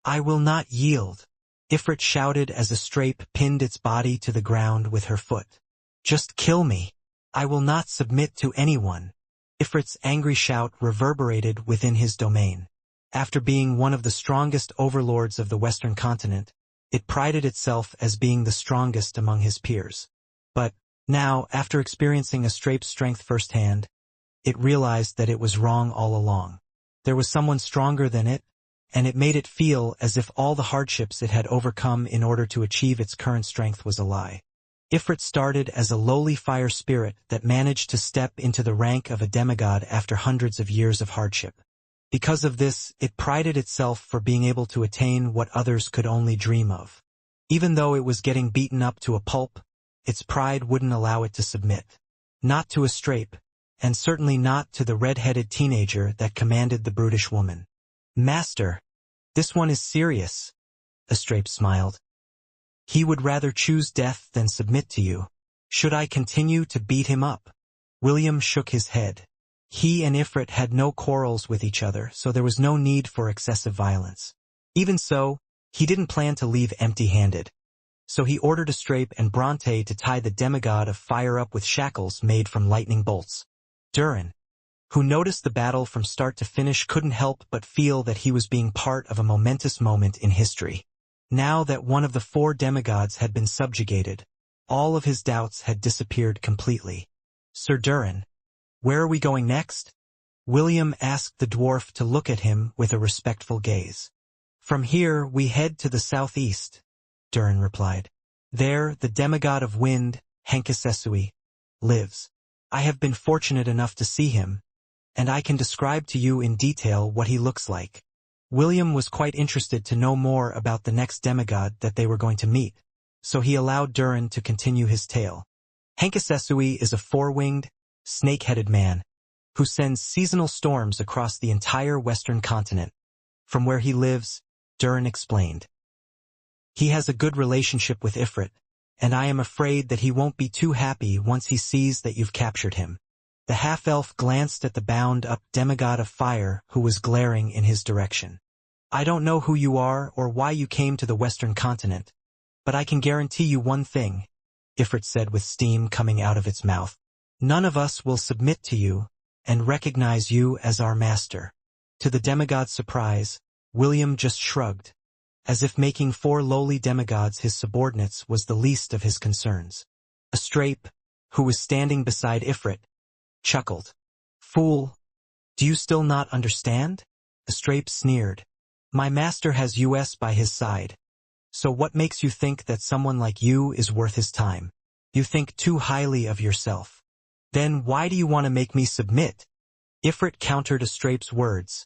I will not yield, Ifrit shouted as a strape pinned its body to the ground with her foot. Just kill me. I will not submit to anyone. Ifrit's angry shout reverberated within his domain. After being one of the strongest overlords of the Western continent, it prided itself as being the strongest among his peers. But now, after experiencing a strape's strength firsthand, it realized that it was wrong all along. There was someone stronger than it, and it made it feel as if all the hardships it had overcome in order to achieve its current strength was a lie. Ifrit started as a lowly fire spirit that managed to step into the rank of a demigod after hundreds of years of hardship. Because of this, it prided itself for being able to attain what others could only dream of. Even though it was getting beaten up to a pulp, its pride wouldn't allow it to submit. Not to a strape, and certainly not to the red-headed teenager that commanded the brutish woman. Master, this one is serious, a strape smiled. He would rather choose death than submit to you. Should I continue to beat him up? William shook his head. He and Ifrit had no quarrels with each other, so there was no need for excessive violence. Even so, he didn't plan to leave empty-handed. So he ordered a strape and Bronte to tie the demigod of fire up with shackles made from lightning bolts. Durin, who noticed the battle from start to finish, couldn't help but feel that he was being part of a momentous moment in history. Now that one of the 4 demigods had been subjugated, all of his doubts had disappeared completely. Sir Durin, where are we going next? William asked the dwarf to look at him with a respectful gaze. From here we head to the southeast, Durin replied. There the demigod of wind, Henkasesui, lives. I have been fortunate enough to see him, and I can describe to you in detail what he looks like. William was quite interested to know more about the next demigod that they were going to meet, so he allowed Durin to continue his tale. Henkasesui is a 4-winged, snake-headed man who sends seasonal storms across the entire western continent. From where he lives, Durin explained. He has a good relationship with Ifrit, and I am afraid that he won't be too happy once he sees that you've captured him. The half-elf glanced at the bound-up demigod of fire who was glaring in his direction. I don't know who you are or why you came to the western continent, but I can guarantee you one thing, Ifrit said with steam coming out of its mouth. None of us will submit to you and recognize you as our master. To the demigod's surprise, William just shrugged, as if making 4 lowly demigods his subordinates was the least of his concerns. A strape, who was standing beside Ifrit, chuckled. Fool! Do you still not understand? The strape sneered. My master has us by his side. So what makes you think that someone like you is worth his time? You think too highly of yourself. Then why do you want to make me submit? Ifrit countered a strape's words,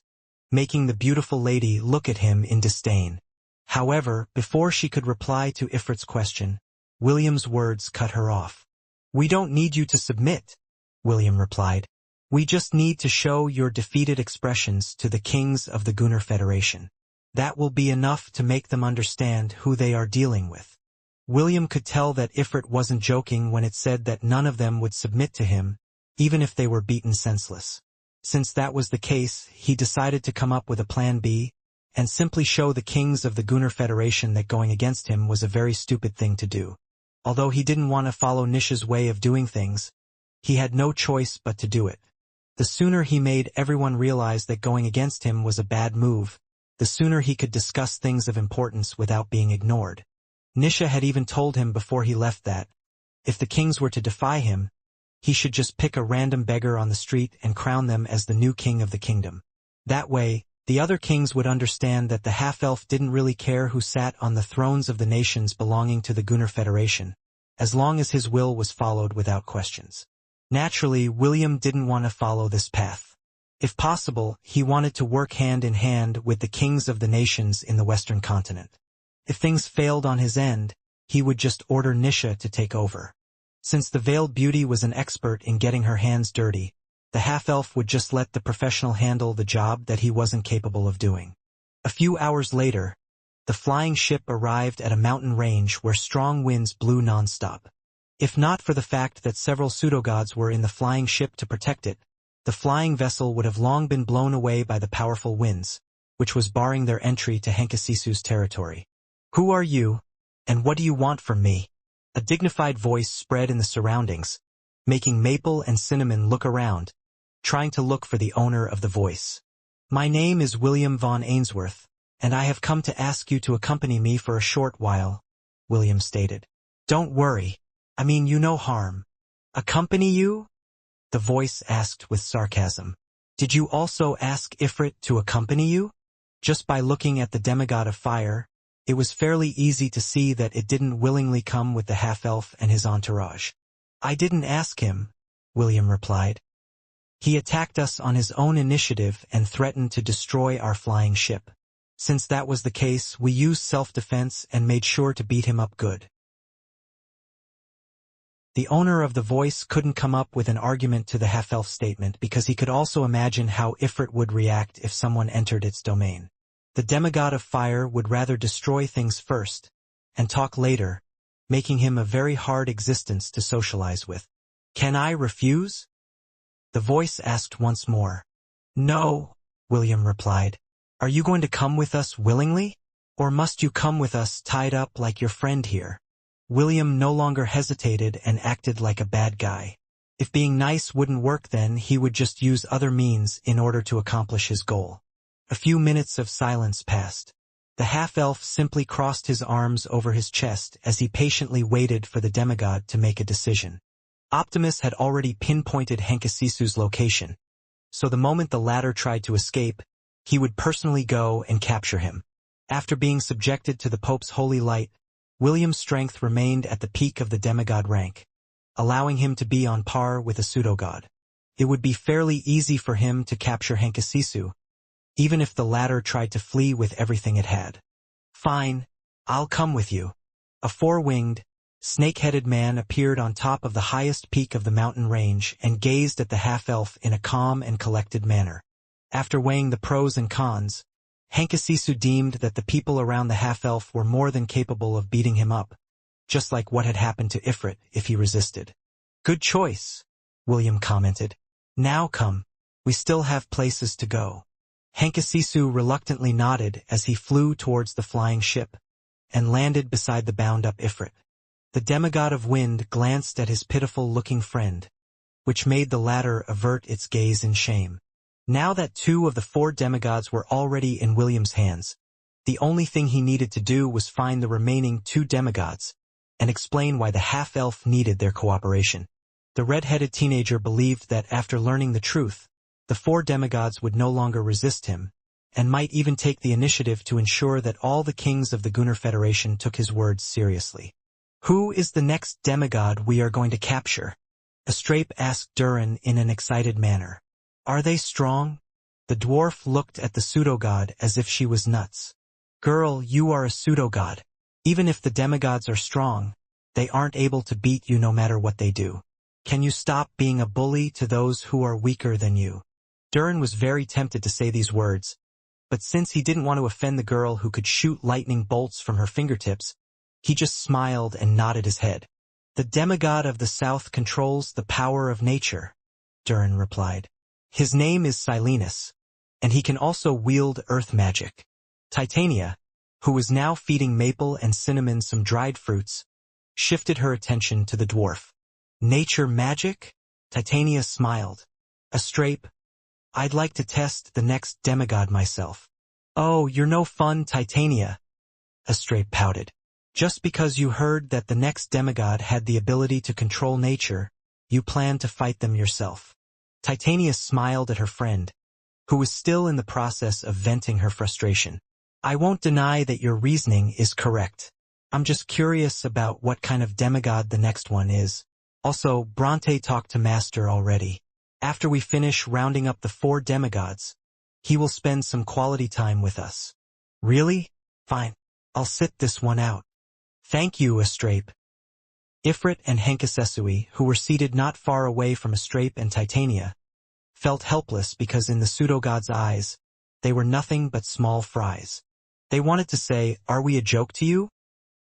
making the beautiful lady look at him in disdain. However, before she could reply to Ifrit's question, William's words cut her off. We don't need you to submit, William replied. We just need to show your defeated expressions to the kings of the Gunnar Federation. That will be enough to make them understand who they are dealing with. William could tell that Ifrit wasn't joking when it said that none of them would submit to him, even if they were beaten senseless. Since that was the case, he decided to come up with a plan B, and simply show the kings of the Gunnar Federation that going against him was a very stupid thing to do. Although he didn't want to follow Nisha's way of doing things, he had no choice but to do it. The sooner he made everyone realize that going against him was a bad move, the sooner he could discuss things of importance without being ignored. Nisha had even told him before he left that, if the kings were to defy him, he should just pick a random beggar on the street and crown them as the new king of the kingdom. That way, the other kings would understand that the half-elf didn't really care who sat on the thrones of the nations belonging to the Gunnar Federation, as long as his will was followed without questions. Naturally, William didn't want to follow this path. If possible, he wanted to work hand in hand with the kings of the nations in the western continent. If things failed on his end, he would just order Nisha to take over. Since the veiled beauty was an expert in getting her hands dirty, the half-elf would just let the professional handle the job that he wasn't capable of doing. A few hours later, the flying ship arrived at a mountain range where strong winds blew non-stop. If not for the fact that several pseudogods were in the flying ship to protect it, the flying vessel would have long been blown away by the powerful winds, which was barring their entry to Henkasisu's territory. "Who are you, and what do you want from me?" A dignified voice spread in the surroundings, making Maple and Cinnamon look around, trying to look for the owner of the voice. "My name is William von Ainsworth, and I have come to ask you to accompany me for a short while," William stated. "Don't worry. I mean you no harm." "Accompany you?" the voice asked with sarcasm. "Did you also ask Ifrit to accompany you?" Just by looking at the demigod of fire, it was fairly easy to see that it didn't willingly come with the half-elf and his entourage. "I didn't ask him," William replied. "He attacked us on his own initiative and threatened to destroy our flying ship. Since that was the case, we used self-defense and made sure to beat him up good." The owner of the voice couldn't come up with an argument to the half-elf statement because he could also imagine how Ifrit would react if someone entered its domain. The demigod of fire would rather destroy things first and talk later, making him a very hard existence to socialize with. "Can I refuse?" the voice asked once more. "No," William replied. "Are you going to come with us willingly? Or must you come with us tied up like your friend here?" William no longer hesitated and acted like a bad guy. If being nice wouldn't work, then he would just use other means in order to accomplish his goal. A few minutes of silence passed. The half-elf simply crossed his arms over his chest as he patiently waited for the demigod to make a decision. Optimus had already pinpointed Henkasisu's location, so the moment the latter tried to escape, he would personally go and capture him. After being subjected to the Pope's holy light, William's strength remained at the peak of the demigod rank, allowing him to be on par with a pseudogod. It would be fairly easy for him to capture Henkasisu, even if the latter tried to flee with everything it had. "Fine, I'll come with you." A four-winged, snake-headed man appeared on top of the highest peak of the mountain range and gazed at the half-elf in a calm and collected manner. After weighing the pros and cons, Henkasisu deemed that the people around the half-elf were more than capable of beating him up, just like what had happened to Ifrit if he resisted. "Good choice," William commented. "Now come, we still have places to go." Henkasisu reluctantly nodded as he flew towards the flying ship and landed beside the bound-up Ifrit. The demigod of wind glanced at his pitiful-looking friend, which made the latter avert its gaze in shame. Now that two of the four demigods were already in William's hands, the only thing he needed to do was find the remaining two demigods and explain why the half-elf needed their cooperation. The red-headed teenager believed that after learning the truth, the four demigods would no longer resist him, and might even take the initiative to ensure that all the kings of the Gunnar Federation took his words seriously. "Who is the next demigod we are going to capture?" Astrape asked Durin in an excited manner. "Are they strong?" The dwarf looked at the pseudogod as if she was nuts. "Girl, you are a pseudogod. Even if the demigods are strong, they aren't able to beat you no matter what they do. Can you stop being a bully to those who are weaker than you?" Durin was very tempted to say these words, but since he didn't want to offend the girl who could shoot lightning bolts from her fingertips, he just smiled and nodded his head. "The demigod of the south controls the power of nature," Durin replied. "His name is Silenus, and he can also wield earth magic." Titania, who was now feeding Maple and Cinnamon some dried fruits, shifted her attention to the dwarf. "Nature magic?" Titania smiled. "Astrape, I'd like to test the next demigod myself." "Oh, you're no fun, Titania," Astrape pouted. "Just because you heard that the next demigod had the ability to control nature, you plan to fight them yourself." Titania smiled at her friend, who was still in the process of venting her frustration. "I won't deny that your reasoning is correct. I'm just curious about what kind of demigod the next one is. Also, Bronte talked to Master already. After we finish rounding up the four demigods, he will spend some quality time with us." "Really? Fine. I'll sit this one out." "Thank you, Astrape." Ifrit and Henkasesui, who were seated not far away from Astrape and Titania, felt helpless because in the pseudogod's eyes, they were nothing but small fries. They wanted to say, "Are we a joke to you?"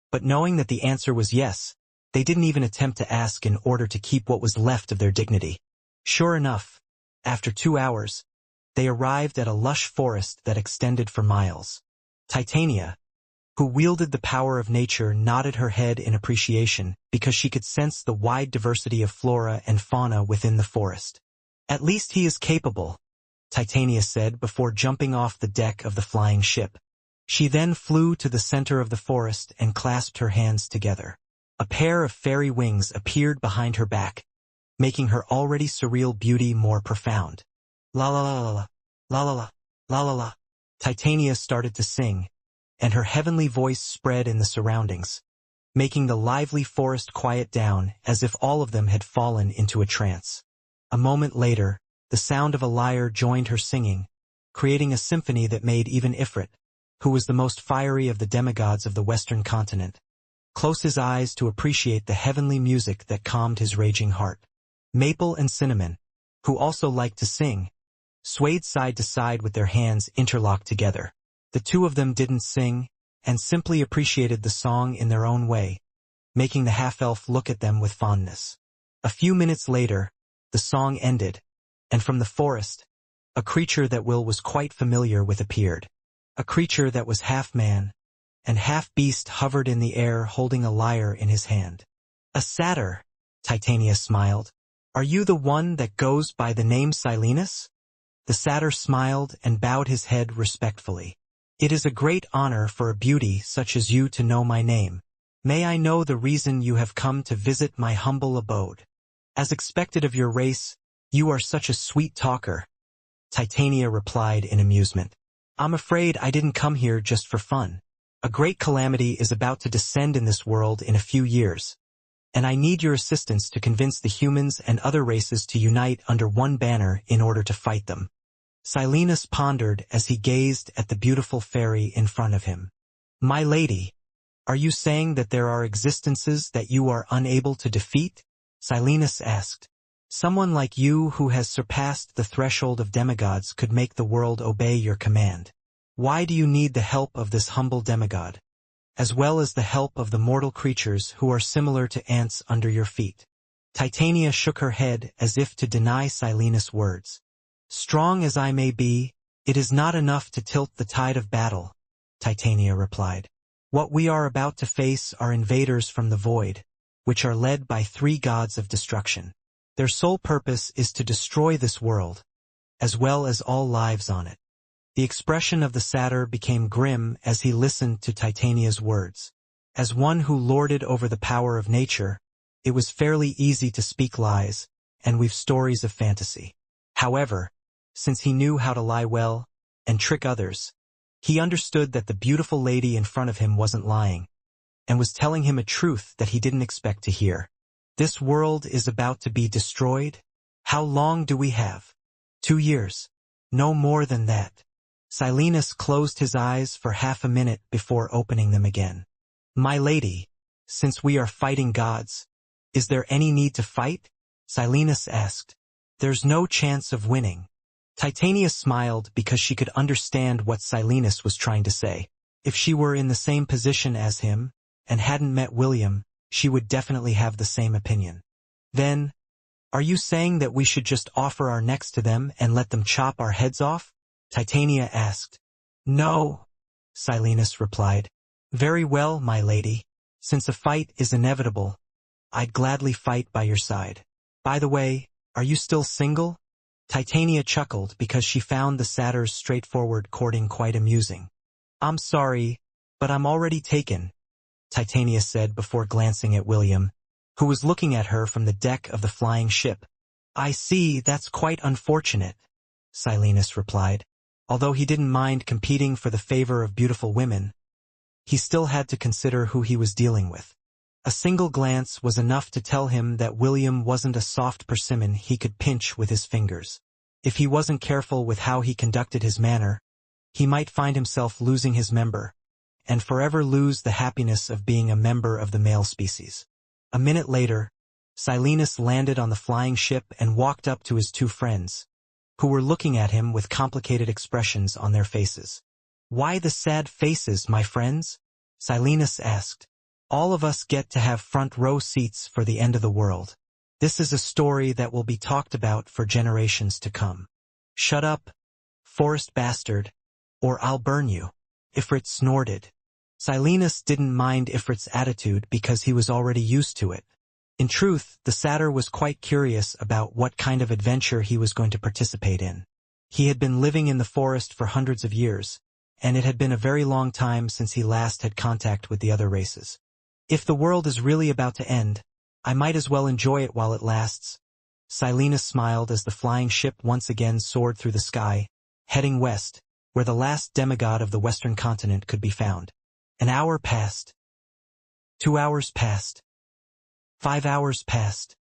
But knowing that the answer was yes, they didn't even attempt to ask in order to keep what was left of their dignity. Sure enough, after 2 hours, they arrived at a lush forest that extended for miles. Titania, who wielded the power of nature, nodded her head in appreciation because she could sense the wide diversity of flora and fauna within the forest. "At least he is capable," Titania said before jumping off the deck of the flying ship. She then flew to the center of the forest and clasped her hands together. A pair of fairy wings appeared behind her back, making her already surreal beauty more profound. La la la la la la la la la la. Titania started to sing, and her heavenly voice spread in the surroundings, making the lively forest quiet down as if all of them had fallen into a trance. A moment later, the sound of a lyre joined her singing, creating a symphony that made even Ifrit, who was the most fiery of the demigods of the Western continent, close his eyes to appreciate the heavenly music that calmed his raging heart. Maple and Cinnamon, who also liked to sing, swayed side to side with their hands interlocked together. The two of them didn't sing, and simply appreciated the song in their own way, making the half-elf look at them with fondness. A few minutes later, the song ended, and from the forest, a creature that Will was quite familiar with appeared. A creature that was half man and half beast hovered in the air holding a lyre in his hand. "A satyr," Titania smiled. "Are you the one that goes by the name Silenus?" The satyr smiled and bowed his head respectfully. "It is a great honor for a beauty such as you to know my name. May I know the reason you have come to visit my humble abode?" "As expected of your race, you are such a sweet talker," Titania replied in amusement. "I'm afraid I didn't come here just for fun. A great calamity is about to descend in this world in a few years, and I need your assistance to convince the humans and other races to unite under one banner in order to fight them." Silenus pondered as he gazed at the beautiful fairy in front of him. "My lady, are you saying that there are existences that you are unable to defeat?" Silenus asked. "Someone like you who has surpassed the threshold of demigods could make the world obey your command. Why do you need the help of this humble demigod, as well as the help of the mortal creatures who are similar to ants under your feet?" Titania shook her head as if to deny Silenus' words. "Strong as I may be, it is not enough to tilt the tide of battle," Titania replied. "What we are about to face are invaders from the void, which are led by three gods of destruction. Their sole purpose is to destroy this world, as well as all lives on it." The expression of the satyr became grim as he listened to Titania's words. As one who lorded over the power of nature, it was fairly easy to speak lies and weave stories of fantasy. However, since he knew how to lie well and trick others, he understood that the beautiful lady in front of him wasn't lying, and was telling him a truth that he didn't expect to hear. "This world is about to be destroyed? How long do we have?" 2 years. No more than that." Silenus closed his eyes for half a minute before opening them again. "My lady, since we are fighting gods, is there any need to fight?" Silenus asked. "There's no chance of winning." Titania smiled because she could understand what Silenus was trying to say. If she were in the same position as him and hadn't met William, she would definitely have the same opinion. "Then, are you saying that we should just offer our necks to them and let them chop our heads off?" Titania asked. "No," Silenus replied. "Very well, my lady. Since a fight is inevitable, I'd gladly fight by your side. By the way, are you still single?" Titania chuckled because she found the satyr's straightforward courting quite amusing. "I'm sorry, but I'm already taken," Titania said before glancing at William, who was looking at her from the deck of the flying ship. "I see, that's quite unfortunate," Silenus replied. Although he didn't mind competing for the favor of beautiful women, he still had to consider who he was dealing with. A single glance was enough to tell him that William wasn't a soft persimmon he could pinch with his fingers. If he wasn't careful with how he conducted his manner, he might find himself losing his member, and forever lose the happiness of being a member of the male species. A minute later, Silenus landed on the flying ship and walked up to his two friends, who were looking at him with complicated expressions on their faces. "Why the sad faces, my friends?" Silenus asked. "All of us get to have front row seats for the end of the world. This is a story that will be talked about for generations to come." "Shut up," forest bastard, or I'll burn you. Ifrit snorted. Silenus didn't mind Ifrit's attitude because he was already used to it. In truth, the satyr was quite curious about what kind of adventure he was going to participate in. He had been living in the forest for hundreds of years, and it had been a very long time since he last had contact with the other races. If the world is really about to end, I might as well enjoy it while it lasts. Silenus smiled as the flying ship once again soared through the sky, heading west, where the last demigod of the western continent could be found. An hour passed. 2 hours passed. 5 hours passed.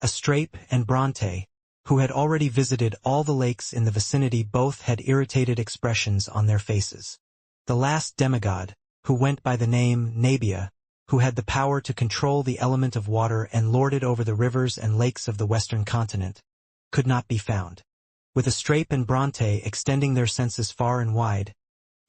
Astrape and Bronte, who had already visited all the lakes in the vicinity, both had irritated expressions on their faces. The last demigod, who went by the name Nabia, who had the power to control the element of water and lord it over the rivers and lakes of the western continent, could not be found. With Astrape and Bronte extending their senses far and wide,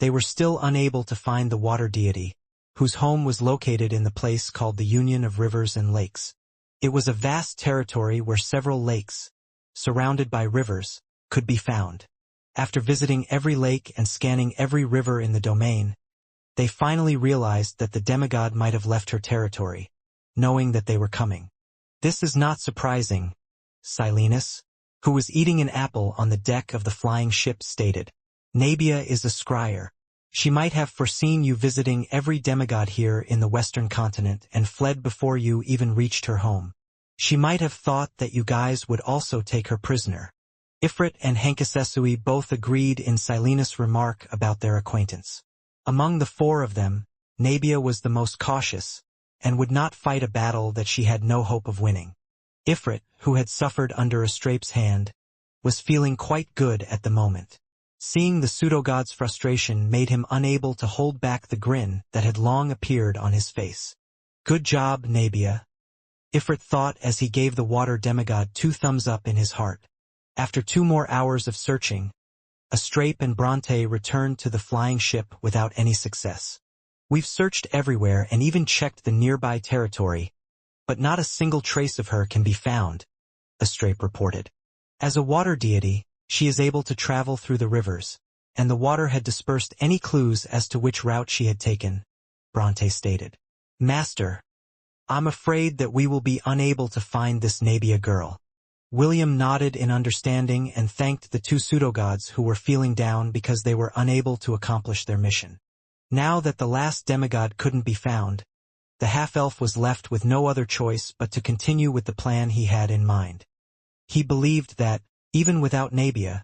they were still unable to find the water deity, whose home was located in the place called the Union of Rivers and Lakes. It was a vast territory where several lakes, surrounded by rivers, could be found. After visiting every lake and scanning every river in the domain, they finally realized that the demigod might have left her territory, knowing that they were coming. This is not surprising, Silenus, who was eating an apple on the deck of the flying ship, stated. Nabia is a scryer. She might have foreseen you visiting every demigod here in the western continent and fled before you even reached her home. She might have thought that you guys would also take her prisoner. Ifrit and Hankasesui both agreed in Silenus' remark about their acquaintance. Among the four of them, Nabia was the most cautious, and would not fight a battle that she had no hope of winning. Ifrit, who had suffered under Astrape's hand, was feeling quite good at the moment. Seeing the pseudo-god's frustration made him unable to hold back the grin that had long appeared on his face. Good job, Nabia, Ifrit thought as he gave the water demigod 2 thumbs up in his heart. After 2 more hours of searching, Astrape and Bronte returned to the flying ship without any success. We've searched everywhere and even checked the nearby territory, but not a single trace of her can be found, Astrape reported. As a water deity, she is able to travel through the rivers, and the water had dispersed any clues as to which route she had taken, Bronte stated. Master, I'm afraid that we will be unable to find this Nabia girl. William nodded in understanding and thanked the 2 pseudogods who were feeling down because they were unable to accomplish their mission. Now that the last demigod couldn't be found, the half-elf was left with no other choice but to continue with the plan he had in mind. He believed that, even without Nabia,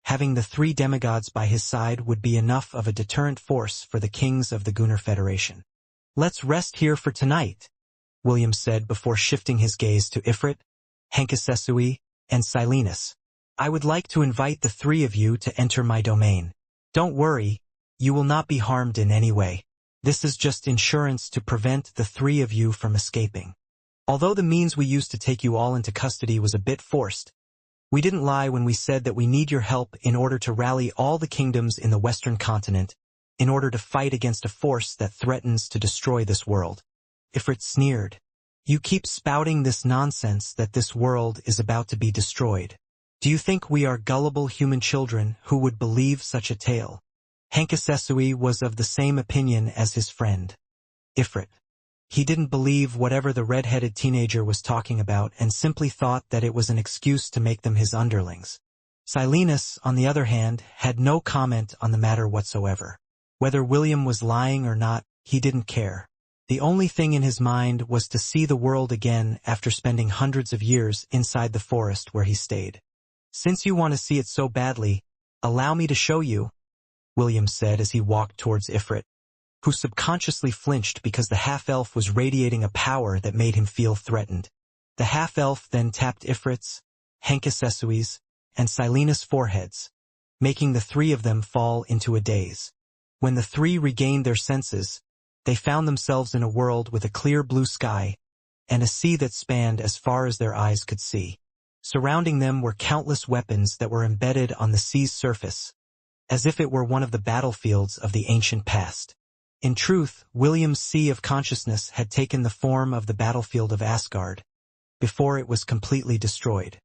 having the 3 demigods by his side would be enough of a deterrent force for the kings of the Gunnar Federation. Let's rest here for tonight, William said before shifting his gaze to Ifrit, Hankasesui, and Silenus. I would like to invite the 3 of you to enter my domain. Don't worry, you will not be harmed in any way. This is just insurance to prevent the 3 of you from escaping. Although the means we used to take you all into custody was a bit forced, we didn't lie when we said that we need your help in order to rally all the kingdoms in the western continent, in order to fight against a force that threatens to destroy this world. Ifrit sneered. You keep spouting this nonsense that this world is about to be destroyed. Do you think we are gullible human children who would believe such a tale? Hankasesui was of the same opinion as his friend, Ifrit. He didn't believe whatever the red-headed teenager was talking about and simply thought that it was an excuse to make them his underlings. Silenus, on the other hand, had no comment on the matter whatsoever. Whether William was lying or not, he didn't care. The only thing in his mind was to see the world again after spending hundreds of years inside the forest where he stayed. Since you want to see it so badly, allow me to show you, William said as he walked towards Ifrit, who subconsciously flinched because the half-elf was radiating a power that made him feel threatened. The half-elf then tapped Ifrit's, Hankasesui's, and Silenus' foreheads, making the 3 of them fall into a daze. When the 3 regained their senses, they found themselves in a world with a clear blue sky, and a sea that spanned as far as their eyes could see. Surrounding them were countless weapons that were embedded on the sea's surface, as if it were one of the battlefields of the ancient past. In truth, William's sea of consciousness had taken the form of the battlefield of Asgard, before it was completely destroyed.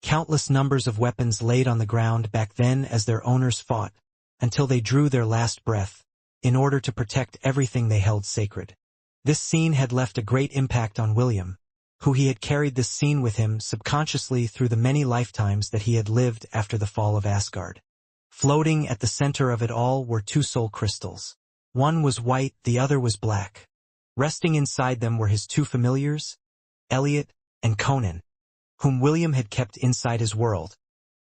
Countless numbers of weapons laid on the ground back then as their owners fought, until they drew their last breath, in order to protect everything they held sacred. This scene had left a great impact on William, who he had carried this scene with him subconsciously through the many lifetimes that he had lived after the fall of Asgard. Floating at the center of it all were two soul crystals. One was white, the other was black. Resting inside them were his two familiars, Elliot and Conan, whom William had kept inside his world,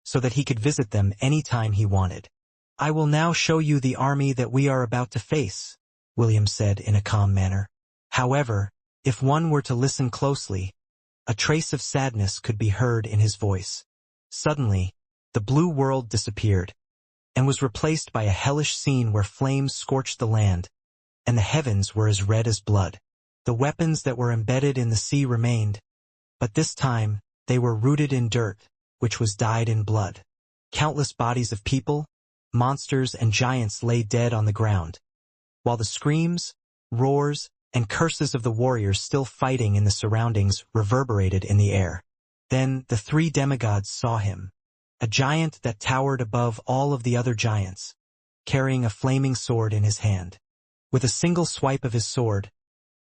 so that he could visit them any time he wanted. "I will now show you the army that we are about to face," William said in a calm manner. However, if one were to listen closely, a trace of sadness could be heard in his voice. Suddenly, the blue world disappeared, and was replaced by a hellish scene where flames scorched the land, and the heavens were as red as blood. The weapons that were embedded in the sea remained, but this time they were rooted in dirt, which was dyed in blood. Countless bodies of people, monsters, and giants lay dead on the ground, while the screams, roars, and curses of the warriors still fighting in the surroundings reverberated in the air. Then the three demigods saw him, a giant that towered above all of the other giants, carrying a flaming sword in his hand. With a single swipe of his sword,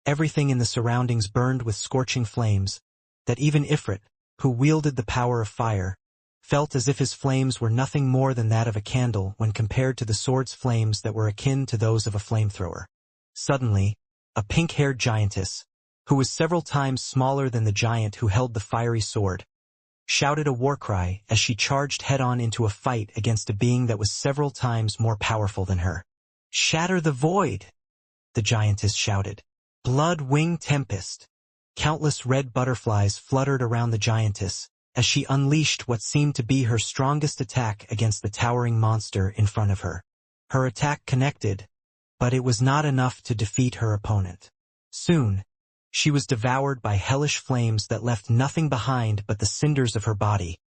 everything in the surroundings burned with scorching flames, that even Ifrit, who wielded the power of fire, felt as if his flames were nothing more than that of a candle when compared to the sword's flames that were akin to those of a flamethrower. Suddenly, a pink-haired giantess, who was several times smaller than the giant who held the fiery sword, shouted a war cry as she charged head-on into a fight against a being that was several times more powerful than her. "Shatter the void!" the giantess shouted. "Blood-wing tempest!" Countless red butterflies fluttered around the giantess as she unleashed what seemed to be her strongest attack against the towering monster in front of her. Her attack connected, but it was not enough to defeat her opponent. Soon, she was devoured by hellish flames that left nothing behind but the cinders of her body,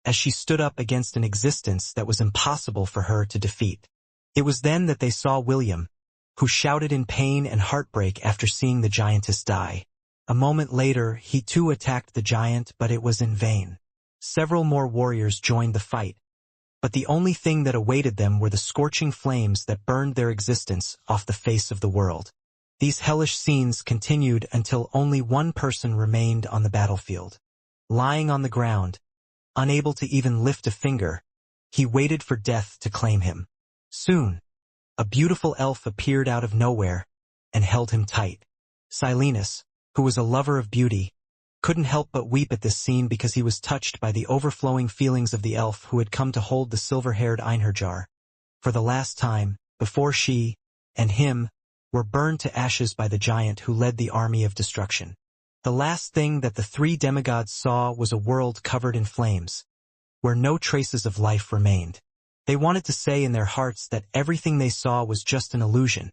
as she stood up against an existence that was impossible for her to defeat. It was then that they saw William, who shouted in pain and heartbreak after seeing the giantess die. A moment later, he too attacked the giant, but it was in vain. Several more warriors joined the fight, but the only thing that awaited them were the scorching flames that burned their existence off the face of the world. These hellish scenes continued until only one person remained on the battlefield. Lying on the ground, unable to even lift a finger, he waited for death to claim him. Soon, a beautiful elf appeared out of nowhere and held him tight. Silenus, who was a lover of beauty, couldn't help but weep at this scene because he was touched by the overflowing feelings of the elf who had come to hold the silver-haired Einherjar for the last time, before she and him were burned to ashes by the giant who led the army of destruction. The last thing that the three demigods saw was a world covered in flames, where no traces of life remained. They wanted to say in their hearts that everything they saw was just an illusion,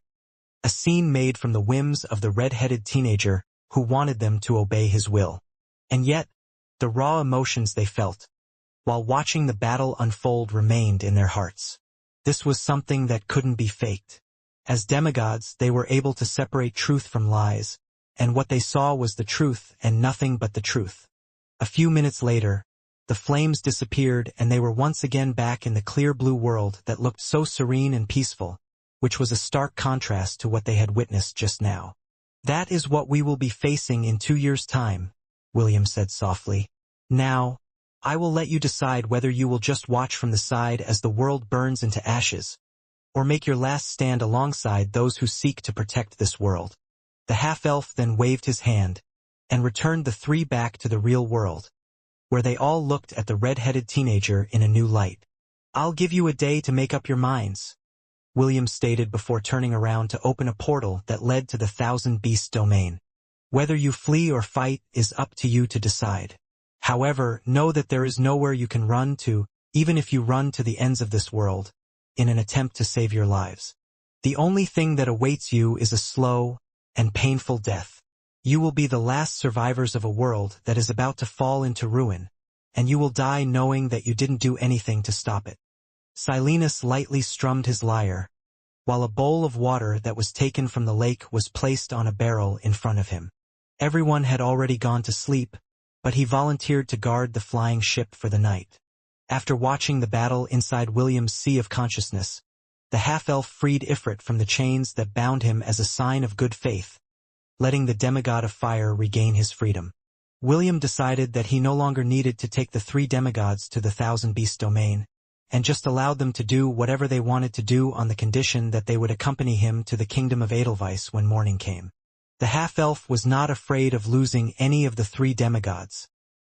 a scene made from the whims of the red-headed teenager who wanted them to obey his will. And yet, the raw emotions they felt, while watching the battle unfold, remained in their hearts. This was something that couldn't be faked. As demigods, they were able to separate truth from lies, and what they saw was the truth and nothing but the truth. A few minutes later, the flames disappeared and they were once again back in the clear blue world that looked so serene and peaceful, which was a stark contrast to what they had witnessed just now. "That is what we will be facing in 2 years' time," William said softly. "Now, I will let you decide whether you will just watch from the side as the world burns into ashes, or make your last stand alongside those who seek to protect this world." The half-elf then waved his hand, and returned the three back to the real world, where they all looked at the red-headed teenager in a new light. "I'll give you a day to make up your minds," William stated before turning around to open a portal that led to the Thousand Beast domain. "Whether you flee or fight is up to you to decide. However, know that there is nowhere you can run to, even if you run to the ends of this world, in an attempt to save your lives. The only thing that awaits you is a slow and painful death. You will be the last survivors of a world that is about to fall into ruin, and you will die knowing that you didn't do anything to stop it." Silenus lightly strummed his lyre, while a bowl of water that was taken from the lake was placed on a barrel in front of him. Everyone had already gone to sleep, but he volunteered to guard the flying ship for the night. After watching the battle inside William's sea of consciousness, the half-elf freed Ifrit from the chains that bound him as a sign of good faith, letting the demigod of fire regain his freedom. William decided that he no longer needed to take the 3 demigods to the Thousand Beast domain, and just allowed them to do whatever they wanted to do on the condition that they would accompany him to the kingdom of Edelweiss when morning came. The half-elf was not afraid of losing any of the 3 demigods,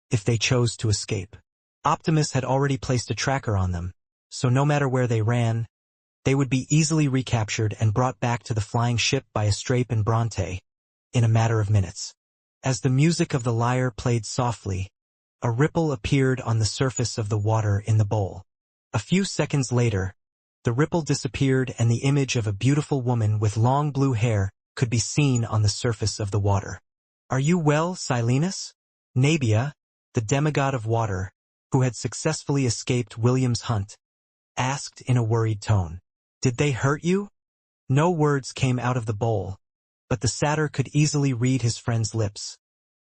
if they chose to escape. Optimus had already placed a tracker on them, so no matter where they ran, they would be easily recaptured and brought back to the flying ship by a Strape and Bronte in a matter of minutes. As the music of the lyre played softly, a ripple appeared on the surface of the water in the bowl. A few seconds later, the ripple disappeared and the image of a beautiful woman with long blue hair could be seen on the surface of the water. "Are you well, Silenus?" Nabia, the demigod of water, who had successfully escaped William's hunt, asked in a worried tone. "Did they hurt you?" No words came out of the bowl, but the satyr could easily read his friend's lips,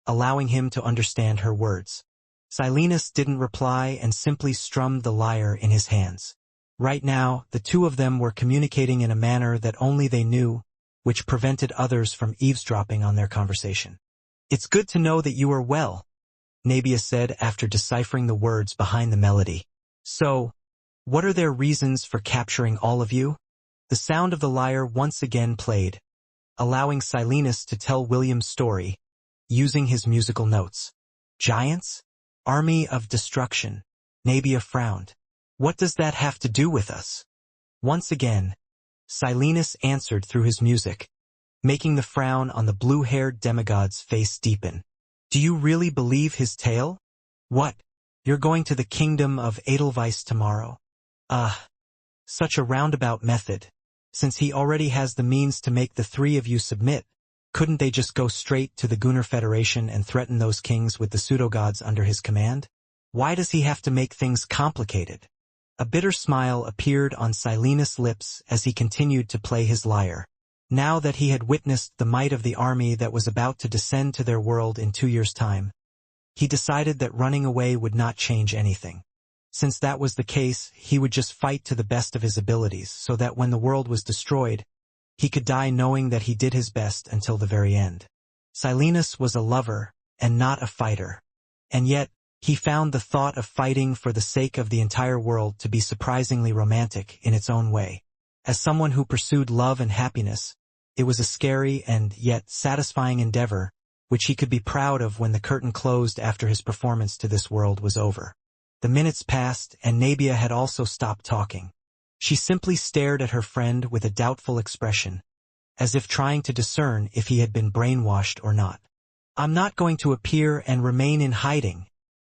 allowing him to understand her words. Silenus didn't reply and simply strummed the lyre in his hands. Right now, the two of them were communicating in a manner that only they knew, which prevented others from eavesdropping on their conversation. "It's good to know that you are well," Nabia said after deciphering the words behind the melody. "So, what are their reasons for capturing all of you?" The sound of the lyre once again played, allowing Silenus to tell William's story, using his musical notes. "Giants? Army of destruction." Nabia frowned. "What does that have to do with us?" Once again, Silenus answered through his music, making the frown on the blue-haired demigod's face deepen. "Do you really believe his tale? What? You're going to the kingdom of Edelweiss tomorrow? Such a roundabout method. Since he already has the means to make the 3 of you submit, couldn't they just go straight to the Gunnar Federation and threaten those kings with the pseudo-gods under his command? Why does he have to make things complicated?" A bitter smile appeared on Silenus' lips as he continued to play his lyre. Now that he had witnessed the might of the army that was about to descend to their world in 2 years' time, he decided that running away would not change anything. Since that was the case, he would just fight to the best of his abilities so that when the world was destroyed, he could die knowing that he did his best until the very end. Silenus was a lover and not a fighter, and yet he found the thought of fighting for the sake of the entire world to be surprisingly romantic in its own way. As someone who pursued love and happiness, it was a scary and yet satisfying endeavor, which he could be proud of when the curtain closed after his performance to this world was over. The minutes passed and Nabia had also stopped talking. She simply stared at her friend with a doubtful expression, as if trying to discern if he had been brainwashed or not. "I'm not going to appear and remain in hiding,"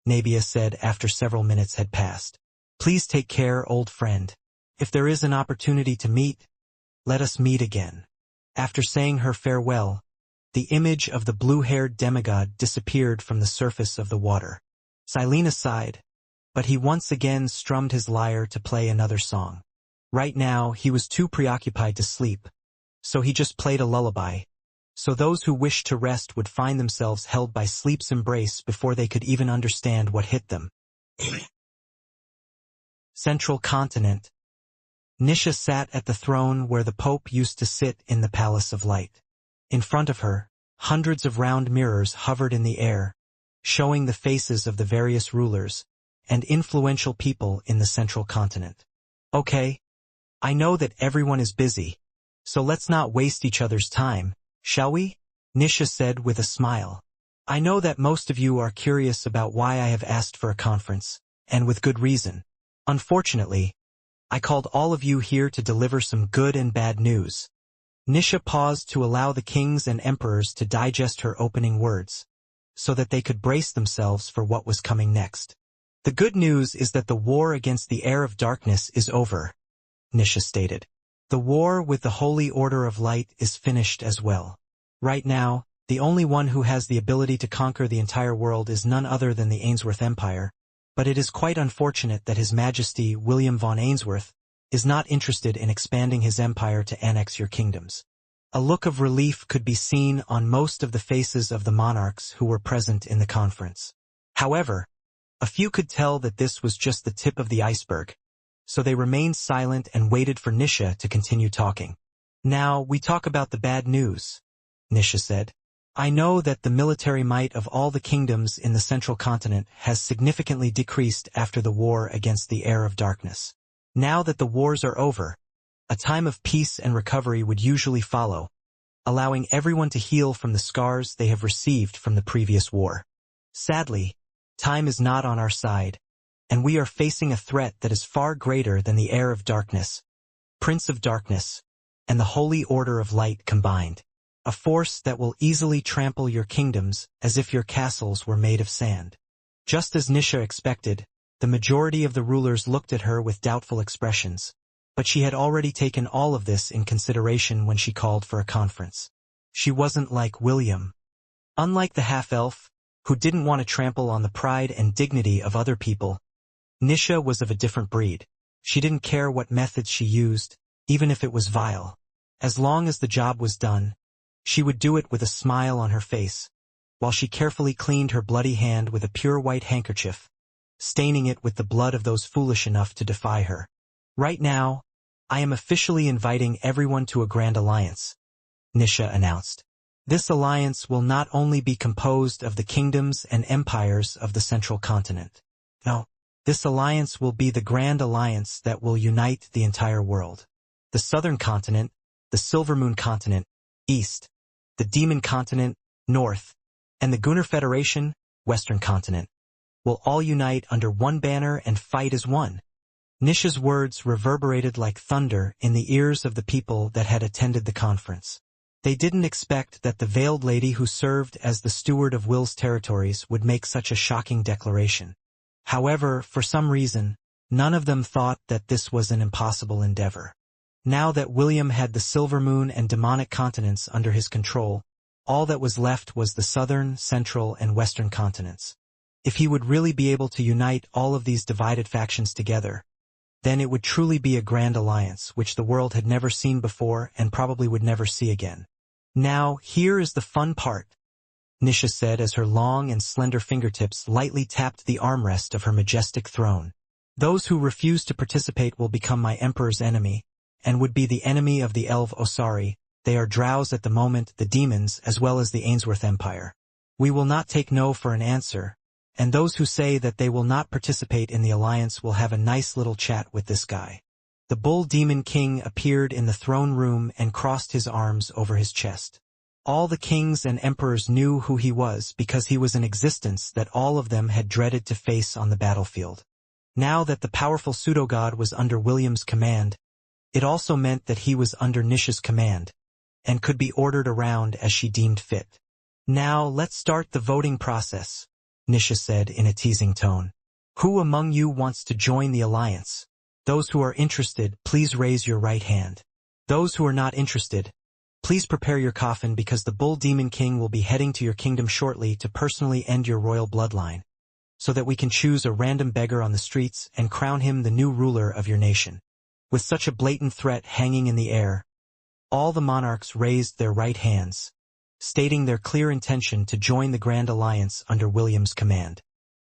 Nabia said after several minutes had passed. "Please take care, old friend. If there is an opportunity to meet, let us meet again." After saying her farewell, the image of the blue-haired demigod disappeared from the surface of the water. Silenus sighed, but he once again strummed his lyre to play another song. Right now, he was too preoccupied to sleep, so he just played a lullaby, so those who wished to rest would find themselves held by sleep's embrace before they could even understand what hit them. Central Continent. Nisha sat at the throne where the Pope used to sit in the Palace of Light. In front of her, hundreds of round mirrors hovered in the air, showing the faces of the various rulers and influential people in the Central Continent. "Okay, I know that everyone is busy, so let's not waste each other's time, shall we?" Nisha said with a smile. "I know that most of you are curious about why I have asked for a conference, and with good reason. Unfortunately, I called all of you here to deliver some good and bad news." Nisha paused to allow the kings and emperors to digest her opening words, so that they could brace themselves for what was coming next. "The good news is that the war against the heir of darkness is over," Nisha stated. "The war with the Holy Order of Light is finished as well. Right now, the only one who has the ability to conquer the entire world is none other than the Ainsworth Empire, but it is quite unfortunate that His Majesty William von Ainsworth is not interested in expanding his empire to annex your kingdoms." A look of relief could be seen on most of the faces of the monarchs who were present in the conference. However, a few could tell that this was just the tip of the iceberg, so they remained silent and waited for Nisha to continue talking. Now, we talk about the bad news, Nisha said. I know that the military might of all the kingdoms in the central continent has significantly decreased after the war against the heir of darkness. Now that the wars are over, a time of peace and recovery would usually follow, allowing everyone to heal from the scars they have received from the previous war. Sadly, time is not on our side, and we are facing a threat that is far greater than the heir of darkness, Prince of Darkness, and the Holy Order of Light combined. A force that will easily trample your kingdoms as if your castles were made of sand. Just as Nisha expected, the majority of the rulers looked at her with doubtful expressions, but she had already taken all of this in consideration when she called for a conference. She wasn't like William. Unlike the half-elf, who didn't want to trample on the pride and dignity of other people, Nisha was of a different breed. She didn't care what methods she used, even if it was vile. As long as the job was done, she would do it with a smile on her face, while she carefully cleaned her bloody hand with a pure white handkerchief, staining it with the blood of those foolish enough to defy her. Right now, I am officially inviting everyone to a grand alliance, Nisha announced. This alliance will not only be composed of the kingdoms and empires of the central continent. No, this alliance will be the grand alliance that will unite the entire world. The southern continent, the Silver Moon continent, east, the Demon continent, north, and the Gunnar Federation, western continent, will all unite under one banner and fight as one. Nisha's words reverberated like thunder in the ears of the people that had attended the conference. They didn't expect that the veiled lady who served as the steward of Will's territories would make such a shocking declaration. However, for some reason, none of them thought that this was an impossible endeavor. Now that William had the Silver Moon and demonic continents under his control, all that was left was the southern, central, and western continents. If he would really be able to unite all of these divided factions together, then it would truly be a grand alliance which the world had never seen before and probably would never see again. Now, here is the fun part, Nisha said as her long and slender fingertips lightly tapped the armrest of her majestic throne. Those who refuse to participate will become my emperor's enemy, and would be the enemy of the Elf Osari. They are drows at the moment, the demons, as well as the Ainsworth Empire. We will not take no for an answer, and those who say that they will not participate in the alliance will have a nice little chat with this guy. The Bull Demon King appeared in the throne room and crossed his arms over his chest. All the kings and emperors knew who he was because he was an existence that all of them had dreaded to face on the battlefield. Now that the powerful pseudo-god was under William's command, it also meant that he was under Nisha's command, and could be ordered around as she deemed fit. Now let's start the voting process, Nisha said in a teasing tone. Who among you wants to join the alliance? Those who are interested, please raise your right hand. Those who are not interested, please prepare your coffin because the Bull Demon King will be heading to your kingdom shortly to personally end your royal bloodline, so that we can choose a random beggar on the streets and crown him the new ruler of your nation. With such a blatant threat hanging in the air, all the monarchs raised their right hands, stating their clear intention to join the Grand Alliance under William's command.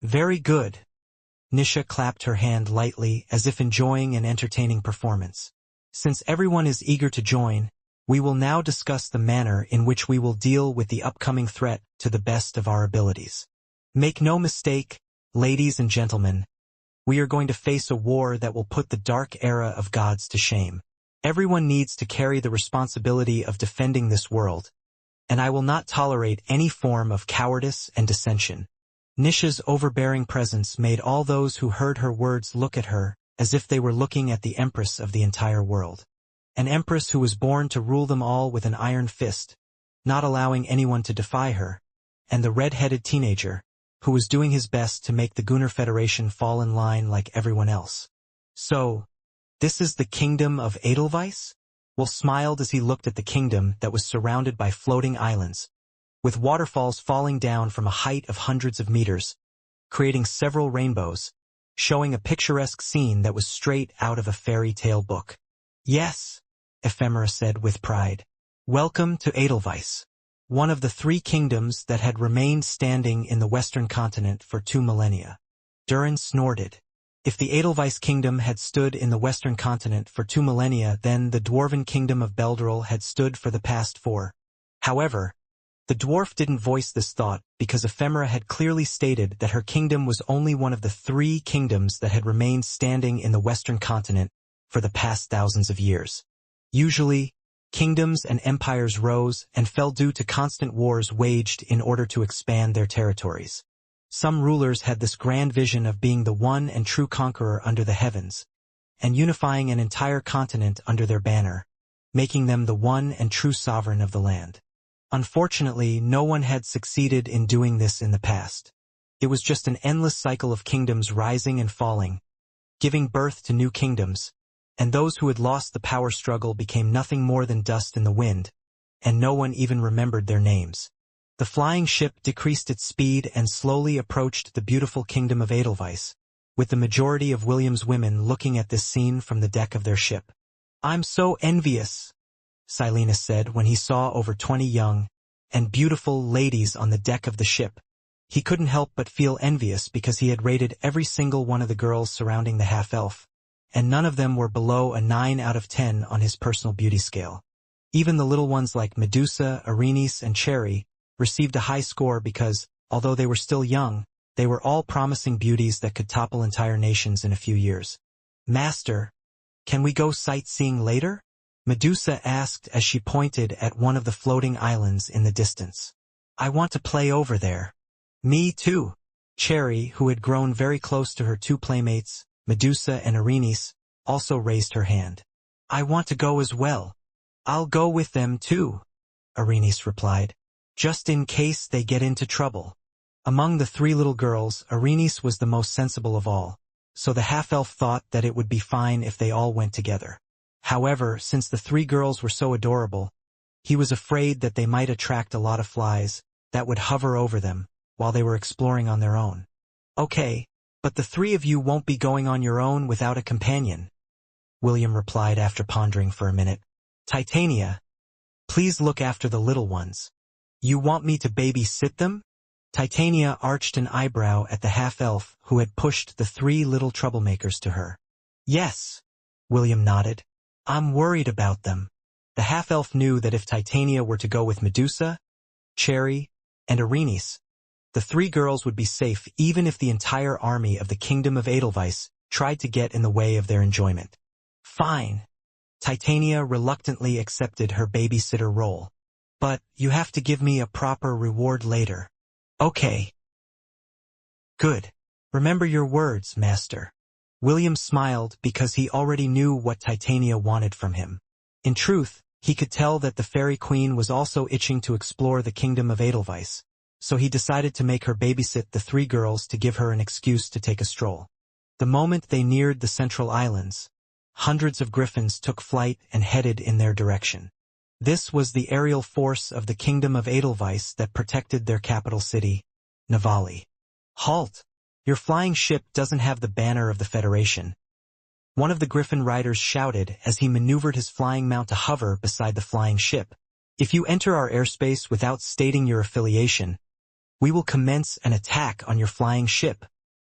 Very good. Nisha clapped her hand lightly as if enjoying an entertaining performance. Since everyone is eager to join, we will now discuss the manner in which we will deal with the upcoming threat to the best of our abilities. Make no mistake, ladies and gentlemen, we are going to face a war that will put the dark era of gods to shame. Everyone needs to carry the responsibility of defending this world, and I will not tolerate any form of cowardice and dissension. Nisha's overbearing presence made all those who heard her words look at her as if they were looking at the empress of the entire world. An empress who was born to rule them all with an iron fist, not allowing anyone to defy her, and the red-headed teenager, who was doing his best to make the Gunnar Federation fall in line like everyone else. So, this is the kingdom of Edelweiss? Will smiled as he looked at the kingdom that was surrounded by floating islands, with waterfalls falling down from a height of hundreds of meters, creating several rainbows, showing a picturesque scene that was straight out of a fairy tale book. Yes, Ephemera said with pride. Welcome to Edelweiss. one of the 3 kingdoms that had remained standing in the western continent for 2 millennia. Durin snorted. If the Edelweiss kingdom had stood in the western continent for 2 millennia, then the dwarven kingdom of Beldril had stood for the past 4. However, the dwarf didn't voice this thought because Ephemera had clearly stated that her kingdom was only one of the 3 kingdoms that had remained standing in the western continent for the past thousands of years. Usually, kingdoms and empires rose and fell due to constant wars waged in order to expand their territories. Some rulers had this grand vision of being the one and true conqueror under the heavens, and unifying an entire continent under their banner, making them the one and true sovereign of the land. Unfortunately, no one had succeeded in doing this in the past. It was just an endless cycle of kingdoms rising and falling, giving birth to new kingdoms, and those who had lost the power struggle became nothing more than dust in the wind, and no one even remembered their names. The flying ship decreased its speed and slowly approached the beautiful kingdom of Edelweiss, with the majority of William's women looking at this scene from the deck of their ship. "I'm so envious," Silenus said when he saw over 20 young and beautiful ladies on the deck of the ship. He couldn't help but feel envious because he had rated every single one of the girls surrounding the half-elf, and none of them were below a 9 out of 10 on his personal beauty scale. Even the little ones like Medusa, Arenice, and Cherry received a high score because, although they were still young, they were all promising beauties that could topple entire nations in a few years. "Master, can we go sightseeing later?" Medusa asked as she pointed at one of the floating islands in the distance. "I want to play over there." "Me too." Cherry, who had grown very close to her 2 playmates, Medusa and Arenice, also raised her hand. "I want to go as well." "I'll go with them too," Arenice replied, "just in case they get into trouble." Among the 3 little girls, Arenice was the most sensible of all, so the half-elf thought that it would be fine if they all went together. However, since the 3 girls were so adorable, he was afraid that they might attract a lot of flies that would hover over them while they were exploring on their own. "Okay, but the 3 of you won't be going on your own without a companion," William replied after pondering for a minute. "Titania, please look after the little ones." "You want me to babysit them?" Titania arched an eyebrow at the half-elf who had pushed the 3 little troublemakers to her. "Yes," William nodded. "I'm worried about them." The half-elf knew that if Titania were to go with Medusa, Cherry, and Arenice, the 3 girls would be safe even if the entire army of the Kingdom of Edelweiss tried to get in the way of their enjoyment. "Fine." Titania reluctantly accepted her babysitter role. "But you have to give me a proper reward later." "Okay." "Good. Remember your words, Master." William smiled because he already knew what Titania wanted from him. In truth, he could tell that the Fairy Queen was also itching to explore the Kingdom of Edelweiss, so he decided to make her babysit the 3 girls to give her an excuse to take a stroll. The moment they neared the Central Islands, hundreds of griffins took flight and headed in their direction. This was the aerial force of the Kingdom of Edelweiss that protected their capital city, Navali. "Halt! Your flying ship doesn't have the banner of the Federation," one of the griffin riders shouted as he maneuvered his flying mount to hover beside the flying ship. "If you enter our airspace without stating your affiliation, we will commence an attack on your flying ship."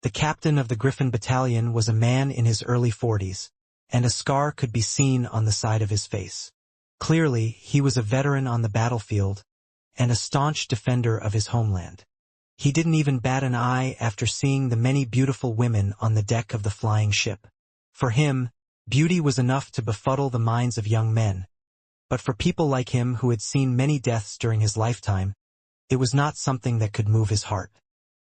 The captain of the Griffin Battalion was a man in his early 40s, and a scar could be seen on the side of his face. Clearly, he was a veteran on the battlefield and a staunch defender of his homeland. He didn't even bat an eye after seeing the many beautiful women on the deck of the flying ship. For him, beauty was enough to befuddle the minds of young men. But for people like him who had seen many deaths during his lifetime, it was not something that could move his heart.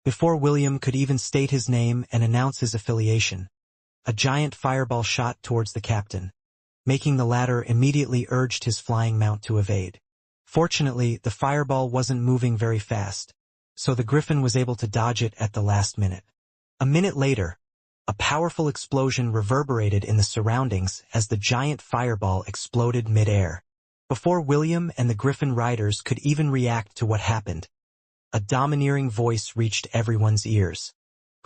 Before William could even state his name and announce his affiliation, a giant fireball shot towards the captain, making the latter immediately urged his flying mount to evade. Fortunately, the fireball wasn't moving very fast, so the griffin was able to dodge it at the last minute. A minute later, a powerful explosion reverberated in the surroundings as the giant fireball exploded mid-air. Before William and the griffin riders could even react to what happened, a domineering voice reached everyone's ears.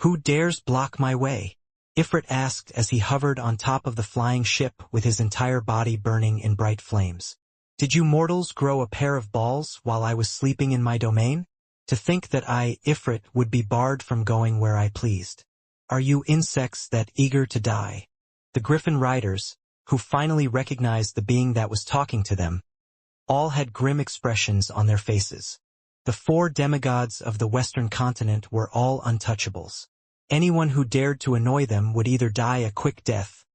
"Who dares block my way?" Ifrit asked as he hovered on top of the flying ship with his entire body burning in bright flames. Did you mortals grow a pair of balls while I was sleeping in my domain? To think that I, Ifrit, would be barred from going where I pleased. Are you insects that eager to die? The Griffin riders, who finally recognized the being that was talking to them, all had grim expressions on their faces. The 4 demigods of the Western continent were all untouchables. Anyone who dared to annoy them would either die a quick death,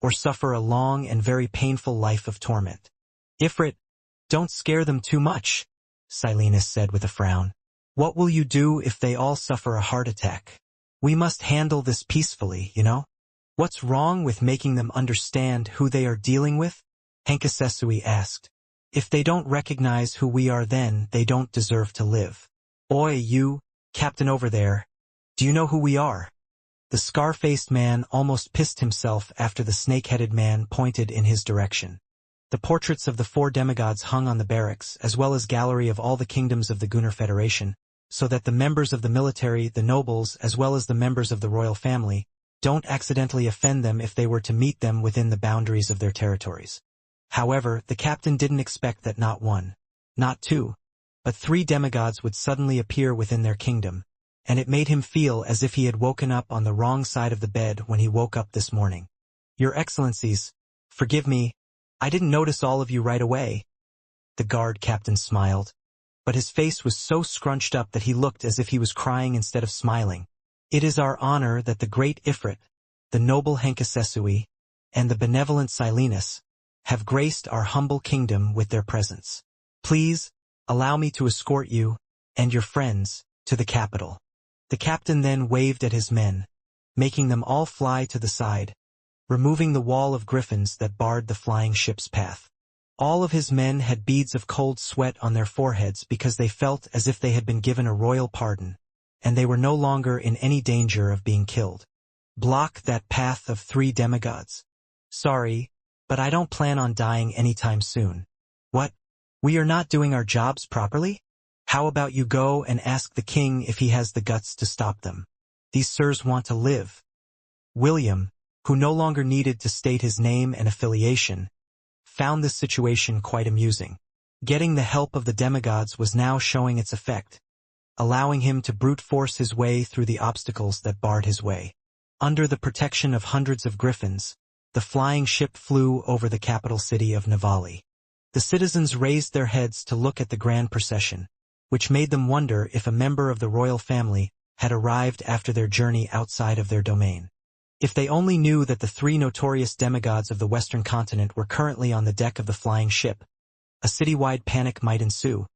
or suffer a long and very painful life of torment. Ifrit, don't scare them too much, Silenus said with a frown. What will you do if they all suffer a heart attack? We must handle this peacefully, you know? What's wrong with making them understand who they are dealing with? Henkasesui asked. If they don't recognize who we are, then they don't deserve to live. Oi, you, Captain over there, do you know who we are? The scar-faced man almost pissed himself after the snake-headed man pointed in his direction. The portraits of the 4 demigods hung on the barracks, as well as gallery of all the kingdoms of the Gunnar Federation, so that the members of the military, the nobles, as well as the members of the royal family, don't accidentally offend them if they were to meet them within the boundaries of their territories. However, the captain didn't expect that not 1, not 2, but 3 demigods would suddenly appear within their kingdom, and it made him feel as if he had woken up on the wrong side of the bed when he woke up this morning. Your Excellencies, forgive me, I didn't notice all of you right away. The guard captain smiled, but his face was so scrunched up that he looked as if he was crying instead of smiling. It is our honor that the great Ifrit, the noble Henkasesui, and the benevolent Silenus have graced our humble kingdom with their presence. Please, allow me to escort you, and your friends, to the capital. The captain then waved at his men, making them all fly to the side, removing the wall of griffins that barred the flying ship's path. All of his men had beads of cold sweat on their foreheads because they felt as if they had been given a royal pardon, and they were no longer in any danger of being killed. Block that path of 3 demigods. Sorry, but I don't plan on dying anytime soon. What? We are not doing our jobs properly? How about you go and ask the king if he has the guts to stop them? These sirs want to live. William, who no longer needed to state his name and affiliation, found this situation quite amusing. Getting the help of the demigods was now showing its effect, allowing him to brute force his way through the obstacles that barred his way. Under the protection of hundreds of griffins, the flying ship flew over the capital city of Navali. The citizens raised their heads to look at the grand procession, which made them wonder if a member of the royal family had arrived after their journey outside of their domain. If they only knew that the 3 notorious demigods of the Western continent were currently on the deck of the flying ship, a citywide panic might ensue,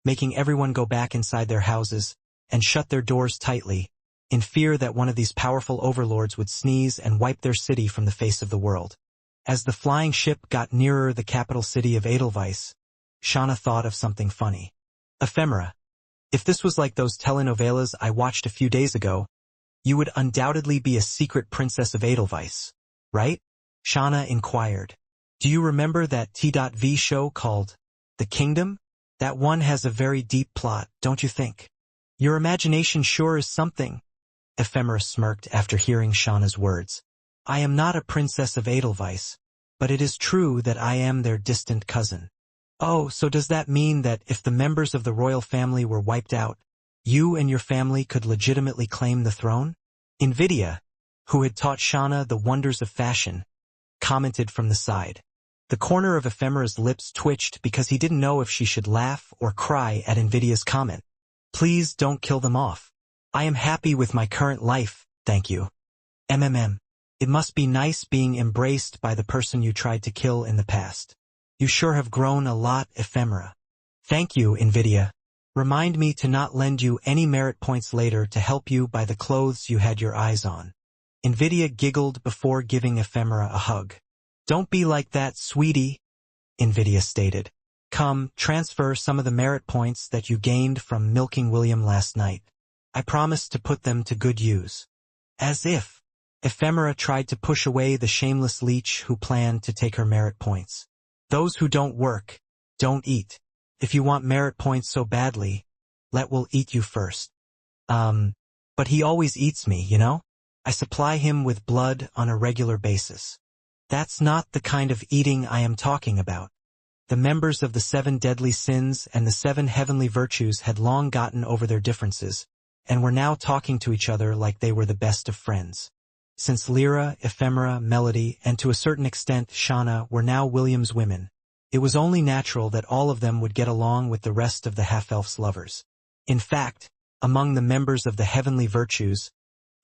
making everyone go back inside their houses and shut their doors tightly, in fear that one of these powerful overlords would sneeze and wipe their city from the face of the world. As the flying ship got nearer the capital city of Edelweiss, Shauna thought of something funny. Ephemera. If this was like those telenovelas I watched a few days ago, you would undoubtedly be a secret princess of Edelweiss, right? Shauna inquired. Do you remember that T.V. show called The Kingdom? That one has a very deep plot, don't you think? Your imagination sure is something. Ephemera smirked after hearing Shauna's words. I am not a princess of Edelweiss, but it is true that I am their distant cousin. Oh, so does that mean that if the members of the royal family were wiped out, you and your family could legitimately claim the throne? Invidia, who had taught Shauna the wonders of fashion, commented from the side. The corner of Ephemera's lips twitched because he didn't know if she should laugh or cry at Invidia's comment. Please don't kill them off. I am happy with my current life, thank you. MMM. It must be nice being embraced by the person you tried to kill in the past. You sure have grown a lot, Ephemera. Thank you, Invidia. Remind me to not lend you any merit points later to help you buy the clothes you had your eyes on. Invidia giggled before giving Ephemera a hug. Don't be like that, sweetie, Invidia stated. Come, transfer some of the merit points that you gained from milking William last night. I promise to put them to good use. As if. Ephemera tried to push away the shameless leech who planned to take her merit points. Those who don't work, don't eat. If you want merit points so badly, let Will eat you first. But he always eats me, you know? I supply him with blood on a regular basis. That's not the kind of eating I am talking about. The members of the 7 deadly sins and the 7 heavenly virtues had long gotten over their differences, and were now talking to each other like they were the best of friends. Since Lyra, Ephemera, Melody, and to a certain extent Shauna were now William's women, it was only natural that all of them would get along with the rest of the half-elf's lovers. In fact, among the members of the heavenly virtues,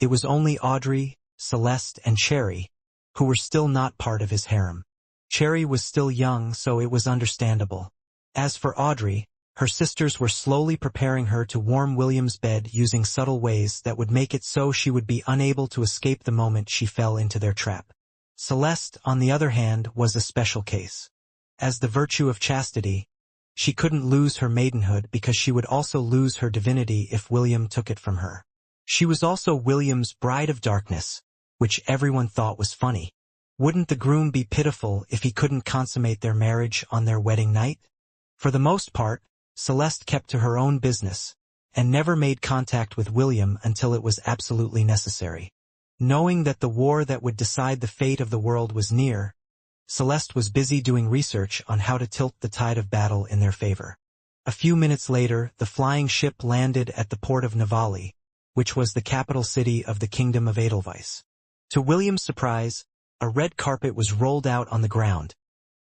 it was only Audrey, Celeste, and Cherry, who were still not part of his harem. Cherry was still young, so it was understandable. As for Audrey, her sisters were slowly preparing her to warm William's bed using subtle ways that would make it so she would be unable to escape the moment she fell into their trap. Celeste, on the other hand, was a special case. As the virtue of chastity, she couldn't lose her maidenhood because she would also lose her divinity if William took it from her. She was also William's bride of darkness, which everyone thought was funny. Wouldn't the groom be pitiful if he couldn't consummate their marriage on their wedding night? For the most part, Celeste kept to her own business, and never made contact with William until it was absolutely necessary. Knowing that the war that would decide the fate of the world was near, Celeste was busy doing research on how to tilt the tide of battle in their favor. A few minutes later, the flying ship landed at the port of Navali, which was the capital city of the Kingdom of Edelweiss. To William's surprise, a red carpet was rolled out on the ground,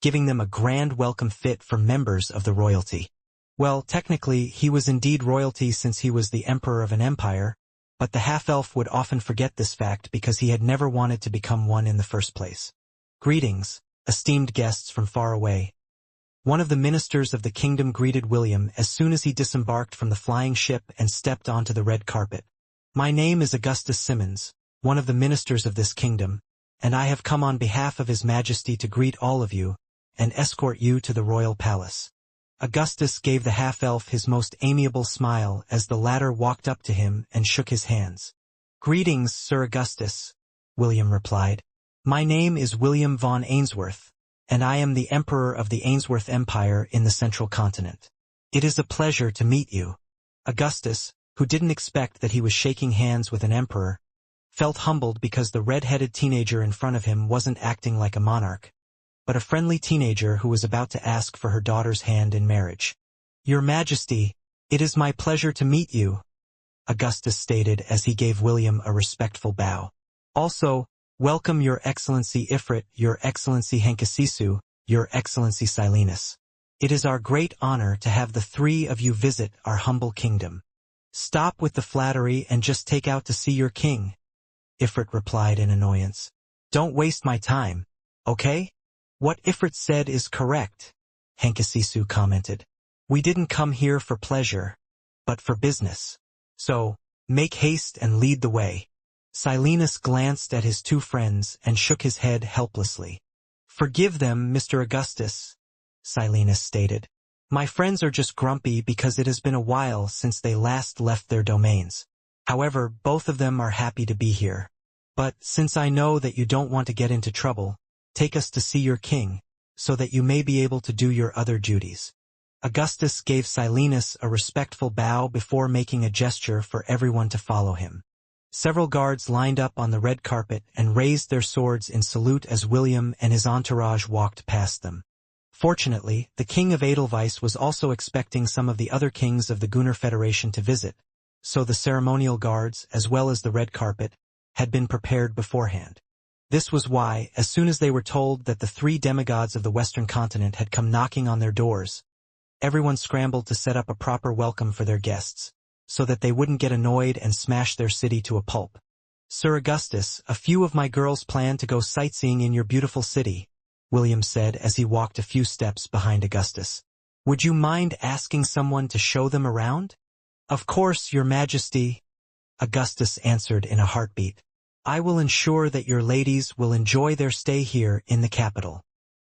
giving them a grand welcome fit for members of the royalty. Well, technically, he was indeed royalty since he was the emperor of an empire, but the half-elf would often forget this fact because he had never wanted to become one in the first place. Greetings, esteemed guests from far away. One of the ministers of the kingdom greeted William as soon as he disembarked from the flying ship and stepped onto the red carpet. My name is Augustus Simmons, one of the ministers of this kingdom, and I have come on behalf of His Majesty to greet all of you and escort you to the royal palace. Augustus gave the half-elf his most amiable smile as the latter walked up to him and shook his hands. Greetings, Sir Augustus, William replied. My name is William von Ainsworth, and I am the Emperor of the Ainsworth Empire in the Central Continent. It is a pleasure to meet you. Augustus, who didn't expect that he was shaking hands with an emperor, felt humbled because the red-headed teenager in front of him wasn't acting like a monarch, but a friendly teenager who was about to ask for her daughter's hand in marriage. Your Majesty, it is my pleasure to meet you, Augustus stated as he gave William a respectful bow. Also, welcome Your Excellency Ifrit, Your Excellency Henkasisu, Your Excellency Silenus. It is our great honor to have the 3 of you visit our humble kingdom. Stop with the flattery and just take out to see your king, Ifrit replied in annoyance. Don't waste my time, okay? What Ifrit said is correct, Henkasisu commented. We didn't come here for pleasure, but for business. So, make haste and lead the way. Silenus glanced at his 2 friends and shook his head helplessly. Forgive them, Mr. Augustus, Silenus stated. My friends are just grumpy because it has been a while since they last left their domains. However, both of them are happy to be here. But, since I know that you don't want to get into trouble, take us to see your king, so that you may be able to do your other duties. Augustus gave Silenus a respectful bow before making a gesture for everyone to follow him. Several guards lined up on the red carpet and raised their swords in salute as William and his entourage walked past them. Fortunately, the king of Edelweiss was also expecting some of the other kings of the Gunnar Federation to visit, so the ceremonial guards, as well as the red carpet, had been prepared beforehand. This was why, as soon as they were told that the 3 demigods of the Western continent had come knocking on their doors, everyone scrambled to set up a proper welcome for their guests, so that they wouldn't get annoyed and smash their city to a pulp. Sir Augustus, a few of my girls plan to go sightseeing in your beautiful city, William said as he walked a few steps behind Augustus. Would you mind asking someone to show them around? Of course, Your Majesty, Augustus answered in a heartbeat. I will ensure that your ladies will enjoy their stay here in the capital.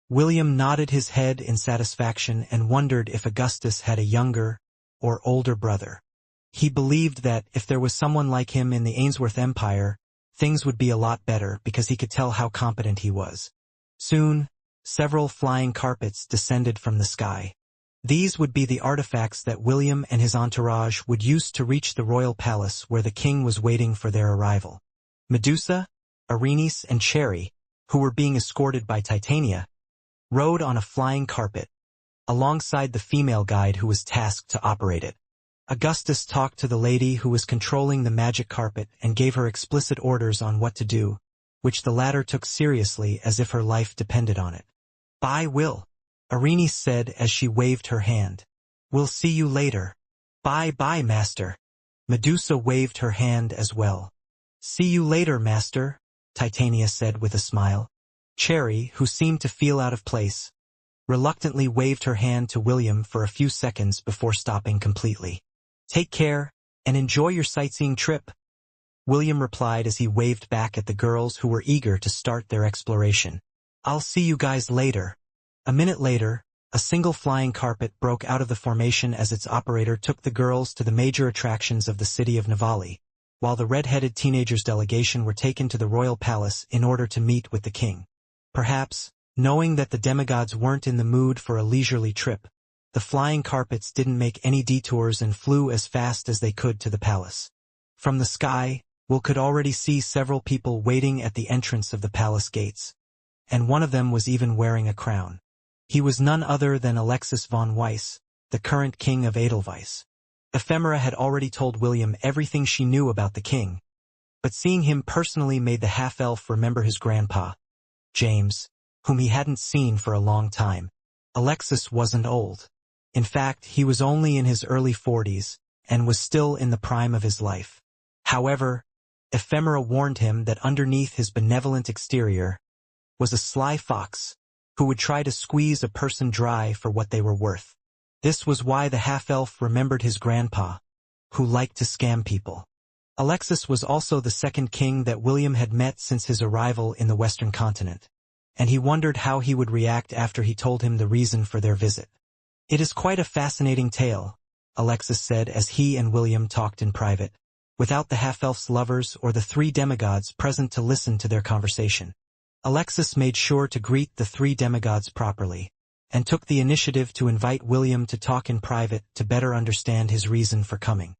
William nodded his head in satisfaction and wondered if Augustus had a younger or older brother. He believed that, if there was someone like him in the Ainsworth Empire, things would be a lot better because he could tell how competent he was. Soon, several flying carpets descended from the sky. These would be the artifacts that William and his entourage would use to reach the royal palace where the king was waiting for their arrival. Medusa, Arenice, and Cherry, who were being escorted by Titania, rode on a flying carpet, alongside the female guide who was tasked to operate it. Augustus talked to the lady who was controlling the magic carpet and gave her explicit orders on what to do, which the latter took seriously as if her life depended on it. "Bye, Will," Arene said as she waved her hand. "We'll see you later." "Bye, Master." Medusa waved her hand as well. "See you later, Master," Titania said with a smile. Cherry, who seemed to feel out of place, reluctantly waved her hand to William for a few seconds before stopping completely. "Take care, and enjoy your sightseeing trip," William replied as he waved back at the girls who were eager to start their exploration. "I'll see you guys later." A minute later, a single flying carpet broke out of the formation as its operator took the girls to the major attractions of the city of Navali, while the red-headed teenagers' delegation were taken to the royal palace in order to meet with the king. Perhaps, knowing that the demigods weren't in the mood for a leisurely trip, the flying carpets didn't make any detours and flew as fast as they could to the palace. From the sky, Will could already see several people waiting at the entrance of the palace gates, and one of them was even wearing a crown. He was none other than Alexis von Weiss, the current king of Edelweiss. Ephemera had already told William everything she knew about the king, but seeing him personally made the half-elf remember his grandpa, James, whom he hadn't seen for a long time. Alexis wasn't old. In fact, he was only in his early 40s, and was still in the prime of his life. However, Ephemera warned him that underneath his benevolent exterior was a sly fox who would try to squeeze a person dry for what they were worth. This was why the half-elf remembered his grandpa, who liked to scam people. Alexis was also the second king that William had met since his arrival in the Western continent, and he wondered how he would react after he told him the reason for their visit. "It is quite a fascinating tale," Alexis said as he and William talked in private, without the half-elf's lovers or the three demigods present to listen to their conversation. Alexis made sure to greet the three demigods properly, and took the initiative to invite William to talk in private to better understand his reason for coming.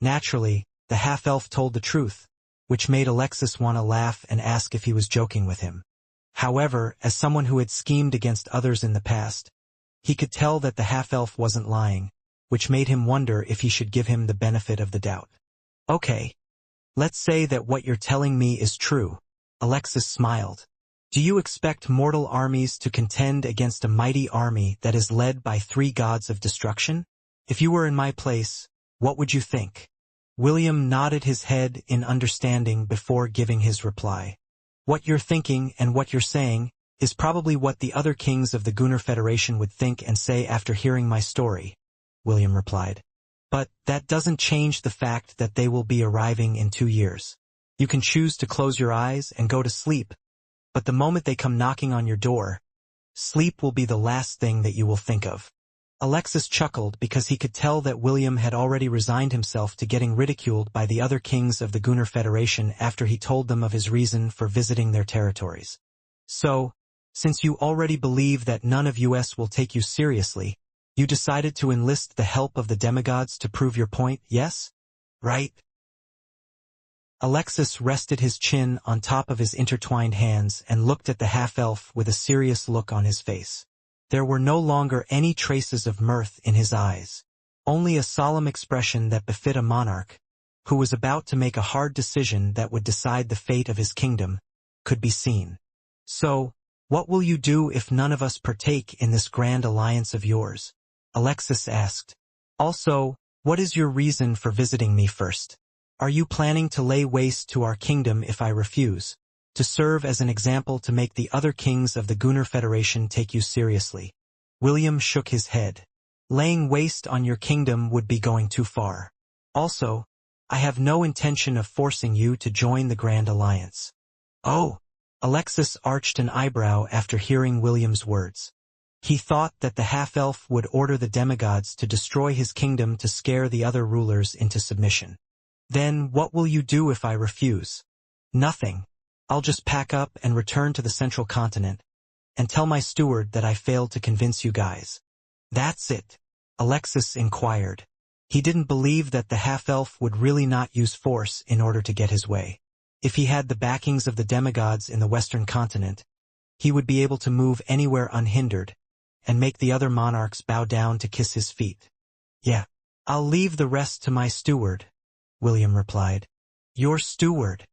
Naturally, the half-elf told the truth, which made Alexis want to laugh and ask if he was joking with him. However, as someone who had schemed against others in the past, he could tell that the half-elf wasn't lying, which made him wonder if he should give him the benefit of the doubt. "Okay. Let's say that what you're telling me is true," Alexis smiled. "Do you expect mortal armies to contend against a mighty army that is led by three gods of destruction? If you were in my place, what would you think?" William nodded his head in understanding before giving his reply. "What you're thinking and what you're saying is probably what the other kings of the Gunnar Federation would think and say after hearing my story," William replied. "But that doesn't change the fact that they will be arriving in 2 years. You can choose to close your eyes and go to sleep, but the moment they come knocking on your door, sleep will be the last thing that you will think of." Alexis chuckled because he could tell that William had already resigned himself to getting ridiculed by the other kings of the Gunnar Federation after he told them of his reason for visiting their territories. "So, since you already believe that none of us will take you seriously, you decided to enlist the help of the demigods to prove your point, yes? Right?" Alexis rested his chin on top of his intertwined hands and looked at the half-elf with a serious look on his face. There were no longer any traces of mirth in his eyes, only a solemn expression that befit a monarch, who was about to make a hard decision that would decide the fate of his kingdom, could be seen. "So, what will you do if none of us partake in this grand alliance of yours?" Alexis asked. "Also, what is your reason for visiting me first? Are you planning to lay waste to our kingdom if I refuse, to serve as an example to make the other kings of the Gunnar Federation take you seriously?" William shook his head. "Laying waste on your kingdom would be going too far. Also, I have no intention of forcing you to join the Grand Alliance." "Oh!" Alexis arched an eyebrow after hearing William's words. He thought that the half-elf would order the demigods to destroy his kingdom to scare the other rulers into submission. "Then what will you do if I refuse?" "Nothing. I'll just pack up and return to the central continent, and tell my steward that I failed to convince you guys." "That's it?" Alexis inquired. He didn't believe that the half-elf would really not use force in order to get his way. If he had the backings of the demigods in the Western continent, he would be able to move anywhere unhindered, and make the other monarchs bow down to kiss his feet. Yeah, I'll leave the rest to my steward, William replied. Your steward?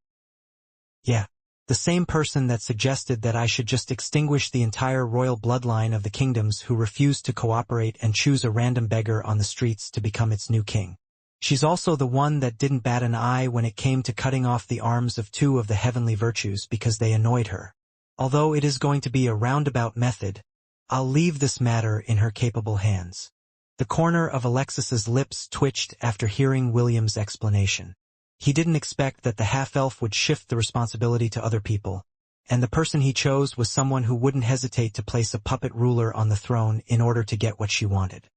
Yeah, the same person that suggested that I should just extinguish the entire royal bloodline of the kingdoms who refused to cooperate and choose a random beggar on the streets to become its new king. She's also the one that didn't bat an eye when it came to cutting off the arms of 2 of the heavenly virtues because they annoyed her. Although it is going to be a roundabout method, I'll leave this matter in her capable hands. The corner of Alexis's lips twitched after hearing William's explanation. He didn't expect that the half-elf would shift the responsibility to other people, and the person he chose was someone who wouldn't hesitate to place a puppet ruler on the throne in order to get what she wanted.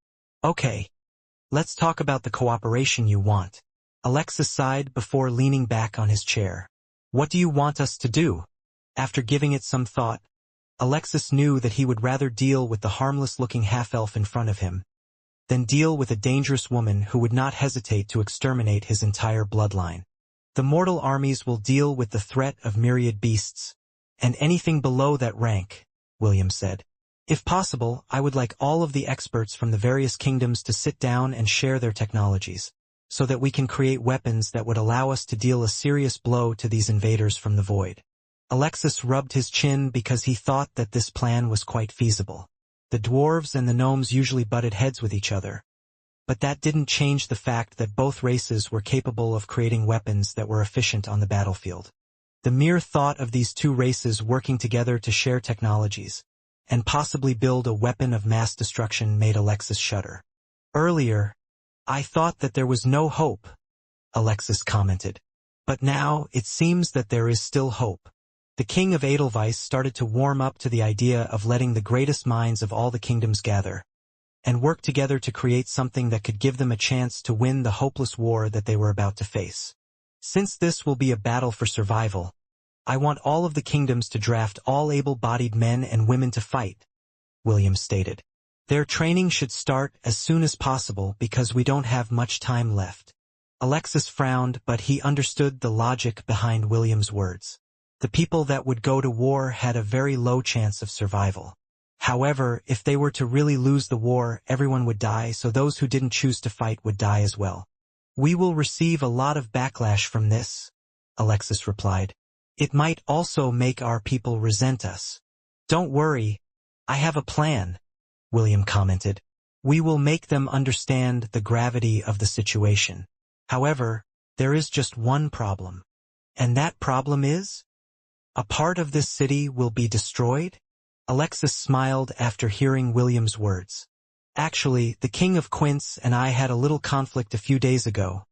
Okay, let's talk about the cooperation you want. Alexis sighed before leaning back on his chair. What do you want us to do? After giving it some thought, Alexis knew that he would rather deal with the harmless-looking half-elf in front of him than deal with a dangerous woman who would not hesitate to exterminate his entire bloodline. The mortal armies will deal with the threat of myriad beasts, and anything below that rank, William said. If possible, I would like all of the experts from the various kingdoms to sit down and share their technologies, so that we can create weapons that would allow us to deal a serious blow to these invaders from the void. Alexis rubbed his chin because he thought that this plan was quite feasible. The dwarves and the gnomes usually butted heads with each other, but that didn't change the fact that both races were capable of creating weapons that were efficient on the battlefield. The mere thought of these 2 races working together to share technologies and possibly build a weapon of mass destruction made Alexis shudder. Earlier, I thought that there was no hope, Alexis commented. But now it seems that there is still hope. The king of Edelweiss started to warm up to the idea of letting the greatest minds of all the kingdoms gather and work together to create something that could give them a chance to win the hopeless war that they were about to face. Since this will be a battle for survival, I want all of the kingdoms to draft all able-bodied men and women to fight, William stated. Their training should start as soon as possible because we don't have much time left. Alexis frowned, but he understood the logic behind William's words. The people that would go to war had a very low chance of survival. However, if they were to really lose the war, everyone would die, so those who didn't choose to fight would die as well. We will receive a lot of backlash from this, Alexis replied. It might also make our people resent us. Don't worry, I have a plan, William commented. We will make them understand the gravity of the situation. However, there is just one problem. And that problem is? A part of this city will be destroyed? Alexis smiled after hearing William's words. Actually, the king of Quince and I had a little conflict a few days ago,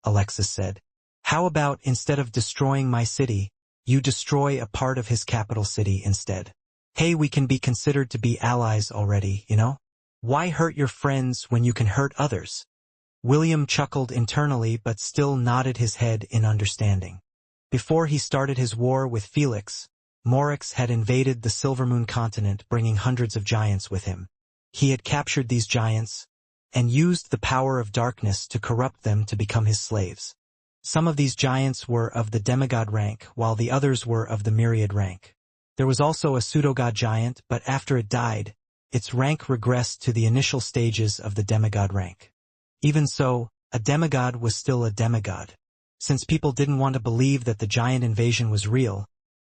Alexis said. How about instead of destroying my city, you destroy a part of his capital city instead? Hey, we can be considered to be allies already, you know? Why hurt your friends when you can hurt others? William chuckled internally but still nodded his head in understanding. Before he started his war with Felix, Morix had invaded the Silvermoon continent, bringing hundreds of giants with him. He had captured these giants and used the power of darkness to corrupt them to become his slaves. Some of these giants were of the demigod rank, while the others were of the myriad rank. There was also a pseudogod giant, but after it died, its rank regressed to the initial stages of the demigod rank. Even so, a demigod was still a demigod. Since people didn't want to believe that the giant invasion was real,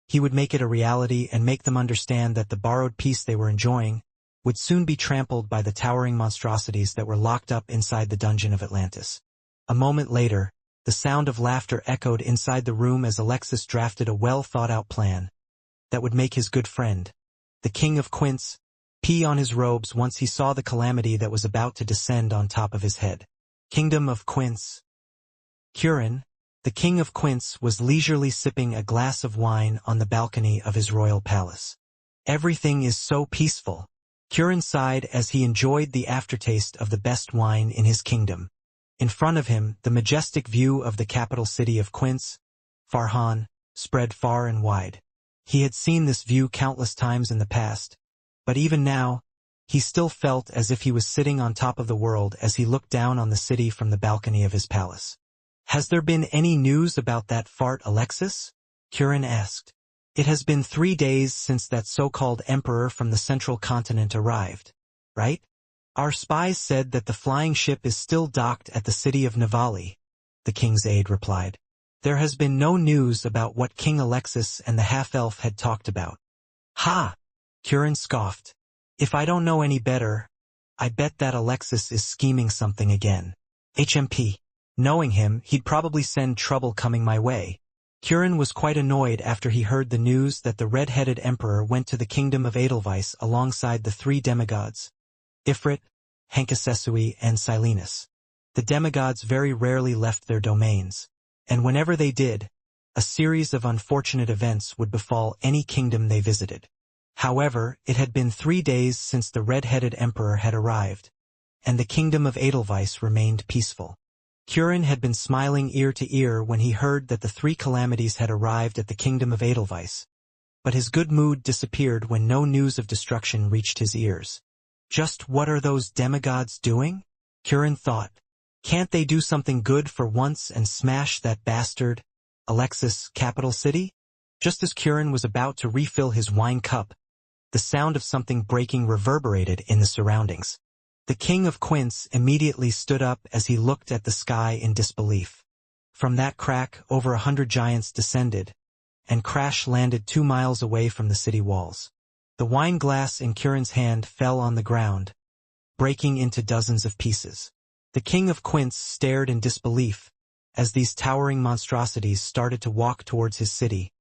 he would make it a reality and make them understand that the borrowed peace they were enjoying would soon be trampled by the towering monstrosities that were locked up inside the dungeon of Atlantis. A moment later, the sound of laughter echoed inside the room as Alexis drafted a well-thought-out plan that would make his good friend, the king of Quince, pee on his robes once he saw the calamity that was about to descend on top of his head. Kingdom of Quince. Curin, the king of Quince, was leisurely sipping a glass of wine on the balcony of his royal palace. Everything is so peaceful. Curin sighed as he enjoyed the aftertaste of the best wine in his kingdom. In front of him, the majestic view of the capital city of Quince, Farhan, spread far and wide. He had seen this view countless times in the past, but even now, he still felt as if he was sitting on top of the world as he looked down on the city from the balcony of his palace. Has there been any news about that fart, Alexis? Curin asked. It has been 3 days since that so-called emperor from the central continent arrived, right? Our spies said that the flying ship is still docked at the city of Navali, the king's aide replied. There has been no news about what King Alexis and the half-elf had talked about. Ha! Kirin scoffed. If I don't know any better, I bet that Alexis is scheming something again. HMP. Knowing him, he'd probably send trouble coming my way. Kirin was quite annoyed after he heard the news that the red-headed emperor went to the kingdom of Edelweiss alongside the 3 demigods, Ifrit, Hankasesui, and Silenus. The demigods very rarely left their domains, and whenever they did, a series of unfortunate events would befall any kingdom they visited. However, it had been 3 days since the red-headed emperor had arrived, and the kingdom of Edelweiss remained peaceful. Kirin had been smiling ear to ear when he heard that the 3 calamities had arrived at the kingdom of Edelweiss, but his good mood disappeared when no news of destruction reached his ears. Just what are those demigods doing? Kirin thought. Can't they do something good for once and smash that bastard, Alexis, capital city? Just as Kirin was about to refill his wine cup, the sound of something breaking reverberated in the surroundings. The king of Quince immediately stood up as he looked at the sky in disbelief. From that crack, over 100 giants descended, and crash-landed 2 miles away from the city walls. The wine glass in Kirin's hand fell on the ground, breaking into dozens of pieces. The king of Quince stared in disbelief as these towering monstrosities started to walk towards his city,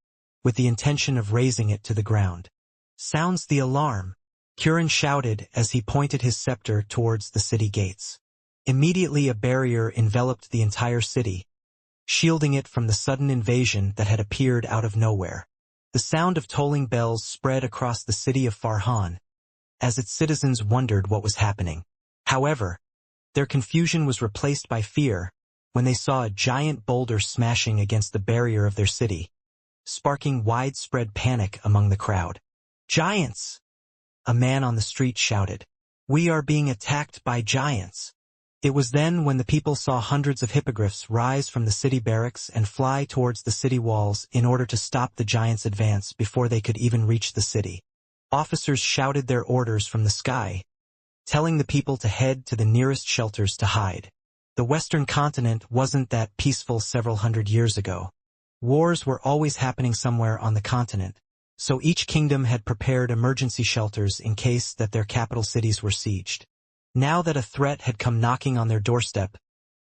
with the intention of razing it to the ground. Sounds the alarm, Kirin shouted as he pointed his scepter towards the city gates. Immediately a barrier enveloped the entire city, shielding it from the sudden invasion that had appeared out of nowhere. The sound of tolling bells spread across the city of Farhan, as its citizens wondered what was happening. However, their confusion was replaced by fear when they saw a giant boulder smashing against the barrier of their city, sparking widespread panic among the crowd. Giants! A man on the street shouted. We are being attacked by giants. It was then when the people saw hundreds of hippogriffs rise from the city barracks and fly towards the city walls in order to stop the giants' advance before they could even reach the city. Officers shouted their orders from the sky, telling the people to head to the nearest shelters to hide. The Western continent wasn't that peaceful several hundred years ago. Wars were always happening somewhere on the continent, so each kingdom had prepared emergency shelters in case that their capital cities were sieged. Now that a threat had come knocking on their doorstep,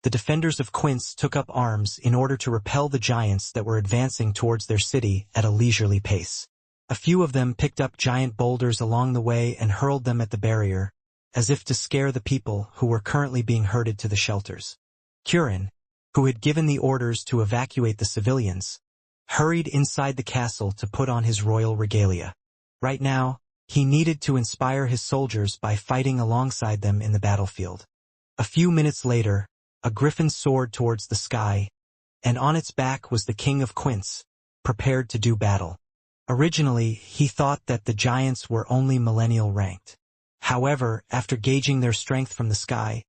the defenders of Quince took up arms in order to repel the giants that were advancing towards their city at a leisurely pace. A few of them picked up giant boulders along the way and hurled them at the barrier, as if to scare the people who were currently being herded to the shelters. Kirin, who had given the orders to evacuate the civilians, hurried inside the castle to put on his royal regalia. Right now, he needed to inspire his soldiers by fighting alongside them in the battlefield. A few minutes later, a griffin soared towards the sky, and on its back was the king of Quince, prepared to do battle. Originally, he thought that the giants were only millennial ranked. However, after gauging their strength from the sky,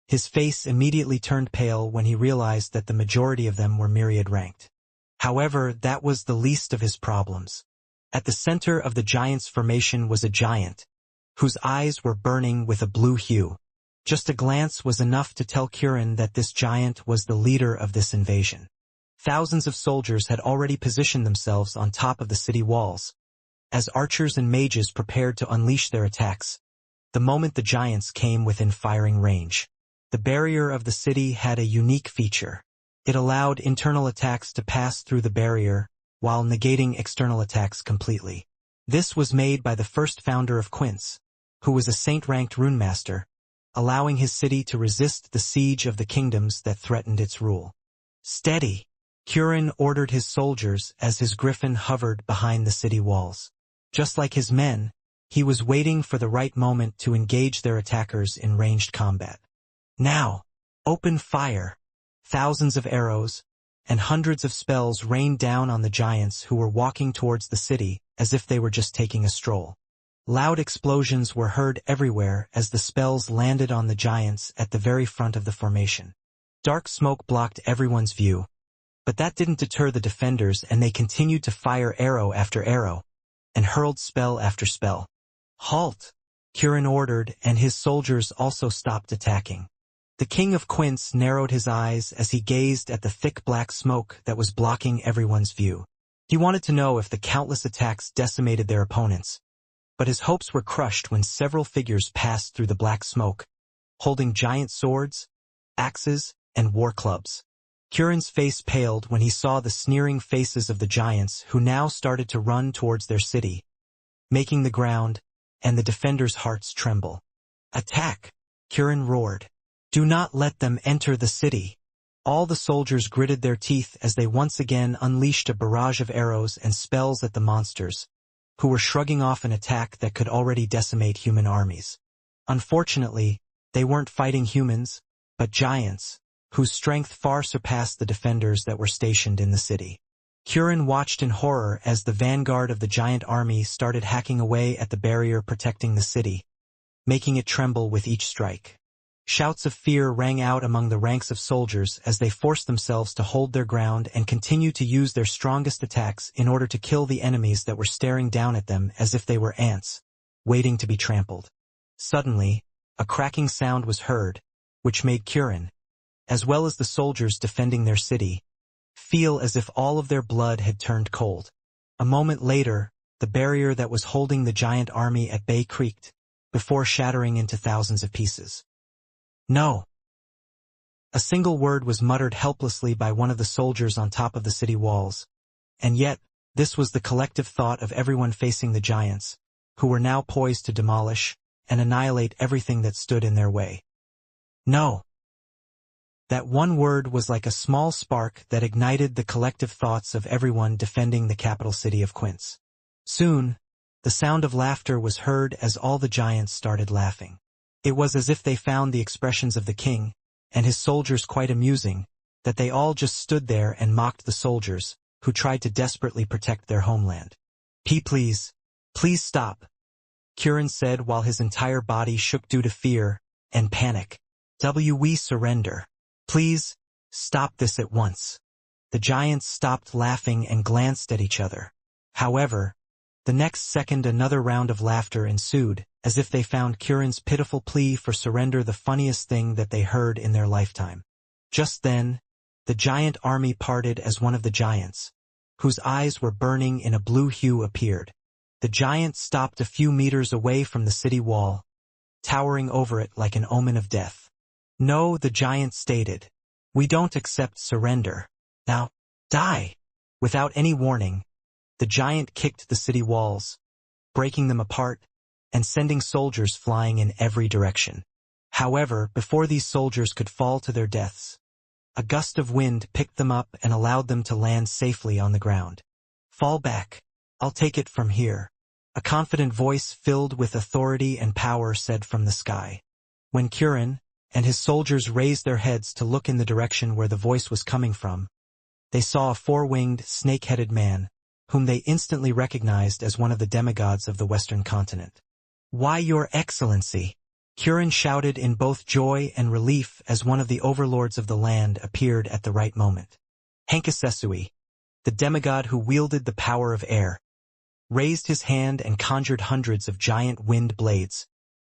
his face immediately turned pale when he realized that the majority of them were myriad ranked. However, that was the least of his problems. At the center of the giant's formation was a giant, whose eyes were burning with a blue hue. Just a glance was enough to tell Kirin that this giant was the leader of this invasion. Thousands of soldiers had already positioned themselves on top of the city walls, as archers and mages prepared to unleash their attacks, the moment the giants came within firing range. The barrier of the city had a unique feature. It allowed internal attacks to pass through the barrier, while negating external attacks completely. This was made by the first founder of Quince, who was a saint-ranked runemaster, allowing his city to resist the siege of the kingdoms that threatened its rule. Steady! Kirin ordered his soldiers as his griffin hovered behind the city walls. Just like his men, he was waiting for the right moment to engage their attackers in ranged combat. Now, open fire! Thousands of arrows and hundreds of spells rained down on the giants who were walking towards the city as if they were just taking a stroll. Loud explosions were heard everywhere as the spells landed on the giants at the very front of the formation. Dark smoke blocked everyone's view, But that didn't deter the defenders, and they continued to fire arrow after arrow, and hurled spell after spell. "Halt!" Kirin ordered, and his soldiers also stopped attacking. The king of Quince narrowed his eyes as he gazed at the thick black smoke that was blocking everyone's view. He wanted to know if the countless attacks decimated their opponents, but his hopes were crushed when several figures passed through the black smoke, holding giant swords, axes, and war clubs. Kirin's face paled when he saw the sneering faces of the giants who now started to run towards their city, making the ground and the defenders' hearts tremble. "Attack!" Kirin roared. "Do not let them enter the city." All the soldiers gritted their teeth as they once again unleashed a barrage of arrows and spells at the monsters, who were shrugging off an attack that could already decimate human armies. Unfortunately, they weren't fighting humans, but giants, whose strength far surpassed the defenders that were stationed in the city. Kirin watched in horror as the vanguard of the giant army started hacking away at the barrier protecting the city, making it tremble with each strike. Shouts of fear rang out among the ranks of soldiers as they forced themselves to hold their ground and continue to use their strongest attacks in order to kill the enemies that were staring down at them as if they were ants, waiting to be trampled. Suddenly, a cracking sound was heard, which made Kirin, as well as the soldiers defending their city, feel as if all of their blood had turned cold. A moment later, the barrier that was holding the giant army at bay creaked, before shattering into thousands of pieces. "No!" A single word was muttered helplessly by one of the soldiers on top of the city walls, and yet, this was the collective thought of everyone facing the giants, who were now poised to demolish and annihilate everything that stood in their way. "No!" That one word was like a small spark that ignited the collective thoughts of everyone defending the capital city of Quince. Soon, the sound of laughter was heard as all the giants started laughing. It was as if they found the expressions of the king and his soldiers quite amusing, that they all just stood there and mocked the soldiers, who tried to desperately protect their homeland. Please stop," Kirin said while his entire body shook due to fear and panic. "We surrender. Please, stop this at once." The giants stopped laughing and glanced at each other. However, the next second another round of laughter ensued, as if they found Kirin's pitiful plea for surrender the funniest thing that they heard in their lifetime. Just then, the giant army parted as one of the giants, whose eyes were burning in a blue hue, appeared. The giant stopped a few meters away from the city wall, towering over it like an omen of death. "No," the giant stated. "We don't accept surrender. Now, die!" Without any warning, the giant kicked the city walls, breaking them apart and sending soldiers flying in every direction. However, before these soldiers could fall to their deaths, a gust of wind picked them up and allowed them to land safely on the ground. "Fall back. I'll take it from here," a confident voice filled with authority and power said from the sky. When Kirin and his soldiers raised their heads to look in the direction where the voice was coming from, they saw a four-winged, snake-headed man, whom they instantly recognized as one of the demigods of the Western continent. "Why, Your Excellency!" Kirin shouted in both joy and relief as one of the overlords of the land appeared at the right moment. Hankasesui, the demigod who wielded the power of air, raised his hand and conjured hundreds of giant wind blades,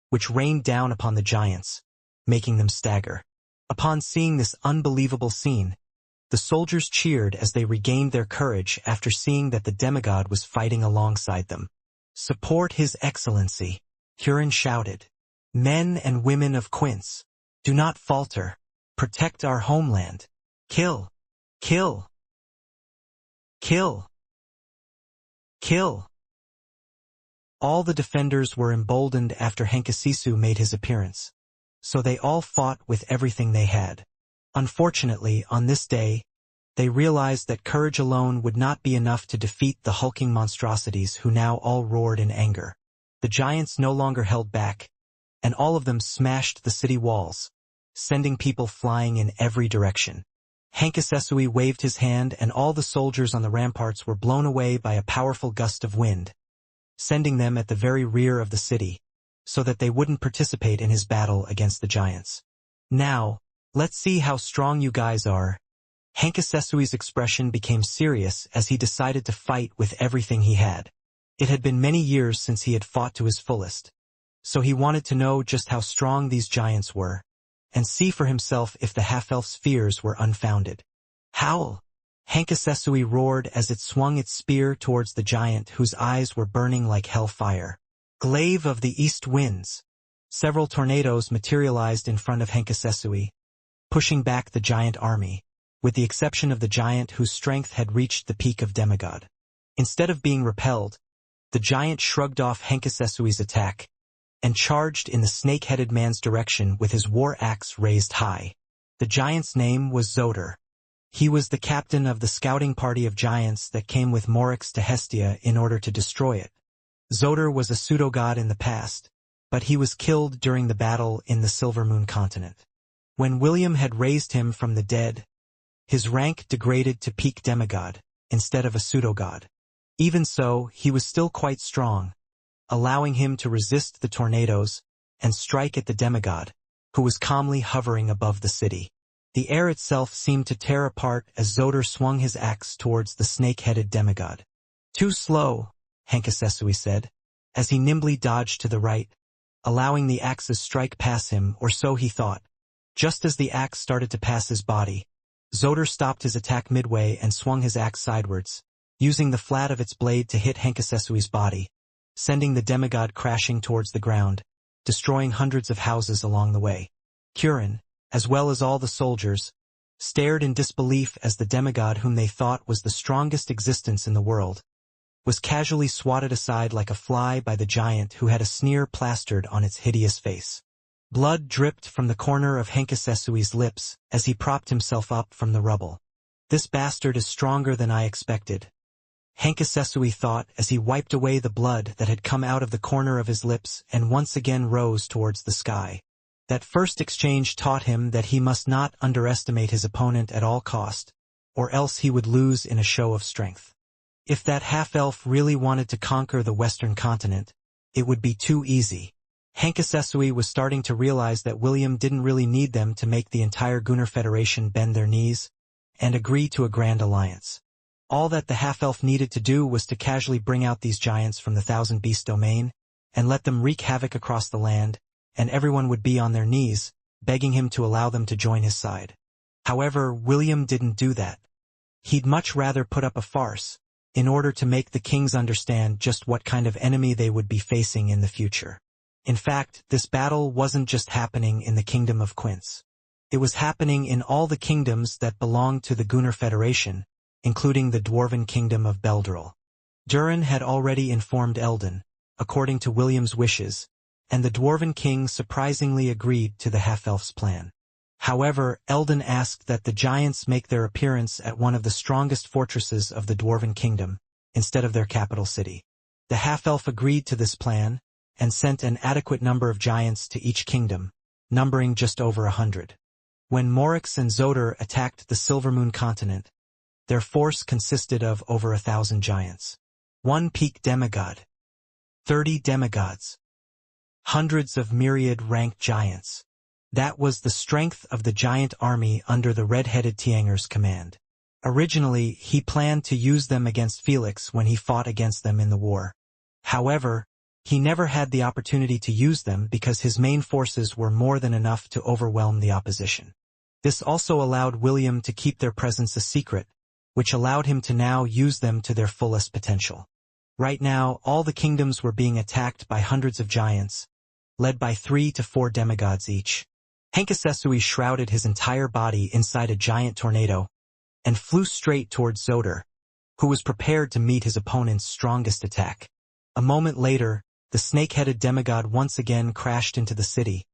which rained down upon the giants, making them stagger. Upon seeing this unbelievable scene, the soldiers cheered as they regained their courage after seeing that the demigod was fighting alongside them. "Support His Excellency," Kirin shouted. "Men and women of Quince, do not falter. Protect our homeland. Kill! Kill! Kill! Kill!" All the defenders were emboldened after Hankasisu made his appearance, so they all fought with everything they had. Unfortunately, on this day, they realized that courage alone would not be enough to defeat the hulking monstrosities who now all roared in anger. The giants no longer held back, and all of them smashed the city walls, sending people flying in every direction. Hankasesui waved his hand and all the soldiers on the ramparts were blown away by a powerful gust of wind, sending them at the very rear of the city, so that they wouldn't participate in his battle against the giants. "Now, let's see how strong you guys are," Hankasesui's expression became serious as he decided to fight with everything he had. It had been many years since he had fought to his fullest, so he wanted to know just how strong these giants were, and see for himself if the half-elf's fears were unfounded. Howl! Hankasesui roared as it swung its spear towards the giant whose eyes were burning like hellfire. Glaive of the east winds! Several tornadoes materialized in front of Hankasesui, pushing back the giant army, with the exception of the giant whose strength had reached the peak of demigod. Instead of being repelled, the giant shrugged off Hankasesui's attack and charged in the snake-headed man's direction with his war axe raised high. The giant's name was Zodor. He was the captain of the scouting party of giants that came with Moryx to Hestia in order to destroy it. Zodor was a pseudo-god in the past, but he was killed during the battle in the Silver Moon continent. When William had raised him from the dead, his rank degraded to peak demigod, instead of a pseudo-god. Even so, he was still quite strong, allowing him to resist the tornadoes and strike at the demigod, who was calmly hovering above the city. The air itself seemed to tear apart as Zodor swung his axe towards the snake-headed demigod. "Too slow," Hankasesui said, as he nimbly dodged to the right, allowing the axe's strike pass him, or so he thought. Just as the axe started to pass his body, Zodor stopped his attack midway and swung his axe sidewards, using the flat of its blade to hit Hankasesui's body, sending the demigod crashing towards the ground, destroying hundreds of houses along the way. Kurin, as well as all the soldiers, stared in disbelief as the demigod whom they thought was the strongest existence in the world, was casually swatted aside like a fly by the giant who had a sneer plastered on its hideous face. Blood dripped from the corner of Hankasesui's lips as he propped himself up from the rubble. "This bastard is stronger than I expected," Hankasesui thought as he wiped away the blood that had come out of the corner of his lips and once again rose towards the sky. That first exchange taught him that he must not underestimate his opponent at all cost, or else he would lose in a show of strength. If that half-elf really wanted to conquer the Western continent, it would be too easy. Hankasesui was starting to realize that William didn't really need them to make the entire Gunnar Federation bend their knees and agree to a grand alliance. All that the half-elf needed to do was to casually bring out these giants from the Thousand Beast domain and let them wreak havoc across the land, and everyone would be on their knees, begging him to allow them to join his side. However, William didn't do that. He'd much rather put up a farce, in order to make the kings understand just what kind of enemy they would be facing in the future. In fact, this battle wasn't just happening in the kingdom of Quince. It was happening in all the kingdoms that belonged to the Gunnar Federation, including the dwarven kingdom of Beldril. Durin had already informed Eldon, according to William's wishes, and the dwarven king surprisingly agreed to the half-elf's plan. However, Eldon asked that the giants make their appearance at one of the strongest fortresses of the dwarven kingdom, instead of their capital city. The half-elf agreed to this plan, and sent an adequate number of giants to each kingdom, numbering just over 100. When Moryx and Zodor attacked the Silvermoon continent, their force consisted of over 1,000 giants. 1 peak demigod, 30 demigods, hundreds of myriad-ranked giants. That was the strength of the giant army under the red-headed Tianger's command. Originally, he planned to use them against Felix when he fought against them in the war. However, he never had the opportunity to use them because his main forces were more than enough to overwhelm the opposition. This also allowed William to keep their presence a secret, which allowed him to now use them to their fullest potential. Right now, all the kingdoms were being attacked by hundreds of giants, led by 3 to 4 demigods each. Hankasesui shrouded his entire body inside a giant tornado and flew straight towards Zodor, who was prepared to meet his opponent's strongest attack. A moment later, the snake-headed demigod once again crashed into the city,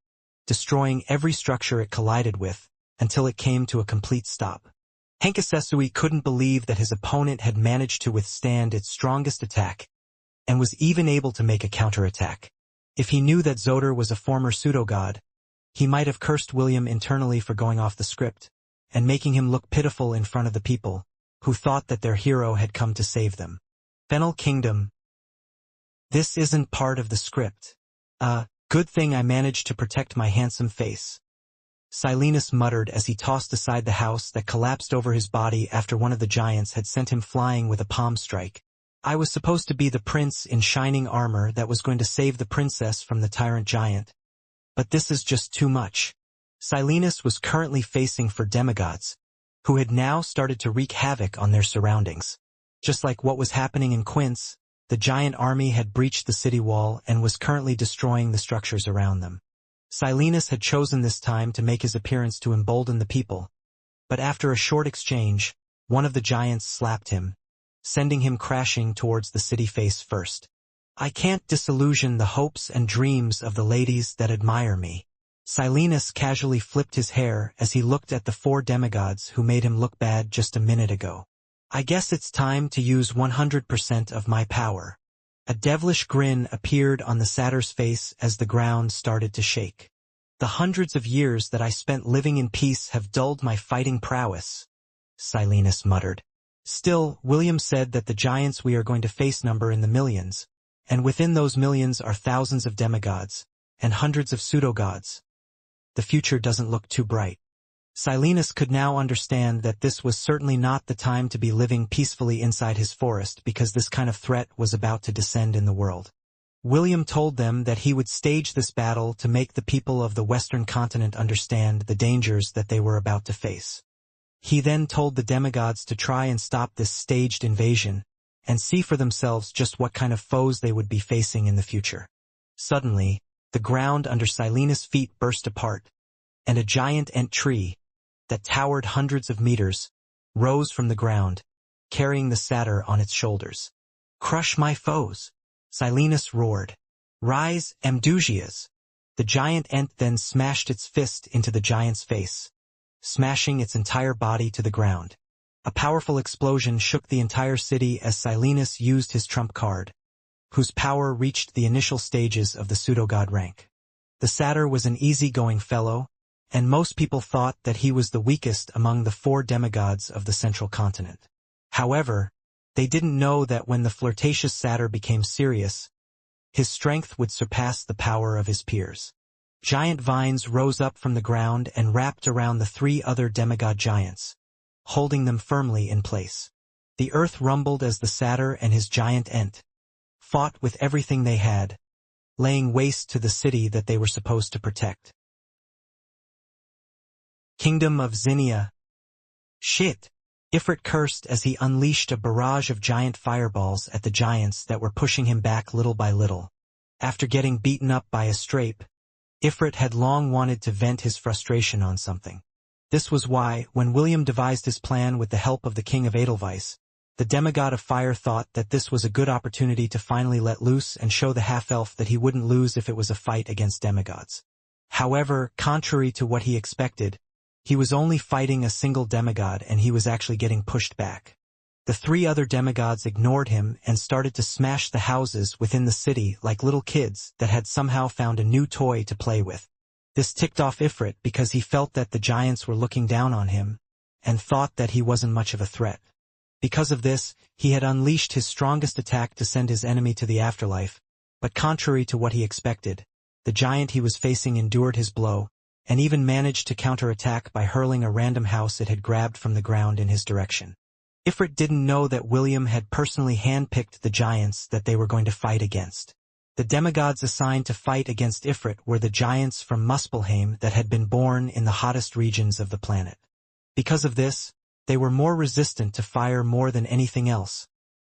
destroying every structure it collided with until it came to a complete stop. Hankasesui couldn't believe that his opponent had managed to withstand its strongest attack and was even able to make a counterattack. If he knew that Zodor was a former pseudo-god, he might have cursed William internally for going off the script and making him look pitiful in front of the people, who thought that their hero had come to save them. Fennel Kingdom. This isn't part of the script. Good thing I managed to protect my handsome face. Silenus muttered as he tossed aside the house that collapsed over his body after one of the giants had sent him flying with a palm strike. I was supposed to be the prince in shining armor that was going to save the princess from the tyrant giant. But this is just too much. Silenus was currently facing four demigods, who had now started to wreak havoc on their surroundings. Just like what was happening in Quince, the giant army had breached the city wall and was currently destroying the structures around them. Silenus had chosen this time to make his appearance to embolden the people, but after a short exchange, one of the giants slapped him, sending him crashing towards the city face first. I can't disillusion the hopes and dreams of the ladies that admire me. Silenus casually flipped his hair as he looked at the four demigods who made him look bad just a minute ago. I guess it's time to use 100% of my power. A devilish grin appeared on the satyr's face as the ground started to shake. The hundreds of years that I spent living in peace have dulled my fighting prowess, Silenus muttered. Still, William said that the giants we are going to face number in the millions, and within those millions are thousands of demigods, and hundreds of pseudo-gods. The future doesn't look too bright. Silenus could now understand that this was certainly not the time to be living peacefully inside his forest because this kind of threat was about to descend in the world. William told them that he would stage this battle to make the people of the Western continent understand the dangers that they were about to face. He then told the demigods to try and stop this staged invasion and see for themselves just what kind of foes they would be facing in the future. Suddenly, the ground under Silenus' feet burst apart, and a giant ant tree, that towered hundreds of meters, rose from the ground, carrying the satyr on its shoulders. Crush my foes, Silenus roared. Rise, Amdusias. The giant ant then smashed its fist into the giant's face, smashing its entire body to the ground. A powerful explosion shook the entire city as Silenus used his trump card, whose power reached the initial stages of the pseudo-god rank. The satyr was an easy-going fellow, and most people thought that he was the weakest among the four demigods of the central continent. However, they didn't know that when the flirtatious satyr became serious, his strength would surpass the power of his peers. Giant vines rose up from the ground and wrapped around the three other demigod giants, holding them firmly in place. The earth rumbled as the satyr and his giant ant fought with everything they had, laying waste to the city that they were supposed to protect. Kingdom of Zinnia. Shit! Ifrit cursed as he unleashed a barrage of giant fireballs at the giants that were pushing him back little by little. After getting beaten up by a strape, Ifrit had long wanted to vent his frustration on something. This was why, when William devised his plan with the help of the King of Edelweiss, the demigod of fire thought that this was a good opportunity to finally let loose and show the half-elf that he wouldn't lose if it was a fight against demigods. However, contrary to what he expected, he was only fighting a single demigod and he was actually getting pushed back. The three other demigods ignored him and started to smash the houses within the city like little kids that had somehow found a new toy to play with. This ticked off Ifrit because he felt that the giants were looking down on him and thought that he wasn't much of a threat. Because of this, he had unleashed his strongest attack to send his enemy to the afterlife, but contrary to what he expected, the giant he was facing endured his blow, and even managed to counterattack by hurling a random house it had grabbed from the ground in his direction. Ifrit didn't know that William had personally handpicked the giants that they were going to fight against. The demigods assigned to fight against Ifrit were the giants from Muspelheim that had been born in the hottest regions of the planet. Because of this, they were more resistant to fire more than anything else,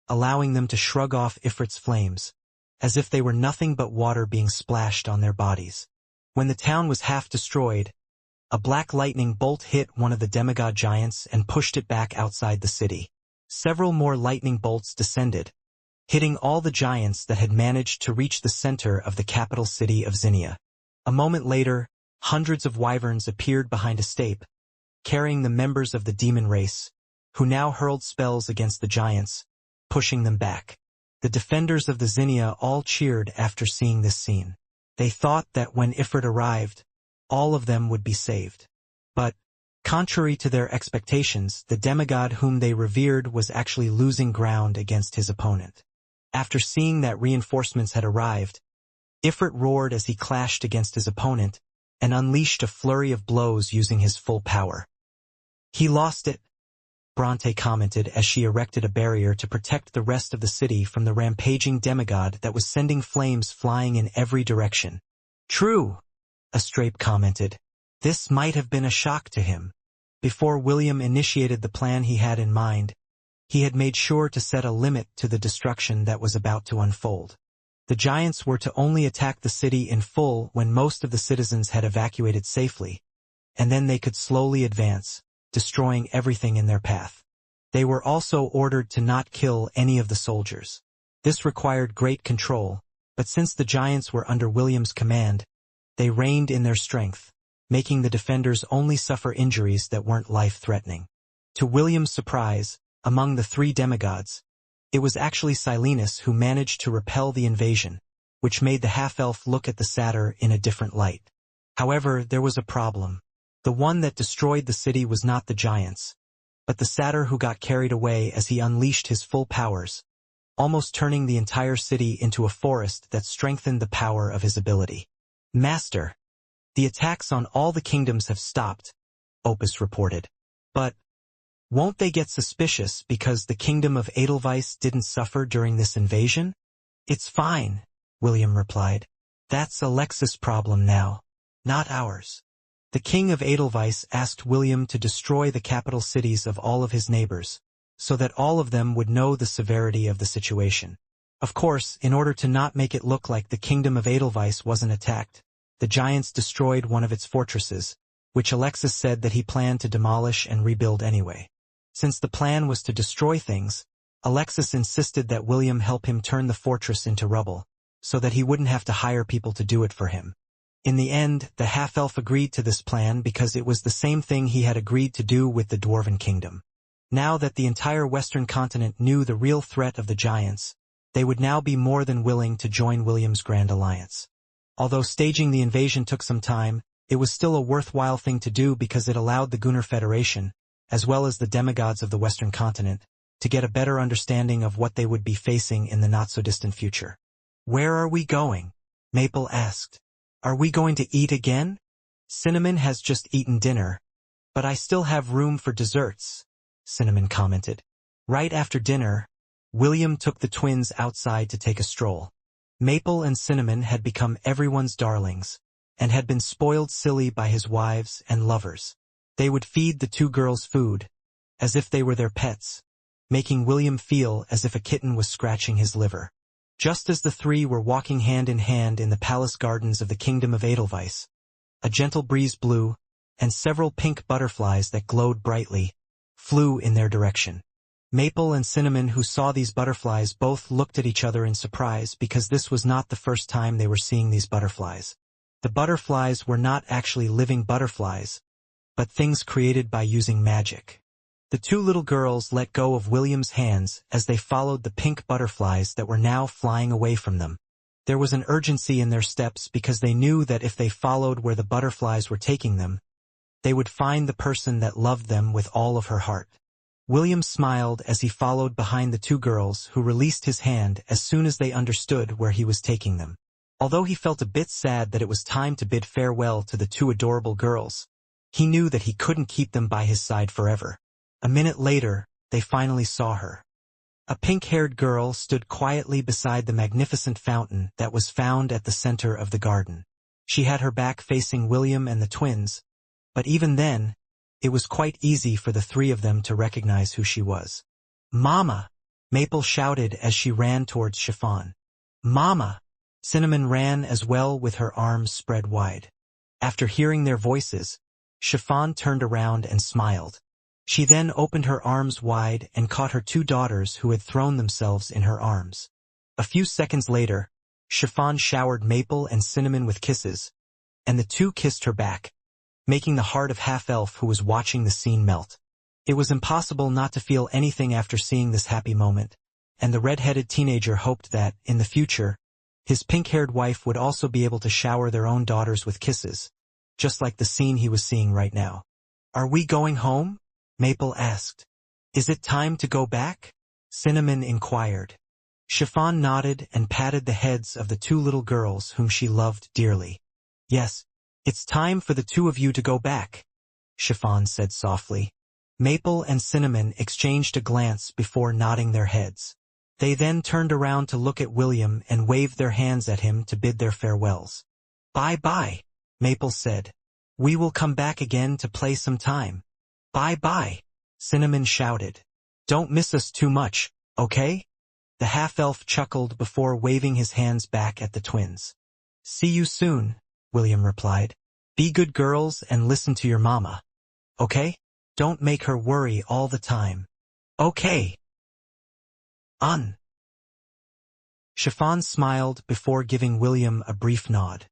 allowing them to shrug off Ifrit's flames, as if they were nothing but water being splashed on their bodies. When the town was half destroyed, a black lightning bolt hit one of the demigod giants and pushed it back outside the city. Several more lightning bolts descended, hitting all the giants that had managed to reach the center of the capital city of Zinnia. A moment later, hundreds of wyverns appeared behind a stape, carrying the members of the demon race, who now hurled spells against the giants, pushing them back. The defenders of the Zinnia all cheered after seeing this scene. They thought that when Ifrit arrived, all of them would be saved. But, contrary to their expectations, the demigod whom they revered was actually losing ground against his opponent. After seeing that reinforcements had arrived, Ifrit roared as he clashed against his opponent, and unleashed a flurry of blows using his full power. "He lost it," Bronte commented as she erected a barrier to protect the rest of the city from the rampaging demigod that was sending flames flying in every direction. "True," Astrape commented. This might have been a shock to him. Before William initiated the plan he had in mind, he had made sure to set a limit to the destruction that was about to unfold. The giants were to only attack the city in full when most of the citizens had evacuated safely, and then they could slowly advance, destroying everything in their path. They were also ordered to not kill any of the soldiers. This required great control, but since the giants were under William's command, they reigned in their strength, making the defenders only suffer injuries that weren't life-threatening. To William's surprise, among the three demigods, it was actually Silenus who managed to repel the invasion, which made the half-elf look at the satyr in a different light. However, there was a problem. The one that destroyed the city was not the giants, but the satyr who got carried away as he unleashed his full powers, almost turning the entire city into a forest that strengthened the power of his ability. "Master, the attacks on all the kingdoms have stopped," Opus reported. "But won't they get suspicious because the kingdom of Edelweiss didn't suffer during this invasion?" "It's fine," William replied. "That's Alexis' problem now, not ours." The king of Edelweiss asked William to destroy the capital cities of all of his neighbors, so that all of them would know the severity of the situation. Of course, in order to not make it look like the kingdom of Edelweiss wasn't attacked, the giants destroyed one of its fortresses, which Alexis said that he planned to demolish and rebuild anyway. Since the plan was to destroy things, Alexis insisted that William help him turn the fortress into rubble, so that he wouldn't have to hire people to do it for him. In the end, the half-elf agreed to this plan because it was the same thing he had agreed to do with the Dwarven Kingdom. Now that the entire Western continent knew the real threat of the giants, they would now be more than willing to join William's Grand Alliance. Although staging the invasion took some time, it was still a worthwhile thing to do because it allowed the Gunnar Federation, as well as the demigods of the Western continent, to get a better understanding of what they would be facing in the not-so-distant future. "Where are we going?" Maple asked. "Are we going to eat again?" "Cinnamon has just eaten dinner, but I still have room for desserts," Cinnamon commented. Right after dinner, William took the twins outside to take a stroll. Maple and Cinnamon had become everyone's darlings, and had been spoiled silly by his wives and lovers. They would feed the two girls food, as if they were their pets, making William feel as if a kitten was scratching his liver. Just as the three were walking hand in hand in the palace gardens of the Kingdom of Edelweiss, a gentle breeze blew, and several pink butterflies that glowed brightly flew in their direction. Maple and Cinnamon, who saw these butterflies, both looked at each other in surprise because this was not the first time they were seeing these butterflies. The butterflies were not actually living butterflies, but things created by using magic. The two little girls let go of William's hands as they followed the pink butterflies that were now flying away from them. There was an urgency in their steps because they knew that if they followed where the butterflies were taking them, they would find the person that loved them with all of her heart. William smiled as he followed behind the two girls, who released his hand as soon as they understood where he was taking them. Although he felt a bit sad that it was time to bid farewell to the two adorable girls, he knew that he couldn't keep them by his side forever. A minute later, they finally saw her. A pink-haired girl stood quietly beside the magnificent fountain that was found at the center of the garden. She had her back facing William and the twins, but even then, it was quite easy for the three of them to recognize who she was. "Mama!" Maple shouted as she ran towards Chiffon. "Mama!" Cinnamon ran as well with her arms spread wide. After hearing their voices, Chiffon turned around and smiled. She then opened her arms wide and caught her two daughters who had thrown themselves in her arms. A few seconds later, Chiffon showered Maple and Cinnamon with kisses, and the two kissed her back, making the heart of Half-Elf, who was watching the scene, melt. It was impossible not to feel anything after seeing this happy moment, and the red-headed teenager hoped that, in the future, his pink-haired wife would also be able to shower their own daughters with kisses, just like the scene he was seeing right now. "Are we going home?" Maple asked. "Is it time to go back?" Cinnamon inquired. Chiffon nodded and patted the heads of the two little girls whom she loved dearly. "Yes, It's time for the two of you to go back, Chiffon said softly. Maple and Cinnamon exchanged a glance before nodding their heads. They then turned around to look at William and waved their hands at him to bid their farewells. Bye-bye, Maple said. We will come back again to play some time. Bye-bye, Cinnamon shouted. Don't miss us too much, okay? The half-elf chuckled before waving his hands back at the twins. See you soon, William replied. Be good girls and listen to your mama. Okay? Don't make her worry all the time. Okay. Chiffon smiled before giving William a brief nod.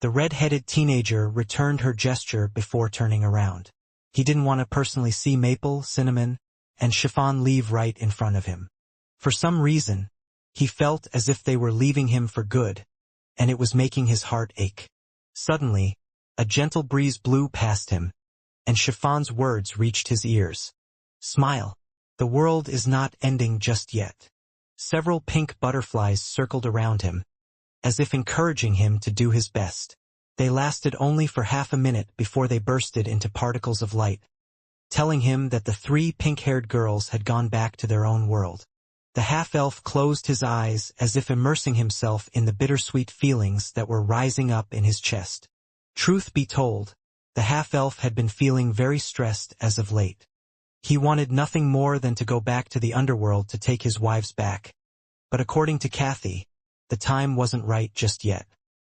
The red-headed teenager returned her gesture before turning around. He didn't want to personally see Maple, Cinnamon, and Chiffon leave right in front of him. For some reason, he felt as if they were leaving him for good, and it was making his heart ache. Suddenly, a gentle breeze blew past him, and Chiffon's words reached his ears. Smile. The world is not ending just yet. Several pink butterflies circled around him, as if encouraging him to do his best. They lasted only for half a minute before they bursted into particles of light, telling him that the three pink-haired girls had gone back to their own world. The half-elf closed his eyes as if immersing himself in the bittersweet feelings that were rising up in his chest. Truth be told, the half-elf had been feeling very stressed as of late. He wanted nothing more than to go back to the underworld to take his wives back. But according to Kathy, the time wasn't right just yet.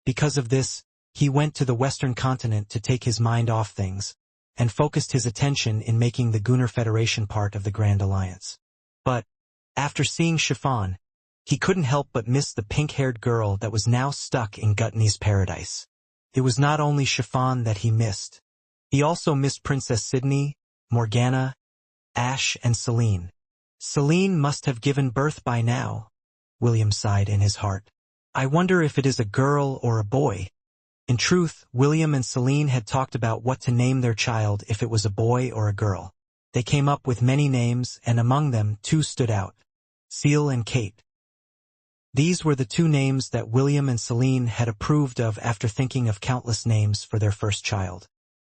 Because of this, he went to the Western continent to take his mind off things, and focused his attention in making the Gunnar Federation part of the Grand Alliance. But, after seeing Chiffon, he couldn't help but miss the pink-haired girl that was now stuck in Gluttony's paradise. It was not only Chiffon that he missed. He also missed Princess Sydney, Morgana, Ash, and Celine. Celine must have given birth by now, William sighed in his heart. I wonder if it is a girl or a boy. In truth, William and Celine had talked about what to name their child if it was a boy or a girl. They came up with many names, and among them two stood out: Seal and Kate. These were the two names that William and Celine had approved of after thinking of countless names for their first child.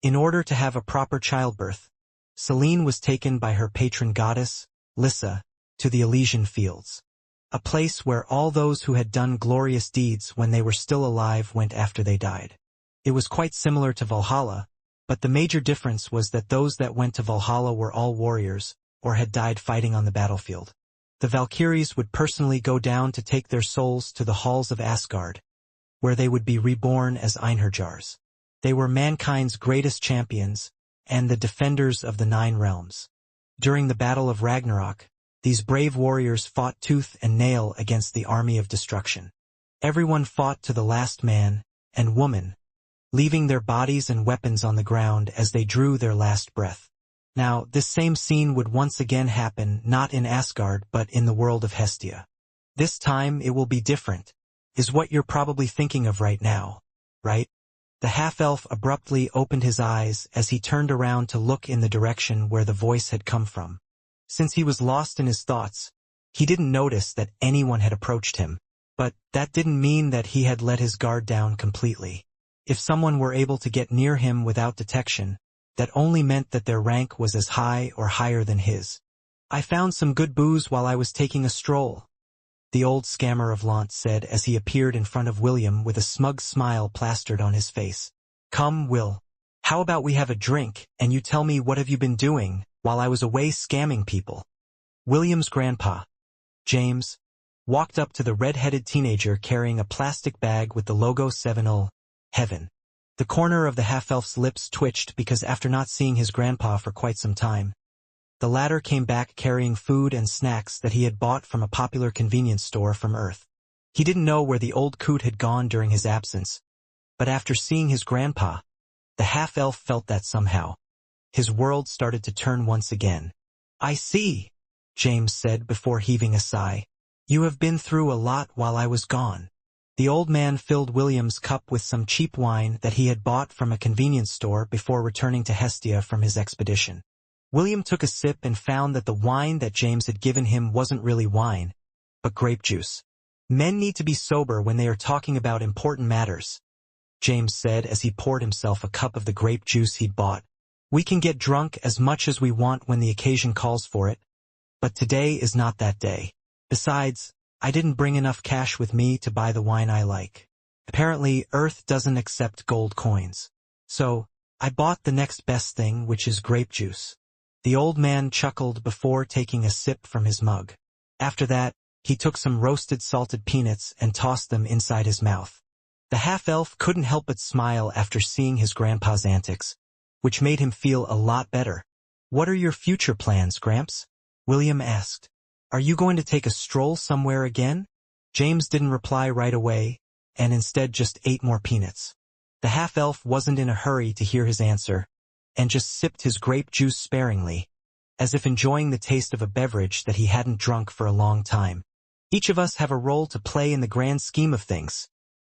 In order to have a proper childbirth, Celine was taken by her patron goddess, Lissa, to the Elysian Fields, a place where all those who had done glorious deeds when they were still alive went after they died. It was quite similar to Valhalla, but the major difference was that those that went to Valhalla were all warriors, or had died fighting on the battlefield. The Valkyries would personally go down to take their souls to the halls of Asgard, where they would be reborn as Einherjars. They were mankind's greatest champions, and the defenders of the 9 realms. During the Battle of Ragnarok, these brave warriors fought tooth and nail against the army of destruction. Everyone fought to the last man and woman, leaving their bodies and weapons on the ground as they drew their last breath. Now, this same scene would once again happen not in Asgard but in the world of Hestia. This time it will be different, is what you're probably thinking of right now, right? The half-elf abruptly opened his eyes as he turned around to look in the direction where the voice had come from. Since he was lost in his thoughts, he didn't notice that anyone had approached him, but that didn't mean that he had let his guard down completely. If someone were able to get near him without detection, that only meant that their rank was as high or higher than his. I found some good booze while I was taking a stroll, the old scammer of Lant said as he appeared in front of William with a smug smile plastered on his face. Come, Will. How about we have a drink, and you tell me what have you been doing while I was away scamming people? William's grandpa, James, walked up to the red-headed teenager carrying a plastic bag with the logo 7-0, Heaven. The corner of the half-elf's lips twitched because after not seeing his grandpa for quite some time, the latter came back carrying food and snacks that he had bought from a popular convenience store from Earth. He didn't know where the old coot had gone during his absence, but after seeing his grandpa, the half-elf felt that somehow his world started to turn once again. I see, James said before heaving a sigh. You have been through a lot while I was gone. The old man filled William's cup with some cheap wine that he had bought from a convenience store before returning to Hestia from his expedition. William took a sip and found that the wine that James had given him wasn't really wine, but grape juice. Men need to be sober when they are talking about important matters, James said as he poured himself a cup of the grape juice he'd bought. We can get drunk as much as we want when the occasion calls for it, but today is not that day. Besides, I didn't bring enough cash with me to buy the wine I like. Apparently, Earth doesn't accept gold coins. So, I bought the next best thing, which is grape juice. The old man chuckled before taking a sip from his mug. After that, he took some roasted salted peanuts and tossed them inside his mouth. The half-elf couldn't help but smile after seeing his grandpa's antics, which made him feel a lot better. What are your future plans, Gramps? William asked. Are you going to take a stroll somewhere again? James didn't reply right away, and instead just ate more peanuts. The half-elf wasn't in a hurry to hear his answer, and just sipped his grape juice sparingly, as if enjoying the taste of a beverage that he hadn't drunk for a long time. Each of us have a role to play in the grand scheme of things,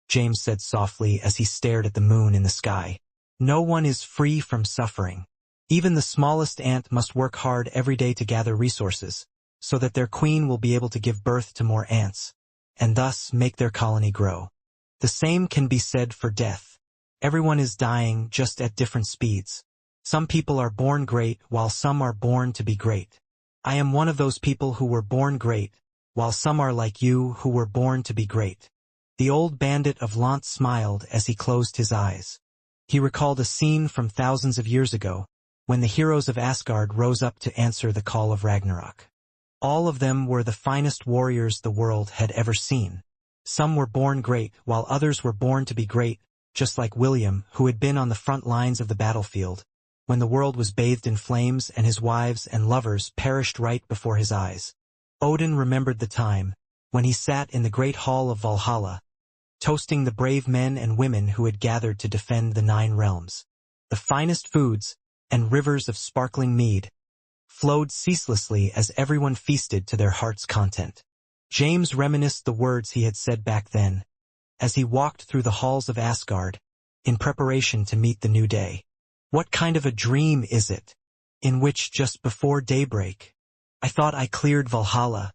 James said softly as he stared at the moon in the sky. No one is free from suffering. Even the smallest ant must work hard every day to gather resources, so that their queen will be able to give birth to more ants, and thus make their colony grow. The same can be said for death. Everyone is dying, just at different speeds. Some people are born great, while some are born to be great. I am one of those people who were born great, while some are like you who were born to be great. The old bandit of Lant smiled as he closed his eyes. He recalled a scene from thousands of years ago, when the heroes of Asgard rose up to answer the call of Ragnarok. All of them were the finest warriors the world had ever seen. Some were born great, while others were born to be great, just like William, who had been on the front lines of the battlefield, when the world was bathed in flames and his wives and lovers perished right before his eyes. Odin remembered the time, when he sat in the great hall of Valhalla, toasting the brave men and women who had gathered to defend the 9 realms. The finest foods, and rivers of sparkling mead, flowed ceaselessly as everyone feasted to their heart's content. James reminisced the words he had said back then, as he walked through the halls of Asgard, in preparation to meet the new day. What kind of a dream is it, in which just before daybreak, I thought I cleared Valhalla,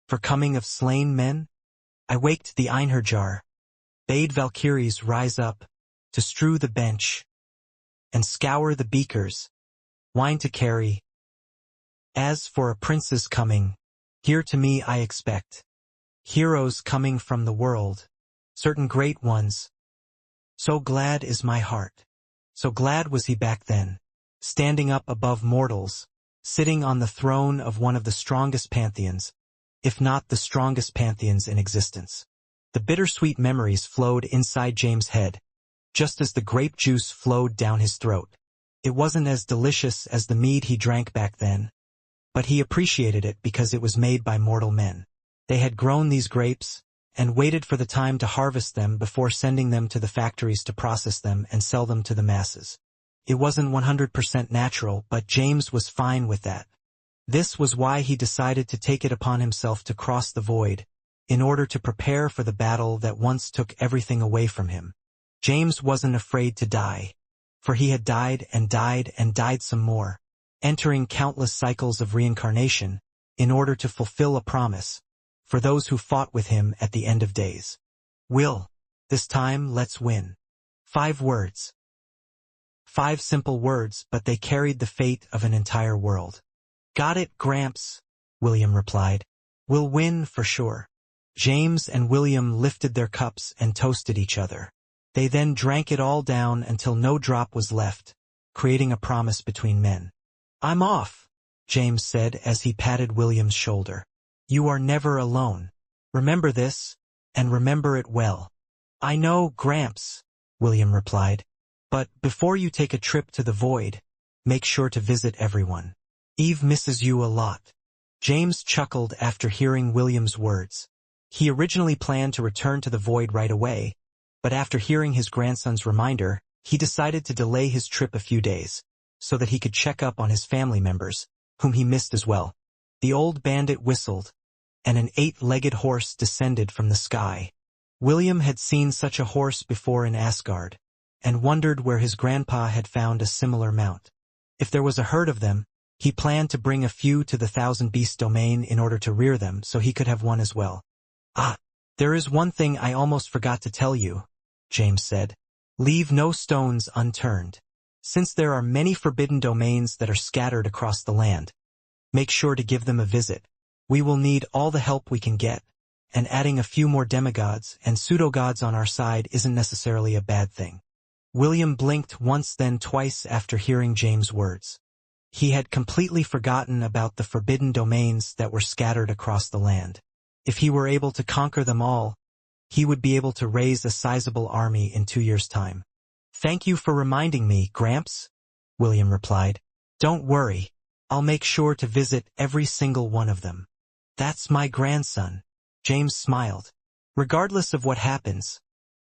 for coming of slain men? I waked the Einherjar, bade Valkyries rise up, to strew the bench, and scour the beakers, wine to carry. As for a prince's coming, here to me I expect, heroes coming from the world, certain great ones. So glad is my heart. So glad was he back then, standing up above mortals, sitting on the throne of one of the strongest pantheons, if not the strongest pantheons in existence. The bittersweet memories flowed inside James' head, just as the grape juice flowed down his throat. It wasn't as delicious as the mead he drank back then, but he appreciated it because it was made by mortal men. They had grown these grapes, and waited for the time to harvest them before sending them to the factories to process them and sell them to the masses. It wasn't 100% natural, but James was fine with that. This was why he decided to take it upon himself to cross the void, in order to prepare for the battle that once took everything away from him. James wasn't afraid to die, for he had died and died and died some more, entering countless cycles of reincarnation, in order to fulfill a promise, for those who fought with him at the end of days. Will, this time let's win. 5 words. 5 simple words, but they carried the fate of an entire world. Got it, Gramps, William replied. We'll win for sure. James and William lifted their cups and toasted each other. They then drank it all down until no drop was left, creating a promise between men. I'm off, James said as he patted William's shoulder. You are never alone. Remember this, and remember it well. I know, Gramps, William replied. But before you take a trip to the void, make sure to visit everyone. Eve misses you a lot. James chuckled after hearing William's words. He originally planned to return to the void right away, but after hearing his grandson's reminder, he decided to delay his trip a few days, so that he could check up on his family members, whom he missed as well. The old bandit whistled, and an 8-legged horse descended from the sky. William had seen such a horse before in Asgard, and wondered where his grandpa had found a similar mount. If there was a herd of them, he planned to bring a few to the Thousand Beast domain in order to rear them so he could have one as well. Ah, there is one thing I almost forgot to tell you, James said. Leave no stones unturned. Since there are many forbidden domains that are scattered across the land, make sure to give them a visit. We will need all the help we can get, and adding a few more demigods and pseudo-gods on our side isn't necessarily a bad thing. William blinked once then twice after hearing James' words. He had completely forgotten about the forbidden domains that were scattered across the land. If he were able to conquer them all, he would be able to raise a sizable army in 2 years' time. Thank you for reminding me, Gramps, William replied. Don't worry, I'll make sure to visit every single one of them. That's my grandson, James smiled. Regardless of what happens,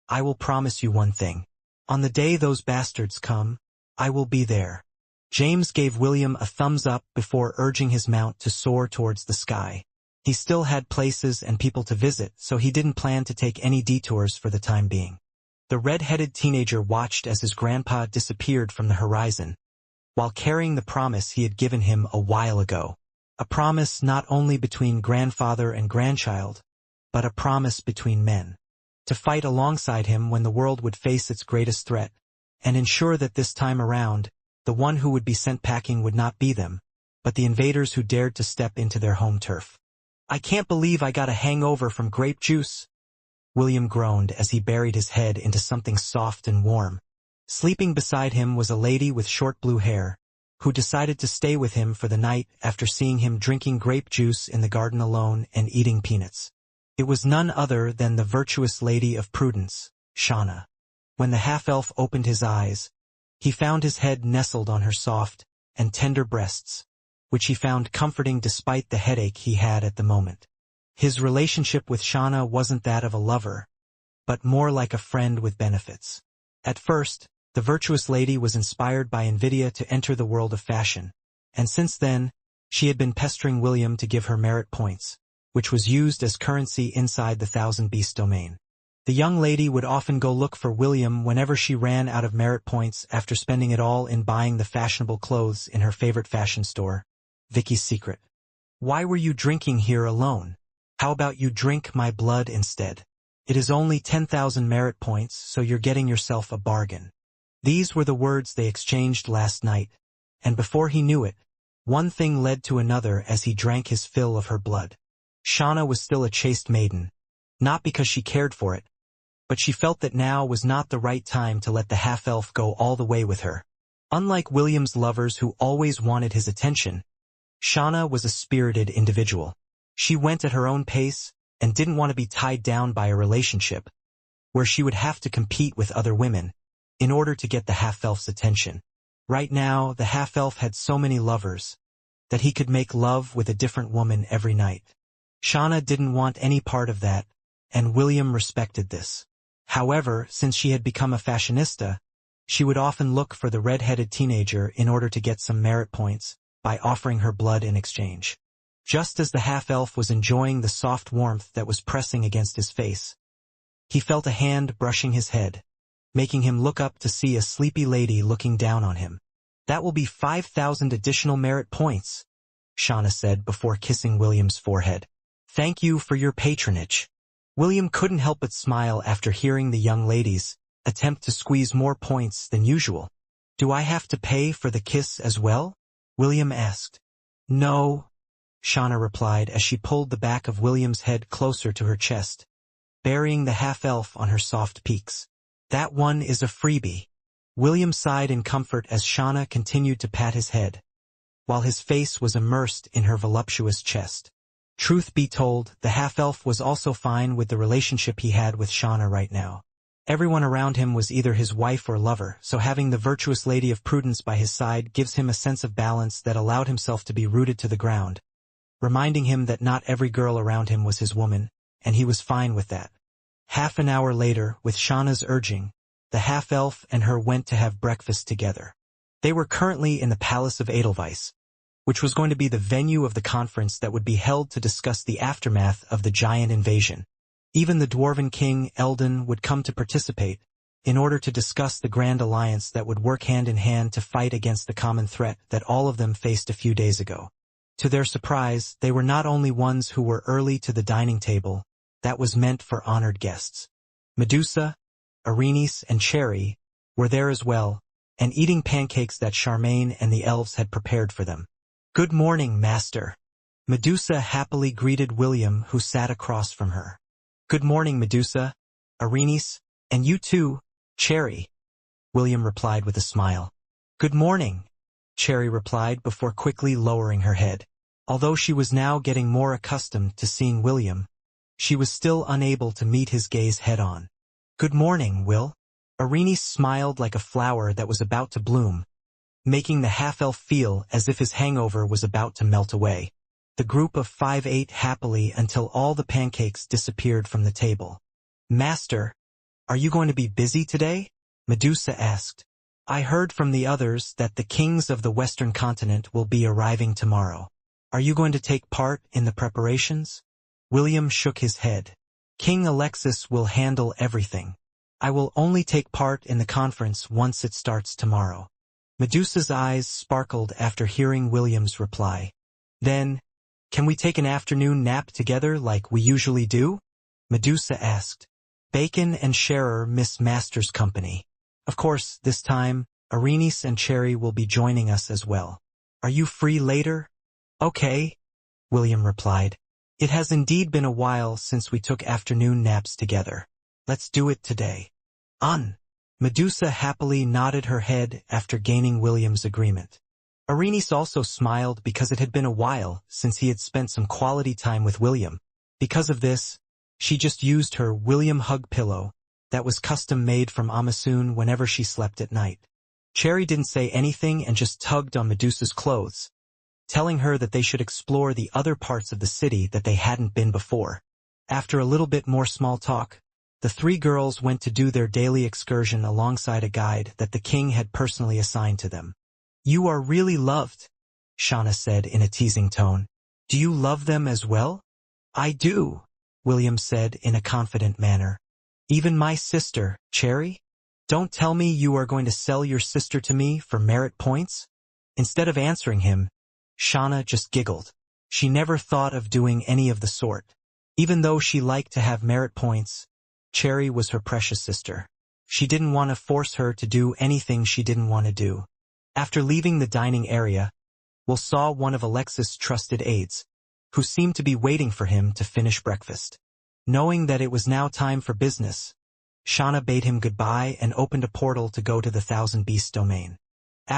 I will promise you one thing. On the day those bastards come, I will be there. James gave William a thumbs up before urging his mount to soar towards the sky. He still had places and people to visit, so he didn't plan to take any detours for the time being. The red-headed teenager watched as his grandpa disappeared from the horizon, while carrying the promise he had given him a while ago. A promise not only between grandfather and grandchild, but a promise between men. To fight alongside him when the world would face its greatest threat, and ensure that this time around, the one who would be sent packing would not be them, but the invaders who dared to step into their home turf. I can't believe I got a hangover from grape juice, William groaned as he buried his head into something soft and warm. Sleeping beside him was a lady with short blue hair, who decided to stay with him for the night after seeing him drinking grape juice in the garden alone and eating peanuts. It was none other than the virtuous lady of prudence, Shauna. When the half-elf opened his eyes, he found his head nestled on her soft and tender breasts, which he found comforting despite the headache he had at the moment. His relationship with Shauna wasn't that of a lover, but more like a friend with benefits. At first, the virtuous lady was inspired by Nvidia to enter the world of fashion, and since then, she had been pestering William to give her merit points, which was used as currency inside the Thousand Beast domain. The young lady would often go look for William whenever she ran out of merit points after spending it all in buying the fashionable clothes in her favorite fashion store, Vicky's Secret. Why were you drinking here alone? How about you drink my blood instead? It is only 10,000 merit points, so you're getting yourself a bargain. These were the words they exchanged last night, and before he knew it, one thing led to another as he drank his fill of her blood. Shauna was still a chaste maiden, not because she cared for it, but she felt that now was not the right time to let the half-elf go all the way with her. Unlike William's lovers who always wanted his attention, Shauna was a spirited individual. She went at her own pace and didn't want to be tied down by a relationship where she would have to compete with other women in order to get the half-elf's attention. Right now, the half-elf had so many lovers that he could make love with a different woman every night. Shauna didn't want any part of that, and William respected this. However, since she had become a fashionista, she would often look for the red-headed teenager in order to get some merit points by offering her blood in exchange. Just as the half-elf was enjoying the soft warmth that was pressing against his face, he felt a hand brushing his head, making him look up to see a sleepy lady looking down on him. That will be 5,000 additional merit points, Shauna said before kissing William's forehead. Thank you for your patronage. William couldn't help but smile after hearing the young ladies attempt to squeeze more points than usual. Do I have to pay for the kiss as well? William asked. No, Shauna replied as she pulled the back of William's head closer to her chest, burying the half-elf on her soft peaks. That one is a freebie. William sighed in comfort as Shauna continued to pat his head, while his face was immersed in her voluptuous chest. Truth be told, the half-elf was also fine with the relationship he had with Shauna right now. Everyone around him was either his wife or lover, so having the virtuous lady of prudence by his side gives him a sense of balance that allowed himself to be rooted to the ground, reminding him that not every girl around him was his woman, and he was fine with that. Half an hour later, with Shauna's urging, the half-elf and her went to have breakfast together. They were currently in the Palace of Edelweiss, which was going to be the venue of the conference that would be held to discuss the aftermath of the giant invasion. Even the Dwarven King, Eldon, would come to participate, in order to discuss the grand alliance that would work hand in hand to fight against the common threat that all of them faced a few days ago. To their surprise, they were not only ones who were early to the dining table that was meant for honored guests. Medusa, Arenis, and Cherry, were there as well, and eating pancakes that Charmaine and the elves had prepared for them. "Good morning, Master." Medusa happily greeted William, who sat across from her. "Good morning, Medusa, Arenice, and you too, Cherry," William replied with a smile. "Good morning," Cherry replied before quickly lowering her head. Although she was now getting more accustomed to seeing William, she was still unable to meet his gaze head-on. "Good morning, Will." Arenice smiled like a flower that was about to bloom, making the half-elf feel as if his hangover was about to melt away. The group of 5 ate happily until all the pancakes disappeared from the table. "Master, are you going to be busy today?" Medusa asked. "I heard from the others that the kings of the Western continent will be arriving tomorrow. Are you going to take part in the preparations?" William shook his head. "King Alexis will handle everything. I will only take part in the conference once it starts tomorrow." Medusa's eyes sparkled after hearing William's reply. "Then, can we take an afternoon nap together like we usually do?" Medusa asked. "Bacon and Scherer miss Master's company. Of course, this time, Arenice and Cherry will be joining us as well. Are you free later?" "Okay," William replied. "It has indeed been a while since we took afternoon naps together. Let's do it today." Medusa happily nodded her head after gaining William's agreement. Arenice also smiled because it had been a while since he had spent some quality time with William. Because of this, she just used her William hug pillow that was custom-made from Amasun whenever she slept at night. Cherry didn't say anything and just tugged on Medusa's clothes, telling her that they should explore the other parts of the city that they hadn't been before. After a little bit more small talk, the 3 girls went to do their daily excursion alongside a guide that the king had personally assigned to them. "You are really loved," Shauna said in a teasing tone. "Do you love them as well?" "I do," William said in a confident manner. "Even my sister, Cherry? Don't tell me you are going to sell your sister to me for merit points?" Instead of answering him, Shauna just giggled. She never thought of doing any of the sort. Even though she liked to have merit points, Cherry was her precious sister. She didn't want to force her to do anything she didn't want to do. After leaving the dining area, Will saw one of Alexis' trusted aides, who seemed to be waiting for him to finish breakfast. Knowing that it was now time for business, Shauna bade him goodbye and opened a portal to go to the Thousand Beasts domain.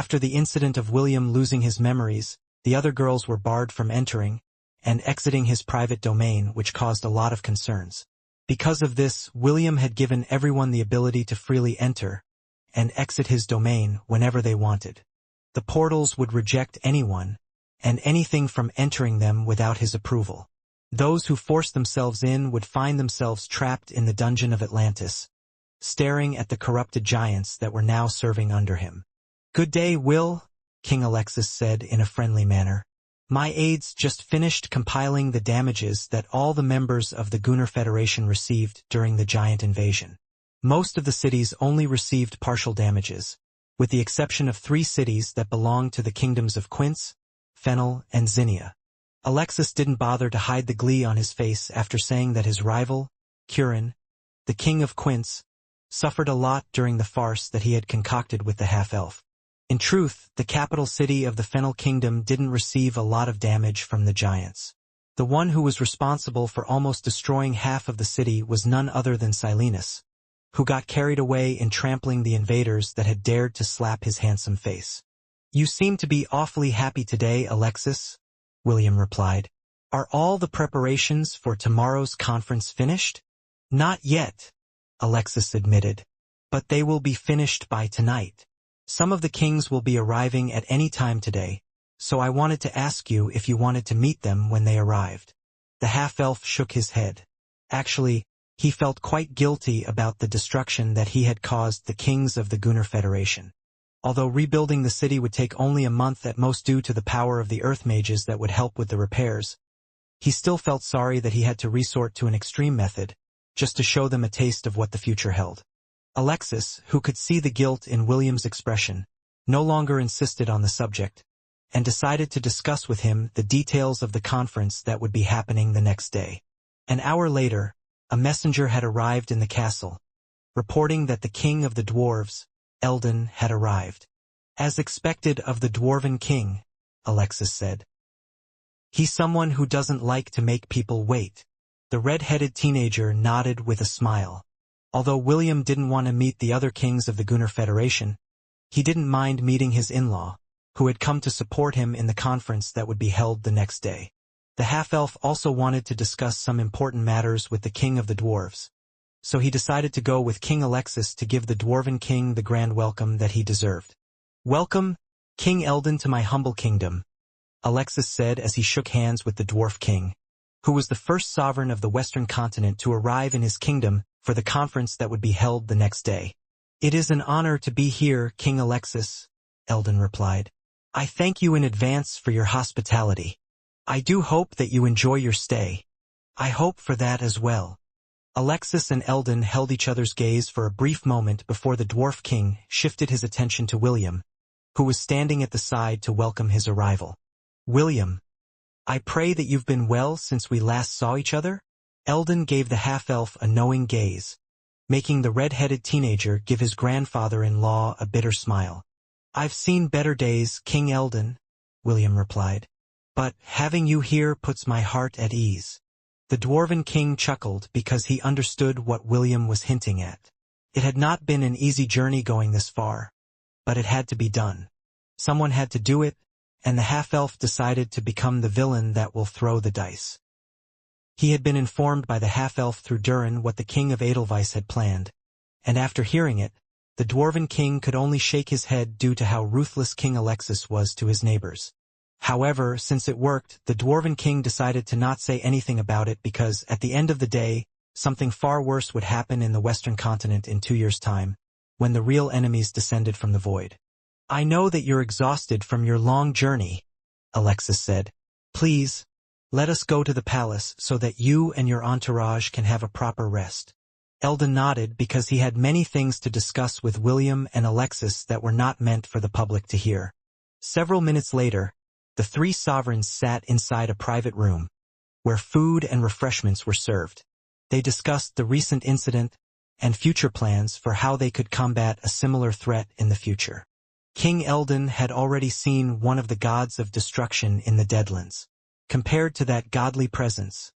After the incident of William losing his memories, the other girls were barred from entering and exiting his private domain, which caused a lot of concerns. Because of this, William had given everyone the ability to freely enter and exit his domain whenever they wanted. The portals would reject anyone and anything from entering them without his approval. Those who forced themselves in would find themselves trapped in the dungeon of Atlantis, staring at the corrupted giants that were now serving under him. "Good day, Will," King Alexis said in a friendly manner. "My aides just finished compiling the damages that all the members of the Gunnar Federation received during the giant invasion. Most of the cities only received partial damages, with the exception of 3 cities that belonged to the kingdoms of Quince, Fennel, and Zinnia." Alexis didn't bother to hide the glee on his face after saying that his rival, Curin, the king of Quince, suffered a lot during the farce that he had concocted with the half-elf. In truth, the capital city of the Fennel Kingdom didn't receive a lot of damage from the giants. The one who was responsible for almost destroying half of the city was none other than Silenus, who got carried away in trampling the invaders that had dared to slap his handsome face. "You seem to be awfully happy today, Alexis," William replied. "Are all the preparations for tomorrow's conference finished?" "Not yet," Alexis admitted, "but they will be finished by tonight. Some of the kings will be arriving at any time today, so I wanted to ask you if you wanted to meet them when they arrived." The half-elf shook his head. Actually, he felt quite guilty about the destruction that he had caused the kings of the Gunnar Federation. Although rebuilding the city would take only a month at most due to the power of the earth mages that would help with the repairs, he still felt sorry that he had to resort to an extreme method, just to show them a taste of what the future held. Alexis, who could see the guilt in William's expression, no longer insisted on the subject, and decided to discuss with him the details of the conference that would be happening the next day. An hour later, a messenger had arrived in the castle, reporting that the king of the dwarves, Eldon had arrived. As expected of the Dwarven King, Alexis said. He's someone who doesn't like to make people wait. The red-headed teenager nodded with a smile. Although William didn't want to meet the other kings of the Gunnar Federation, he didn't mind meeting his in-law, who had come to support him in the conference that would be held the next day. The half-elf also wanted to discuss some important matters with the king of the dwarves, so he decided to go with King Alexis to give the Dwarven King the grand welcome that he deserved. "Welcome, King Eldon, to my humble kingdom," Alexis said as he shook hands with the Dwarf King, who was the first sovereign of the Western continent to arrive in his kingdom for the conference that would be held the next day. "It is an honor to be here, King Alexis," Eldon replied. "I thank you in advance for your hospitality. I do hope that you enjoy your stay." "I hope for that as well." Alexis and Eldon held each other's gaze for a brief moment before the Dwarf King shifted his attention to William, who was standing at the side to welcome his arrival. "William, I pray that you've been well since we last saw each other?" Eldon gave the half-elf a knowing gaze, making the red-headed teenager give his grandfather-in-law a bitter smile. "I've seen better days, King Eldon," William replied. "But having you here puts my heart at ease." The Dwarven King chuckled because he understood what William was hinting at. It had not been an easy journey going this far, but it had to be done. Someone had to do it, and the half-elf decided to become the villain that will throw the dice. He had been informed by the half-elf through Durin what the King of Edelweiss had planned, and after hearing it, the Dwarven King could only shake his head due to how ruthless King Alexis was to his neighbors. However, since it worked, the Dwarven King decided to not say anything about it because, at the end of the day, something far worse would happen in the Western continent in 2 years' time, when the real enemies descended from the void. "I know that you're exhausted from your long journey," Alexis said. "Please, let us go to the palace so that you and your entourage can have a proper rest." Eldon nodded because he had many things to discuss with William and Alexis that were not meant for the public to hear. Several minutes later, the three sovereigns sat inside a private room, where food and refreshments were served. They discussed the recent incident and future plans for how they could combat a similar threat in the future. King Eldon had already seen one of the gods of destruction in the Deadlands. Compared to that godly presence,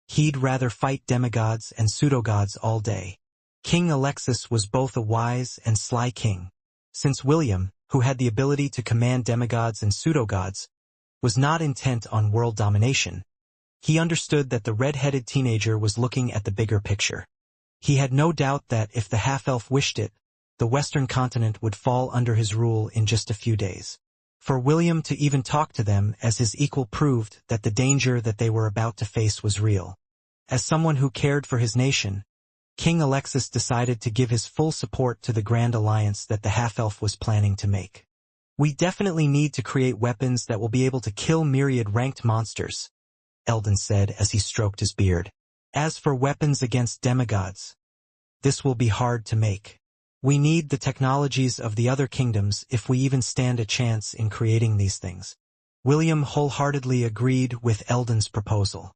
he'd rather fight demigods and pseudogods all day. King Alexis was both a wise and sly king. Since William, who had the ability to command demigods and pseudogods, was not intent on world domination, he understood that the red-headed teenager was looking at the bigger picture. He had no doubt that if the half-elf wished it, the Western continent would fall under his rule in just a few days. For William to even talk to them as his equal proved that the danger that they were about to face was real. As someone who cared for his nation, King Alexis decided to give his full support to the grand alliance that the half-elf was planning to make. "We definitely need to create weapons that will be able to kill myriad ranked monsters," Eldon said as he stroked his beard. "As for weapons against demigods, this will be hard to make. We need the technologies of the other kingdoms if we even stand a chance in creating these things." William wholeheartedly agreed with Eldon's proposal.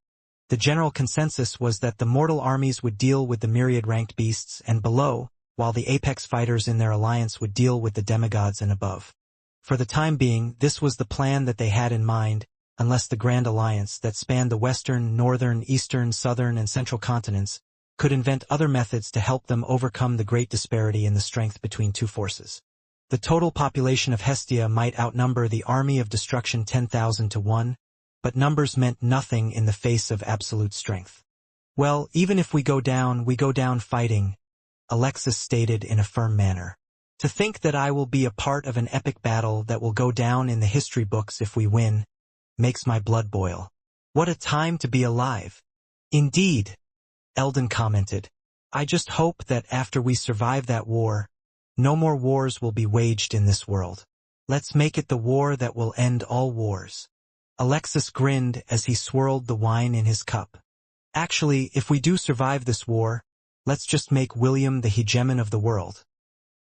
The general consensus was that the mortal armies would deal with the myriad-ranked beasts and below, while the apex fighters in their alliance would deal with the demigods and above. For the time being, this was the plan that they had in mind, unless the Grand Alliance that spanned the western, northern, eastern, southern, and central continents could invent other methods to help them overcome the great disparity in the strength between two forces. The total population of Hestia might outnumber the army of destruction 10,000 to 1, but numbers meant nothing in the face of absolute strength. "Well, even if we go down fighting," Alexis stated in a firm manner. "To think that I will be a part of an epic battle that will go down in the history books if we win, makes my blood boil. What a time to be alive." "Indeed," Eldon commented. "I just hope that after we survive that war, no more wars will be waged in this world. Let's make it the war that will end all wars." Alexis grinned as he swirled the wine in his cup. "Actually, if we do survive this war, let's just make William the hegemon of the world,"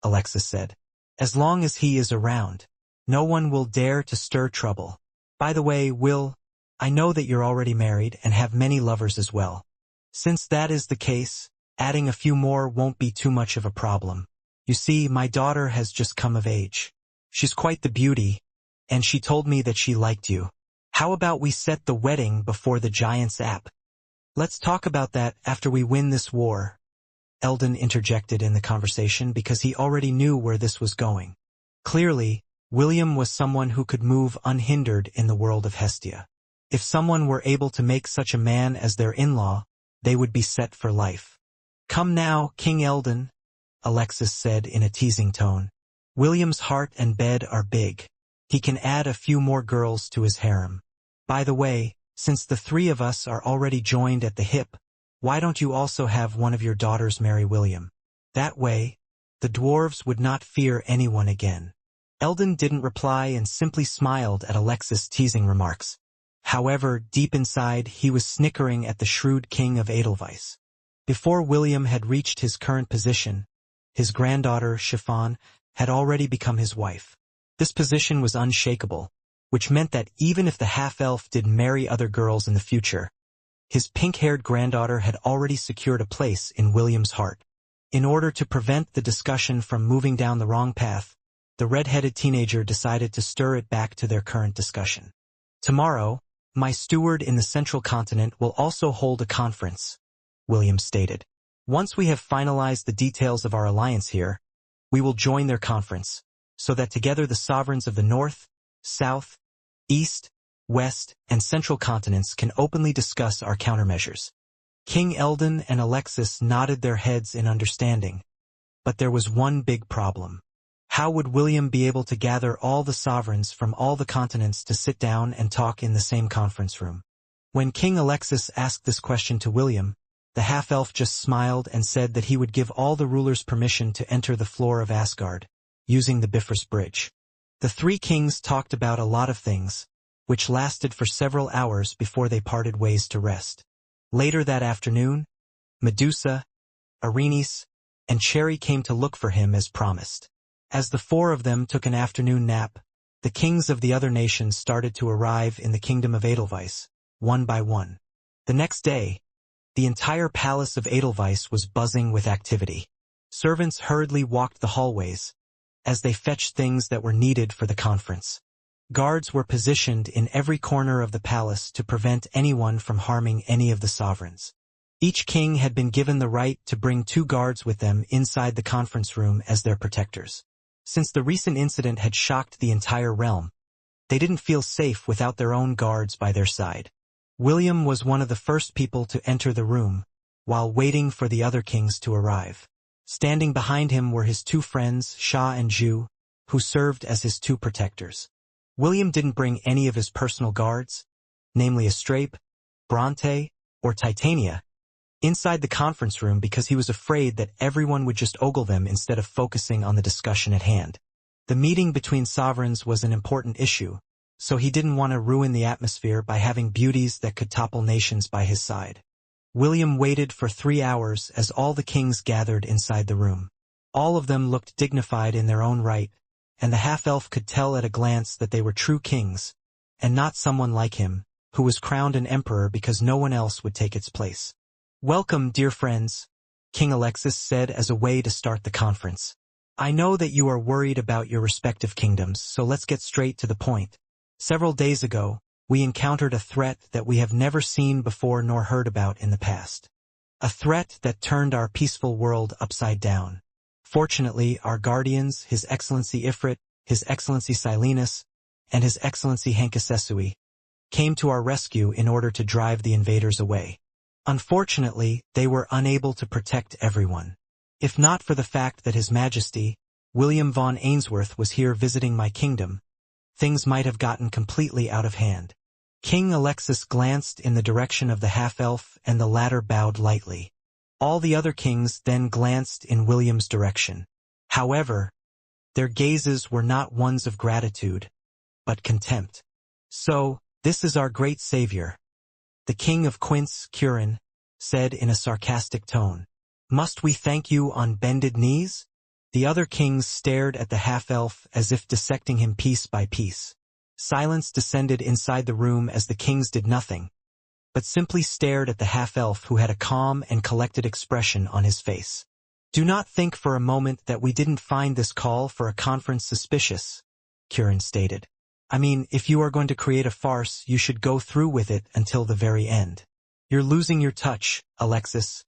Alexis said. "As long as he is around, no one will dare to stir trouble. By the way, Will, I know that you're already married and have many lovers as well. Since that is the case, adding a few more won't be too much of a problem." You see, my daughter has just come of age. She's quite the beauty, and she told me that she liked you. How about we set the wedding before the giant's app? Let's talk about that after we win this war. Eldon interjected in the conversation because he already knew where this was going. Clearly, William was someone who could move unhindered in the world of Hestia. If someone were able to make such a man as their in-law, they would be set for life. Come now, King Eldon, Alexis said in a teasing tone. William's heart and bed are big. He can add a few more girls to his harem. By the way, since the three of us are already joined at the hip, why don't you also have one of your daughters marry William? That way, the dwarves would not fear anyone again. Eldon didn't reply and simply smiled at Alexis' teasing remarks. However, deep inside, he was snickering at the shrewd king of Edelweiss. Before William had reached his current position, his granddaughter, Chiffon, had already become his wife. This position was unshakable, which meant that even if the half-elf did marry other girls in the future, his pink-haired granddaughter had already secured a place in William's heart. In order to prevent the discussion from moving down the wrong path, the red-headed teenager decided to stir it back to their current discussion. Tomorrow, my steward in the central continent will also hold a conference, William stated. Once we have finalized the details of our alliance here, we will join their conference, so that together the sovereigns of the North, South, East, West, and Central continents can openly discuss our countermeasures. King Eldon and Alexis nodded their heads in understanding, but there was one big problem. How would William be able to gather all the sovereigns from all the continents to sit down and talk in the same conference room? When King Alexis asked this question to William, the half-elf just smiled and said that he would give all the rulers permission to enter the floor of Asgard, using the Bifrost Bridge. The three kings talked about a lot of things, which lasted for several hours before they parted ways to rest. Later that afternoon, Medusa, Arenice, and Cherry came to look for him as promised. As the four of them took an afternoon nap, the kings of the other nations started to arrive in the kingdom of Edelweiss, one by one. The next day, the entire palace of Edelweiss was buzzing with activity. Servants hurriedly walked the hallways, as they fetched things that were needed for the conference. Guards were positioned in every corner of the palace to prevent anyone from harming any of the sovereigns. Each king had been given the right to bring 2 guards with them inside the conference room as their protectors. Since the recent incident had shocked the entire realm, they didn't feel safe without their own guards by their side. William was one of the first people to enter the room, while waiting for the other kings to arrive. Standing behind him were his 2 friends, Shah and Zhu, who served as his 2 protectors. William didn't bring any of his personal guards, namely Astrape, Bronte, or Titania, inside the conference room because he was afraid that everyone would just ogle them instead of focusing on the discussion at hand. The meeting between sovereigns was an important issue, so he didn't want to ruin the atmosphere by having beauties that could topple nations by his side. William waited for 3 hours as all the kings gathered inside the room. All of them looked dignified in their own right, and the half-elf could tell at a glance that they were true kings, and not someone like him, who was crowned an emperor because no one else would take its place. Welcome, dear friends, King Alexis said as a way to start the conference. I know that you are worried about your respective kingdoms, so let's get straight to the point. Several days ago, we encountered a threat that we have never seen before nor heard about in the past. A threat that turned our peaceful world upside down. Fortunately, our guardians, His Excellency Ifrit, His Excellency Silenus, and His Excellency Hankasesui, came to our rescue in order to drive the invaders away. Unfortunately, they were unable to protect everyone. If not for the fact that His Majesty, William von Ainsworth, was here visiting my kingdom, things might have gotten completely out of hand. King Alexis glanced in the direction of the half-elf, and the latter bowed lightly. All the other kings then glanced in William's direction. However, their gazes were not ones of gratitude, but contempt. So, this is our great savior, the king of Quince, Curin, said in a sarcastic tone. Must we thank you on bended knees? The other kings stared at the half-elf as if dissecting him piece by piece. Silence descended inside the room as the kings did nothing, but simply stared at the half-elf who had a calm and collected expression on his face. Do not think for a moment that we didn't find this call for a conference suspicious, Kirin stated. I mean, if you are going to create a farce, you should go through with it until the very end. You're losing your touch, Alexis.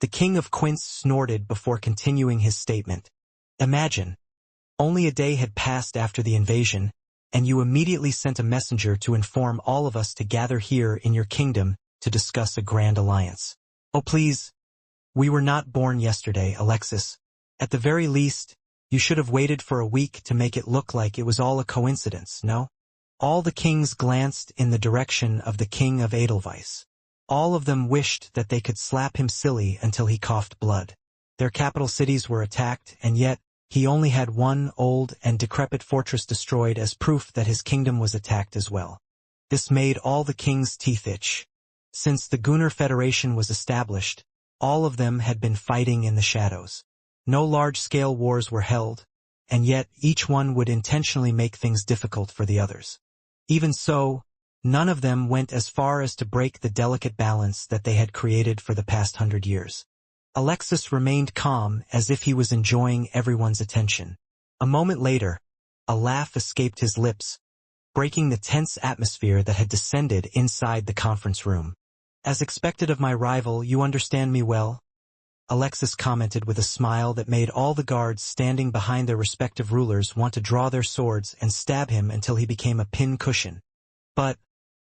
The King of Quince snorted before continuing his statement. Imagine. Only a day had passed after the invasion, and you immediately sent a messenger to inform all of us to gather here in your kingdom to discuss a grand alliance. Oh please. We were not born yesterday, Alexis. At the very least, you should have waited for a week to make it look like it was all a coincidence, no? All the kings glanced in the direction of the King of Edelweiss. All of them wished that they could slap him silly until he coughed blood. Their capital cities were attacked, and yet, he only had one old and decrepit fortress destroyed as proof that his kingdom was attacked as well. This made all the kings' teeth itch. Since the Gunnar Federation was established, all of them had been fighting in the shadows. No large-scale wars were held, and yet each one would intentionally make things difficult for the others. Even so, none of them went as far as to break the delicate balance that they had created for the past 100 years. Alexis remained calm as if he was enjoying everyone's attention. A moment later, a laugh escaped his lips, breaking the tense atmosphere that had descended inside the conference room. As expected of my rival, you understand me well? Alexis commented with a smile that made all the guards standing behind their respective rulers want to draw their swords and stab him until he became a pin cushion. But,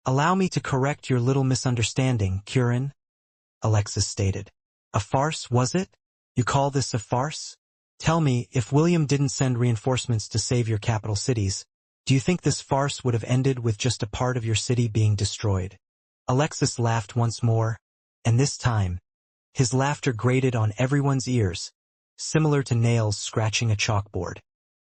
allow me to correct your little misunderstanding, Kirin, Alexis stated. A farce, was it? You call this a farce? Tell me, if William didn't send reinforcements to save your capital cities, do you think this farce would have ended with just a part of your city being destroyed? Alexis laughed once more, and this time, his laughter grated on everyone's ears, similar to nails scratching a chalkboard.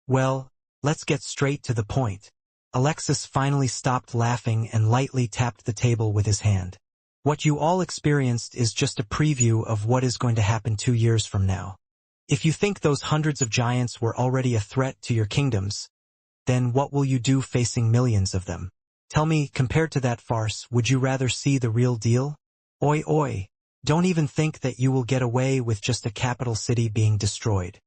Well, let's get straight to the point. Alexis finally stopped laughing and lightly tapped the table with his hand. What you all experienced is just a preview of what is going to happen 2 years from now. If you think those hundreds of giants were already a threat to your kingdoms, then what will you do facing millions of them? Tell me, compared to that farce, would you rather see the real deal? Oi oi, don't even think that you will get away with just a capital city being destroyed.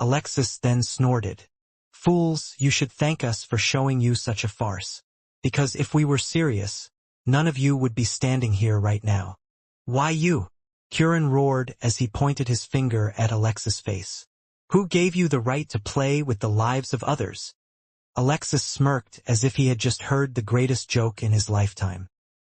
Alexis then snorted. Fools, you should thank us for showing you such a farce. Because if we were serious, none of you would be standing here right now. Why you? Kirin roared as he pointed his finger at Alexis' face. Who gave you the right to play with the lives of others? Alexis smirked as if he had just heard the greatest joke in his lifetime.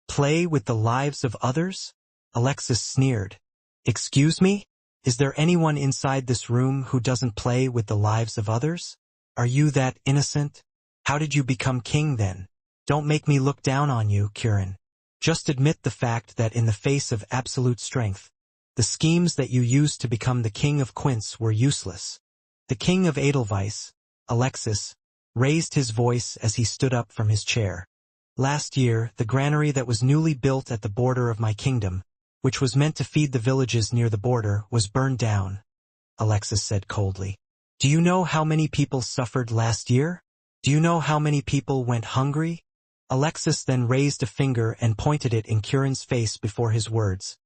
Play with the lives of others? Alexis sneered. Excuse me? Is there anyone inside this room who doesn't play with the lives of others? Are you that innocent? How did you become king then? Don't make me look down on you, Kirin. Just admit the fact that in the face of absolute strength, the schemes that you used to become the King of Quince were useless. The King of Edelweiss, Alexis, raised his voice as he stood up from his chair. Last year, the granary that was newly built at the border of my kingdom, which was meant to feed the villages near the border, was burned down, Alexis said coldly. Do you know how many people suffered last year? Do you know how many people went hungry? Alexis then raised a finger and pointed it in Kirin's face before his words,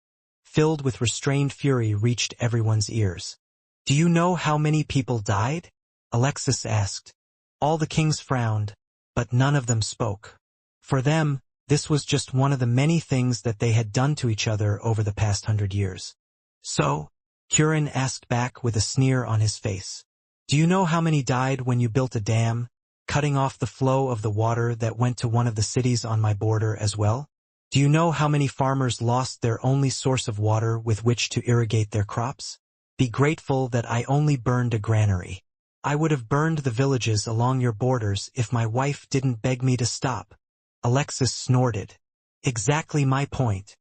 filled with restrained fury, reached everyone's ears. Do you know how many people died? Alexis asked. All the kings frowned, but none of them spoke. For them, this was just one of the many things that they had done to each other over the past 100 years. So, Kirin asked back with a sneer on his face. Do you know how many died when you built a dam, cutting off the flow of the water that went to one of the cities on my border as well? Do you know how many farmers lost their only source of water with which to irrigate their crops? Be grateful that I only burned a granary. I would have burned the villages along your borders if my wife didn't beg me to stop. Alexis snorted. Exactly my point.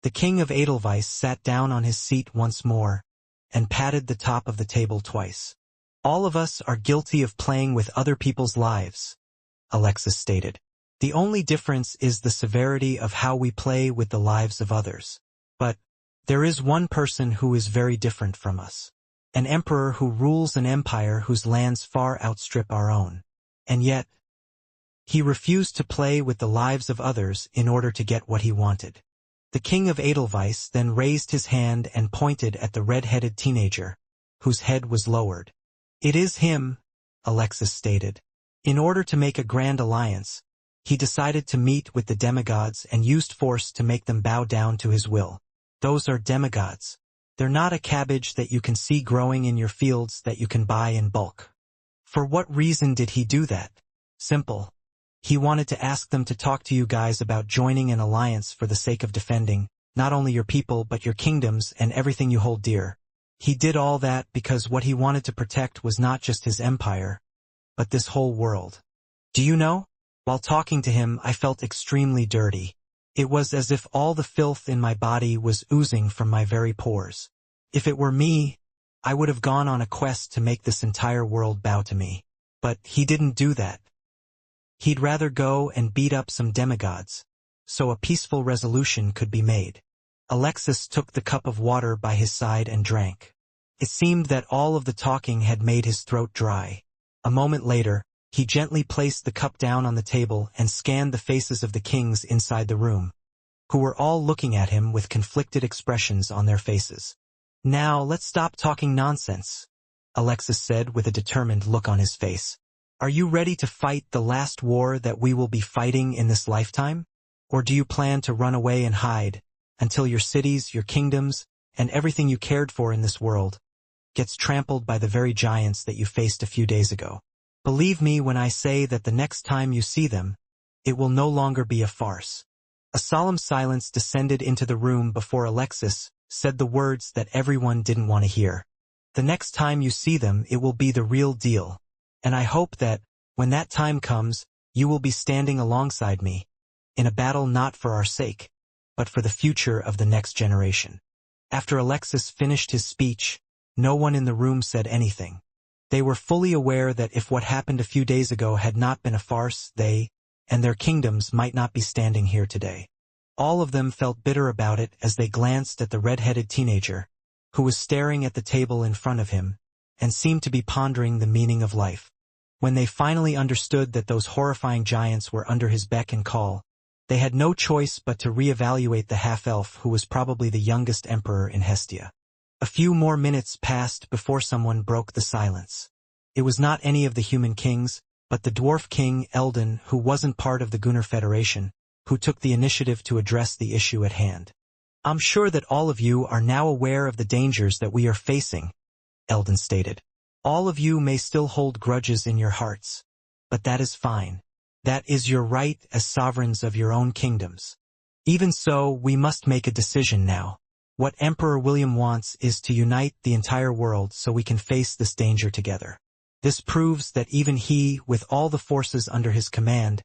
The King of Edelweiss sat down on his seat once more and patted the top of the table twice. All of us are guilty of playing with other people's lives, Alexis stated. The only difference is the severity of how we play with the lives of others. But there is one person who is very different from us. An emperor who rules an empire whose lands far outstrip our own. And yet, he refused to play with the lives of others in order to get what he wanted. The King of Edelweiss then raised his hand and pointed at the red-headed teenager, whose head was lowered. "It is him," Alexis stated. In order to make a grand alliance, he decided to meet with the demigods and used force to make them bow down to his will. Those are demigods. They're not a cabbage that you can see growing in your fields that you can buy in bulk. For what reason did he do that? Simple. He wanted to ask them to talk to you guys about joining an alliance for the sake of defending, not only your people but your kingdoms and everything you hold dear. He did all that because what he wanted to protect was not just his empire, but this whole world. Do you know? While talking to him, I felt extremely dirty. It was as if all the filth in my body was oozing from my very pores. If it were me, I would have gone on a quest to make this entire world bow to me. But he didn't do that. He'd rather go and beat up some demigods, so a peaceful resolution could be made. Alexis took the cup of water by his side and drank. It seemed that all of the talking had made his throat dry. A moment later, he gently placed the cup down on the table and scanned the faces of the kings inside the room, who were all looking at him with conflicted expressions on their faces. "Now let's stop talking nonsense," Alexis said with a determined look on his face. "Are you ready to fight the last war that we will be fighting in this lifetime? Or do you plan to run away and hide until your cities, your kingdoms, and everything you cared for in this world gets trampled by the very giants that you faced a few days ago? Believe me when I say that the next time you see them, it will no longer be a farce." A solemn silence descended into the room before Alexis said the words that everyone didn't want to hear. "The next time you see them, it will be the real deal. And I hope that, when that time comes, you will be standing alongside me, in a battle not for our sake, but for the future of the next generation." After Alexis finished his speech, no one in the room said anything. They were fully aware that if what happened a few days ago had not been a farce, they and their kingdoms might not be standing here today. All of them felt bitter about it as they glanced at the red-headed teenager, who was staring at the table in front of him, and seemed to be pondering the meaning of life. When they finally understood that those horrifying giants were under his beck and call, they had no choice but to reevaluate the half-elf who was probably the youngest emperor in Hestia. A few more minutes passed before someone broke the silence. It was not any of the human kings, but the dwarf king Eldon, who wasn't part of the Gunnar Federation, who took the initiative to address the issue at hand. "I'm sure that all of you are now aware of the dangers that we are facing," Eldon stated. "All of you may still hold grudges in your hearts, but that is fine. That is your right as sovereigns of your own kingdoms. Even so, we must make a decision now. What Emperor William wants is to unite the entire world so we can face this danger together. This proves that even he, with all the forces under his command,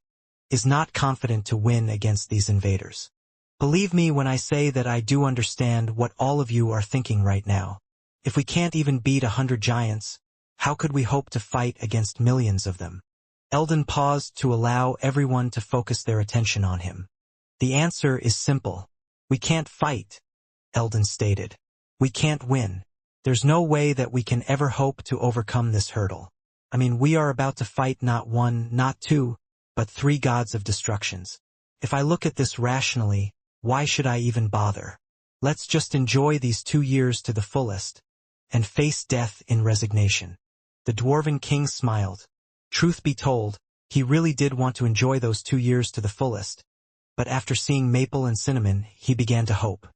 is not confident to win against these invaders. Believe me when I say that I do understand what all of you are thinking right now. If we can't even beat 100 giants, how could we hope to fight against millions of them?" Eldon paused to allow everyone to focus their attention on him. "The answer is simple. We can't fight," Eldon stated. "We can't win. There's no way that we can ever hope to overcome this hurdle. I mean, we are about to fight not one, not two, but 3 gods of destructions. If I look at this rationally, why should I even bother? Let's just enjoy these 2 years to the fullest, and face death in resignation." The dwarven king smiled. Truth be told, he really did want to enjoy those 2 years to the fullest, but after seeing Maple and Cinnamon, he began to hope.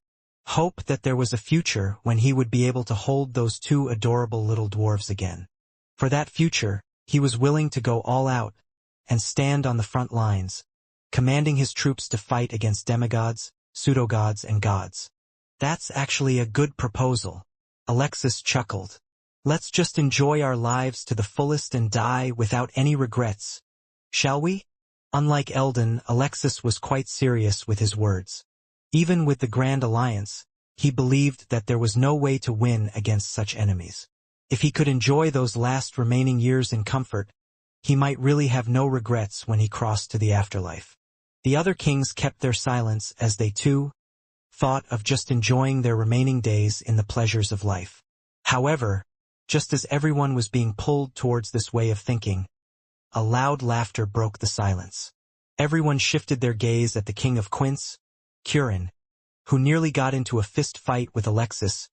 Hope that there was a future when he would be able to hold those 2 adorable little dwarves again. For that future, he was willing to go all out and stand on the front lines, commanding his troops to fight against demigods, pseudo-gods, and gods. "That's actually a good proposal," Alexis chuckled. "Let's just enjoy our lives to the fullest and die without any regrets. Shall we?" Unlike Eldon, Alexis was quite serious with his words. Even with the Grand Alliance, he believed that there was no way to win against such enemies. If he could enjoy those last remaining years in comfort, he might really have no regrets when he crossed to the afterlife. The other kings kept their silence as they too thought of just enjoying their remaining days in the pleasures of life. However, just as everyone was being pulled towards this way of thinking, a loud laughter broke the silence. Everyone shifted their gaze at the king of Quince, Curin, who nearly got into a fist fight with Alexis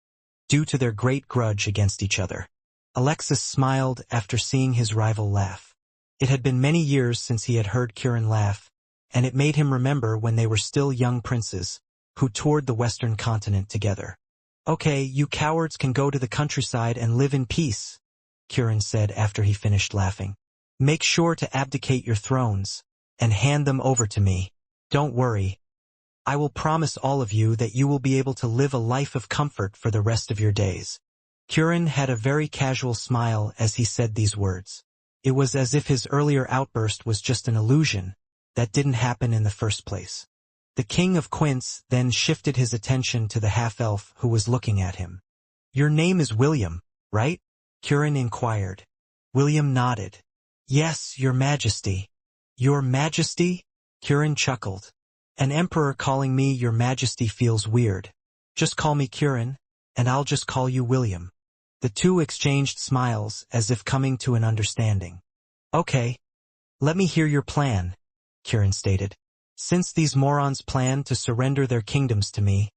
due to their great grudge against each other. Alexis smiled after seeing his rival laugh. It had been many years since he had heard Kirin laugh, and it made him remember when they were still young princes, who toured the Western continent together. "Okay, you cowards can go to the countryside and live in peace," Kirin said after he finished laughing. "Make sure to abdicate your thrones, and hand them over to me. Don't worry. I will promise all of you that you will be able to live a life of comfort for the rest of your days." Kirin had a very casual smile as he said these words. It was as if his earlier outburst was just an illusion that didn't happen in the first place. The king of Quince then shifted his attention to the half-elf who was looking at him. "Your name is William, right?" Kirin inquired. William nodded. "Yes, your majesty." "Your majesty?" Kirin chuckled. "An emperor calling me your majesty feels weird. Just call me Kirin, and I'll just call you William." The two exchanged smiles as if coming to an understanding. "Okay. Let me hear your plan," Kirin stated. "Since these morons plan to surrender their kingdoms to me,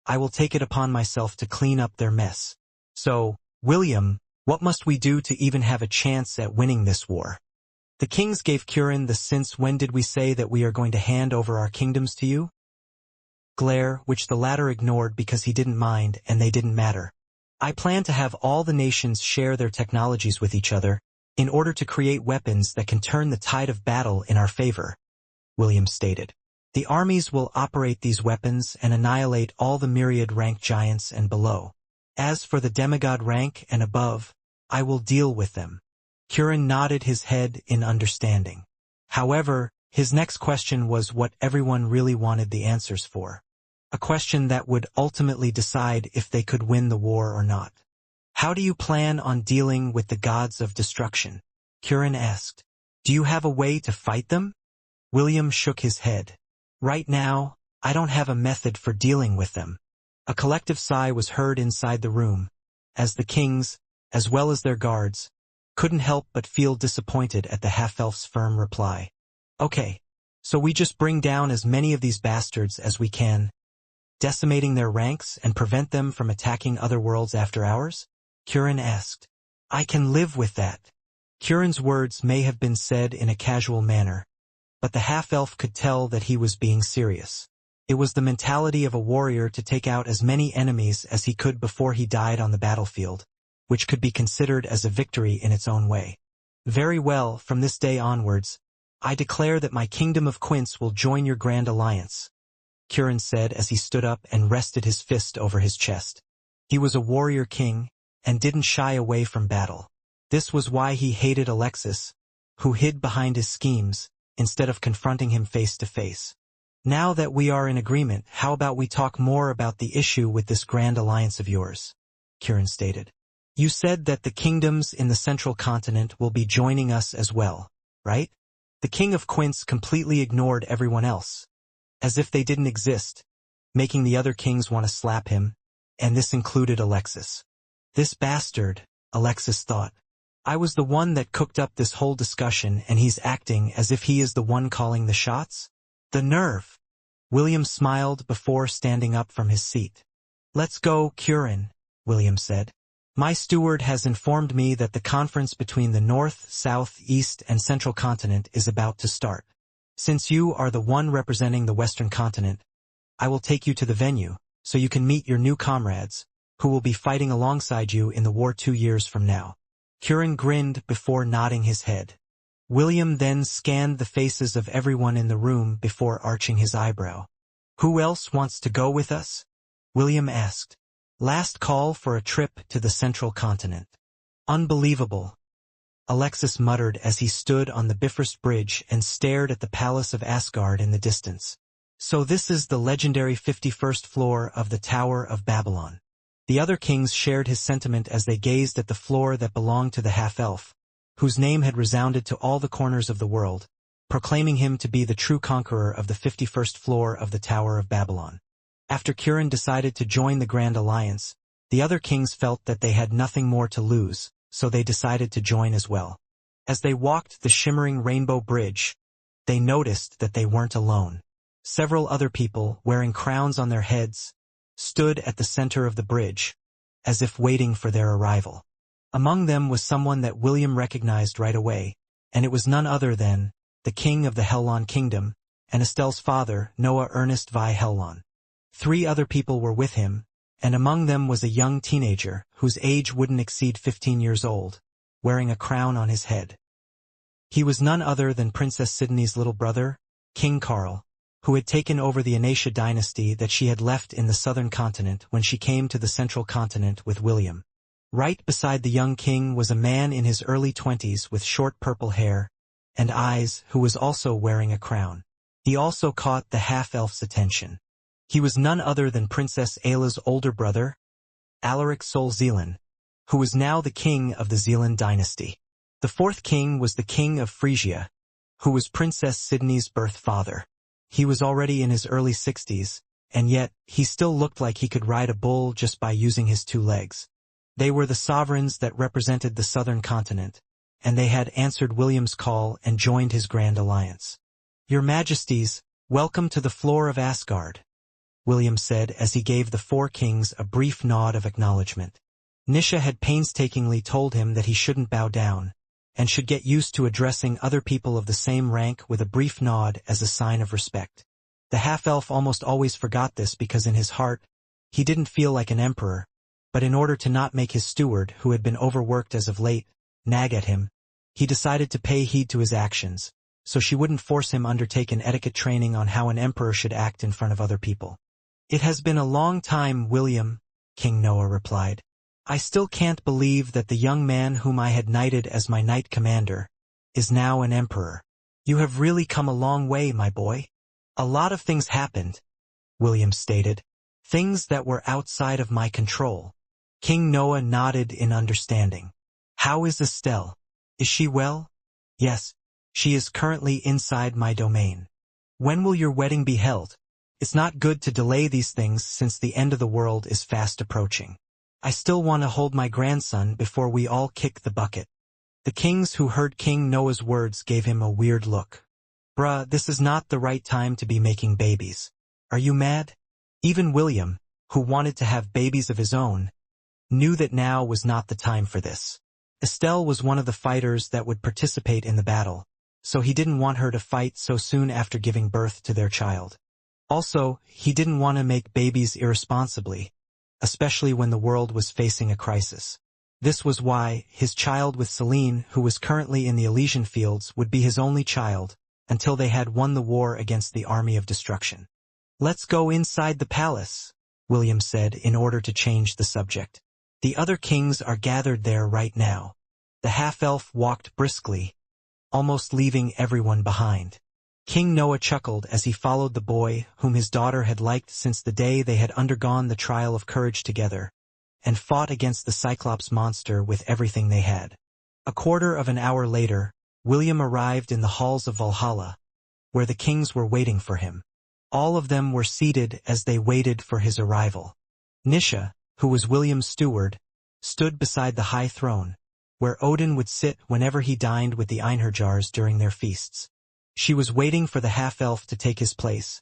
I will take it upon myself to clean up their mess. So, William, what must we do to even have a chance at winning this war?" The kings gave Kirin the "since when did we say that we are going to hand over our kingdoms to you?" glare, which the latter ignored because he didn't mind and they didn't matter. "I plan to have all the nations share their technologies with each other in order to create weapons that can turn the tide of battle in our favor," William stated. "The armies will operate these weapons and annihilate all the myriad rank giants and below. As for the demigod rank and above, I will deal with them." Kirin nodded his head in understanding. However, his next question was what everyone really wanted the answers for. A question that would ultimately decide if they could win the war or not. "How do you plan on dealing with the gods of destruction?" Kirin asked. "Do you have a way to fight them?" William shook his head. "Right now, I don't have a method for dealing with them." A collective sigh was heard inside the room, as the kings, as well as their guards, couldn't help but feel disappointed at the half-elf's firm reply. "Okay, so we just bring down as many of these bastards as we can, decimating their ranks and prevent them from attacking other worlds after ours?" Kirin asked. "I can live with that." Kirin's words may have been said in a casual manner, but the half-elf could tell that he was being serious. It was the mentality of a warrior to take out as many enemies as he could before he died on the battlefield, which could be considered as a victory in its own way. "Very well, from this day onwards, I declare that my kingdom of Quince will join your grand alliance," Kirin said as he stood up and rested his fist over his chest. He was a warrior king, and didn't shy away from battle. This was why he hated Alexis, who hid behind his schemes, instead of confronting him face to face. "Now that we are in agreement, how about we talk more about the issue with this grand alliance of yours?" Kirin stated. "You said that the kingdoms in the central continent will be joining us as well, right?" The king of Quince completely ignored everyone else, as if they didn't exist, making the other kings want to slap him, and this included Alexis. "This bastard," Alexis thought. "I was the one that cooked up this whole discussion and he's acting as if he is the one calling the shots? The nerve!" William smiled before standing up from his seat. "Let's go, Kirin," William said. "My steward has informed me that the conference between the North, South, East, and Central Continent is about to start. Since you are the one representing the Western Continent, I will take you to the venue, so you can meet your new comrades, who will be fighting alongside you in the war 2 years from now." Kirin grinned before nodding his head. William then scanned the faces of everyone in the room before arching his eyebrow. "Who else wants to go with us?" William asked. "Last call for a trip to the Central Continent." "Unbelievable," Alexis muttered as he stood on the Bifrost Bridge and stared at the Palace of Asgard in the distance. "So this is the legendary 51st floor of the Tower of Babylon." The other kings shared his sentiment as they gazed at the floor that belonged to the half-elf, whose name had resounded to all the corners of the world, proclaiming him to be the true conqueror of the 51st floor of the Tower of Babylon. After Kirin decided to join the Grand Alliance, the other kings felt that they had nothing more to lose, so they decided to join as well. As they walked the shimmering Rainbow Bridge, they noticed that they weren't alone. Several other people, wearing crowns on their heads, stood at the center of the bridge, as if waiting for their arrival. Among them was someone that William recognized right away, and it was none other than the king of the Helon kingdom, and Estelle's father, Noah Ernest Vi Helon. 3 other people were with him, and among them was a young teenager, whose age wouldn't exceed 15 years old, wearing a crown on his head. He was none other than Princess Sidney's little brother, King Carl, who had taken over the Inauthentic dynasty that she had left in the southern continent when she came to the central continent with William. Right beside the young king was a man in his early 20s with short purple hair and eyes who was also wearing a crown. He also caught the half-elf's attention. He was none other than Princess Ayla's older brother, Alaric Sol Zealand, who was now the king of the Zealand dynasty. The 4th king was the king of Frisia, who was Princess Sidney's birth father. He was already in his early 60s, and yet he still looked like he could ride a bull just by using his 2 legs. They were the sovereigns that represented the southern continent, and they had answered William's call and joined his grand alliance. "Your Majesties, welcome to the floor of Asgard," William said as he gave the 4 kings a brief nod of acknowledgement. Nisha had painstakingly told him that he shouldn't bow down, and should get used to addressing other people of the same rank with a brief nod as a sign of respect. The half-elf almost always forgot this because in his heart, he didn't feel like an emperor, but in order to not make his steward, who had been overworked as of late, nag at him, he decided to pay heed to his actions, so she wouldn't force him undertake an etiquette training on how an emperor should act in front of other people. "It has been a long time, William," King Noah replied. "I still can't believe that the young man whom I had knighted as my knight commander is now an emperor. You have really come a long way, my boy." "A lot of things happened," William stated. "Things that were outside of my control." King Noah nodded in understanding. "How is Estelle? Is she well?" "Yes, she is currently inside my domain." "When will your wedding be held? It's not good to delay these things since the end of the world is fast approaching. I still want to hold my grandson before we all kick the bucket." The kings who heard King Noah's words gave him a weird look. "Bruh, this is not the right time to be making babies. Are you mad?" Even William, who wanted to have babies of his own, knew that now was not the time for this. Estelle was one of the fighters that would participate in the battle, so he didn't want her to fight so soon after giving birth to their child. Also, he didn't want to make babies irresponsibly, especially when the world was facing a crisis. This was why his child with Celine, who was currently in the Elysian fields, would be his only child, until they had won the war against the army of destruction. "Let's go inside the palace," William said in order to change the subject. "The other kings are gathered there right now." The half-elf walked briskly, almost leaving everyone behind. King Noah chuckled as he followed the boy whom his daughter had liked since the day they had undergone the trial of courage together, and fought against the Cyclops monster with everything they had. A quarter of an hour later, William arrived in the halls of Valhalla, where the kings were waiting for him. All of them were seated as they waited for his arrival. Nisha, who was William's steward, stood beside the high throne, where Odin would sit whenever he dined with the Einherjars during their feasts. She was waiting for the half-elf to take his place,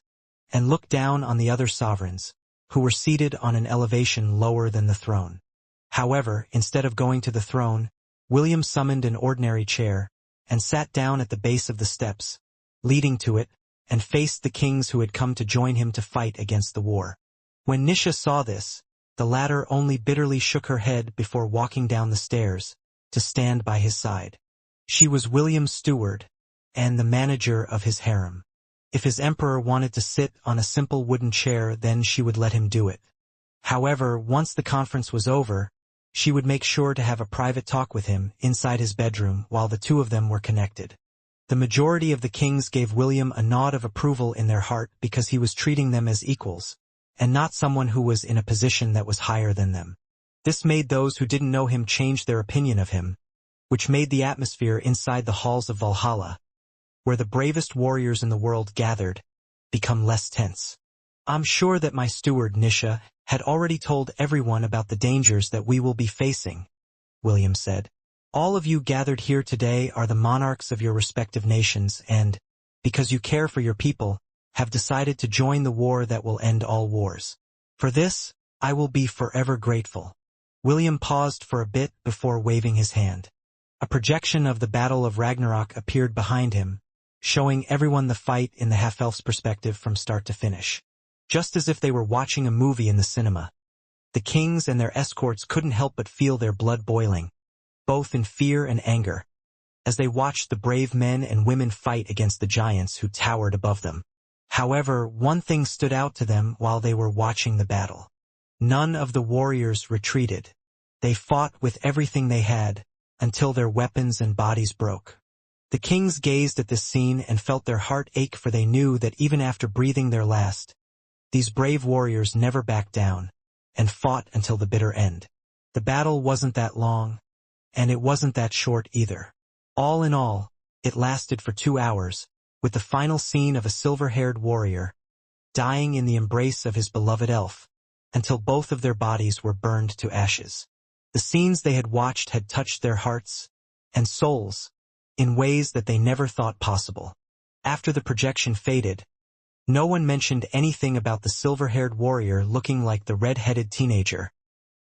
and looked down on the other sovereigns, who were seated on an elevation lower than the throne. However, instead of going to the throne, William summoned an ordinary chair, and sat down at the base of the steps, leading to it, and faced the kings who had come to join him to fight against the war. When Nisha saw this, the latter only bitterly shook her head before walking down the stairs, to stand by his side. She was William's steward, and the manager of his harem. If his emperor wanted to sit on a simple wooden chair, then she would let him do it. However, once the conference was over, she would make sure to have a private talk with him inside his bedroom while the 2 of them were connected. The majority of the kings gave William a nod of approval in their heart because he was treating them as equals, and not someone who was in a position that was higher than them. This made those who didn't know him change their opinion of him, which made the atmosphere inside the halls of Valhalla, where the bravest warriors in the world gathered, become less tense. "I'm sure that my steward, Nisha, had already told everyone about the dangers that we will be facing," William said. "All of you gathered here today are the monarchs of your respective nations and, because you care for your people, have decided to join the war that will end all wars. For this, I will be forever grateful." William paused for a bit before waving his hand. A projection of the Battle of Ragnarok appeared behind him, showing everyone the fight in the half-elf's perspective from start to finish. Just as if they were watching a movie in the cinema. The kings and their escorts couldn't help but feel their blood boiling, both in fear and anger, as they watched the brave men and women fight against the giants who towered above them. However, one thing stood out to them while they were watching the battle. None of the warriors retreated. They fought with everything they had, until their weapons and bodies broke. The kings gazed at this scene and felt their heart ache, for they knew that even after breathing their last, these brave warriors never backed down, and fought until the bitter end. The battle wasn't that long, and it wasn't that short either. All in all, it lasted for 2 hours, with the final scene of a silver-haired warrior dying in the embrace of his beloved elf, until both of their bodies were burned to ashes. The scenes they had watched had touched their hearts and souls in ways that they never thought possible. After the projection faded, no one mentioned anything about the silver-haired warrior looking like the red-headed teenager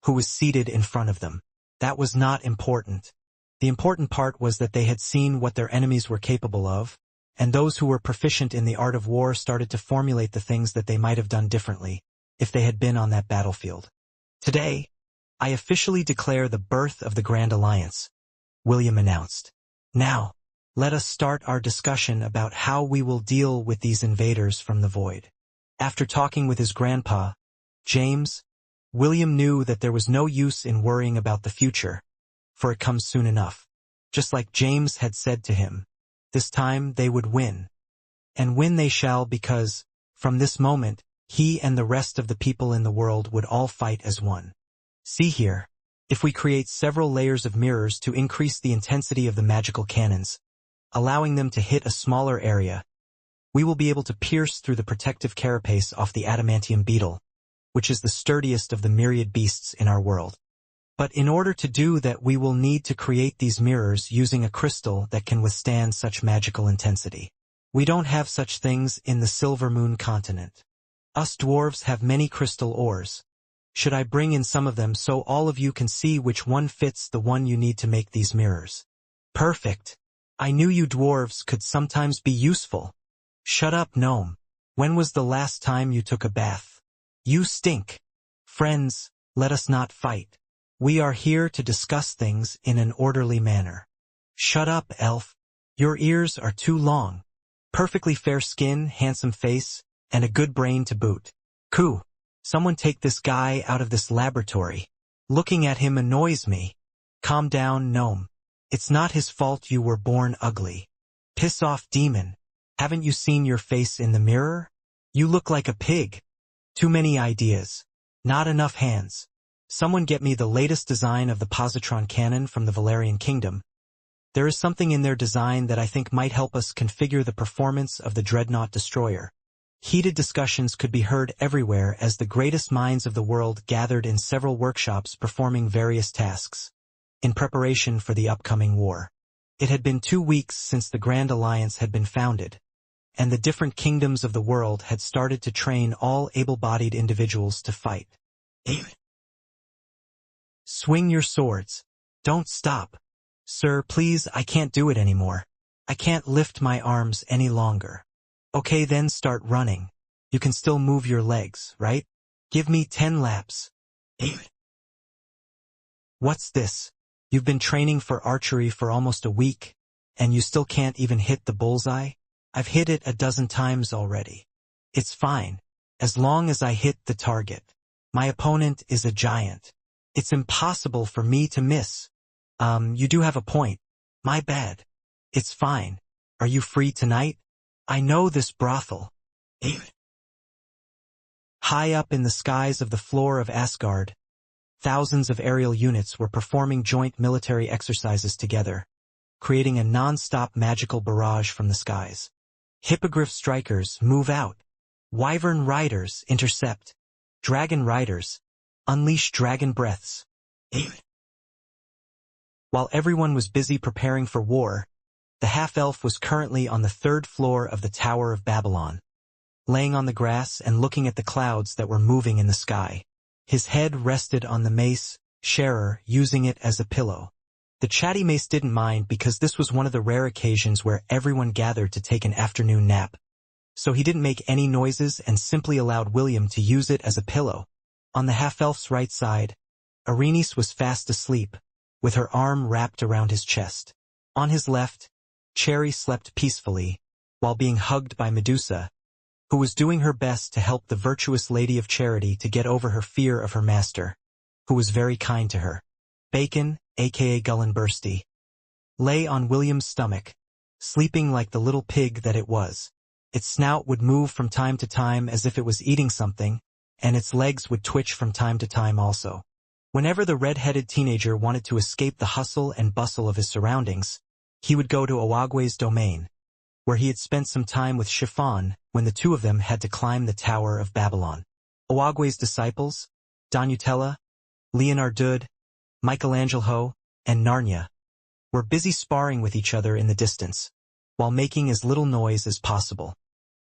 who was seated in front of them. That was not important. The important part was that they had seen what their enemies were capable of, and those who were proficient in the art of war started to formulate the things that they might have done differently if they had been on that battlefield. Today, I officially declare the birth of the Grand Alliance, William announced. Now, let us start our discussion about how we will deal with these invaders from the void. After talking with his grandpa, James, William knew that there was no use in worrying about the future, for it comes soon enough. Just like James had said to him, this time they would win. And win they shall, because, from this moment, he and the rest of the people in the world would all fight as one. See here, if we create several layers of mirrors to increase the intensity of the magical cannons, allowing them to hit a smaller area, we will be able to pierce through the protective carapace off the adamantium beetle, which is the sturdiest of the myriad beasts in our world. But in order to do that, we will need to create these mirrors using a crystal that can withstand such magical intensity. We don't have such things in the Silver Moon continent. Us dwarves have many crystal ores. Should I bring in some of them so all of you can see which one fits the one you need to make these mirrors? Perfect. I knew you dwarves could sometimes be useful. Shut up, gnome. When was the last time you took a bath? You stink. Friends, let us not fight. We are here to discuss things in an orderly manner. Shut up, elf. Your ears are too long. Perfectly fair skin, handsome face, and a good brain to boot. Coo. Someone take this guy out of this laboratory. Looking at him annoys me. Calm down, gnome. It's not his fault you were born ugly. Piss off, demon. Haven't you seen your face in the mirror? You look like a pig. Too many ideas. Not enough hands. Someone get me the latest design of the positron cannon from the Valerian Kingdom. There is something in their design that I think might help us configure the performance of the Dreadnought Destroyer. Heated discussions could be heard everywhere as the greatest minds of the world gathered in several workshops performing various tasks in preparation for the upcoming war. It had been 2 weeks since the Grand Alliance had been founded, and the different kingdoms of the world had started to train all able-bodied individuals to fight. Swing your swords. Don't stop. Sir, please, I can't do it anymore. I can't lift my arms any longer. Okay, then start running. You can still move your legs, right? Give me 10 laps. What's this? You've been training for archery for almost a week, and you still can't even hit the bullseye? I've hit it a dozen times already. It's fine, as long as I hit the target. My opponent is a giant. It's impossible for me to miss. You do have a point. My bad. It's fine. Are you free tonight? I know this brothel. High up in the skies of the floor of Asgard, thousands of aerial units were performing joint military exercises together, creating a non-stop magical barrage from the skies. Hippogriff strikers move out. Wyvern riders intercept. Dragon riders unleash dragon breaths. While everyone was busy preparing for war, the half-elf was currently on the 3rd floor of the Tower of Babylon, laying on the grass and looking at the clouds that were moving in the sky. His head rested on the mace, sharer, using it as a pillow. The chatty mace didn't mind because this was one of the rare occasions where everyone gathered to take an afternoon nap. So he didn't make any noises and simply allowed William to use it as a pillow. On the half-elf's right side, Arenice was fast asleep, with her arm wrapped around his chest. On his left, Cherry slept peacefully, while being hugged by Medusa, who was doing her best to help the virtuous Lady of Charity to get over her fear of her master, who was very kind to her. Bacon, aka Gullenbursty, lay on William's stomach, sleeping like the little pig that it was. Its snout would move from time to time as if it was eating something, and its legs would twitch from time to time also. Whenever the red-headed teenager wanted to escape the hustle and bustle of his surroundings, he would go to Owagwe's domain, where he had spent some time with Chiffon when the two of them had to climb the Tower of Babylon. Owagwe's disciples, Donutella, Leonardud, Michelangelo, and Narnia, were busy sparring with each other in the distance, while making as little noise as possible.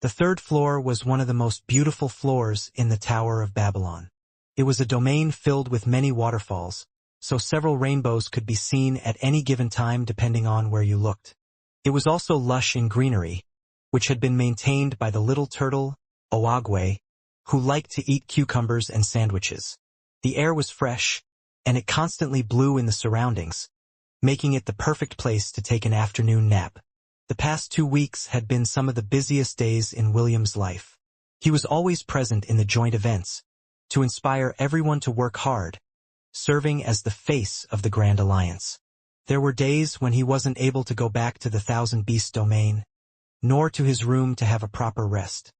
The third floor was one of the most beautiful floors in the Tower of Babylon. It was a domain filled with many waterfalls, so several rainbows could be seen at any given time depending on where you looked. It was also lush in greenery, which had been maintained by the little turtle, Owagwe, who liked to eat cucumbers and sandwiches. The air was fresh, and it constantly blew in the surroundings, making it the perfect place to take an afternoon nap. The past 2 weeks had been some of the busiest days in William's life. He was always present in the joint events, to inspire everyone to work hard, serving as the face of the Grand Alliance. There were days when he wasn't able to go back to the Thousand Beasts domain, nor to his room to have a proper rest.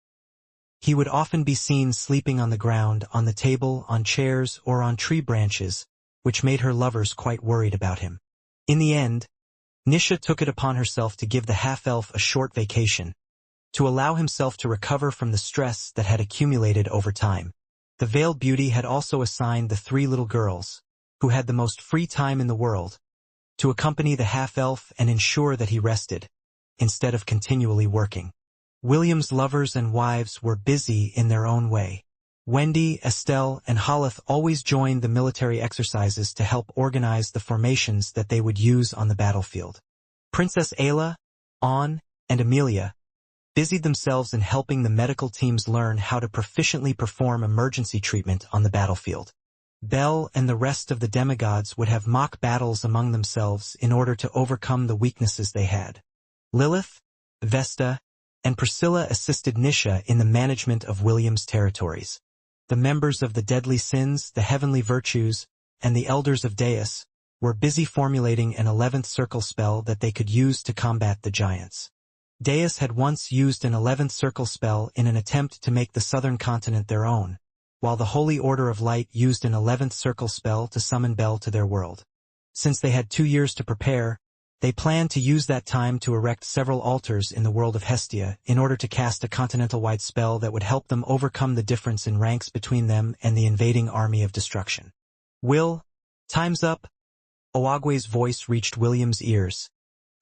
He would often be seen sleeping on the ground, on the table, on chairs, or on tree branches, which made her lovers quite worried about him. In the end, Nisha took it upon herself to give the half-elf a short vacation, to allow himself to recover from the stress that had accumulated over time. The Veiled Beauty had also assigned the 3 little girls, who had the most free time in the world, to accompany the half-elf and ensure that he rested, instead of continually working. William's lovers and wives were busy in their own way. Wendy, Estelle, and Holith always joined the military exercises to help organize the formations that they would use on the battlefield. Princess Ayla, Anne, and Amelia busied themselves in helping the medical teams learn how to proficiently perform emergency treatment on the battlefield. Belle and the rest of the demigods would have mock battles among themselves in order to overcome the weaknesses they had. Lilith, Vesta, and Priscilla assisted Nisha in the management of William's territories. The members of the Deadly Sins, the Heavenly Virtues, and the Elders of Deus were busy formulating an 11th circle spell that they could use to combat the giants. Deus had once used an 11th circle spell in an attempt to make the southern continent their own, while the Holy Order of Light used an 11th circle spell to summon Bel to their world. Since they had 2 years to prepare, they planned to use that time to erect several altars in the world of Hestia in order to cast a continental-wide spell that would help them overcome the difference in ranks between them and the invading army of destruction. Will, time's up. Owagwe's voice reached William's ears,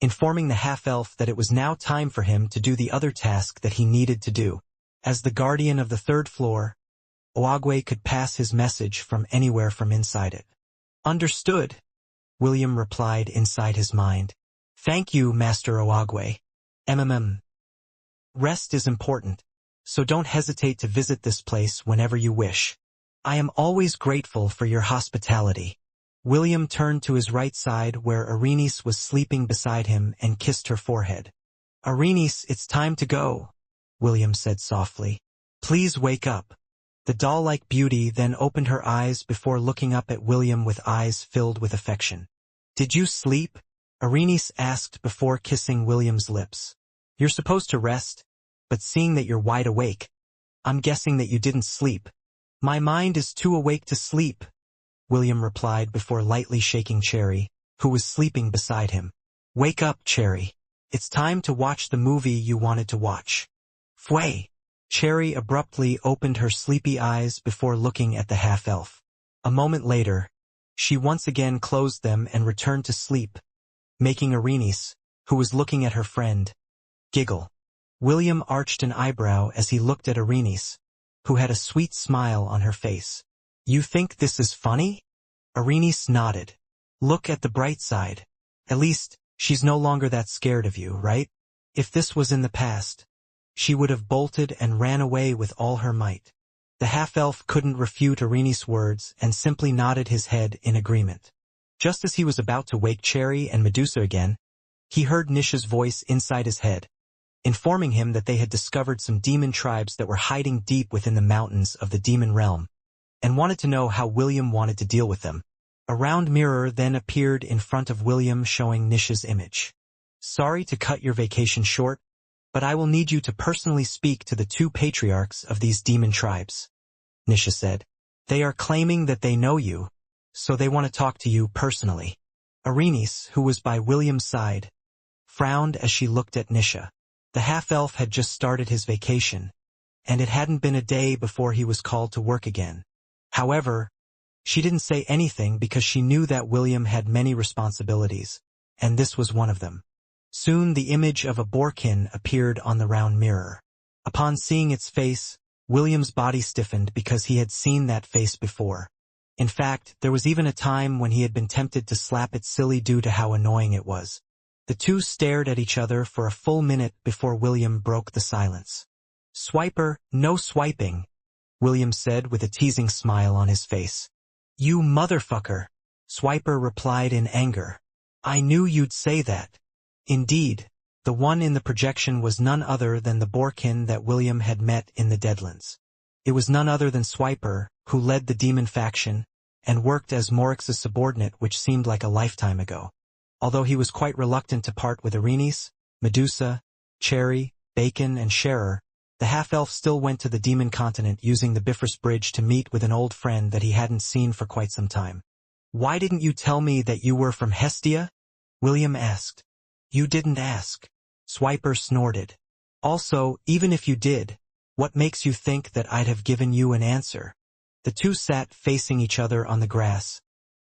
informing the half-elf that it was now time for him to do the other task that he needed to do. As the guardian of the 3rd floor, Owagwe could pass his message from anywhere from inside it. Understood, William replied inside his mind. Thank you, Master Owagwe. Rest is important, so don't hesitate to visit this place whenever you wish. I am always grateful for your hospitality. William turned to his right side where Arenice was sleeping beside him and kissed her forehead. Arenice, it's time to go, William said softly. Please wake up. The doll-like beauty then opened her eyes before looking up at William with eyes filled with affection. Did you sleep? Arenice asked before kissing William's lips. You're supposed to rest, but seeing that you're wide awake, I'm guessing that you didn't sleep. My mind is too awake to sleep, William replied before lightly shaking Cherry, who was sleeping beside him. Wake up, Cherry. It's time to watch the movie you wanted to watch. Fway! Cherry abruptly opened her sleepy eyes before looking at the half-elf. A moment later, she once again closed them and returned to sleep, making Arenice, who was looking at her friend, giggle. William arched an eyebrow as he looked at Arenice, who had a sweet smile on her face. You think this is funny? Arenice nodded. Look at the bright side. At least, she's no longer that scared of you, right? If this was in the past, she would have bolted and ran away with all her might. The half-elf couldn't refute Arenice's words and simply nodded his head in agreement. Just as he was about to wake Cherry and Medusa again, he heard Nisha's voice inside his head, informing him that they had discovered some demon tribes that were hiding deep within the mountains of the demon realm, and wanted to know how William wanted to deal with them. A round mirror then appeared in front of William showing Nisha's image. Sorry to cut your vacation short, but I will need you to personally speak to the 2 patriarchs of these demon tribes, Nisha said. They are claiming that they know you, so they want to talk to you personally. Arenice, who was by William's side, frowned as she looked at Nisha. The half-elf had just started his vacation, and it hadn't been a day before he was called to work again. However, she didn't say anything because she knew that William had many responsibilities, and this was one of them. Soon the image of a boarkin appeared on the round mirror. Upon seeing its face, William's body stiffened because he had seen that face before. In fact, there was even a time when he had been tempted to slap it silly due to how annoying it was. The two stared at each other for a full minute before William broke the silence. "Swiper, no swiping," William said with a teasing smile on his face. "You motherfucker," Swiper replied in anger. "I knew you'd say that." Indeed, the one in the projection was none other than the boarkin that William had met in the Deadlands. It was none other than Swiper, who led the demon faction, and worked as Morix's subordinate, which seemed like a lifetime ago. Although he was quite reluctant to part with Arenice, Medusa, Cherry, Bacon, and Scherer, the half-elf still went to the demon continent using the Bifrost Bridge to meet with an old friend that he hadn't seen for quite some time. "Why didn't you tell me that you were from Hestia?" William asked. "You didn't ask," Swiper snorted. "Also, even if you did, what makes you think that I'd have given you an answer?" The two sat facing each other on the grass,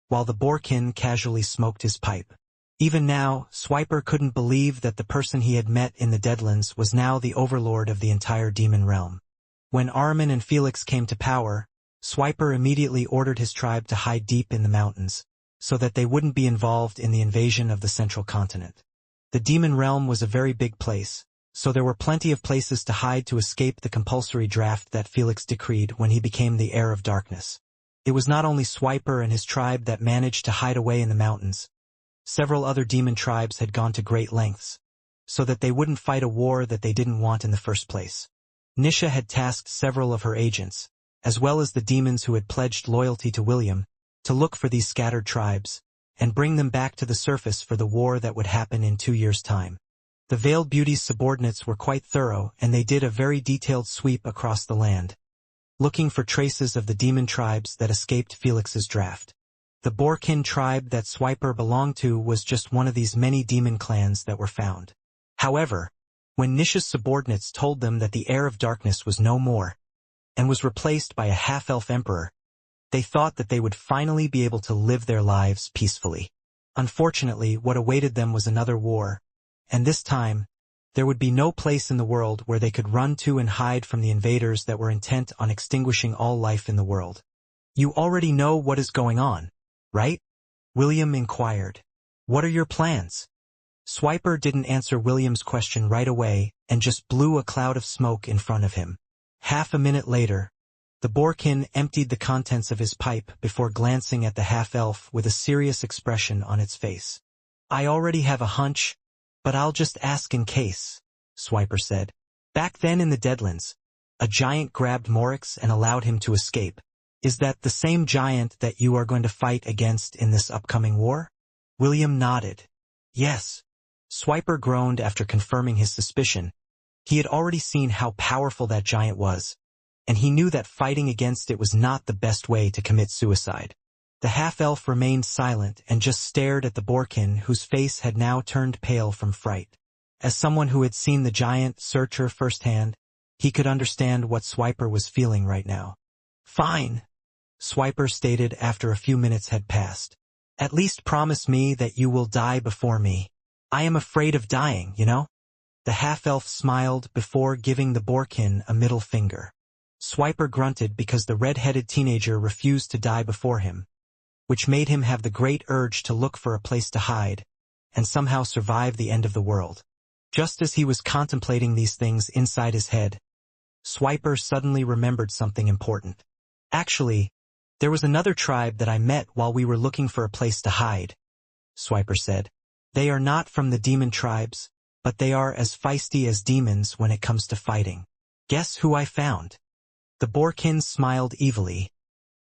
while the boarkin casually smoked his pipe. Even now, Swiper couldn't believe that the person he had met in the Deadlands was now the overlord of the entire demon realm. When Armin and Felix came to power, Swiper immediately ordered his tribe to hide deep in the mountains, so that they wouldn't be involved in the invasion of the central continent. The demon realm was a very big place, so there were plenty of places to hide to escape the compulsory draft that Felix decreed when he became the heir of darkness. It was not only Swiper and his tribe that managed to hide away in the mountains. Several other demon tribes had gone to great lengths, so that they wouldn't fight a war that they didn't want in the first place. Nisha had tasked several of her agents, as well as the demons who had pledged loyalty to William, to look for these scattered tribes, and bring them back to the surface for the war that would happen in 2 years' time. The Veiled Beauty's subordinates were quite thorough, and they did a very detailed sweep across the land, looking for traces of the demon tribes that escaped Felix's draft. The Boarkin tribe that Swiper belonged to was just one of these many demon clans that were found. However, when Nisha's subordinates told them that the heir of darkness was no more, and was replaced by a half-elf emperor, they thought that they would finally be able to live their lives peacefully. Unfortunately, what awaited them was another war, and this time, there would be no place in the world where they could run to and hide from the invaders that were intent on extinguishing all life in the world. "You already know what is going on, right?" William inquired. "What are your plans?" Swiper didn't answer William's question right away and just blew a cloud of smoke in front of him. Half a minute later, the boarkin emptied the contents of his pipe before glancing at the half-elf with a serious expression on its face. "I already have a hunch, but I'll just ask in case," Swiper said. "Back then in the Deadlands, a giant grabbed Morix and allowed him to escape. Is that the same giant that you are going to fight against in this upcoming war?" William nodded. "Yes." Swiper groaned after confirming his suspicion. He had already seen how powerful that giant was, and he knew that fighting against it was not the best way to commit suicide. The half-elf remained silent and just stared at the boarkin, whose face had now turned pale from fright. As someone who had seen the giant searcher firsthand, he could understand what Swiper was feeling right now. "Fine," Swiper stated after a few minutes had passed. "At least promise me that you will die before me. I am afraid of dying, you know?" The half-elf smiled before giving the boarkin a middle finger. Swiper grunted because the red-headed teenager refused to die before him. which made him have the great urge to look for a place to hide, and somehow survive the end of the world. Just as he was contemplating these things inside his head, Swiper suddenly remembered something important. Actually, there was another tribe that I met while we were looking for a place to hide, Swiper said. They are not from the demon tribes, but they are as feisty as demons when it comes to fighting. Guess who I found? The Boarkin smiled evilly,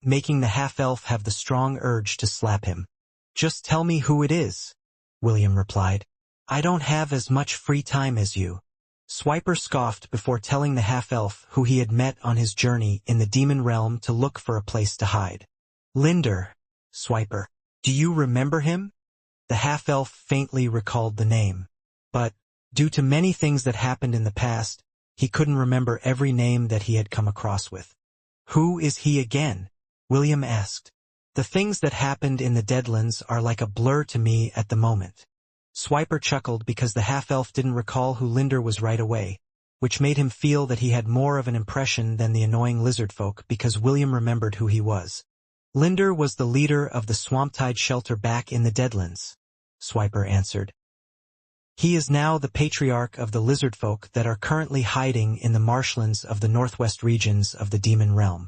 making the half-elf have the strong urge to slap him. Just tell me who it is, William replied. I don't have as much free time as you. Swiper scoffed before telling the half-elf who he had met on his journey in the demon realm to look for a place to hide. Linder, Swiper. Do you remember him? The half-elf faintly recalled the name. But, due to many things that happened in the past, he couldn't remember every name that he had come across with. Who is he again? William asked. The things that happened in the Deadlands are like a blur to me at the moment. Swiper chuckled because the half-elf didn't recall who Linder was right away, which made him feel that he had more of an impression than the annoying lizard folk because William remembered who he was. Linder was the leader of the Swamptide shelter back in the Deadlands, Swiper answered. He is now the patriarch of the lizard folk that are currently hiding in the marshlands of the northwest regions of the demon realm.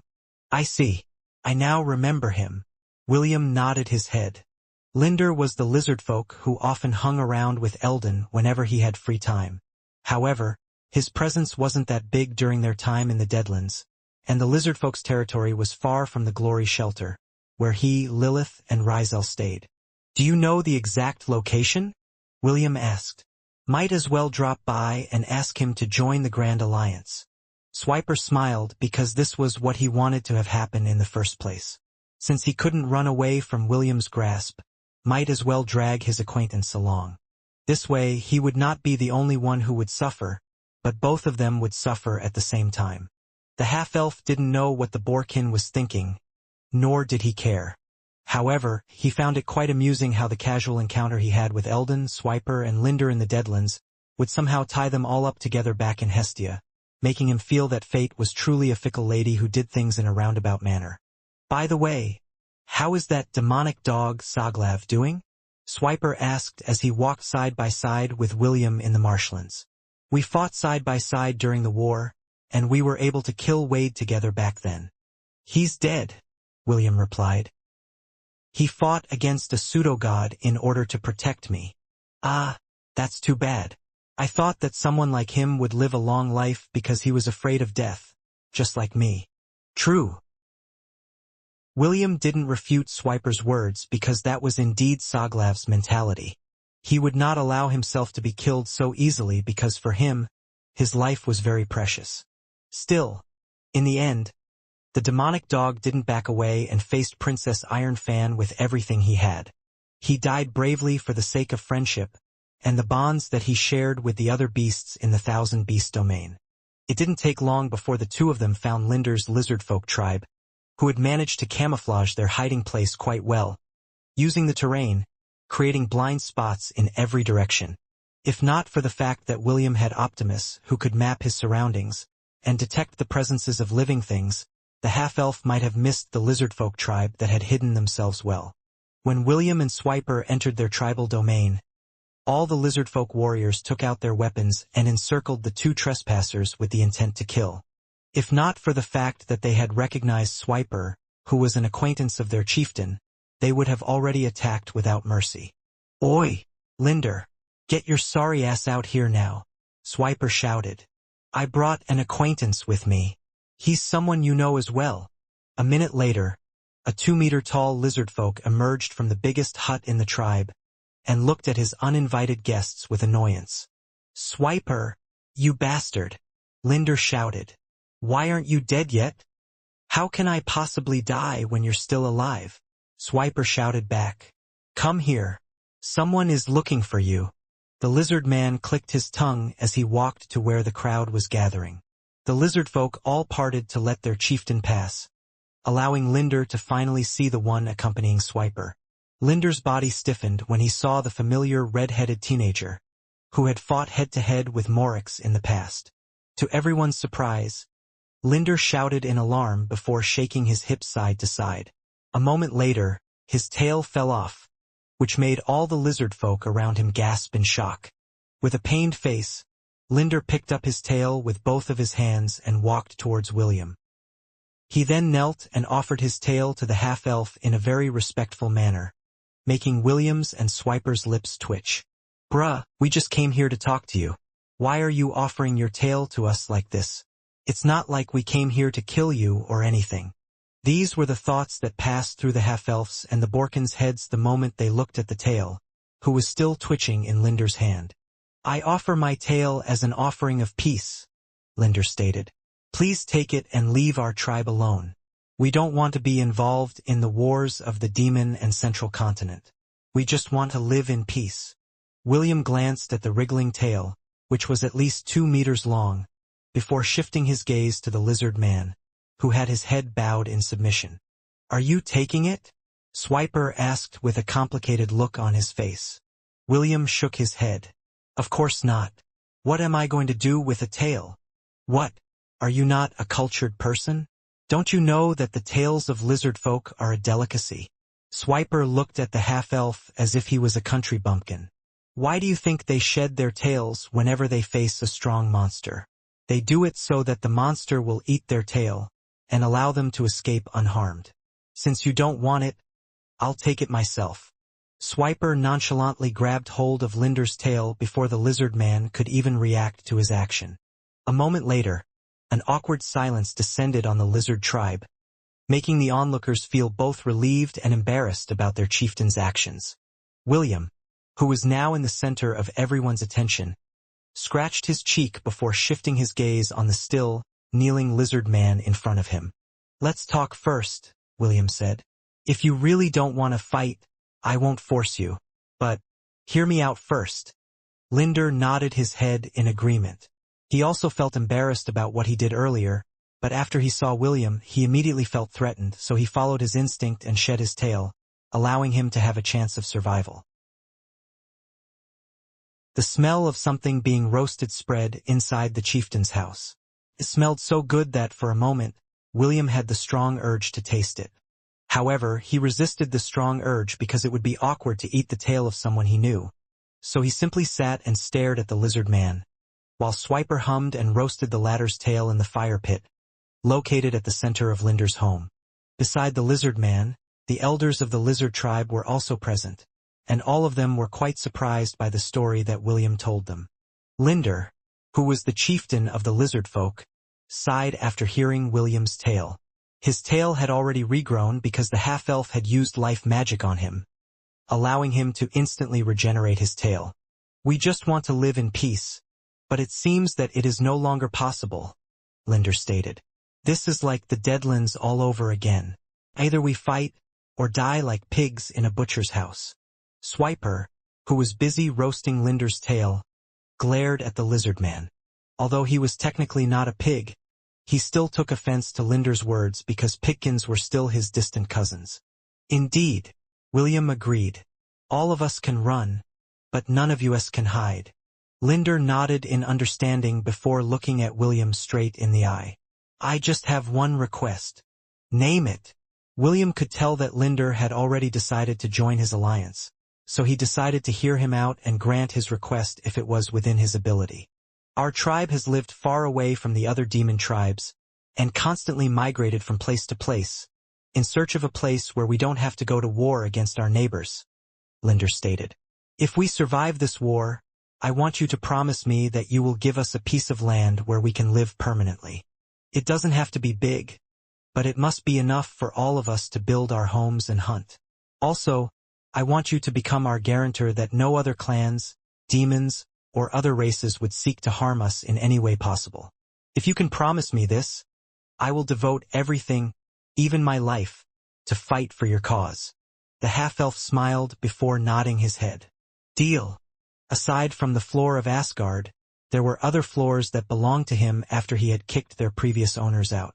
I see. I now remember him. William nodded his head. Linder was the lizard folk who often hung around with Eldon whenever he had free time. However, his presence wasn't that big during their time in the Deadlands, and the lizard folk's territory was far from the Glory Shelter, where he, Lilith, and Rizel stayed. Do you know the exact location? William asked. Might as well drop by and ask him to join the Grand Alliance. Swiper smiled because this was what he wanted to have happen in the first place. Since he couldn't run away from William's grasp, might as well drag his acquaintance along. This way he would not be the only one who would suffer, but both of them would suffer at the same time. The half-elf didn't know what the Boarkin was thinking, nor did he care. However, he found it quite amusing how the casual encounter he had with Eldon, Swiper, and Linder in the Deadlands would somehow tie them all up together back in Hestia, making him feel that fate was truly a fickle lady who did things in a roundabout manner. By the way, how is that demonic dog Soglav doing? Swiper asked as he walked side by side with William in the marshlands. We fought side by side during the war, and we were able to kill Wade together back then. He's dead, William replied. He fought against a pseudo-god in order to protect me. Ah, that's too bad. I thought that someone like him would live a long life because he was afraid of death, just like me. True. William didn't refute Swiper's words because that was indeed Soglav's mentality. He would not allow himself to be killed so easily because for him, his life was very precious. Still, in the end, the demonic dog didn't back away and faced Princess Ironfan with everything he had. He died bravely for the sake of friendship, and the bonds that he shared with the other beasts in the Thousand Beast domain. It didn't take long before the two of them found Linder's lizardfolk tribe, who had managed to camouflage their hiding place quite well, using the terrain, creating blind spots in every direction. If not for the fact that William had Optimus who could map his surroundings and detect the presences of living things, the half-elf might have missed the lizardfolk tribe that had hidden themselves well. When William and Swiper entered their tribal domain, all the lizardfolk warriors took out their weapons and encircled the two trespassers with the intent to kill. If not for the fact that they had recognized Swiper, who was an acquaintance of their chieftain, they would have already attacked without mercy. Oi, Linder, get your sorry ass out here now, Swiper shouted. I brought an acquaintance with me. He's someone you know as well. A minute later, a 2-meter-tall lizardfolk emerged from the biggest hut in the tribe and looked at his uninvited guests with annoyance. Swiper, you bastard, Linder shouted. Why aren't you dead yet? How can I possibly die when you're still alive? Swiper shouted back. Come here. Someone is looking for you. The lizard man clicked his tongue as he walked to where the crowd was gathering. The lizard folk all parted to let their chieftain pass, allowing Linder to finally see the one accompanying Swiper. Linder's body stiffened when he saw the familiar red-headed teenager, who had fought head-to-head with Morix in the past. To everyone's surprise, Linder shouted in alarm before shaking his hips side to side. A moment later, his tail fell off, which made all the lizard folk around him gasp in shock. With a pained face, Linder picked up his tail with both of his hands and walked towards William. He then knelt and offered his tail to the half-elf in a very respectful manner, making William's and Swiper's lips twitch. "Bruh, we just came here to talk to you. Why are you offering your tail to us like this? It's not like we came here to kill you or anything." These were the thoughts that passed through the half-elves and the Borkins' heads the moment they looked at the tail, who was still twitching in Linder's hand. "I offer my tail as an offering of peace," Linder stated. "Please take it and leave our tribe alone. We don't want to be involved in the wars of the Demon and Central Continent. We just want to live in peace." William glanced at the wriggling tail, which was at least 2 meters long, before shifting his gaze to the lizard man, who had his head bowed in submission. "Are you taking it?" Swiper asked with a complicated look on his face. William shook his head. "Of course not. What am I going to do with a tail?" "What? Are you not a cultured person? Don't you know that the tails of lizard folk are a delicacy?" Swiper looked at the half-elf as if he was a country bumpkin. "Why do you think they shed their tails whenever they face a strong monster? They do it so that the monster will eat their tail and allow them to escape unharmed. Since you don't want it, I'll take it myself." Swiper nonchalantly grabbed hold of Linder's tail before the lizard man could even react to his action. A moment later, an awkward silence descended on the lizard tribe, making the onlookers feel both relieved and embarrassed about their chieftain's actions. William, who was now in the center of everyone's attention, scratched his cheek before shifting his gaze on the still, kneeling lizard man in front of him. "Let's talk first," William said. "If you really don't want to fight, I won't force you. But hear me out first." Linder nodded his head in agreement. He also felt embarrassed about what he did earlier, but after he saw William, he immediately felt threatened, so he followed his instinct and shed his tail, allowing him to have a chance of survival. The smell of something being roasted spread inside the chieftain's house. It smelled so good that, for a moment, William had the strong urge to taste it. However, he resisted the strong urge because it would be awkward to eat the tail of someone he knew. So he simply sat and stared at the lizard man, while Swiper hummed and roasted the latter's tail in the fire pit, located at the center of Linder's home. Beside the lizard man, the elders of the lizard tribe were also present, and all of them were quite surprised by the story that William told them. Linder, who was the chieftain of the lizard folk, sighed after hearing William's tale. His tail had already regrown because the half-elf had used life magic on him, allowing him to instantly regenerate his tail. "We just want to live in peace, but it seems that it is no longer possible," Linder stated. "This is like the Deadlands all over again. Either we fight, or die like pigs in a butcher's house." Swiper, who was busy roasting Linder's tail, glared at the lizard man. Although he was technically not a pig, he still took offense to Linder's words because pigkins were still his distant cousins. "Indeed," William agreed. "All of us can run, but none of us can hide." Linder nodded in understanding before looking at William straight in the eye. "I just have one request." "Name it." William could tell that Linder had already decided to join his alliance, so he decided to hear him out and grant his request if it was within his ability. "Our tribe has lived far away from the other demon tribes, and constantly migrated from place to place, in search of a place where we don't have to go to war against our neighbors," Linder stated. "If we survive this war, I want you to promise me that you will give us a piece of land where we can live permanently. It doesn't have to be big, but it must be enough for all of us to build our homes and hunt. Also, I want you to become our guarantor that no other clans, demons, or other races would seek to harm us in any way possible. If you can promise me this, I will devote everything, even my life, to fight for your cause." The half-elf smiled before nodding his head. "Deal." Aside from the floor of Asgard, there were other floors that belonged to him after he had kicked their previous owners out.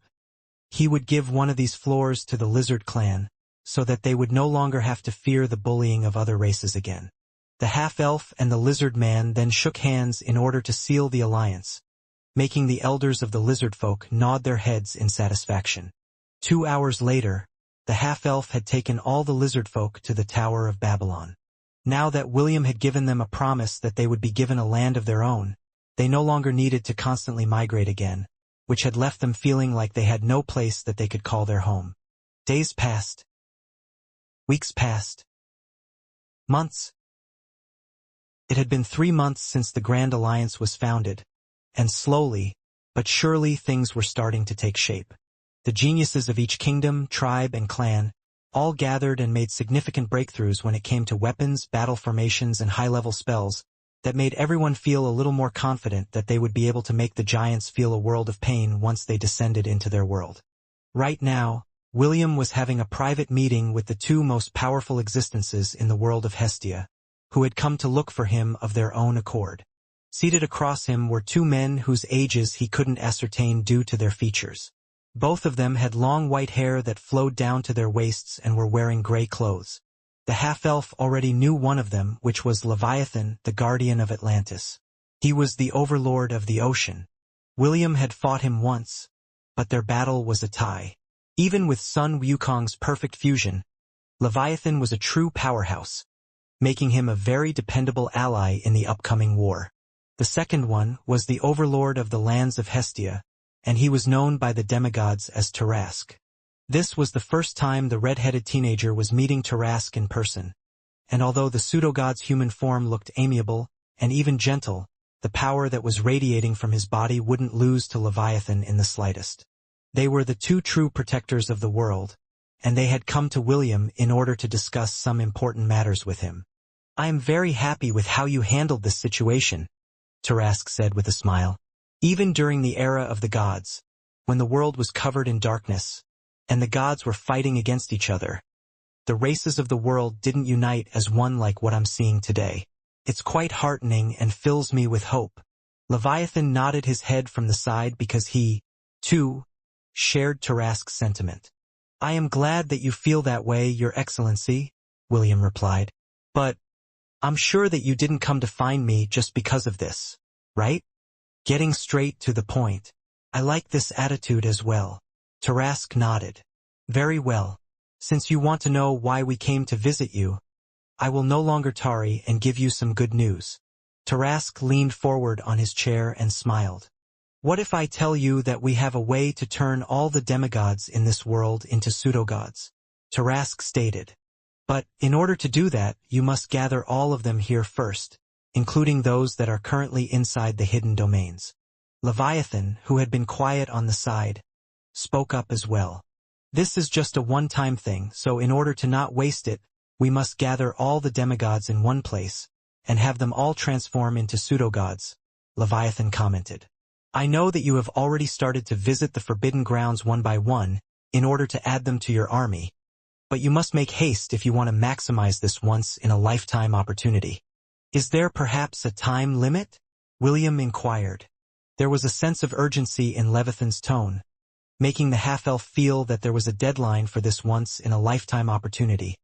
He would give one of these floors to the lizard clan, so that they would no longer have to fear the bullying of other races again. The half-elf and the lizard man then shook hands in order to seal the alliance, making the elders of the lizard folk nod their heads in satisfaction. 2 hours later, The half-elf had taken all the lizard folk to the Tower of Babylon. Now that William had given them a promise that they would be given a land of their own, they no longer needed to constantly migrate again, which had left them feeling like they had no place that they could call their home. Days passed. Weeks passed. Months. It had been 3 months since the Grand Alliance was founded, and slowly, but surely things were starting to take shape. The geniuses of each kingdom, tribe, and clan all gathered and made significant breakthroughs when it came to weapons, battle formations, and high-level spells that made everyone feel a little more confident that they would be able to make the giants feel a world of pain once they descended into their world. Right now, William was having a private meeting with the 2 most powerful existences in the world of Hestia, who had come to look for him of their own accord. Seated across him were 2 men whose ages he couldn't ascertain due to their features. Both of them had long white hair that flowed down to their waists and were wearing gray clothes. The half-elf already knew one of them, which was Leviathan, the guardian of Atlantis. He was the overlord of the ocean. William had fought him once, but their battle was a tie. Even with Sun Wukong's perfect fusion, Leviathan was a true powerhouse, making him a very dependable ally in the upcoming war. The second one was the overlord of the lands of Hestia, and he was known by the demigods as Tarask. This was the first time the red-headed teenager was meeting Tarask in person, and although the pseudo-god's human form looked amiable and even gentle, the power that was radiating from his body wouldn't lose to Leviathan in the slightest. They were the 2 true protectors of the world, and they had come to William in order to discuss some important matters with him. "I am very happy with how you handled this situation," Tarask said with a smile. "Even during the era of the gods, when the world was covered in darkness, and the gods were fighting against each other, the races of the world didn't unite as one like what I'm seeing today. It's quite heartening and fills me with hope." Leviathan nodded his head from the side because he, too, shared Tarask's sentiment. "I am glad that you feel that way, Your Excellency," William replied. "But I'm sure that you didn't come to find me just because of this, right? Getting straight to the point. I like this attitude as well." Tarask nodded. "Very well. Since you want to know why we came to visit you, I will no longer tarry and give you some good news." Tarask leaned forward on his chair and smiled. "What if I tell you that we have a way to turn all the demigods in this world into pseudo-gods?" Tarask stated. "But in order to do that, you must gather all of them here first, including those that are currently inside the hidden domains." Leviathan, who had been quiet on the side, spoke up as well. "This is just a one-time thing, so in order to not waste it, we must gather all the demigods in one place, and have them all transform into pseudo-gods," Leviathan commented. "I know that you have already started to visit the Forbidden Grounds one by one, in order to add them to your army, but you must make haste if you want to maximize this once-in-a-lifetime opportunity." "Is there perhaps a time limit?" William inquired. There was a sense of urgency in Leviathan's tone, making the half-elf feel that there was a deadline for this once-in-a-lifetime opportunity,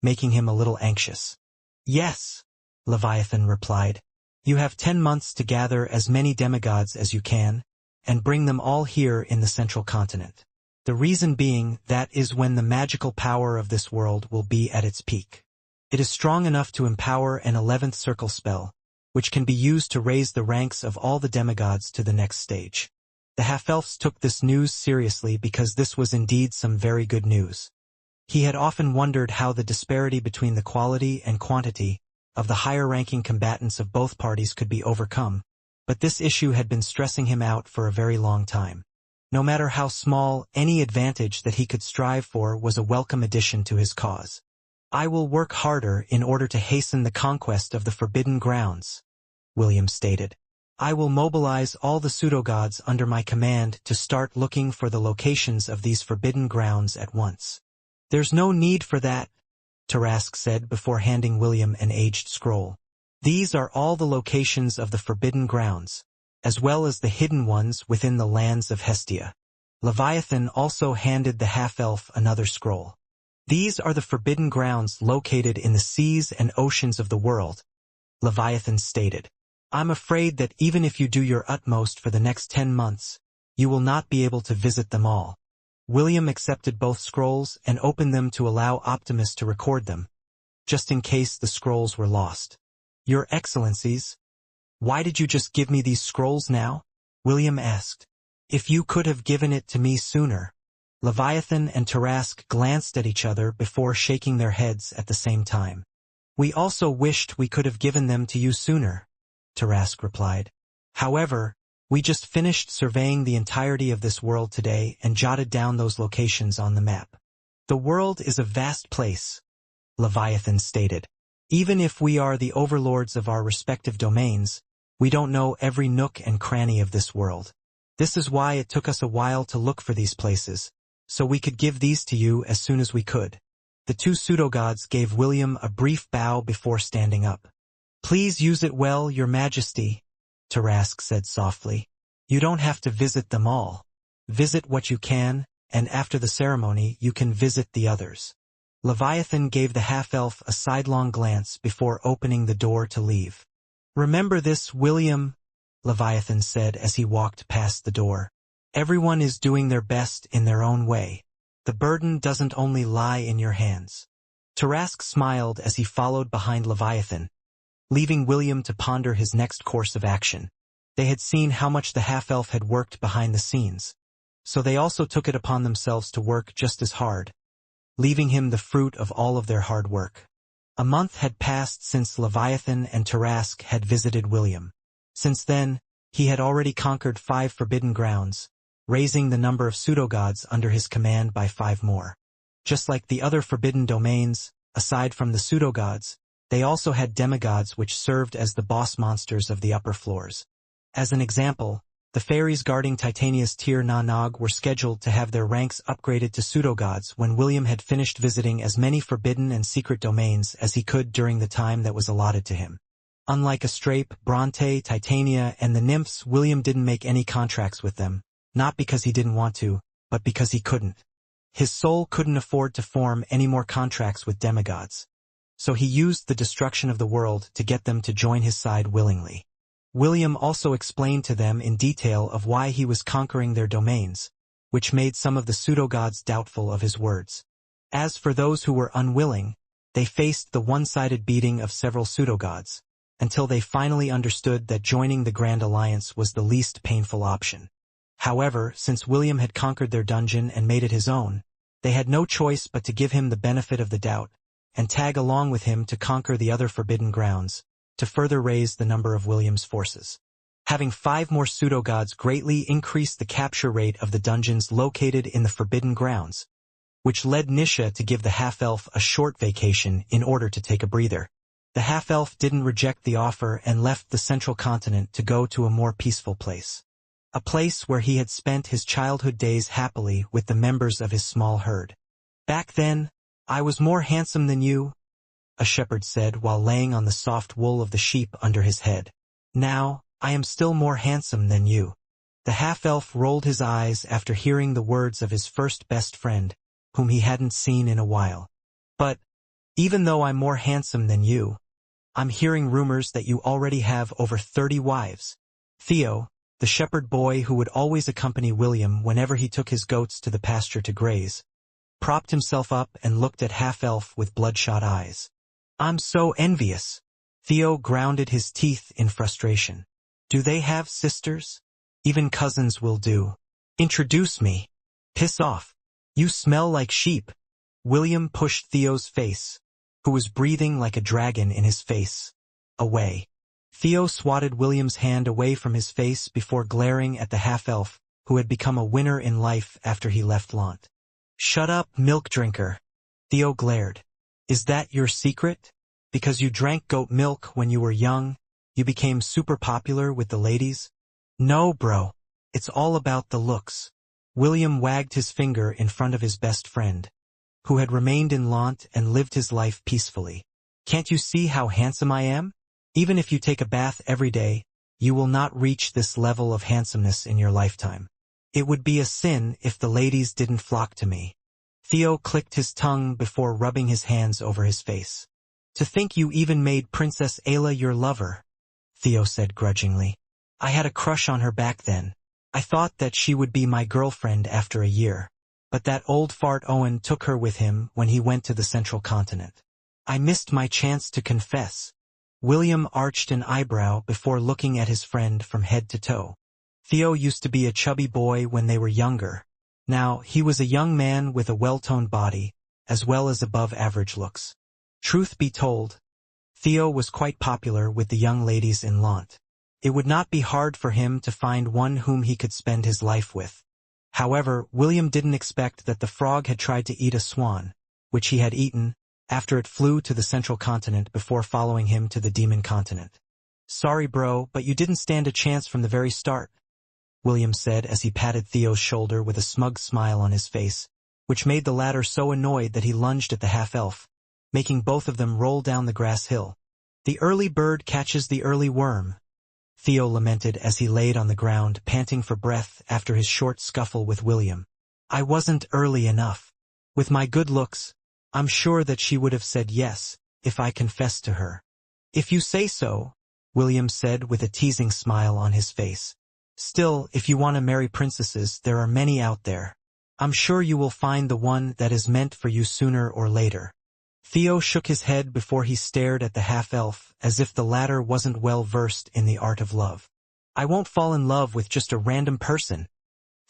making him a little anxious. "Yes," Leviathan replied. "You have 10 months to gather as many demigods as you can, and bring them all here in the central continent. The reason being that is when the magical power of this world will be at its peak. It is strong enough to empower an 11th circle spell, which can be used to raise the ranks of all the demigods to the next stage." The half-elves took this news seriously because this was indeed some very good news. He had often wondered how the disparity between the quality and quantity of the higher-ranking combatants of both parties could be overcome, but this issue had been stressing him out for a very long time. No matter how small, any advantage that he could strive for was a welcome addition to his cause. "I will work harder in order to hasten the conquest of the Forbidden Grounds," William stated. "I will mobilize all the pseudo-gods under my command to start looking for the locations of these Forbidden Grounds at once." "There's no need for that," Tarask said before handing William an aged scroll. "These are all the locations of the Forbidden Grounds, as well as the hidden ones within the lands of Hestia." Leviathan also handed the half-elf another scroll. "These are the Forbidden Grounds located in the seas and oceans of the world," Leviathan stated. "I'm afraid that even if you do your utmost for the next 10 months, you will not be able to visit them all. William accepted both scrolls and opened them to allow Optimus to record them, just in case the scrolls were lost. "Your Excellencies, why did you just give me these scrolls now?" William asked. "If you could have given it to me sooner." Leviathan and Tarask glanced at each other before shaking their heads at the same time. "We also wished we could have given them to you sooner," Tarask replied. "However, we just finished surveying the entirety of this world today and jotted down those locations on the map. The world is a vast place," Leviathan stated. "Even if we are the overlords of our respective domains, we don't know every nook and cranny of this world. This is why it took us a while to look for these places, so we could give these to you as soon as we could." The two pseudo-gods gave William a brief bow before standing up. "Please use it well, Your Majesty," Tarask said softly. "You don't have to visit them all. Visit what you can, and after the ceremony you can visit the others." Leviathan gave the half-elf a sidelong glance before opening the door to leave. "Remember this, William," Leviathan said as he walked past the door. "Everyone is doing their best in their own way. The burden doesn't only lie in your hands." Tarask smiled as he followed behind Leviathan, leaving William to ponder his next course of action. They had seen how much the half-elf had worked behind the scenes, so they also took it upon themselves to work just as hard, leaving him the fruit of all of their hard work. A month had passed since Leviathan and Tarask had visited William. Since then, he had already conquered 5 forbidden grounds, raising the number of pseudo-gods under his command by 5 more. Just like the other forbidden domains, aside from the pseudo-gods, they also had demigods which served as the boss monsters of the upper floors. As an example, the fairies guarding Titania's Tir Na Nog were scheduled to have their ranks upgraded to pseudo-gods when William had finished visiting as many forbidden and secret domains as he could during the time that was allotted to him. Unlike Astrape, Bronte, Titania, and the nymphs, William didn't make any contracts with them, not because he didn't want to, but because he couldn't. His soul couldn't afford to form any more contracts with demigods. So he used the destruction of the world to get them to join his side willingly. William also explained to them in detail of why he was conquering their domains, which made some of the pseudo-gods doubtful of his words. As for those who were unwilling, they faced the one-sided beating of several pseudo-gods, until they finally understood that joining the Grand Alliance was the least painful option. However, since William had conquered their dungeon and made it his own, they had no choice but to give him the benefit of the doubt, and tag along with him to conquer the other forbidden grounds, to further raise the number of William's forces. Having 5 more pseudo-gods greatly increased the capture rate of the dungeons located in the forbidden grounds, which led Nisha to give the half-elf a short vacation in order to take a breather. The half-elf didn't reject the offer and left the central continent to go to a more peaceful place. A place where he had spent his childhood days happily with the members of his small herd. "Back then, I was more handsome than you," a shepherd said while laying on the soft wool of the sheep under his head. "Now, I am still more handsome than you." The half-elf rolled his eyes after hearing the words of his first best friend, whom he hadn't seen in a while. "But, even though I'm more handsome than you, I'm hearing rumors that you already have over 30 wives." Theo, the shepherd boy who would always accompany William whenever he took his goats to the pasture to graze, propped himself up and looked at half-elf with bloodshot eyes. "I'm so envious." Theo grounded his teeth in frustration. "Do they have sisters? Even cousins will do. Introduce me." "Piss off. You smell like sheep." William pushed Theo's face, who was breathing like a dragon in his face, away. Theo swatted William's hand away from his face before glaring at the half-elf, who had become a winner in life after he left Lant. "Shut up, milk drinker." Theo glared. "Is that your secret? Because you drank goat milk when you were young, you became super popular with the ladies?" "No, bro. It's all about the looks." William wagged his finger in front of his best friend, who had remained in Lant and lived his life peacefully. "Can't you see how handsome I am? Even if you take a bath every day, you will not reach this level of handsomeness in your lifetime. It would be a sin if the ladies didn't flock to me." Theo clicked his tongue before rubbing his hands over his face. "To think you even made Princess Ayla your lover," Theo said grudgingly. "I had a crush on her back then. I thought that she would be my girlfriend after a year. but that old fart Owen took her with him when he went to the central continent. I missed my chance to confess. William arched an eyebrow before looking at his friend from head to toe. Theo used to be a chubby boy when they were younger. Now, he was a young man with a well-toned body, as well as above-average looks. Truth be told, Theo was quite popular with the young ladies in Lant. It would not be hard for him to find one whom he could spend his life with. However, William didn't expect that the frog had tried to eat a swan, which he had eaten, after it flew to the central continent before following him to the demon continent. Sorry bro, but you didn't stand a chance from the very start, William said as he patted Theo's shoulder with a smug smile on his face, which made the latter so annoyed that he lunged at the half-elf, making both of them roll down the grass hill. The early bird catches the early worm, Theo lamented as he laid on the ground panting for breath after his short scuffle with William. I wasn't early enough. With my good looks, I'm sure that she would have said yes, if I confessed to her. If you say so, William said with a teasing smile on his face. Still, if you want to marry princesses, there are many out there. I'm sure you will find the one that is meant for you sooner or later. Theo shook his head before he stared at the half-elf, as if the latter wasn't well versed in the art of love. I won't fall in love with just a random person.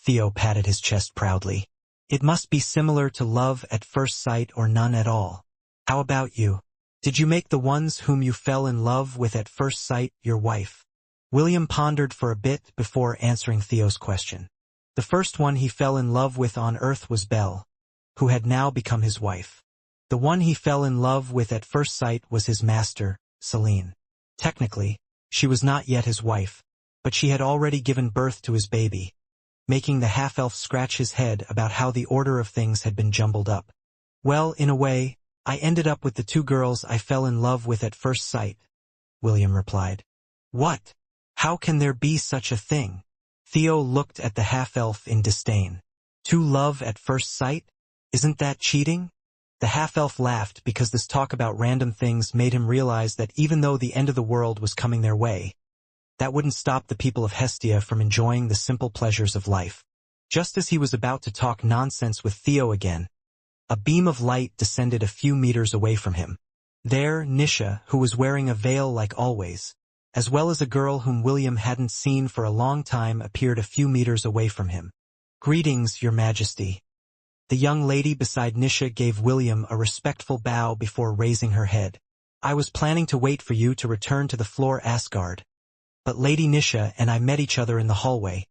Theo patted his chest proudly. It must be similar to love at first sight or none at all. How about you? Did you make the ones whom you fell in love with at first sight your wife? William pondered for a bit before answering Theo's question. The first one he fell in love with on Earth was Belle, who had now become his wife. The one he fell in love with at first sight was his master, Celine. Technically, she was not yet his wife, but she had already given birth to his baby, making the half-elf scratch his head about how the order of things had been jumbled up. Well, in a way, I ended up with the two girls I fell in love with at first sight, William replied. What? How can there be such a thing? Theo looked at the half-elf in disdain. To love at first sight? Isn't that cheating? The half-elf laughed because this talk about random things made him realize that even though the end of the world was coming their way, that wouldn't stop the people of Hestia from enjoying the simple pleasures of life. Just as he was about to talk nonsense with Theo again, a beam of light descended a few meters away from him. There, Nisha, who was wearing a veil like always, as well as a girl whom William hadn't seen for a long time, appeared a few meters away from him. Greetings, Your Majesty. The young lady beside Nisha gave William a respectful bow before raising her head. I was planning to wait for you to return to the floor Asgard, but Lady Nisha and I met each other in the hallway,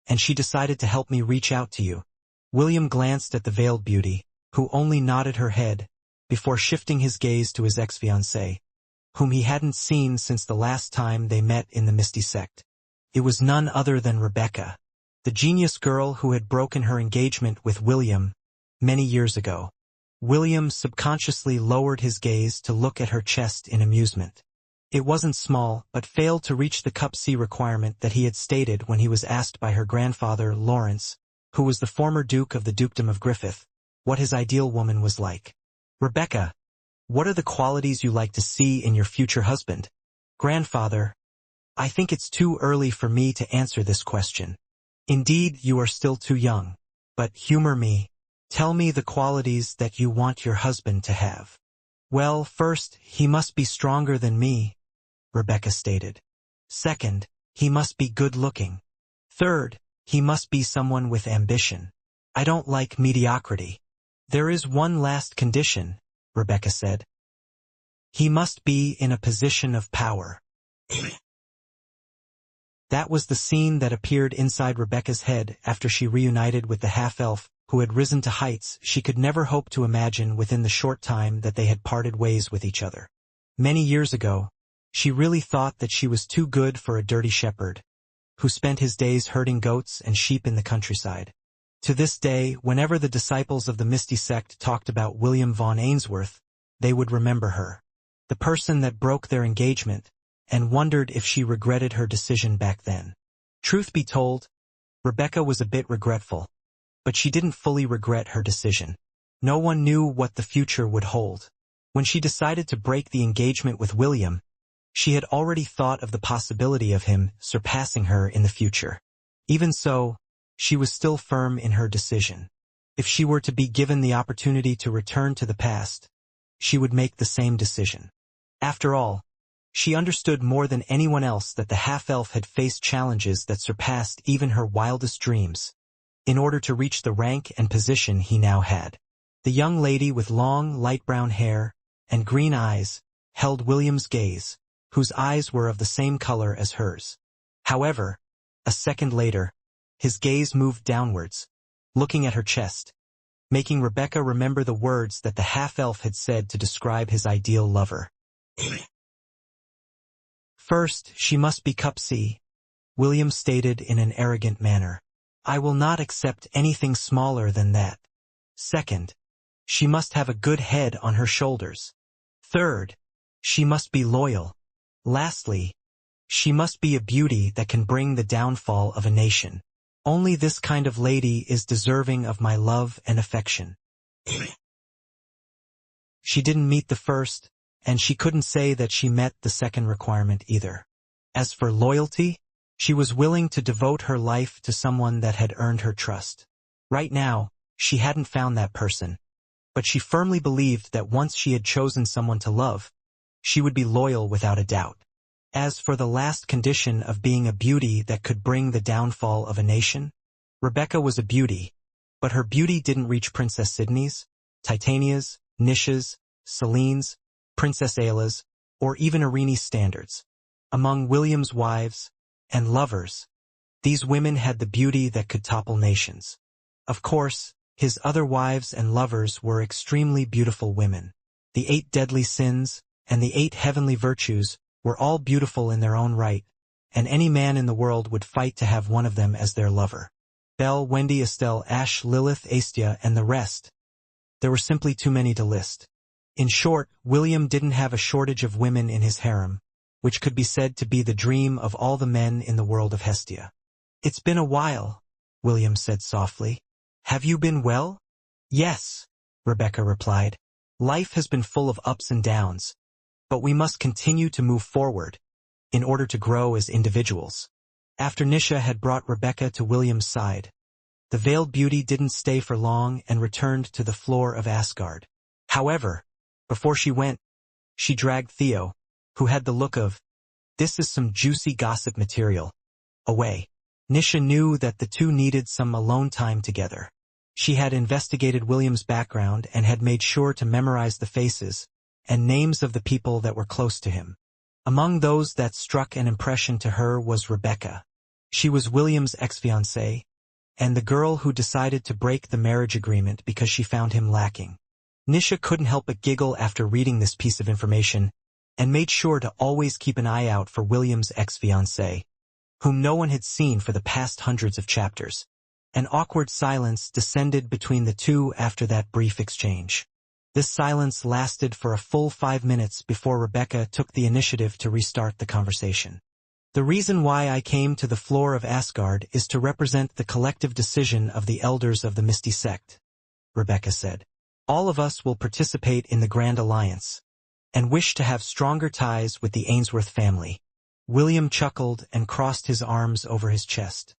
and she decided to help me reach out to you. William glanced at the veiled beauty, who only nodded her head, before shifting his gaze to his ex-fiancée, whom he hadn't seen since the last time they met in the Misty Sect. It was none other than Rebecca, the genius girl who had broken her engagement with William many years ago. William subconsciously lowered his gaze to look at her chest in amusement. It wasn't small, but failed to reach the cup C requirement that he had stated when he was asked by her grandfather, Lawrence, who was the former Duke of the Dukedom of Griffith, what his ideal woman was like. Rebecca, what are the qualities you like to see in your future husband? Grandfather, I think it's too early for me to answer this question. Indeed, you are still too young. But humor me. Tell me the qualities that you want your husband to have. Well, first, he must be stronger than me, Rebecca stated. Second, he must be good-looking. Third, he must be someone with ambition. I don't like mediocrity. There is one last condition, Rebecca said. He must be in a position of power. That was the scene that appeared inside Rebecca's head after she reunited with the half-elf, who had risen to heights she could never hope to imagine within the short time that they had parted ways with each other. Many years ago, she really thought that she was too good for a dirty shepherd, who spent his days herding goats and sheep in the countryside. To this day, whenever the disciples of the Misty Sect talked about William von Ainsworth, they would remember her, the person that broke their engagement, and wondered if she regretted her decision back then. Truth be told, Rebecca was a bit regretful, but she didn't fully regret her decision. No one knew what the future would hold. When she decided to break the engagement with William, she had already thought of the possibility of him surpassing her in the future. Even so, she was still firm in her decision. If she were to be given the opportunity to return to the past, she would make the same decision. After all, she understood more than anyone else that the half-elf had faced challenges that surpassed even her wildest dreams, in order to reach the rank and position he now had. The young lady with long, light brown hair and green eyes held William's gaze, whose eyes were of the same color as hers. However, a second later, his gaze moved downwards, looking at her chest, making Rebecca remember the words that the half-elf had said to describe his ideal lover. First, she must be cup C, William stated in an arrogant manner. I will not accept anything smaller than that. Second, she must have a good head on her shoulders. Third, she must be loyal. Lastly, she must be a beauty that can bring the downfall of a nation. Only this kind of lady is deserving of my love and affection. She didn't meet the first, and she couldn't say that she met the second requirement either. As for loyalty, she was willing to devote her life to someone that had earned her trust. Right now, she hadn't found that person, but she firmly believed that once she had chosen someone to love, she would be loyal without a doubt. As for the last condition of being a beauty that could bring the downfall of a nation, Rebecca was a beauty, but her beauty didn't reach Princess Sydney's, Titania's, Nisha's, Celine's, Princess Ayla's, or even Irene's standards. Among William's wives and lovers, these women had the beauty that could topple nations. Of course, his other wives and lovers were extremely beautiful women. The 8 deadly sins and the 8 heavenly virtues were all beautiful in their own right, and any man in the world would fight to have one of them as their lover. Belle, Wendy, Estelle, Ash, Lilith, Astia, and the rest. There were simply too many to list. In short, William didn't have a shortage of women in his harem, which could be said to be the dream of all the men in the world of Hestia. It's been a while, William said softly. Have you been well? Yes, Rebecca replied. Life has been full of ups and downs, but we must continue to move forward in order to grow as individuals. After Nisha had brought Rebecca to William's side, the veiled beauty didn't stay for long and returned to the floor of Asgard. However, before she went, she dragged Theo, who had the look of, "This is some juicy gossip material," away. Nisha knew that the two needed some alone time together. She had investigated William's background and had made sure to memorize the faces and names of the people that were close to him. Among those that struck an impression to her was Rebecca. She was William's ex-fiancée, and the girl who decided to break the marriage agreement because she found him lacking. Nisha couldn't help but giggle after reading this piece of information, and made sure to always keep an eye out for William's ex-fiancée, whom no one had seen for the past hundreds of chapters. An awkward silence descended between the two after that brief exchange. This silence lasted for a full 5 minutes before Rebecca took the initiative to restart the conversation. The reason why I came to the floor of Asgard is to represent the collective decision of the elders of the Misty Sect, Rebecca said. All of us will participate in the Grand Alliance, and wish to have stronger ties with the Ainsworth family. William chuckled and crossed his arms over his chest.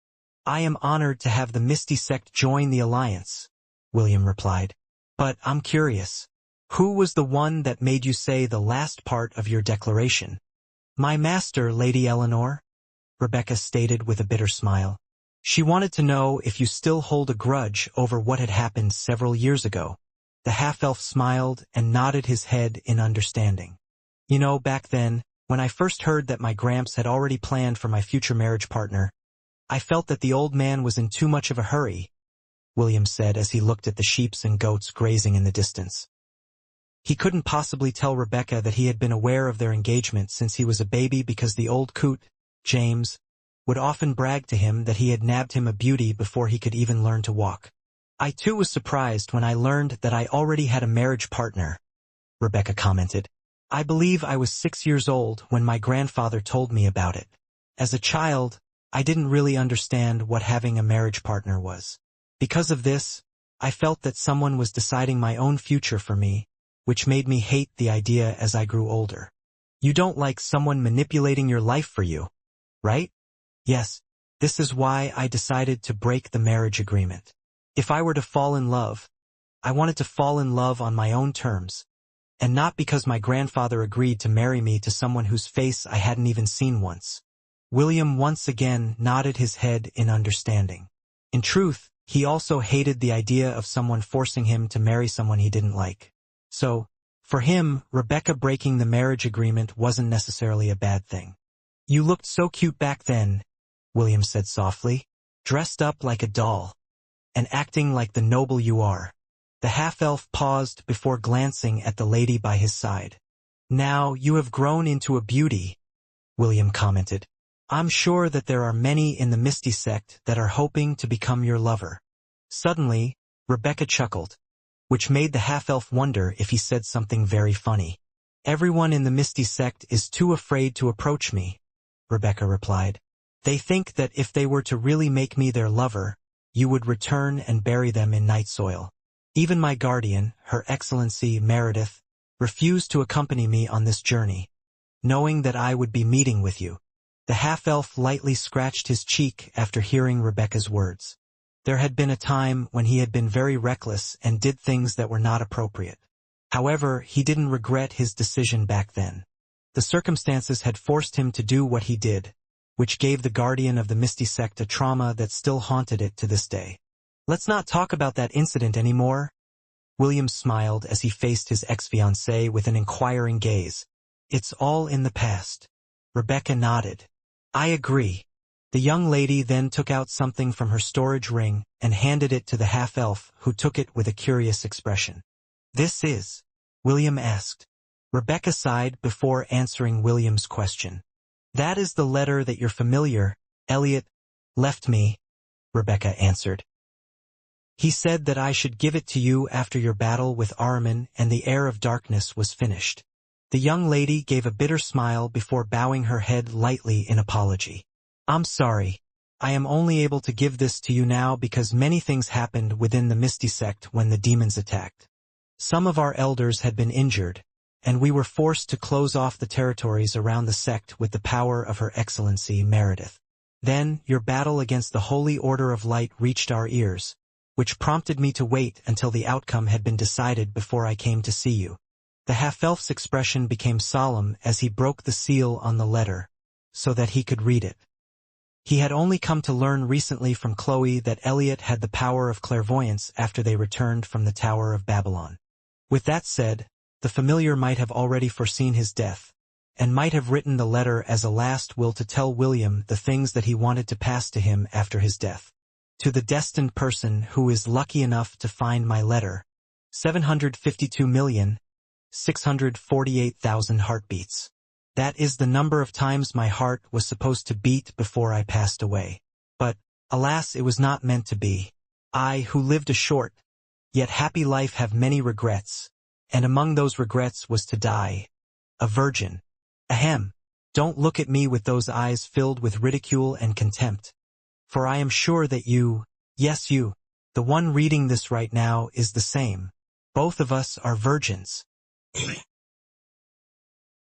I am honored to have the Misty Sect join the Alliance, William replied. But I'm curious, who was the one that made you say the last part of your declaration? My master, Lady Eleanor, Rebecca stated with a bitter smile. She wanted to know if you still hold a grudge over what had happened several years ago. The half-elf smiled and nodded his head in understanding. You know, back then, when I first heard that my Gramps had already planned for my future marriage partner, I felt that the old man was in too much of a hurry, William said as he looked at the sheep and goats grazing in the distance. He couldn't possibly tell Rebecca that he had been aware of their engagement since he was a baby because the old coot, James, would often brag to him that he had nabbed him a beauty before he could even learn to walk. I too was surprised when I learned that I already had a marriage partner, Rebecca commented. I believe I was 6 years old when my grandfather told me about it. As a child, I didn't really understand what having a marriage partner was. Because of this, I felt that someone was deciding my own future for me, which made me hate the idea as I grew older. You don't like someone manipulating your life for you, right? Yes, this is why I decided to break the marriage agreement. If I were to fall in love, I wanted to fall in love on my own terms, and not because my grandfather agreed to marry me to someone whose face I hadn't even seen once. William once again nodded his head in understanding. In truth, he also hated the idea of someone forcing him to marry someone he didn't like. So, for him, Rebecca breaking the marriage agreement wasn't necessarily a bad thing. "You looked so cute back then," William said softly, "dressed up like a doll, and acting like the noble you are." The half-elf paused before glancing at the lady by his side. "Now you have grown into a beauty," William commented. "I'm sure that there are many in the Misty sect that are hoping to become your lover." Suddenly, Rebecca chuckled, which made the half-elf wonder if he said something very funny. "Everyone in the Misty sect is too afraid to approach me," Rebecca replied. "They think that if they were to really make me their lover, you would return and bury them in night soil. Even my guardian, Her Excellency Meredith, refused to accompany me on this journey, knowing that I would be meeting with you." The half-elf lightly scratched his cheek after hearing Rebecca's words. There had been a time when he had been very reckless and did things that were not appropriate. However, he didn't regret his decision back then. The circumstances had forced him to do what he did, which gave the guardian of the Misty sect a trauma that still haunted it to this day. "Let's not talk about that incident anymore." William smiled as he faced his ex-fiancée with an inquiring gaze. "It's all in the past." Rebecca nodded. "I agree." The young lady then took out something from her storage ring and handed it to the half-elf, who took it with a curious expression. "This is?" William asked. Rebecca sighed before answering William's question. "That is the letter that your familiar, Elliot, left me," Rebecca answered. "He said that I should give it to you after your battle with Ahriman and the Heir of Darkness was finished." The young lady gave a bitter smile before bowing her head lightly in apology. "I'm sorry. I am only able to give this to you now because many things happened within the Misty sect when the demons attacked. Some of our elders had been injured, and we were forced to close off the territories around the sect with the power of Her Excellency Meredith. Then, your battle against the Holy Order of Light reached our ears, which prompted me to wait until the outcome had been decided before I came to see you." The half-elf's expression became solemn as he broke the seal on the letter, so that he could read it. He had only come to learn recently from Chloe that Elliot had the power of clairvoyance after they returned from the Tower of Babylon. With that said, the familiar might have already foreseen his death, and might have written the letter as a last will to tell William the things that he wanted to pass to him after his death. "To the destined person who is lucky enough to find my letter, 752,648,000 heartbeats. That is the number of times my heart was supposed to beat before I passed away. But, alas, it was not meant to be. I, who lived a short, yet happy life, have many regrets, and among those regrets was to die a virgin. Ahem. Don't look at me with those eyes filled with ridicule and contempt. For I am sure that you, yes you, the one reading this right now, is the same. Both of us are virgins."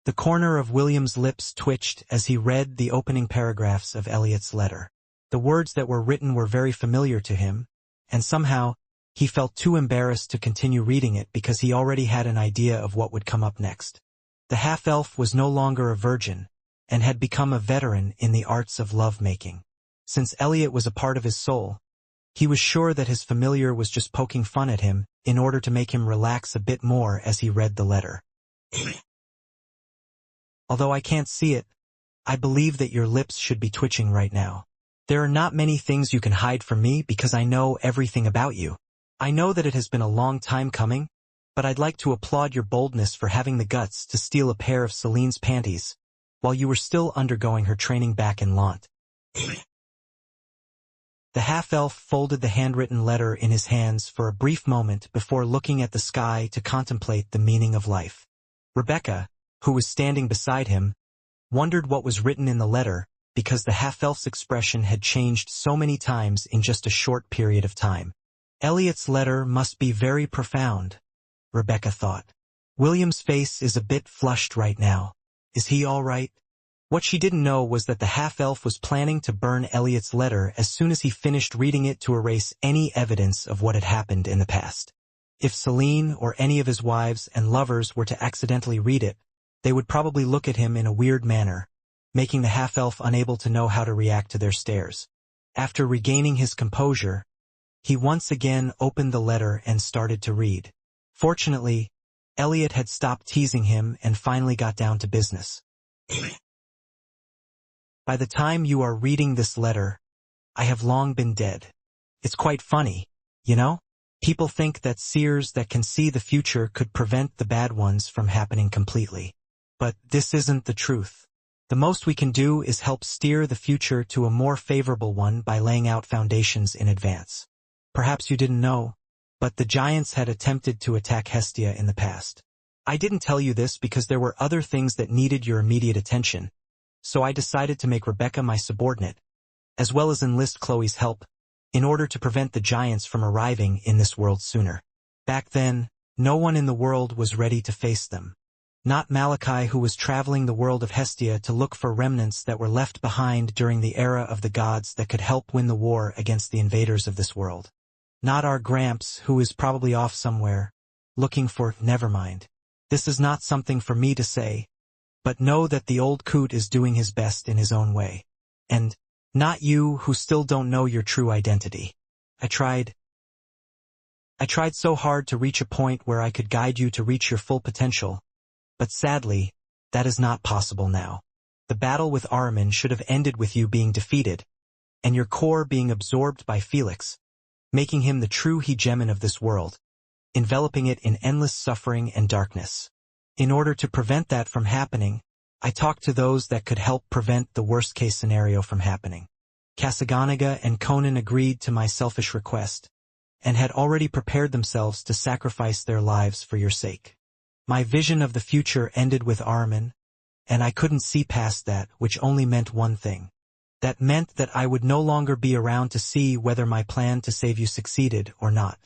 The corner of William's lips twitched as he read the opening paragraphs of Elliot's letter. The words that were written were very familiar to him, and somehow, he felt too embarrassed to continue reading it because he already had an idea of what would come up next. The half-elf was no longer a virgin, and had become a veteran in the arts of love-making. Since Elliot was a part of his soul, he was sure that his familiar was just poking fun at him in order to make him relax a bit more as he read the letter. "Although I can't see it, I believe that your lips should be twitching right now. There are not many things you can hide from me because I know everything about you. I know that it has been a long time coming, but I'd like to applaud your boldness for having the guts to steal a pair of Celine's panties while you were still undergoing her training back in Lant." The half-elf folded the handwritten letter in his hands for a brief moment before looking at the sky to contemplate the meaning of life. Rebecca, who was standing beside him, wondered what was written in the letter because the half-elf's expression had changed so many times in just a short period of time. Elliot's letter must be very profound, Rebecca thought. William's face is a bit flushed right now. Is he all right? What she didn't know was that the half-elf was planning to burn Elliot's letter as soon as he finished reading it to erase any evidence of what had happened in the past. If Celine or any of his wives and lovers were to accidentally read it, they would probably look at him in a weird manner, making the half-elf unable to know how to react to their stares. After regaining his composure, he once again opened the letter and started to read. Fortunately, Elliot had stopped teasing him and finally got down to business. By the time you are reading this letter, I have long been dead. It's quite funny, you know? People think that seers that can see the future could prevent the bad ones from happening completely. But this isn't the truth. The most we can do is help steer the future to a more favorable one by laying out foundations in advance. Perhaps you didn't know, but the giants had attempted to attack Hestia in the past. I didn't tell you this because there were other things that needed your immediate attention, so I decided to make Rebecca my subordinate, as well as enlist Chloe's help, in order to prevent the giants from arriving in this world sooner. Back then, no one in the world was ready to face them. Not Malachi, who was traveling the world of Hestia to look for remnants that were left behind during the era of the gods that could help win the war against the invaders of this world. Not our Gramps, who is probably off somewhere, looking for never mind. This is not something for me to say, but know that the old coot is doing his best in his own way. And not you, who still don't know your true identity. I tried so hard to reach a point where I could guide you to reach your full potential, but sadly, that is not possible now. The battle with Ahriman should have ended with you being defeated, and your core being absorbed by Felix, making him the true hegemon of this world, enveloping it in endless suffering and darkness. In order to prevent that from happening, I talked to those that could help prevent the worst-case scenario from happening. Kasaganaga and Conan agreed to my selfish request, and had already prepared themselves to sacrifice their lives for your sake. My vision of the future ended with Ahriman, and I couldn't see past that, which only meant one thing. That meant that I would no longer be around to see whether my plan to save you succeeded or not.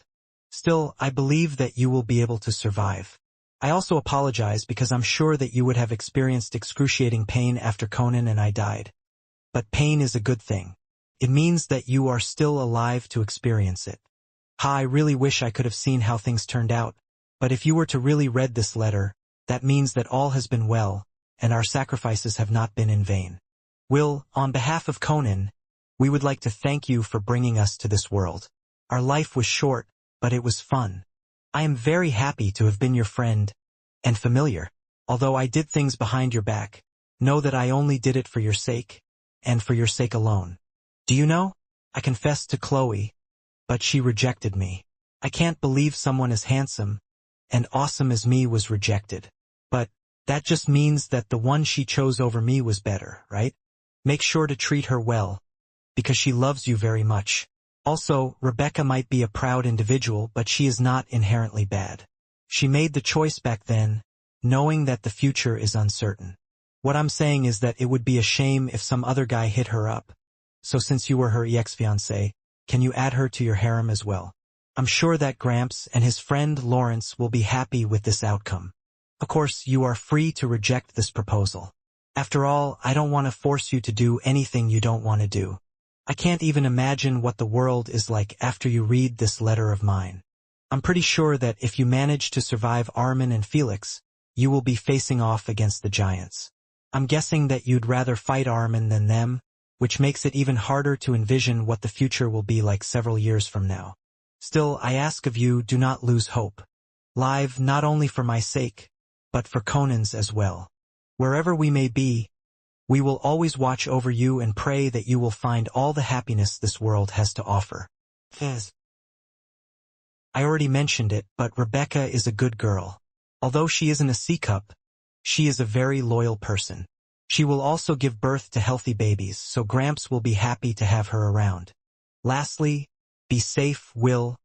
Still, I believe that you will be able to survive. I also apologize because I'm sure that you would have experienced excruciating pain after Conan and I died. But pain is a good thing. It means that you are still alive to experience it. I really wish I could have seen how things turned out, but if you were to really read this letter, that means that all has been well, and our sacrifices have not been in vain. Will, on behalf of Conan, we would like to thank you for bringing us to this world. Our life was short, but it was fun. I am very happy to have been your friend and familiar. Although I did things behind your back, know that I only did it for your sake, and for your sake alone. Do you know? I confessed to Chloe, but she rejected me. I can't believe someone as handsome and awesome as me was rejected. But that just means that the one she chose over me was better, right? Make sure to treat her well, because she loves you very much. Also, Rebecca might be a proud individual, but she is not inherently bad. She made the choice back then, knowing that the future is uncertain. What I'm saying is that it would be a shame if some other guy hit her up. So since you were her ex-fiancé, can you add her to your harem as well? I'm sure that Gramps and his friend Lawrence will be happy with this outcome. Of course, you are free to reject this proposal. After all, I don't want to force you to do anything you don't want to do. I can't even imagine what the world is like after you read this letter of mine. I'm pretty sure that if you manage to survive Ahriman and Felix, you will be facing off against the giants. I'm guessing that you'd rather fight Ahriman than them, which makes it even harder to envision what the future will be like several years from now. Still, I ask of you, do not lose hope. Live not only for my sake, but for Conan's as well. Wherever we may be, we will always watch over you and pray that you will find all the happiness this world has to offer. Yes. I already mentioned it, but Rebecca is a good girl. Although she isn't a C-cup, she is a very loyal person. She will also give birth to healthy babies, so Gramps will be happy to have her around. Lastly, be safe, Will,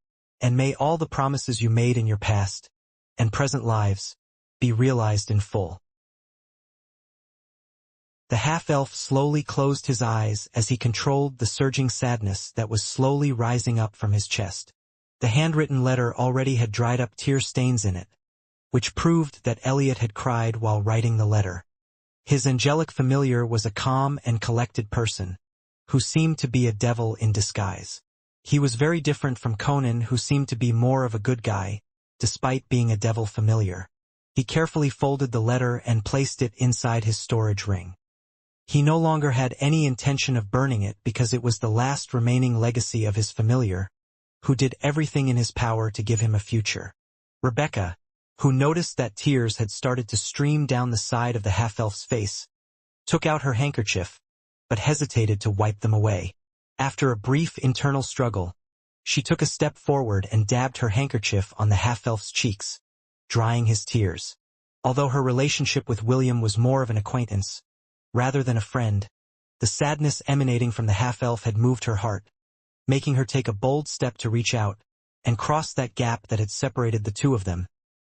and may all the promises you made in your past and present lives be realized in full. The half-elf slowly closed his eyes as he controlled the surging sadness that was slowly rising up from his chest. The handwritten letter already had dried up tear stains in it, which proved that Elliot had cried while writing the letter. His angelic familiar was a calm and collected person, who seemed to be a devil in disguise. He was very different from Conan, who seemed to be more of a good guy, despite being a devil familiar. He carefully folded the letter and placed it inside his storage ring. He no longer had any intention of burning it because it was the last remaining legacy of his familiar, who did everything in his power to give him a future. Rebecca, who noticed that tears had started to stream down the side of the half-elf's face, took out her handkerchief, but hesitated to wipe them away. After a brief internal struggle, she took a step forward and dabbed her handkerchief on the half-elf's cheeks, drying his tears. Although her relationship with William was more of an acquaintance, rather than a friend, the sadness emanating from the half-elf had moved her heart, making her take a bold step to reach out and cross that gap that had separated the two of them,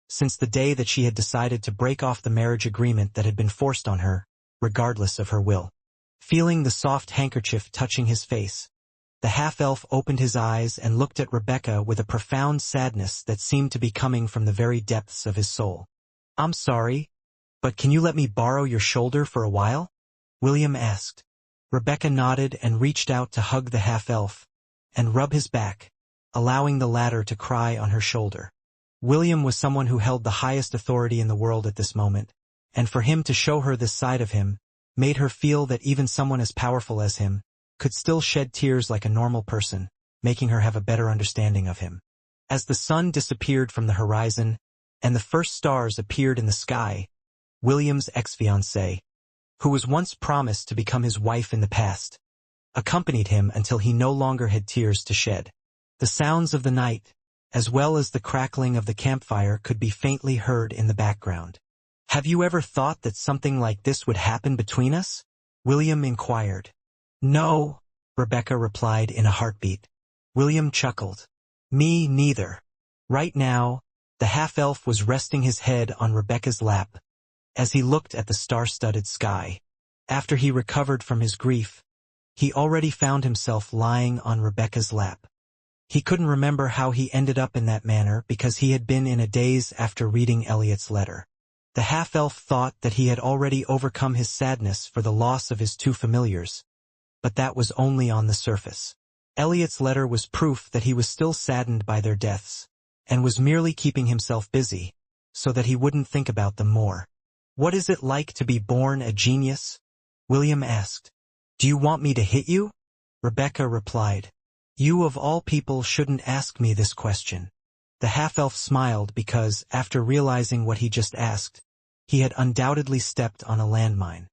since the day that she had decided to break off the marriage agreement that had been forced on her, regardless of her will. Feeling the soft handkerchief touching his face, the half-elf opened his eyes and looked at Rebecca with a profound sadness that seemed to be coming from the very depths of his soul. "I'm sorry, but can you let me borrow your shoulder for a while?" William asked. Rebecca nodded and reached out to hug the half-elf and rub his back, allowing the latter to cry on her shoulder. William was someone who held the highest authority in the world at this moment, and for him to show her this side of him made her feel that even someone as powerful as him could still shed tears like a normal person, making her have a better understanding of him. As the sun disappeared from the horizon and the first stars appeared in the sky, William's ex-fiancée, who was once promised to become his wife in the past, accompanied him until he no longer had tears to shed. The sounds of the night, as well as the crackling of the campfire, could be faintly heard in the background. "Have you ever thought that something like this would happen between us?" William inquired. "No," Rebecca replied in a heartbeat. William chuckled. "Me neither." Right now, the half-elf was resting his head on Rebecca's lap, as he looked at the star-studded sky. After he recovered from his grief, he already found himself lying on Rebecca's lap. He couldn't remember how he ended up in that manner because he had been in a daze after reading Elliot's letter. The half-elf thought that he had already overcome his sadness for the loss of his two familiars, but that was only on the surface. Elliot's letter was proof that he was still saddened by their deaths, and was merely keeping himself busy, so that he wouldn't think about them more. "What is it like to be born a genius?" William asked. "Do you want me to hit you?" Rebecca replied. "You of all people shouldn't ask me this question." The half-elf smiled because, after realizing what he just asked, he had undoubtedly stepped on a landmine.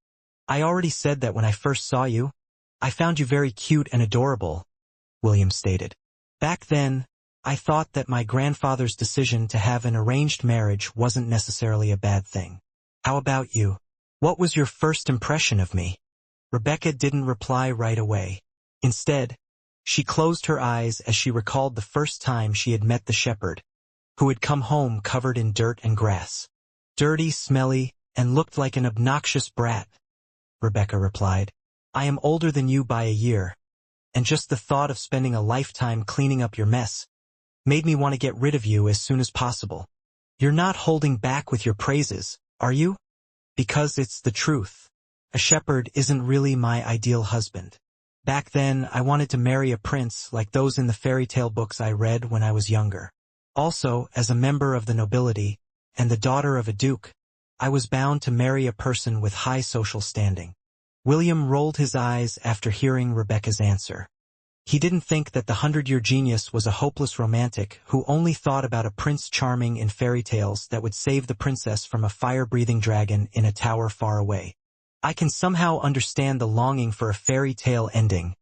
"I already said that when I first saw you. I found you very cute and adorable," William stated. "Back then, I thought that my grandfather's decision to have an arranged marriage wasn't necessarily a bad thing. How about you? What was your first impression of me?" Rebecca didn't reply right away. Instead, she closed her eyes as she recalled the first time she had met the shepherd, who had come home covered in dirt and grass. "Dirty, smelly, and looked like an obnoxious brat," Rebecca replied. "I am older than you by a year, and just the thought of spending a lifetime cleaning up your mess made me want to get rid of you as soon as possible. You're not holding back with your praises, are you?" "Because it's the truth. A shepherd isn't really my ideal husband. Back then, I wanted to marry a prince like those in the fairy tale books I read when I was younger. Also, as a member of the nobility, and the daughter of a duke, I was bound to marry a person with high social standing." William rolled his eyes after hearing Rebecca's answer. He didn't think that the 100-year genius was a hopeless romantic who only thought about a prince charming in fairy tales that would save the princess from a fire-breathing dragon in a tower far away. "I can somehow understand the longing for a fairy tale ending,"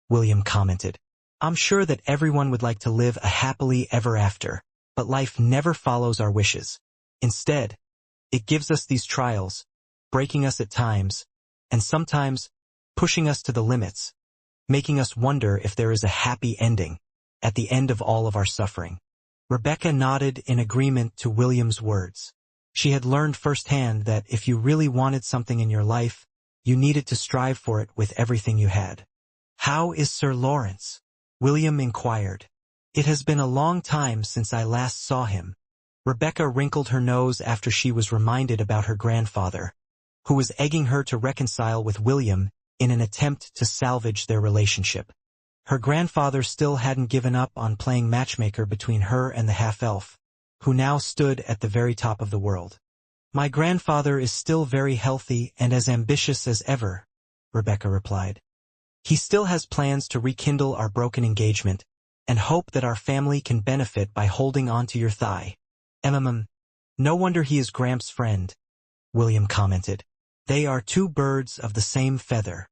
William commented. "I'm sure that everyone would like to live a happily ever after, but life never follows our wishes. Instead, it gives us these trials, breaking us at times, and sometimes pushing us to the limits, making us wonder if there is a happy ending at the end of all of our suffering." Rebecca nodded in agreement to William's words. She had learned firsthand that if you really wanted something in your life, you needed to strive for it with everything you had. "How is Sir Lawrence?" William inquired. "It has been a long time since I last saw him." Rebecca wrinkled her nose after she was reminded about her grandfather, who was egging her to reconcile with William in an attempt to salvage their relationship. Her grandfather still hadn't given up on playing matchmaker between her and the half-elf, who now stood at the very top of the world. "My grandfather is still very healthy and as ambitious as ever," Rebecca replied. "He still has plans to rekindle our broken engagement and hope that our family can benefit by holding on to your thigh." No wonder he is Gramps' friend," William commented. "They are two birds of the same feather,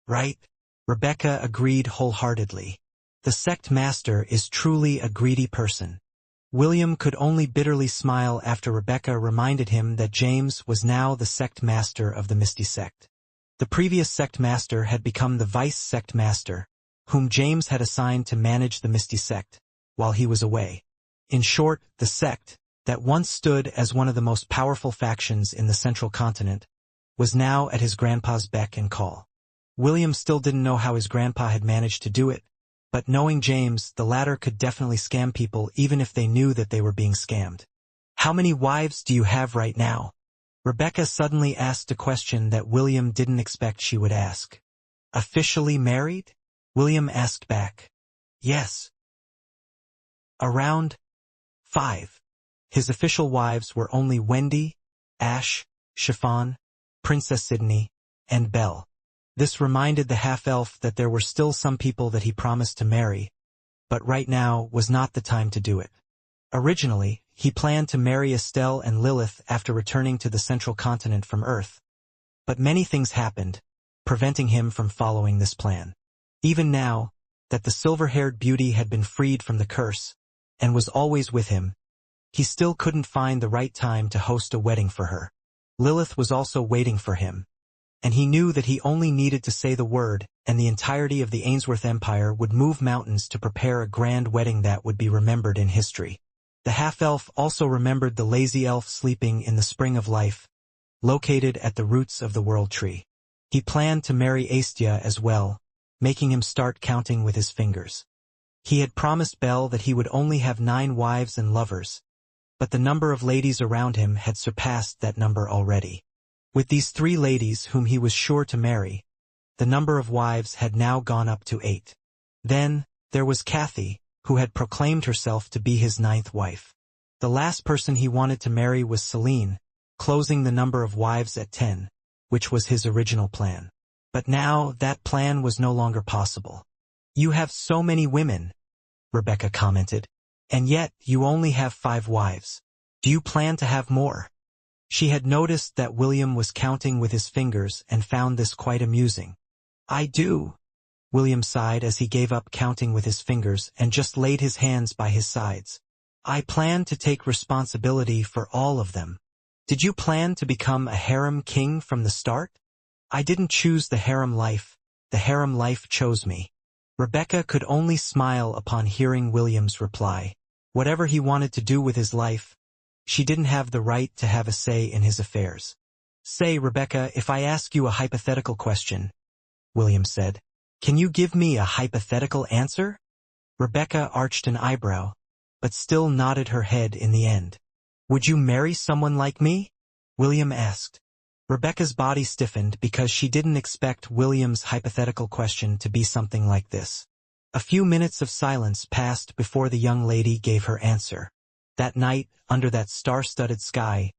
right?" Rebecca agreed wholeheartedly. "The sect master is truly a greedy person." William could only bitterly smile after Rebecca reminded him that James was now the sect master of the Misty sect. The previous sect master had become the vice sect master, whom James had assigned to manage the Misty sect while he was away. In short, the sect, that once stood as one of the most powerful factions in the central continent, was now at his grandpa's beck and call. William still didn't know how his grandpa had managed to do it, but knowing James, the latter could definitely scam people even if they knew that they were being scammed. "How many wives do you have right now?" Rebecca suddenly asked a question that William didn't expect she would ask. "Officially married?" William asked back. "Yes." "Around 5. His official wives were only Wendy, Ash, Chiffon, Princess Sydney, and Belle. This reminded the half-elf that there were still some people that he promised to marry, but right now was not the time to do it. Originally, he planned to marry Estelle and Lilith after returning to the central continent from Earth. But many things happened, preventing him from following this plan. Even now, that the silver-haired beauty had been freed from the curse, and was always with him, he still couldn't find the right time to host a wedding for her. Lilith was also waiting for him, and he knew that he only needed to say the word, and the entirety of the Ainsworth Empire would move mountains to prepare a grand wedding that would be remembered in history. The half-elf also remembered the lazy elf sleeping in the spring of life, located at the roots of the world tree. He planned to marry Aestia as well, making him start counting with his fingers. He had promised Belle that he would only have 9 wives and lovers, but the number of ladies around him had surpassed that number already. With these 3 ladies whom he was sure to marry, the number of wives had now gone up to 8. Then, there was Kathy, who had proclaimed herself to be his 9th wife. The last person he wanted to marry was Celine, closing the number of wives at 10, which was his original plan. But now, that plan was no longer possible. "You have so many women," Rebecca commented, "and yet you only have 5 wives. Do you plan to have more?" She had noticed that William was counting with his fingers and found this quite amusing. "I do," William sighed as he gave up counting with his fingers and just laid his hands by his sides. "I plan to take responsibility for all of them." "Did you plan to become a harem king from the start?" "I didn't choose the harem life chose me." Rebecca could only smile upon hearing William's reply. Whatever he wanted to do with his life, she didn't have the right to have a say in his affairs. "Say, Rebecca, if I ask you a hypothetical question," William said, "can you give me a hypothetical answer?" Rebecca arched an eyebrow, but still nodded her head in the end. "Would you marry someone like me?" William asked. Rebecca's body stiffened because she didn't expect William's hypothetical question to be something like this. A few minutes of silence passed before the young lady gave her answer. That night, under that star-studded sky,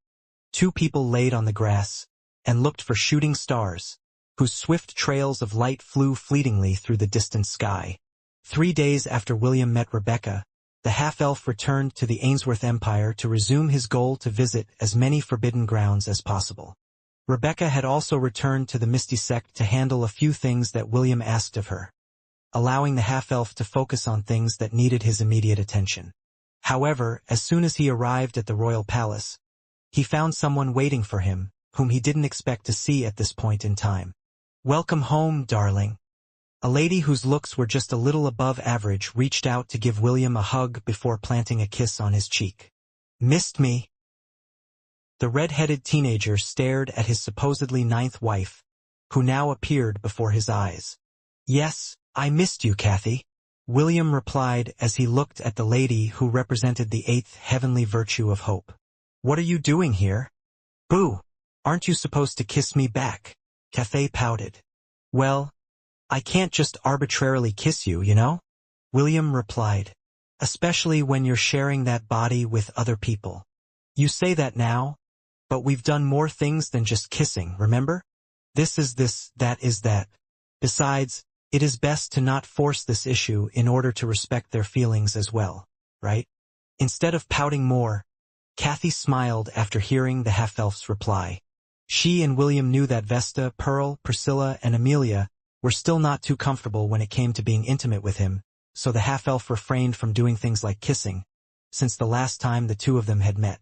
2 people laid on the grass and looked for shooting stars, whose swift trails of light flew fleetingly through the distant sky. 3 days after William met Rebecca, the half-elf returned to the Ainsworth Empire to resume his goal to visit as many forbidden grounds as possible. Rebecca had also returned to the Misty sect to handle a few things that William asked of her, allowing the half-elf to focus on things that needed his immediate attention. However, as soon as he arrived at the royal palace, he found someone waiting for him, whom he didn't expect to see at this point in time. "Welcome home, darling." A lady whose looks were just a little above average reached out to give William a hug before planting a kiss on his cheek. "Missed me?" The red-headed teenager stared at his supposedly 9th wife, who now appeared before his eyes. "Yes, I missed you, Kathy," William replied as he looked at the lady who represented the 8th heavenly virtue of hope. "What are you doing here?" "Boo!" Aren't you supposed to kiss me back? Cathay pouted. Well, I can't just arbitrarily kiss you, you know? William replied. Especially when you're sharing that body with other people. You say that now, but we've done more things than just kissing, remember? This is this, that is that. Besides, it is best to not force this issue in order to respect their feelings as well, right? Instead of pouting more, Kathy smiled after hearing the half-elf's reply. She and William knew that Vesta, Pearl, Priscilla, and Amelia were still not too comfortable when it came to being intimate with him, so the half-elf refrained from doing things like kissing, since the last time the two of them had met.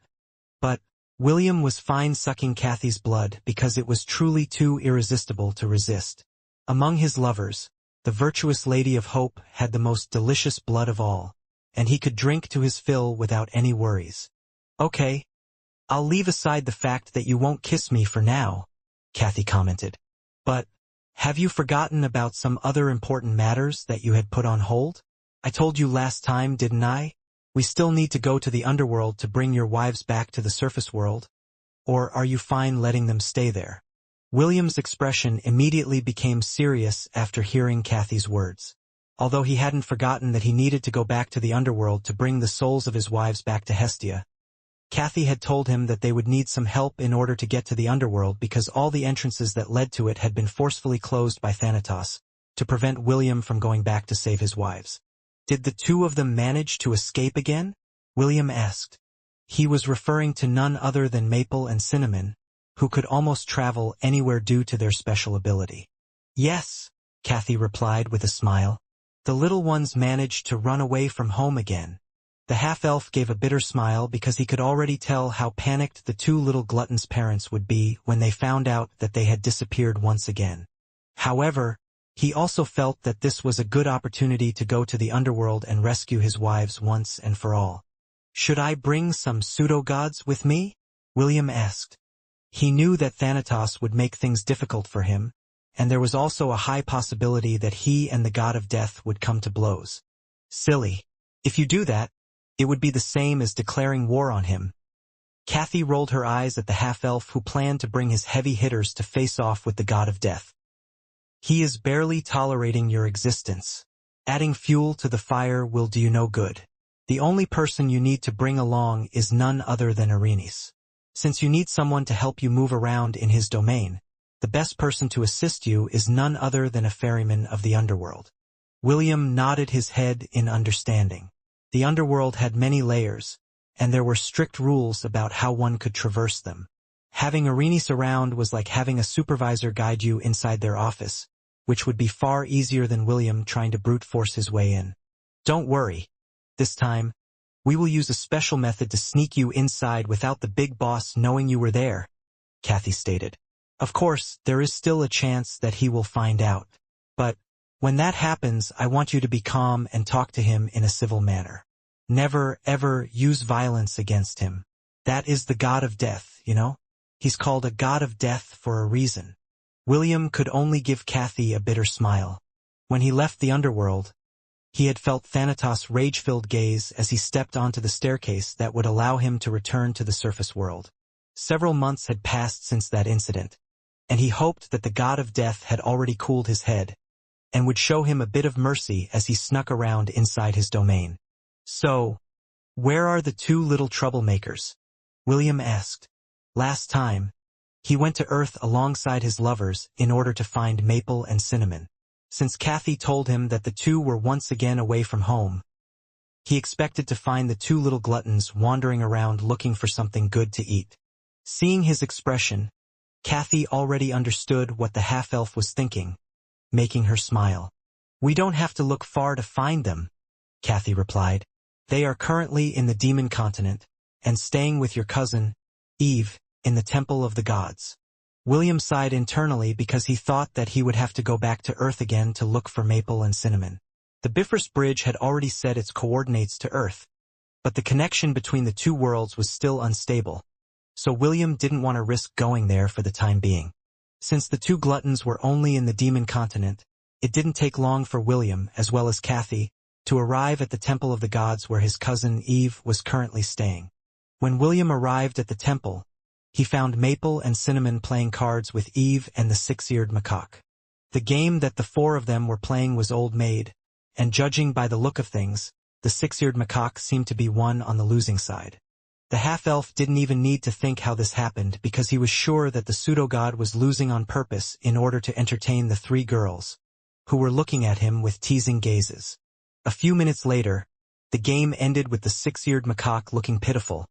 But William was fine sucking Kathy's blood because it was truly too irresistible to resist. Among his lovers, the virtuous Lady of Hope had the most delicious blood of all, and he could drink to his fill without any worries. Okay, I'll leave aside the fact that you won't kiss me for now, Kathy commented. But, have you forgotten about some other important matters that you had put on hold? I told you last time, didn't I? We still need to go to the underworld to bring your wives back to the surface world. Or are you fine letting them stay there? William's expression immediately became serious after hearing Kathy's words. Although he hadn't forgotten that he needed to go back to the underworld to bring the souls of his wives back to Hestia, Kathy had told him that they would need some help in order to get to the underworld because all the entrances that led to it had been forcefully closed by Thanatos, to prevent William from going back to save his wives. Did the two of them manage to escape again? William asked. He was referring to none other than Maple and Cinnamon, who could almost travel anywhere due to their special ability. Yes, Kathy replied with a smile. The little ones managed to run away from home again. The half-elf gave a bitter smile because he could already tell how panicked the two little gluttons' parents would be when they found out that they had disappeared once again. However, he also felt that this was a good opportunity to go to the underworld and rescue his wives once and for all. Should I bring some pseudo-gods with me? William asked. He knew that Thanatos would make things difficult for him, and there was also a high possibility that he and the god of death would come to blows. Silly. If you do that, it would be the same as declaring war on him. Kathy rolled her eyes at the half-elf who planned to bring his heavy hitters to face off with the god of death. He is barely tolerating your existence. Adding fuel to the fire will do you no good. The only person you need to bring along is none other than Arenis. Since you need someone to help you move around in his domain, the best person to assist you is none other than a ferryman of the underworld. William nodded his head in understanding. The underworld had many layers, and there were strict rules about how one could traverse them. Having Arenis around was like having a supervisor guide you inside their office, which would be far easier than William trying to brute force his way in. Don't worry. This time, we will use a special method to sneak you inside without the big boss knowing you were there, Kathy stated. Of course, there is still a chance that he will find out. But, when that happens, I want you to be calm and talk to him in a civil manner. Never, ever use violence against him. That is the god of death, you know? He's called a god of death for a reason. William could only give Kathy a bitter smile. When he left the underworld, he had felt Thanatos' rage-filled gaze as he stepped onto the staircase that would allow him to return to the surface world. Several months had passed since that incident, and he hoped that the god of death had already cooled his head, and would show him a bit of mercy as he snuck around inside his domain. So, where are the two little troublemakers? William asked. Last time, he went to Earth alongside his lovers in order to find Maple and Cinnamon. Since Kathy told him that the two were once again away from home, he expected to find the two little gluttons wandering around looking for something good to eat. Seeing his expression, Kathy already understood what the half-elf was thinking, making her smile. We don't have to look far to find them, Kathy replied. They are currently in the demon continent, and staying with your cousin, Eve, in the Temple of the Gods. William sighed internally because he thought that he would have to go back to Earth again to look for Maple and Cinnamon. The Bifrost Bridge had already set its coordinates to Earth, but the connection between the two worlds was still unstable, so William didn't want to risk going there for the time being. Since the two gluttons were only in the demon continent, it didn't take long for William, as well as Kathy, to arrive at the Temple of the Gods where his cousin Eve was currently staying. When William arrived at the temple, he found Maple and Cinnamon playing cards with Eve and the six-eared macaque. The game that the four of them were playing was Old Maid, and judging by the look of things, the six-eared macaque seemed to be one on the losing side. The half-elf didn't even need to think how this happened because he was sure that the pseudo-god was losing on purpose in order to entertain the three girls, who were looking at him with teasing gazes. A few minutes later, the game ended with the six-eared macaque looking pitiful,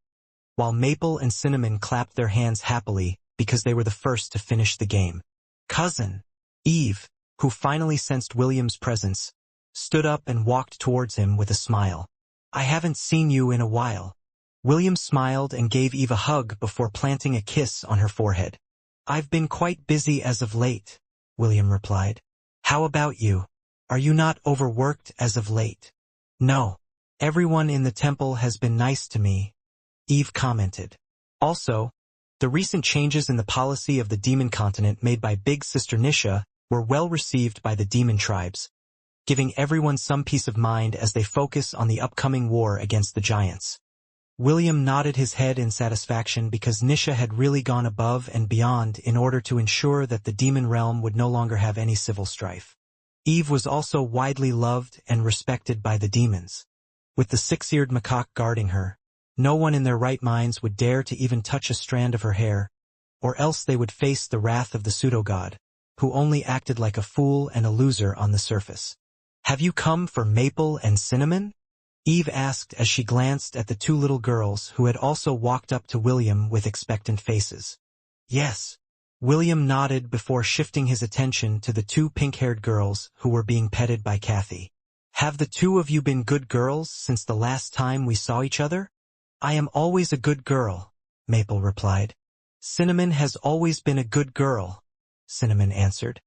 while Maple and Cinnamon clapped their hands happily because they were the first to finish the game. Cousin Eve, who finally sensed William's presence, stood up and walked towards him with a smile. I haven't seen you in a while. William smiled and gave Eve a hug before planting a kiss on her forehead. I've been quite busy as of late, William replied. How about you? Are you not overworked as of late? No. Everyone in the temple has been nice to me, Eve commented. Also, the recent changes in the policy of the demon continent made by Big Sister Nisha were well received by the demon tribes, giving everyone some peace of mind as they focus on the upcoming war against the giants. William nodded his head in satisfaction because Nisha had really gone above and beyond in order to ensure that the demon realm would no longer have any civil strife. Eve was also widely loved and respected by the demons. With the six-eared macaque guarding her, no one in their right minds would dare to even touch a strand of her hair, or else they would face the wrath of the pseudo-god, who only acted like a fool and a loser on the surface. Have you come for Maple and Cinnamon? Eve asked as she glanced at the two little girls who had also walked up to William with expectant faces. Yes. William nodded before shifting his attention to the two pink-haired girls who were being petted by Kathy. Have the two of you been good girls since the last time we saw each other? I am always a good girl, Maple replied. Cinnamon has always been a good girl, Cinnamon answered.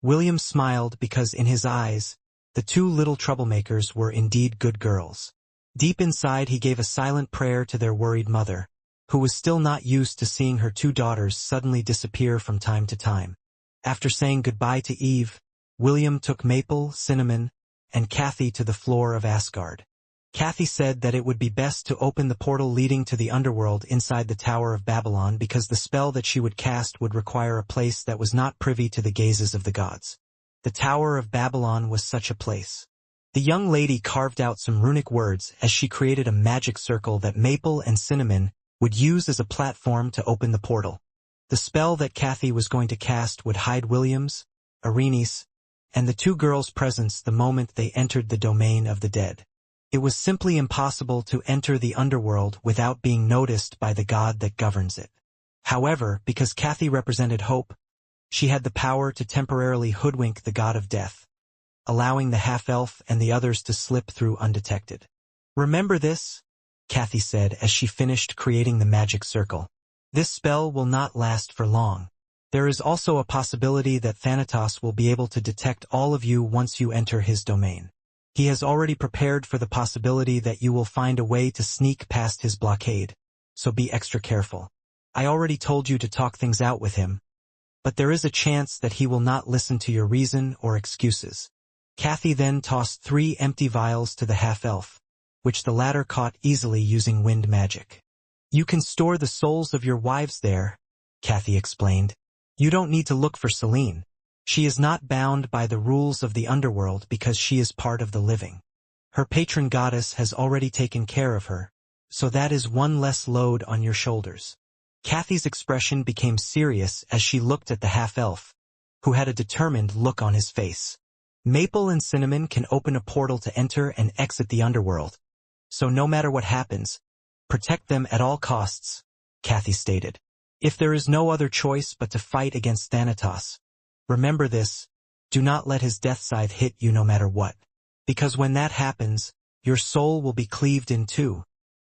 William smiled because in his eyes, the two little troublemakers were indeed good girls. Deep inside he gave a silent prayer to their worried mother, who was still not used to seeing her two daughters suddenly disappear from time to time. After saying goodbye to Eve, William took Maple, Cinnamon, and Kathy to the floor of Asgard. Kathy said that it would be best to open the portal leading to the underworld inside the Tower of Babylon because the spell that she would cast would require a place that was not privy to the gazes of the gods. The Tower of Babylon was such a place. The young lady carved out some runic words as she created a magic circle that Maple and Cinnamon would use as a platform to open the portal. The spell that Kathy was going to cast would hide William's, Irene's, and the two girls' presence the moment they entered the domain of the dead. It was simply impossible to enter the underworld without being noticed by the god that governs it. However, because Kathy represented hope, she had the power to temporarily hoodwink the god of death, allowing the half-elf and the others to slip through undetected. Remember this? Kathy said as she finished creating the magic circle. This spell will not last for long. There is also a possibility that Thanatos will be able to detect all of you once you enter his domain. He has already prepared for the possibility that you will find a way to sneak past his blockade, so be extra careful. I already told you to talk things out with him, but there is a chance that he will not listen to your reason or excuses. Kathy then tossed 3 empty vials to the half-elf, which the latter caught easily using wind magic. You can store the souls of your wives there, Kathy explained. You don't need to look for Celine. She is not bound by the rules of the underworld because she is part of the living. Her patron goddess has already taken care of her, so that is one less load on your shoulders. Kathy's expression became serious as she looked at the half-elf, who had a determined look on his face. Maple and Cinnamon can open a portal to enter and exit the underworld, so no matter what happens, protect them at all costs, Kathy stated. If there is no other choice but to fight against Thanatos, remember this, do not let his death scythe hit you no matter what, because when that happens, your soul will be cleaved in two,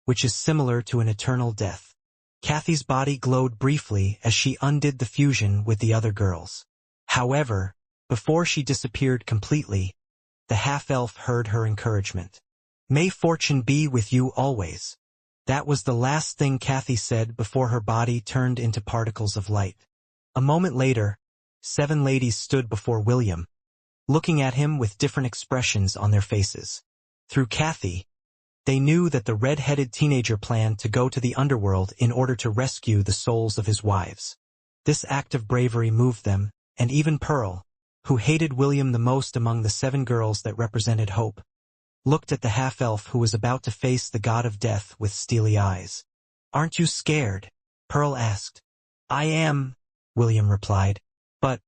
which is similar to an eternal death. Kathy's body glowed briefly as she undid the fusion with the other girls. However, before she disappeared completely, the half-elf heard her encouragement. May fortune be with you always. That was the last thing Kathy said before her body turned into particles of light. A moment later, 7 ladies stood before William, looking at him with different expressions on their faces. Through Kathy, They knew that the red-headed teenager planned to go to the underworld in order to rescue the souls of his wives. This act of bravery moved them, and even Pearl, who hated William the most among the 7 girls that represented hope, looked at the half-elf who was about to face the god of death with steely eyes. "Aren't you scared?" Pearl asked. "I am," William replied. "But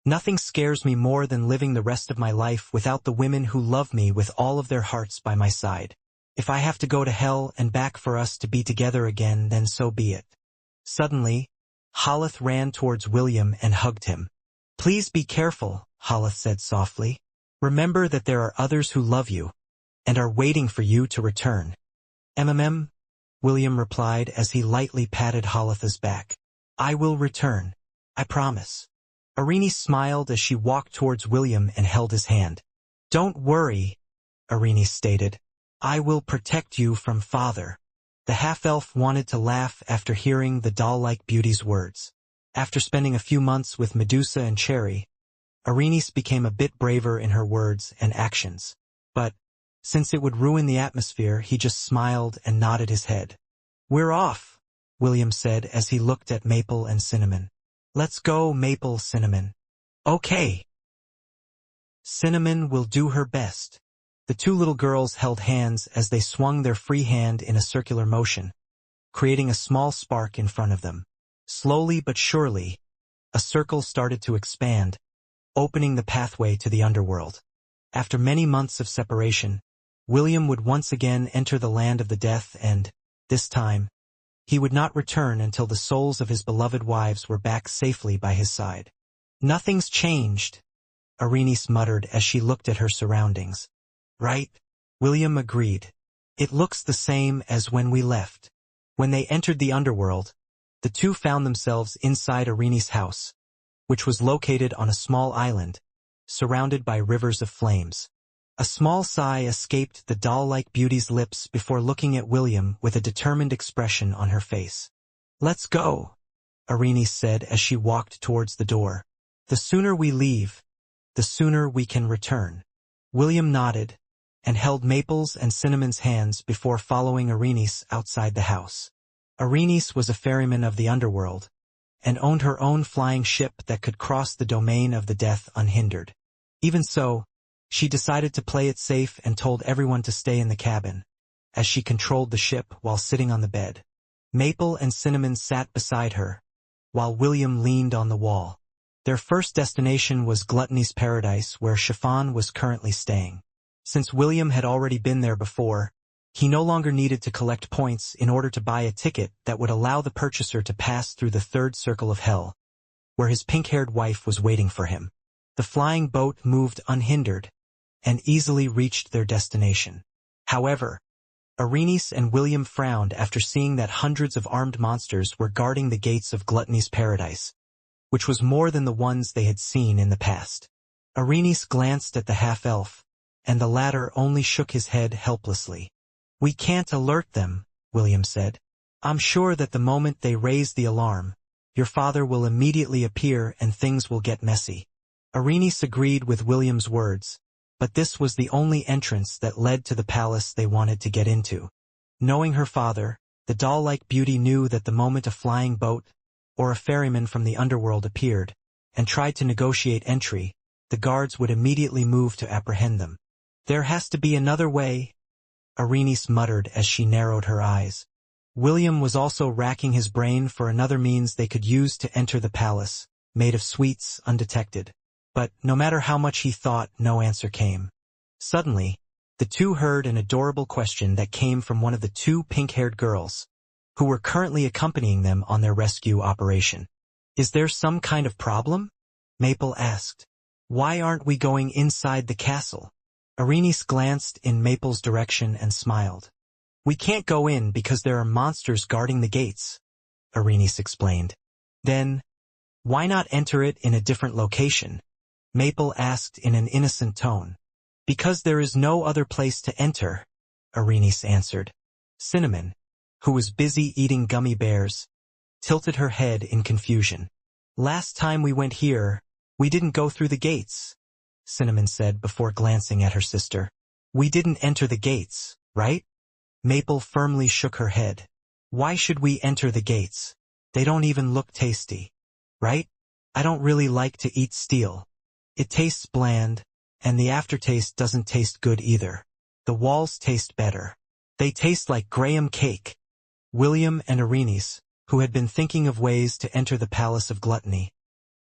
nothing scares me more than living the rest of my life without the women who love me with all of their hearts by my side. If I have to go to hell and back for us to be together again, then so be it." Suddenly, Holith ran towards William and hugged him. "Please be careful," Holith said softly. "Remember that there are others who love you and are waiting for you to return." "MMM," William replied as he lightly patted Holith's back. "I will return. I promise." Irini smiled as she walked towards William and held his hand. "Don't worry," Irini stated. "I will protect you from father." The half-elf wanted to laugh after hearing the doll-like beauty's words. After spending a few months with Medusa and Cherry, Irenis became a bit braver in her words and actions. But, since it would ruin the atmosphere, he just smiled and nodded his head. "We're off," William said as he looked at Maple and Cinnamon. "Let's go, Maple, Cinnamon." "Okay." Cinnamon will do her best. The 2 little girls held hands as they swung their free hand in a circular motion, creating a small spark in front of them. Slowly but surely, a circle started to expand, opening the pathway to the underworld. After many months of separation, William would once again enter the land of the death and, this time, he would not return until the souls of his beloved wives were back safely by his side. "Nothing's changed," Irenis muttered as she looked at her surroundings. "Right?" William agreed. "It looks the same as when we left." When they entered the underworld, the 2 found themselves inside Irenis' house, which was located on a small island, surrounded by rivers of flames. A small sigh escaped the doll-like beauty's lips before looking at William with a determined expression on her face. "Let's go," Irenis said as she walked towards the door. "The sooner we leave, the sooner we can return." William nodded and held Maple's and Cinnamon's hands before following Irenis outside the house. Irenis was a ferryman of the underworld, and owned her own flying ship that could cross the domain of the death unhindered. Even so, she decided to play it safe and told everyone to stay in the cabin, as she controlled the ship while sitting on the bed. Maple and Cinnamon sat beside her, while William leaned on the wall. Their first destination was Gluttony's Paradise, where Chiffon was currently staying. Since William had already been there before, he no longer needed to collect points in order to buy a ticket that would allow the purchaser to pass through the 3rd circle of hell, where his pink-haired wife was waiting for him. The flying boat moved unhindered and easily reached their destination. However, Irenis and William frowned after seeing that hundreds of armed monsters were guarding the gates of Gluttony's Paradise, which was more than the ones they had seen in the past. Irenis glanced at the half-elf, and the latter only shook his head helplessly. "We can't alert them," William said. "I'm sure that the moment they raise the alarm, your father will immediately appear and things will get messy." Irenis agreed with William's words, but this was the only entrance that led to the palace they wanted to get into. Knowing her father, the doll-like beauty knew that the moment a flying boat or a ferryman from the underworld appeared and tried to negotiate entry, the guards would immediately move to apprehend them. "There has to be another way," Irenis muttered as she narrowed her eyes. William was also racking his brain for another means they could use to enter the palace, made of sweets undetected. But no matter how much he thought, no answer came. Suddenly, the 2 heard an adorable question that came from one of the 2 pink-haired girls, who were currently accompanying them on their rescue operation. "Is there some kind of problem?" Maple asked. "Why aren't we going inside the castle?" Irenis glanced in Maple's direction and smiled. "We can't go in because there are monsters guarding the gates," Irenis explained. "Then, why not enter it in a different location?" Maple asked in an innocent tone. "Because there is no other place to enter," Irenis answered. Cinnamon, who was busy eating gummy bears, tilted her head in confusion. "Last time we went here, we didn't go through the gates," Cinnamon said before glancing at her sister. "We didn't enter the gates, right?" Maple firmly shook her head. Why should we enter the gates? They don't even look tasty. Right? I don't really like to eat steel. It tastes bland, and the aftertaste doesn't taste good either. The walls taste better. They taste like graham cake. William and Irenes, who had been thinking of ways to enter the Palace of Gluttony,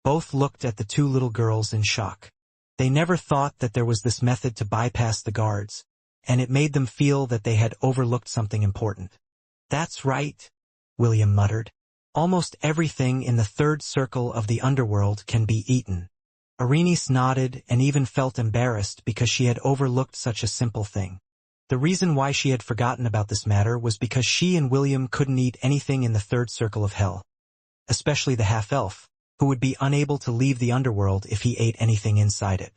both looked at the two little girls in shock. They never thought that there was this method to bypass the guards, and it made them feel that they had overlooked something important. That's right, William muttered. Almost everything in the third circle of the underworld can be eaten. Irenes nodded and even felt embarrassed because she had overlooked such a simple thing. The reason why she had forgotten about this matter was because she and William couldn't eat anything in the third circle of hell, especially the half-elf, who would be unable to leave the underworld if he ate anything inside it.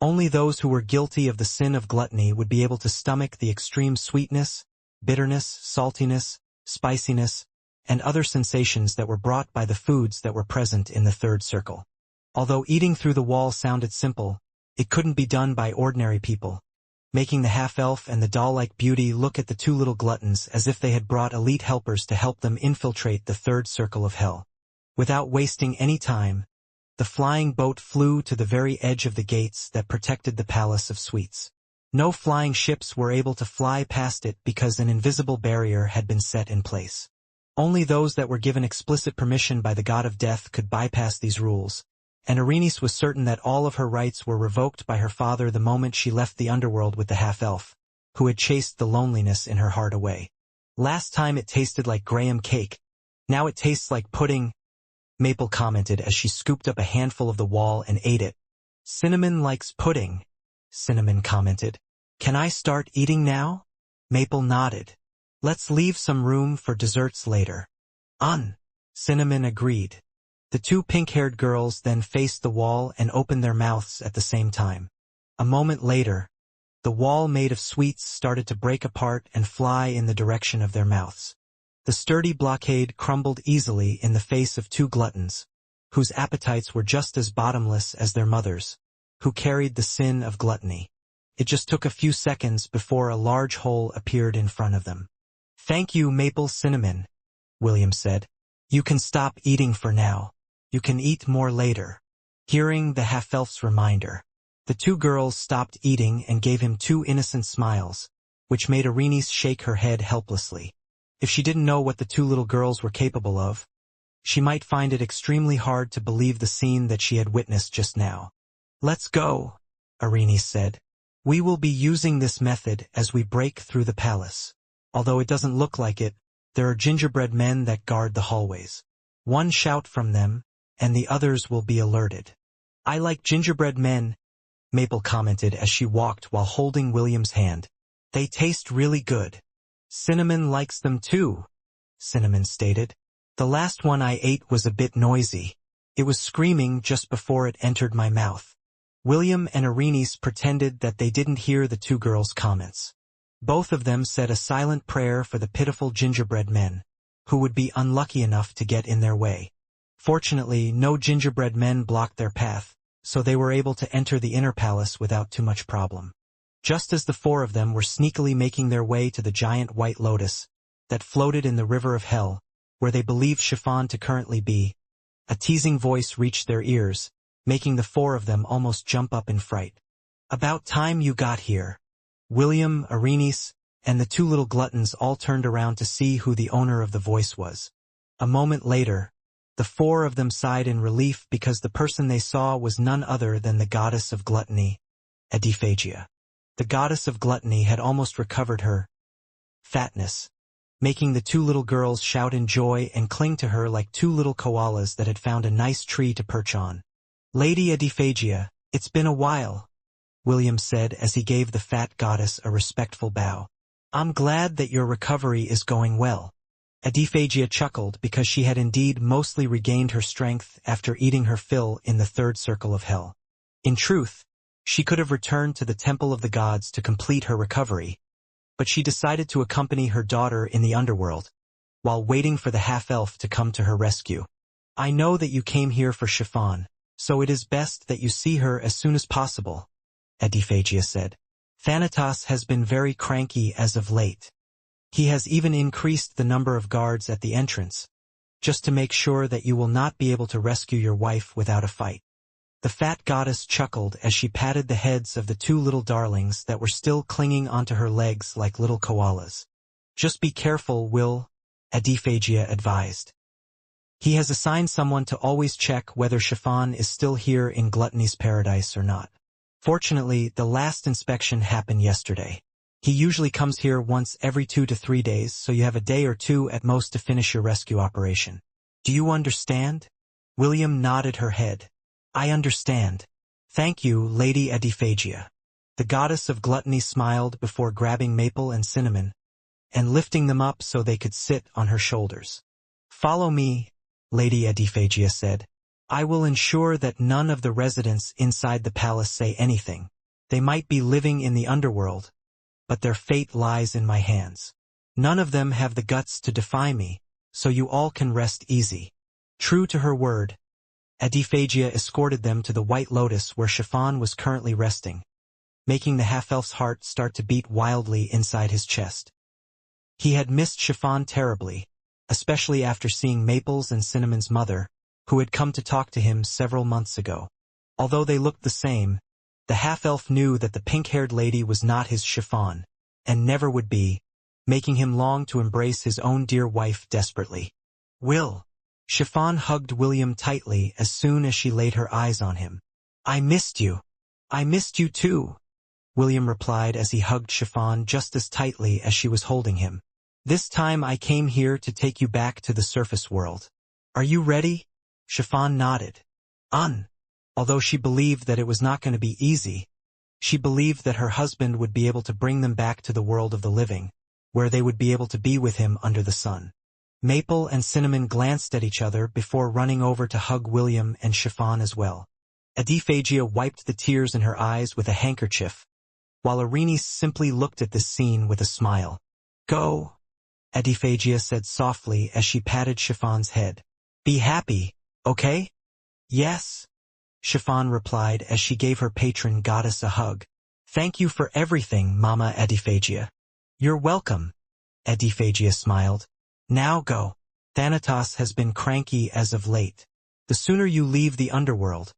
Only those who were guilty of the sin of gluttony would be able to stomach the extreme sweetness, bitterness, saltiness, spiciness, and other sensations that were brought by the foods that were present in the third circle. Although eating through the wall sounded simple, it couldn't be done by ordinary people, making the half-elf and the doll-like beauty look at the two little gluttons as if they had brought elite helpers to help them infiltrate the third circle of hell. Without wasting any time, the flying boat flew to the very edge of the gates that protected the Palace of Sweets. No flying ships were able to fly past it because an invisible barrier had been set in place. Only those that were given explicit permission by the god of death could bypass these rules, and Irenes was certain that all of her rights were revoked by her father the moment she left the underworld with the half-elf, who had chased the loneliness in her heart away. Last time it tasted like graham cake. Now it tastes like pudding, Maple commented as she scooped up a handful of the wall and ate it. Cinnamon likes pudding, Cinnamon commented. Can I start eating now? Maple nodded. Let's leave some room for desserts later. Cinnamon agreed. The two pink-haired girls then faced the wall and opened their mouths at the same time. A moment later, the wall made of sweets started to break apart and fly in the direction of their mouths. The sturdy blockade crumbled easily in the face of two gluttons, whose appetites were just as bottomless as their mothers, who carried the sin of gluttony. It just took a few seconds before a large hole appeared in front of them. Thank you, Maple Cinnamon, William said. You can stop eating for now. You can eat more later. Hearing the half-elf's reminder, the two girls stopped eating and gave him two innocent smiles, which made Irenes shake her head helplessly. If she didn't know what the two little girls were capable of, she might find it extremely hard to believe the scene that she had witnessed just now. Let's go, Irenes said. We will be using this method as we break through the palace. Although it doesn't look like it, there are gingerbread men that guard the hallways. One shout from them, and the others will be alerted. I like gingerbread men, Maple commented as she walked while holding William's hand. They taste really good. Cinnamon likes them too, Cinnamon stated. The last one I ate was a bit noisy. It was screaming just before it entered my mouth. William and Irenes pretended that they didn't hear the two girls' comments. Both of them said a silent prayer for the pitiful gingerbread men, who would be unlucky enough to get in their way. Fortunately, no gingerbread men blocked their path, so they were able to enter the inner palace without too much problem. Just as the four of them were sneakily making their way to the giant white lotus that floated in the river of hell, where they believed Chiffon to currently be, a teasing voice reached their ears, making the four of them almost jump up in fright. About time you got here. William, Irenes, and the two little gluttons all turned around to see who the owner of the voice was. A moment later, the four of them sighed in relief because the person they saw was none other than the goddess of gluttony, Adaptation. The goddess of gluttony had almost recovered her fatness, making the two little girls shout in joy and cling to her like two little koalas that had found a nice tree to perch on. Lady Adaptation, it's been a while, William said as he gave the fat goddess a respectful bow. I'm glad that your recovery is going well. Adaptation chuckled because she had indeed mostly regained her strength after eating her fill in the third circle of hell. In truth, she could have returned to the Temple of the Gods to complete her recovery, but she decided to accompany her daughter in the underworld, while waiting for the half-elf to come to her rescue. I know that you came here for Chiffon, so it is best that you see her as soon as possible, Adaptation said. Thanatos has been very cranky as of late. He has even increased the number of guards at the entrance, just to make sure that you will not be able to rescue your wife without a fight. The fat goddess chuckled as she patted the heads of the two little darlings that were still clinging onto her legs like little koalas. Just be careful, Will, Adiphagia advised. He has assigned someone to always check whether Chiffon is still here in Gluttony's paradise or not. Fortunately, the last inspection happened yesterday. He usually comes here once every 2 to 3 days, so you have a day or two at most to finish your rescue operation. Do you understand? William nodded her head. I understand. Thank you, Lady Adiphagia. The goddess of gluttony smiled before grabbing Maple and Cinnamon and lifting them up so they could sit on her shoulders. Follow me, Lady Adiphagia said. I will ensure that none of the residents inside the palace say anything. They might be living in the underworld, but their fate lies in my hands. None of them have the guts to defy me, so you all can rest easy. True to her word, Adiphagia escorted them to the White Lotus where Chiffon was currently resting, making the half-elf's heart start to beat wildly inside his chest. He had missed Chiffon terribly, especially after seeing Maple's and Cinnamon's mother, who had come to talk to him several months ago. Although they looked the same, the half-elf knew that the pink-haired lady was not his Chiffon, and never would be, making him long to embrace his own dear wife desperately. Will. Chiffon hugged William tightly as soon as she laid her eyes on him. I missed you. I missed you too, William replied as he hugged Chiffon just as tightly as she was holding him. This time I came here to take you back to the surface world. Are you ready? Chiffon nodded. Although she believed that it was not going to be easy, she believed that her husband would be able to bring them back to the world of the living, where they would be able to be with him under the sun. Maple and Cinnamon glanced at each other before running over to hug William and Chiffon as well. Adiphagia wiped the tears in her eyes with a handkerchief, while Arene simply looked at this scene with a smile. Go, Adiphagia said softly as she patted Chiffon's head. Be happy, okay? Yes, Chiffon replied as she gave her patron goddess a hug. Thank you for everything, Mama Adiphagia. You're welcome, Adiphagia smiled. Now go. Thanatos has been cranky as of late. The sooner you leave the underworld,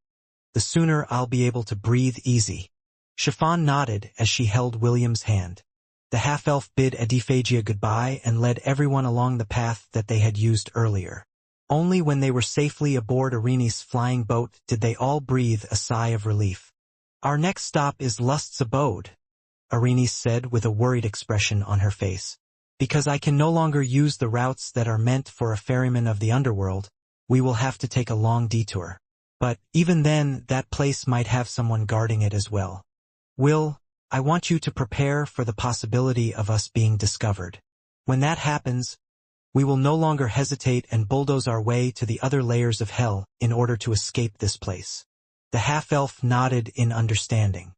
the sooner I'll be able to breathe easy. Chiffon nodded as she held William's hand. The half-elf bid Adiphagia goodbye and led everyone along the path that they had used earlier. Only when they were safely aboard Arene's flying boat did they all breathe a sigh of relief. Our next stop is Lust's abode, Arene said with a worried expression on her face. Because I can no longer use the routes that are meant for a ferryman of the underworld, we will have to take a long detour. But even then, that place might have someone guarding it as well. Will, I want you to prepare for the possibility of us being discovered. When that happens, we will no longer hesitate and bulldoze our way to the other layers of hell in order to escape this place. The half-elf nodded in understanding.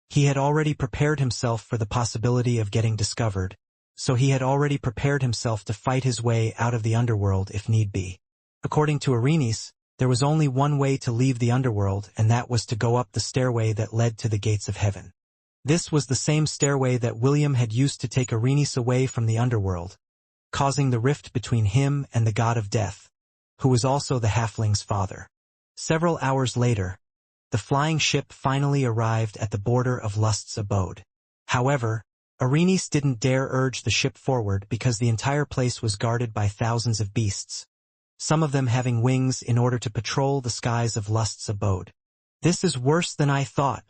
He had already prepared himself for the possibility of getting discovered, so he had already prepared himself to fight his way out of the underworld if need be. According to Arenes, there was only one way to leave the underworld, and that was to go up the stairway that led to the gates of heaven. This was the same stairway that William had used to take Arenes away from the underworld, causing the rift between him and the god of death, who was also the halfling's father. Several hours later, the flying ship finally arrived at the border of Lust's abode. However, Arenes didn't dare urge the ship forward because the entire place was guarded by thousands of beasts, some of them having wings in order to patrol the skies of Lust's abode. This is worse than I thought,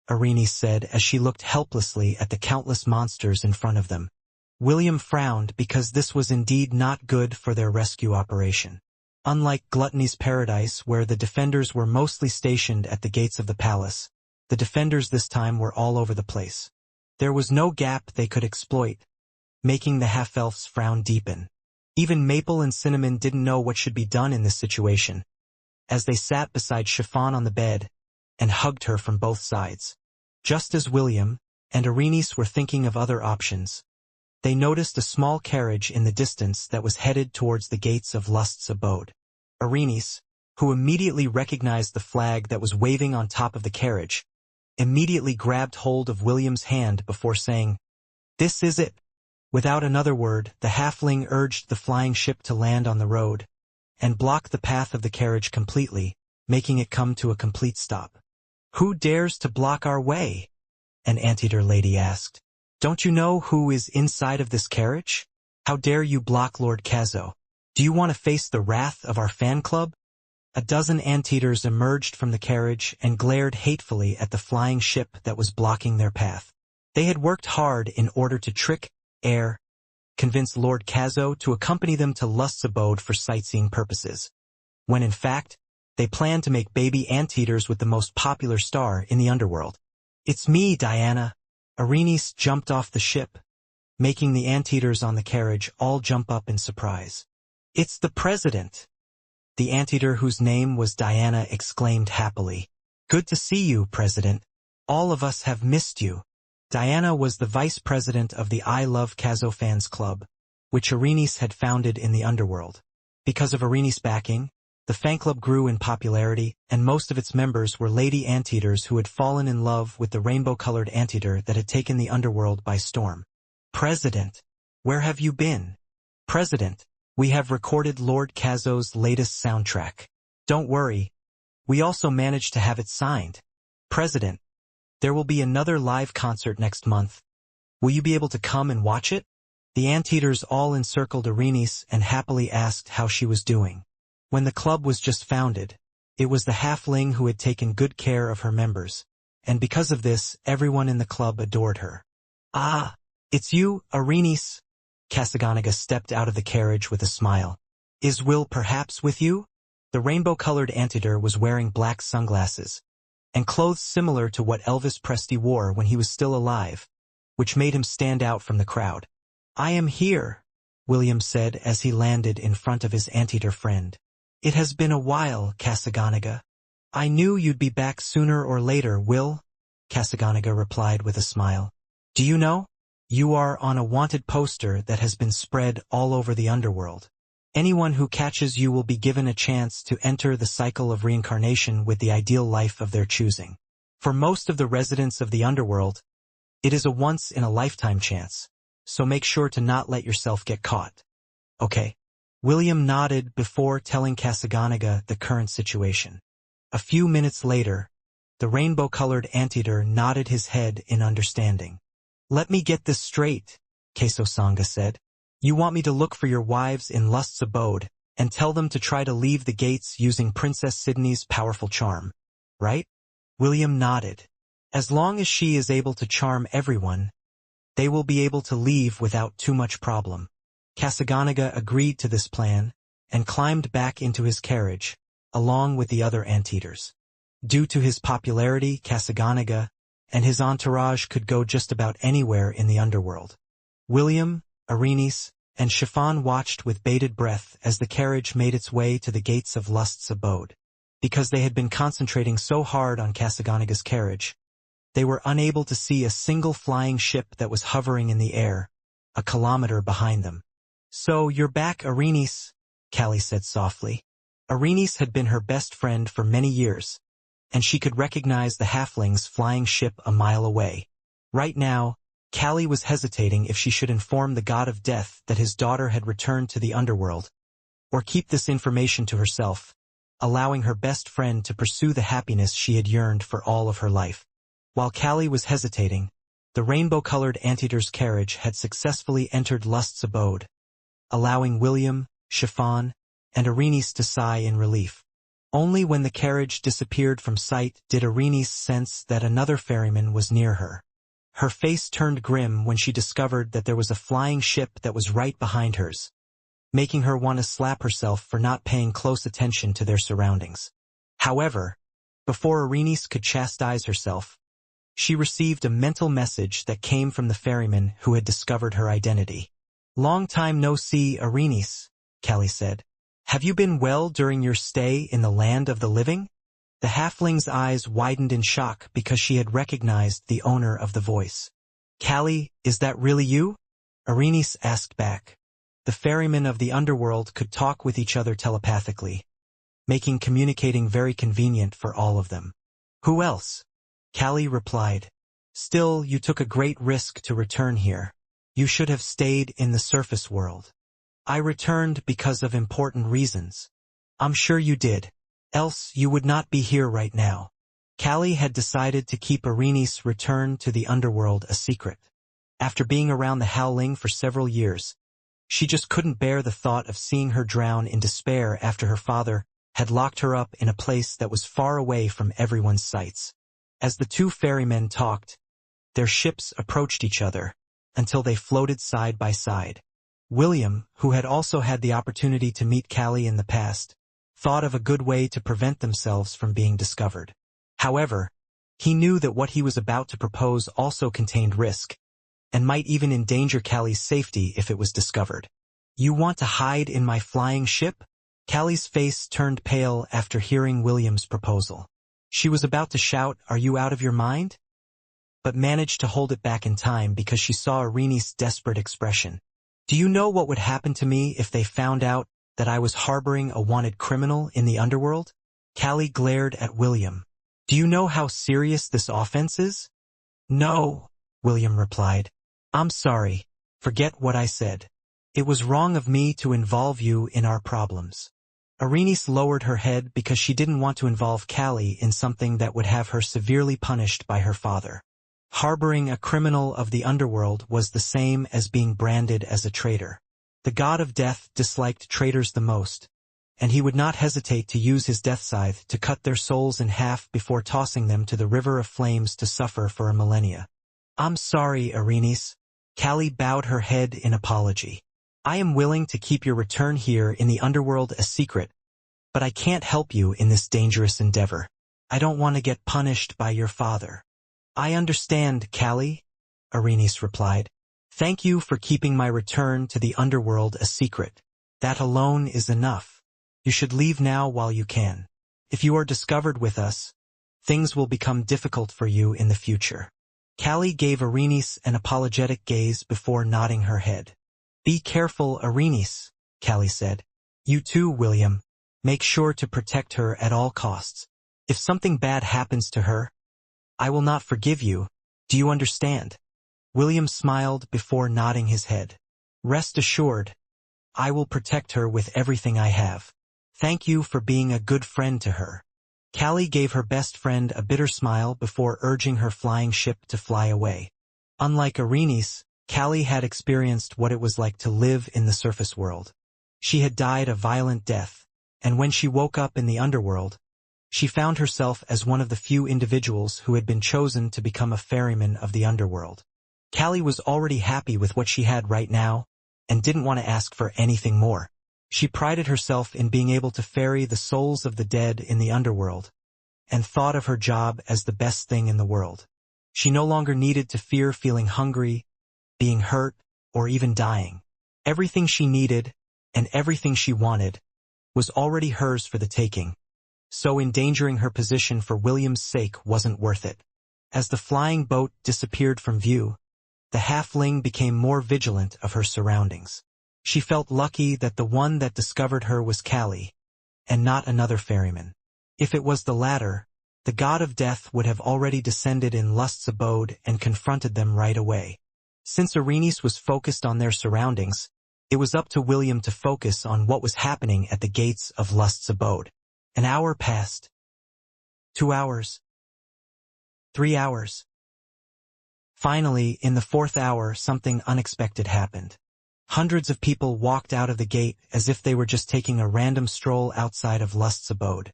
Arenes said as she looked helplessly at the countless monsters in front of them. William frowned because this was indeed not good for their rescue operation. Unlike Gluttony's paradise, where the defenders were mostly stationed at the gates of the palace, the defenders this time were all over the place. There was no gap they could exploit, making the half-elf's frown deepen. Even Maple and Cinnamon didn't know what should be done in this situation, as they sat beside Chiffon on the bed and hugged her from both sides. Just as William and Arenes were thinking of other options, they noticed a small carriage in the distance that was headed towards the gates of Lust's abode. Arenes, who immediately recognized the flag that was waving on top of the carriage, immediately grabbed hold of William's hand before saying, "This is it. Without another word, the halfling urged the flying ship to land on the road and block the path of the carriage completely, making it come to a complete stop. "Who dares to block our way?" an anteater lady asked. "Don't you know who is inside of this carriage? How dare you block Lord Kazo? Do you want to face the wrath of our fan club?" A dozen anteaters emerged from the carriage and glared hatefully at the flying ship that was blocking their path. They had worked hard in order to convince Lord Kazo to accompany them to Lust's abode for sightseeing purposes, when in fact, they planned to make baby anteaters with the most popular star in the underworld. "It's me, Diana." Arenice jumped off the ship, making the anteaters on the carriage all jump up in surprise. "It's the president." The anteater whose name was Diana exclaimed happily. "Good to see you, President. All of us have missed you." Diana was the vice president of the I Love Kazo Fans Club, which Arenice had founded in the underworld. Because of Arenice's backing, the fan club grew in popularity, and most of its members were lady anteaters who had fallen in love with the rainbow-colored anteater that had taken the underworld by storm. "President, where have you been?" "President, we have recorded Lord Kazo's latest soundtrack. Don't worry, we also managed to have it signed." "President, there will be another live concert next month. Will you be able to come and watch it?" The anteaters all encircled Arenice and happily asked how she was doing. When the club was just founded, it was the halfling who had taken good care of her members, and because of this, everyone in the club adored her. "Ah, it's you, Arenice." Kasaganaga stepped out of the carriage with a smile. "Is Will perhaps with you?" The rainbow-colored anteater was wearing black sunglasses, and clothes similar to what Elvis Presley wore when he was still alive, which made him stand out from the crowd. "I am here," William said as he landed in front of his anteater friend. "It has been a while, Kasaganaga." "I knew you'd be back sooner or later, Will," Kasaganaga replied with a smile. "Do you know? You are on a wanted poster that has been spread all over the underworld. Anyone who catches you will be given a chance to enter the cycle of reincarnation with the ideal life of their choosing. For most of the residents of the underworld, it is a once-in-a-lifetime chance, so make sure to not let yourself get caught. Okay." William nodded before telling Kasaganaga the current situation. A few minutes later, the rainbow-colored anteater nodded his head in understanding. "Let me get this straight," Keisosanga said. "You want me to look for your wives in Lust's abode and tell them to try to leave the gates using Princess Sydney's powerful charm, right?" William nodded. "As long as she is able to charm everyone, they will be able to leave without too much problem." Kasaganaga agreed to this plan and climbed back into his carriage, along with the other anteaters. Due to his popularity, Kasaganaga and his entourage could go just about anywhere in the underworld. William, Arenice, and Chiffon watched with bated breath as the carriage made its way to the gates of Lust's abode. Because they had been concentrating so hard on Kasaganaga's carriage, they were unable to see a single flying ship that was hovering in the air, a kilometer behind them. "So you're back, Arenice," Callie said softly. Arenice had been her best friend for many years, and she could recognize the halfling's flying ship a mile away. Right now, Callie was hesitating if she should inform the god of death that his daughter had returned to the underworld, or keep this information to herself, allowing her best friend to pursue the happiness she had yearned for all of her life. While Callie was hesitating, the rainbow-colored anteater's carriage had successfully entered Lust's abode, allowing William, Chiffon, and Arenice to sigh in relief. Only when the carriage disappeared from sight did Arenice sense that another ferryman was near her. Her face turned grim when she discovered that there was a flying ship that was right behind hers, making her want to slap herself for not paying close attention to their surroundings. However, before Arenice could chastise herself, she received a mental message that came from the ferryman who had discovered her identity. "Long time no see, Arenice," Callie said. "Have you been well during your stay in the land of the living?" The halfling's eyes widened in shock because she had recognized the owner of the voice. "Callie, is that really you?" Arenice asked back. The ferrymen of the underworld could talk with each other telepathically, making communicating very convenient for all of them. "Who else?" Callie replied. "Still, you took a great risk to return here. You should have stayed in the surface world. I returned because of important reasons. I'm sure you did. Else you would not be here right now. Callie had decided to keep Irene's return to the underworld a secret. After being around the Howling for several years, she just couldn't bear the thought of seeing her drown in despair after her father had locked her up in a place that was far away from everyone's sights. As the two ferrymen talked, their ships approached each other until they floated side by side. William, who had also had the opportunity to meet Callie in the past, thought of a good way to prevent themselves from being discovered. However, he knew that what he was about to propose also contained risk, and might even endanger Callie's safety if it was discovered. You want to hide in my flying ship? Callie's face turned pale after hearing William's proposal. She was about to shout, "Are you out of your mind?" but managed to hold it back in time because she saw Irene's desperate expression. Do you know what would happen to me if they found out that I was harboring a wanted criminal in the underworld? Callie glared at William. Do you know how serious this offense is? No, William replied. I'm sorry. Forget what I said. It was wrong of me to involve you in our problems. Irene lowered her head because she didn't want to involve Callie in something that would have her severely punished by her father. Harboring a criminal of the underworld was the same as being branded as a traitor. The god of death disliked traitors the most, and he would not hesitate to use his death scythe to cut their souls in half before tossing them to the river of flames to suffer for a millennia. I'm sorry, Irenes. Callie bowed her head in apology. I am willing to keep your return here in the underworld a secret, but I can't help you in this dangerous endeavor. I don't want to get punished by your father. I understand, Callie, Irenes replied. Thank you for keeping my return to the underworld a secret. That alone is enough. You should leave now while you can. If you are discovered with us, things will become difficult for you in the future. Callie gave Irenes an apologetic gaze before nodding her head. Be careful, Irenes, Callie said. You too, William. Make sure to protect her at all costs. If something bad happens to her, I will not forgive you. Do you understand? William smiled before nodding his head. Rest assured, I will protect her with everything I have. Thank you for being a good friend to her. Callie gave her best friend a bitter smile before urging her flying ship to fly away. Unlike Irenes, Callie had experienced what it was like to live in the surface world. She had died a violent death, and when she woke up in the underworld, she found herself as one of the few individuals who had been chosen to become a ferryman of the underworld. Callie was already happy with what she had right now, and didn't want to ask for anything more. She prided herself in being able to ferry the souls of the dead in the underworld, and thought of her job as the best thing in the world. She no longer needed to fear feeling hungry, being hurt, or even dying. Everything she needed, and everything she wanted, was already hers for the taking. So endangering her position for William's sake wasn't worth it. As the flying boat disappeared from view, the halfling became more vigilant of her surroundings. She felt lucky that the one that discovered her was Callie, and not another ferryman. If it was the latter, the god of death would have already descended in Lust's abode and confronted them right away. Since Irenes was focused on their surroundings, it was up to William to focus on what was happening at the gates of Lust's abode. An hour passed. 2 hours. 3 hours. Finally, in the 4th hour, something unexpected happened. Hundreds of people walked out of the gate as if they were just taking a random stroll outside of Lust's abode.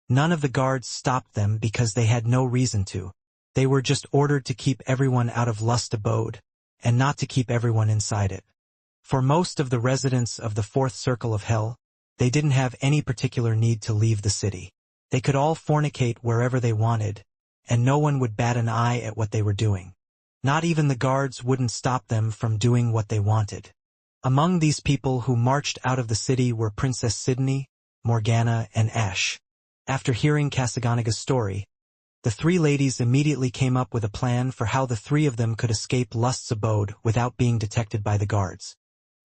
None of the guards stopped them because they had no reason to. They were just ordered to keep everyone out of Lust's abode, and not to keep everyone inside it. For most of the residents of the 4th circle of hell, they didn't have any particular need to leave the city. They could all fornicate wherever they wanted, and no one would bat an eye at what they were doing. Not even the guards wouldn't stop them from doing what they wanted. Among these people who marched out of the city were Princess Sydney, Morgana, and Ash. After hearing Casaganiga's story, the 3 ladies immediately came up with a plan for how the 3 of them could escape Lust's abode without being detected by the guards.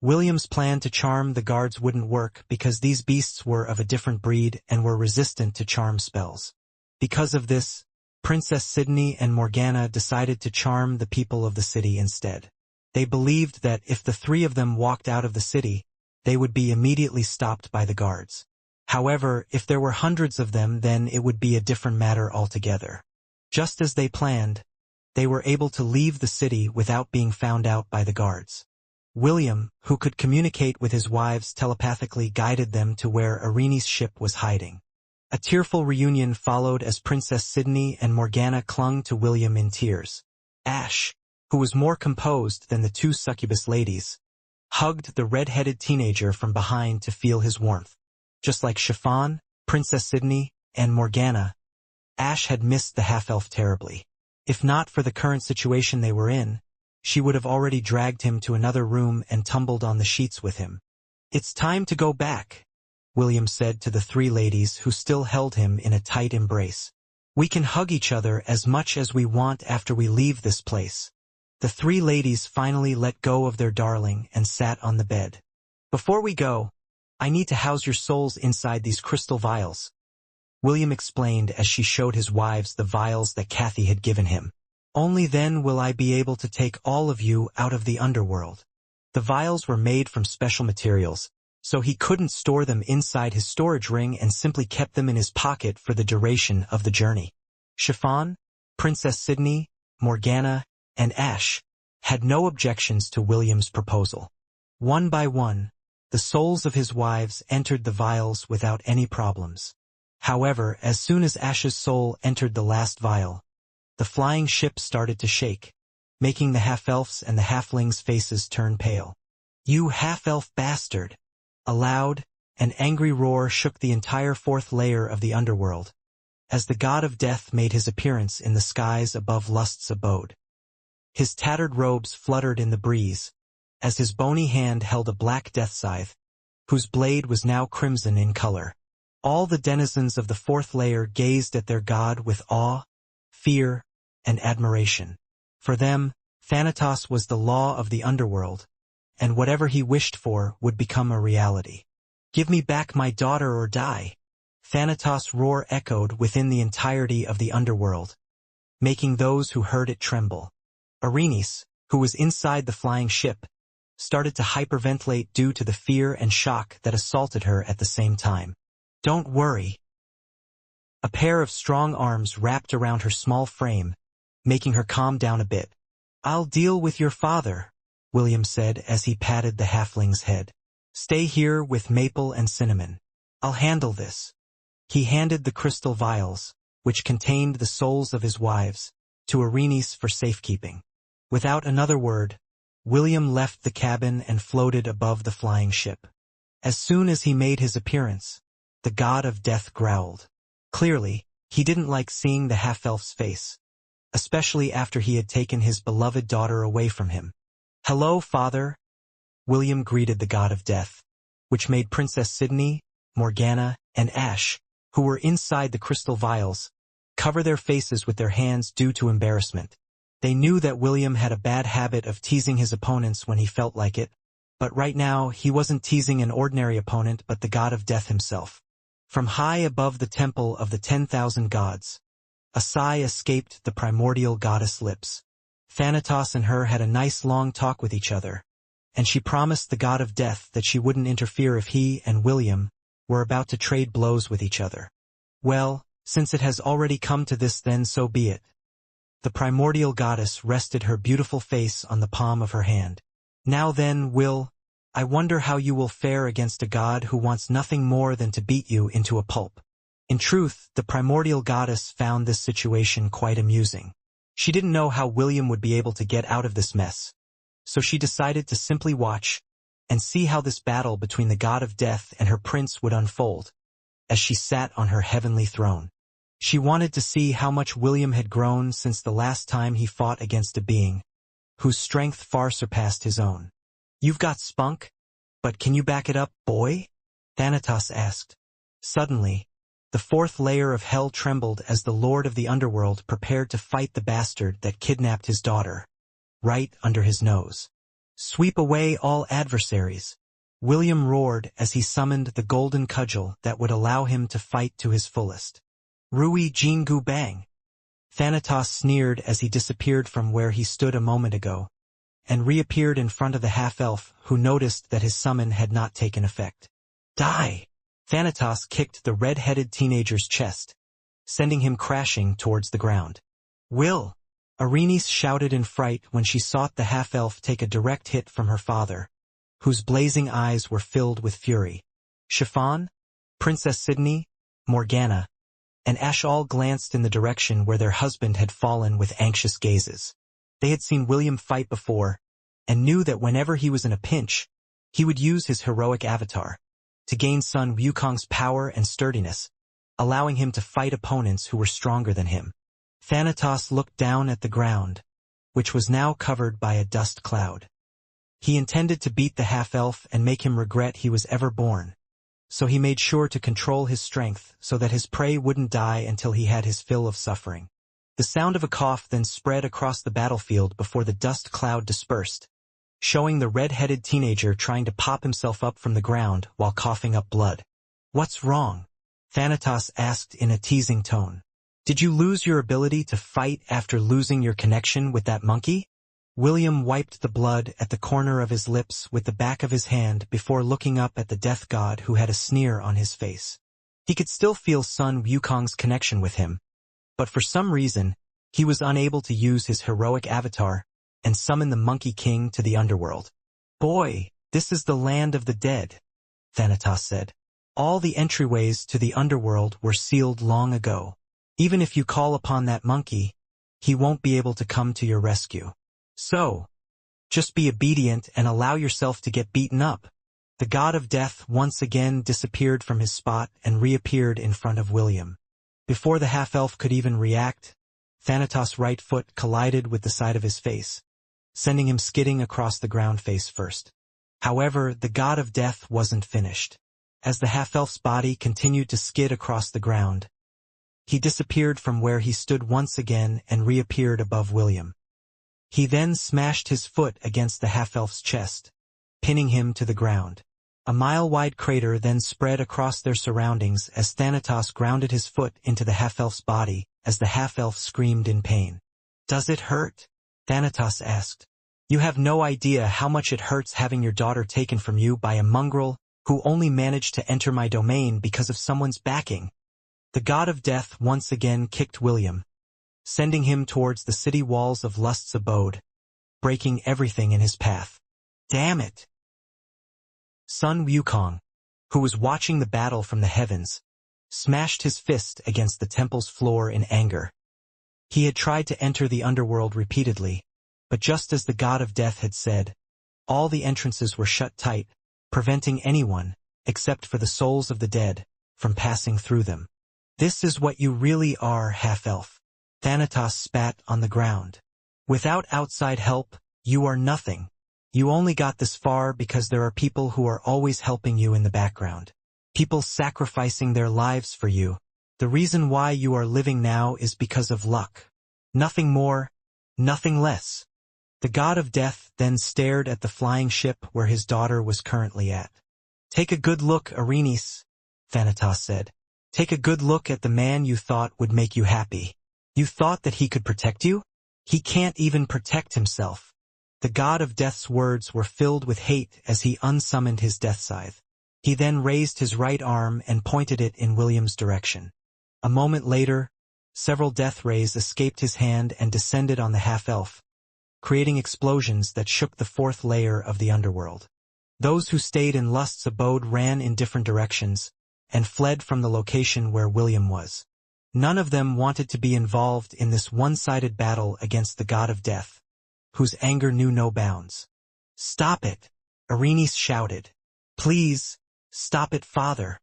William's plan to charm the guards wouldn't work because these beasts were of a different breed and were resistant to charm spells. Because of this, Princess Sydney and Morgana decided to charm the people of the city instead. They believed that if the three of them walked out of the city, they would be immediately stopped by the guards. However, if there were hundreds of them, then it would be a different matter altogether. Just as they planned, they were able to leave the city without being found out by the guards. William, who could communicate with his wives telepathically, guided them to where Irene's ship was hiding. A tearful reunion followed as Princess Sydney and Morgana clung to William in tears. Ash, who was more composed than the two succubus ladies, hugged the red-headed teenager from behind to feel his warmth. Just like Chiffon, Princess Sydney, and Morgana, Ash had missed the half-elf terribly. If not for the current situation they were in, she would have already dragged him to another room and tumbled on the sheets with him. "It's time to go back," William said to the three ladies who still held him in a tight embrace. "We can hug each other as much as we want after we leave this place." The three ladies finally let go of their darling and sat on the bed. "Before we go, I need to house your souls inside these crystal vials," William explained as she showed his wives the vials that Kathy had given him. "Only then will I be able to take all of you out of the underworld." The vials were made from special materials, so he couldn't store them inside his storage ring and simply kept them in his pocket for the duration of the journey. Chiffon, Princess Sydney, Morgana, and Ash had no objections to William's proposal. One by one, the souls of his wives entered the vials without any problems. However, as soon as Ash's soul entered the last vial, the flying ship started to shake, making the half-elves and the halflings' faces turn pale. "You half-elf bastard!" A loud and angry roar shook the entire fourth layer of the underworld, as the god of death made his appearance in the skies above Lust's abode. His tattered robes fluttered in the breeze, as his bony hand held a black death scythe, whose blade was now crimson in color. All the denizens of the fourth layer gazed at their god with awe, fear, and admiration. For them, Thanatos was the law of the underworld, and whatever he wished for would become a reality. "Give me back my daughter or die!" Thanatos' roar echoed within the entirety of the underworld, making those who heard it tremble. Irene, who was inside the flying ship, started to hyperventilate due to the fear and shock that assaulted her at the same time. "Don't worry." A pair of strong arms wrapped around her small frame, making her calm down a bit. "I'll deal with your father," William said as he patted the halfling's head. "Stay here with Maple and Cinnamon. I'll handle this." He handed the crystal vials, which contained the souls of his wives, to Irene for safekeeping. Without another word, William left the cabin and floated above the flying ship. As soon as he made his appearance, the god of death growled. Clearly, he didn't like seeing the half-elf's face, especially after he had taken his beloved daughter away from him. "Hello, father," William greeted the god of death, which made Princess Sydney, Morgana, and Ash, who were inside the crystal vials, cover their faces with their hands due to embarrassment. They knew that William had a bad habit of teasing his opponents when he felt like it, but right now he wasn't teasing an ordinary opponent but the god of death himself. From high above the temple of the 10,000 gods, a sigh escaped the primordial goddess' lips. Thanatos and her had a nice long talk with each other, and she promised the god of death that she wouldn't interfere if he and William were about to trade blows with each other. "Well, since it has already come to this, then so be it." The primordial goddess rested her beautiful face on the palm of her hand. "Now then, I wonder how you will fare against a god who wants nothing more than to beat you into a pulp." In truth, the primordial goddess found this situation quite amusing. She didn't know how William would be able to get out of this mess, so she decided to simply watch and see how this battle between the god of death and her prince would unfold, as she sat on her heavenly throne. She wanted to see how much William had grown since the last time he fought against a being whose strength far surpassed his own. "You've got spunk, but can you back it up, boy?" Thanatos asked. Suddenly, the fourth layer of hell trembled as the Lord of the Underworld prepared to fight the bastard that kidnapped his daughter, right under his nose. "Sweep away all adversaries," William roared as he summoned the golden cudgel that would allow him to fight to his fullest. "Rui Jingu Bang!" Thanatos sneered as he disappeared from where he stood a moment ago, and reappeared in front of the half-elf, who noticed that his summon had not taken effect. Die! Thanatos kicked the red-headed teenager's chest, sending him crashing towards the ground. Will! Arenice shouted in fright when she saw the half-elf take a direct hit from her father, whose blazing eyes were filled with fury. Chiffon, Princess Sydney, Morgana, and Ash all glanced in the direction where their husband had fallen with anxious gazes. They had seen William fight before, and knew that whenever he was in a pinch, he would use his heroic avatar to gain Sun Wukong's power and sturdiness, allowing him to fight opponents who were stronger than him. Thanatos looked down at the ground, which was now covered by a dust cloud. He intended to beat the half-elf and make him regret he was ever born, so he made sure to control his strength so that his prey wouldn't die until he had his fill of suffering. The sound of a cough then spread across the battlefield before the dust cloud dispersed, showing the red-headed teenager trying to pop himself up from the ground while coughing up blood. "What's wrong?" Thanatos asked in a teasing tone. "Did you lose your ability to fight after losing your connection with that monkey?" William wiped the blood at the corner of his lips with the back of his hand before looking up at the death god who had a sneer on his face. He could still feel Sun Wukong's connection with him, but for some reason, he was unable to use his heroic avatar and summon the Monkey King to the underworld. "Boy, this is the land of the dead," Thanatos said. "All the entryways to the underworld were sealed long ago. Even if you call upon that monkey, he won't be able to come to your rescue. So, just be obedient and allow yourself to get beaten up." The god of death once again disappeared from his spot and reappeared in front of William. Before the half-elf could even react, Thanatos' right foot collided with the side of his face, sending him skidding across the ground face first. However, the god of death wasn't finished. As the half-elf's body continued to skid across the ground, he disappeared from where he stood once again and reappeared above William. He then smashed his foot against the half-elf's chest, pinning him to the ground. A mile-wide crater then spread across their surroundings as Thanatos grounded his foot into the half-elf's body as the half-elf screamed in pain. "Does it hurt?" Thanatos asked. "You have no idea how much it hurts having your daughter taken from you by a mongrel who only managed to enter my domain because of someone's backing." The god of death once again kicked William, sending him towards the city walls of Lust's abode, breaking everything in his path. "Damn it!" Sun Wukong, who was watching the battle from the heavens, smashed his fist against the temple's floor in anger. He had tried to enter the underworld repeatedly, but just as the god of death had said, all the entrances were shut tight, preventing anyone, except for the souls of the dead, from passing through them. "This is what you really are, half-elf." Thanatos spat on the ground. "Without outside help, you are nothing. You only got this far because there are people who are always helping you in the background. People sacrificing their lives for you. The reason why you are living now is because of luck. Nothing more, nothing less." The god of death then stared at the flying ship where his daughter was currently at. "Take a good look, Arenice," Thanatos said. "Take a good look at the man you thought would make you happy. You thought that he could protect you? He can't even protect himself." The god of death's words were filled with hate as he unsummoned his death scythe. He then raised his right arm and pointed it in William's direction. A moment later, several death rays escaped his hand and descended on the half-elf, creating explosions that shook the fourth layer of the underworld. Those who stayed in Lust's abode ran in different directions and fled from the location where William was. None of them wanted to be involved in this one-sided battle against the god of death, whose anger knew no bounds. "Stop it!" Arenice shouted. "Please, stop it, father."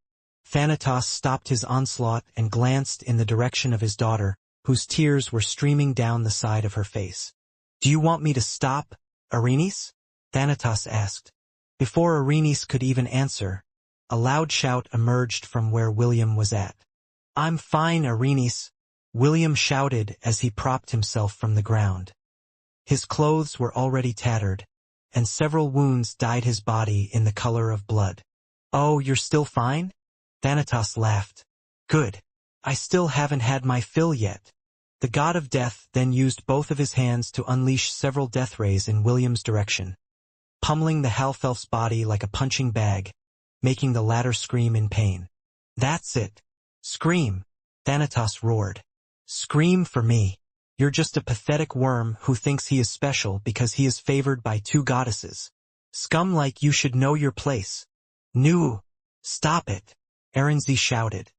Thanatos stopped his onslaught and glanced in the direction of his daughter, whose tears were streaming down the side of her face. "Do you want me to stop, Arenice?" Thanatos asked. Before Arenice could even answer, a loud shout emerged from where William was at. "I'm fine, Arenice," William shouted as he propped himself from the ground. His clothes were already tattered, and several wounds dyed his body in the color of blood. "Oh, you're still fine?" Thanatos laughed. "Good. I still haven't had my fill yet." The god of death then used both of his hands to unleash several death rays in William's direction, pummeling the half-elf's body like a punching bag, making the latter scream in pain. "That's it. Scream," Thanatos roared. "Scream for me. You're just a pathetic worm who thinks he is special because he is favored by two goddesses. Scum like you should know your place." "No, stop it," Arenzi shouted.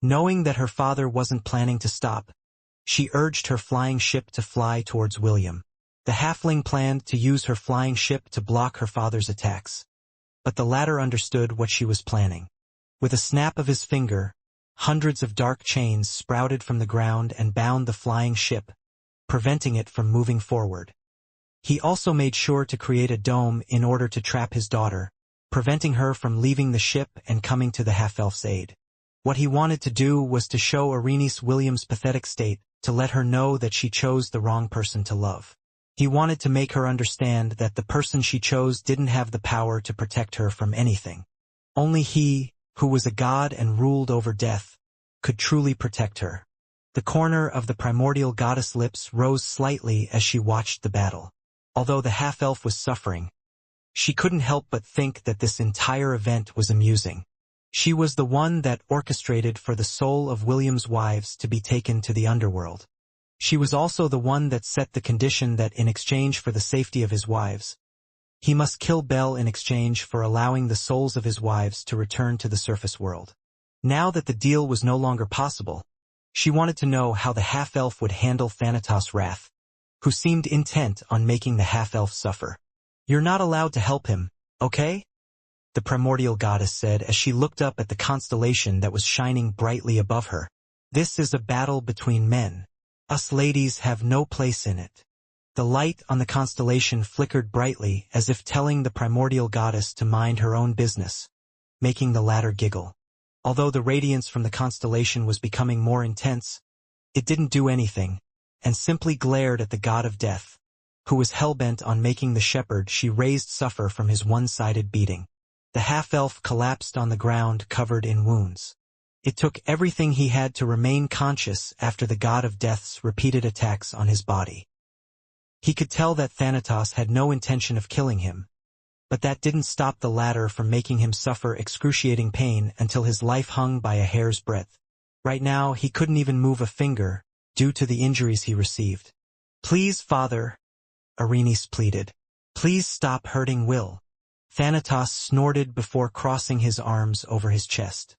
Knowing that her father wasn't planning to stop, she urged her flying ship to fly towards William. The halfling planned to use her flying ship to block her father's attacks. But the latter understood what she was planning. With a snap of his finger, hundreds of dark chains sprouted from the ground and bound the flying ship, preventing it from moving forward. He also made sure to create a dome in order to trap his daughter, preventing her from leaving the ship and coming to the half-elf's aid. What he wanted to do was to show Arenis William's pathetic state, to let her know that she chose the wrong person to love. He wanted to make her understand that the person she chose didn't have the power to protect her from anything. Only he, who was a god and ruled over death, could truly protect her. The corner of the primordial goddess' lips rose slightly as she watched the battle. Although the half-elf was suffering, she couldn't help but think that this entire event was amusing. She was the one that orchestrated for the soul of William's wives to be taken to the underworld. She was also the one that set the condition that in exchange for the safety of his wives, he must kill Bel in exchange for allowing the souls of his wives to return to the surface world. Now that the deal was no longer possible, she wanted to know how the half-elf would handle Thanatos' wrath, who seemed intent on making the half-elf suffer. "You're not allowed to help him, okay?" the primordial goddess said as she looked up at the constellation that was shining brightly above her. "This is a battle between men. Us ladies have no place in it." The light on the constellation flickered brightly as if telling the primordial goddess to mind her own business, making the latter giggle. Although the radiance from the constellation was becoming more intense, it didn't do anything, and simply glared at the god of death, who was hell-bent on making the shepherd she raised suffer from his one-sided beating. The half-elf collapsed on the ground covered in wounds. It took everything he had to remain conscious after the god of death's repeated attacks on his body. He could tell that Thanatos had no intention of killing him, but that didn't stop the latter from making him suffer excruciating pain until his life hung by a hair's breadth. Right now, he couldn't even move a finger, due to the injuries he received. "Please, father," Arenis pleaded. "Please stop hurting Will." Thanatos snorted before crossing his arms over his chest.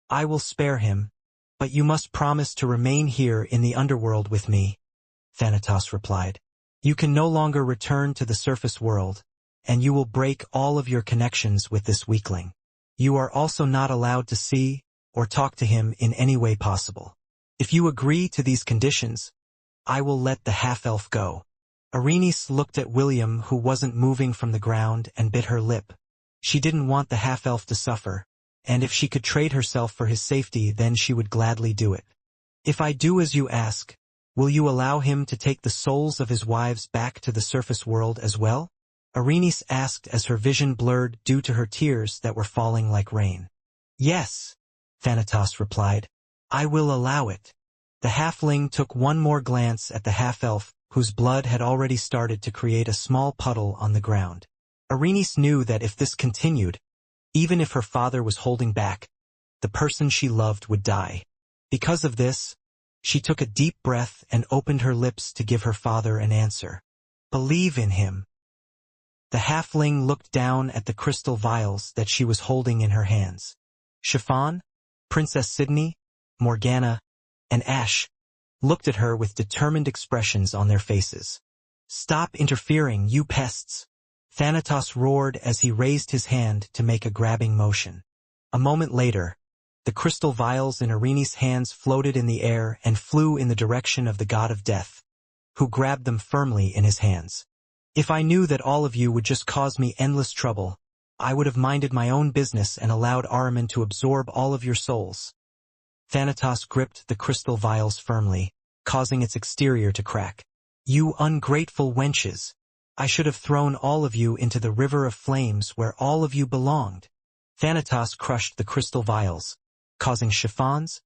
"I will spare him, but you must promise to remain here in the underworld with me," Thanatos replied. "You can no longer return to the surface world, and you will break all of your connections with this weakling. You are also not allowed to see or talk to him in any way possible. If you agree to these conditions, I will let the half-elf go." Arenis looked at William, who wasn't moving from the ground, and bit her lip. She didn't want the half-elf to suffer, and if she could trade herself for his safety, then she would gladly do it. "If I do as you ask, will you allow him to take the souls of his wives back to the surface world as well?" Arenis asked as her vision blurred due to her tears that were falling like rain. "Yes," Thanatos replied. "I will allow it." The halfling took one more glance at the half-elf, whose blood had already started to create a small puddle on the ground. Arenis knew that if this continued, even if her father was holding back, the person she loved would die. Because of this, she took a deep breath and opened her lips to give her father an answer. "Believe in him." The halfling looked down at the crystal vials that she was holding in her hands. Chiffon, Princess Sydney, Morgana, and Ash looked at her with determined expressions on their faces. "Stop interfering, you pests!" Thanatos roared as he raised his hand to make a grabbing motion. A moment later, the crystal vials in Arenis' hands floated in the air and flew in the direction of the god of death, who grabbed them firmly in his hands. "If I knew that all of you would just cause me endless trouble, I would have minded my own business and allowed Ahriman to absorb all of your souls." Thanatos gripped the crystal vials firmly, causing its exterior to crack. "You ungrateful wenches! I should have thrown all of you into the river of flames where all of you belonged." Thanatos crushed the crystal vials, causing Chiffon's,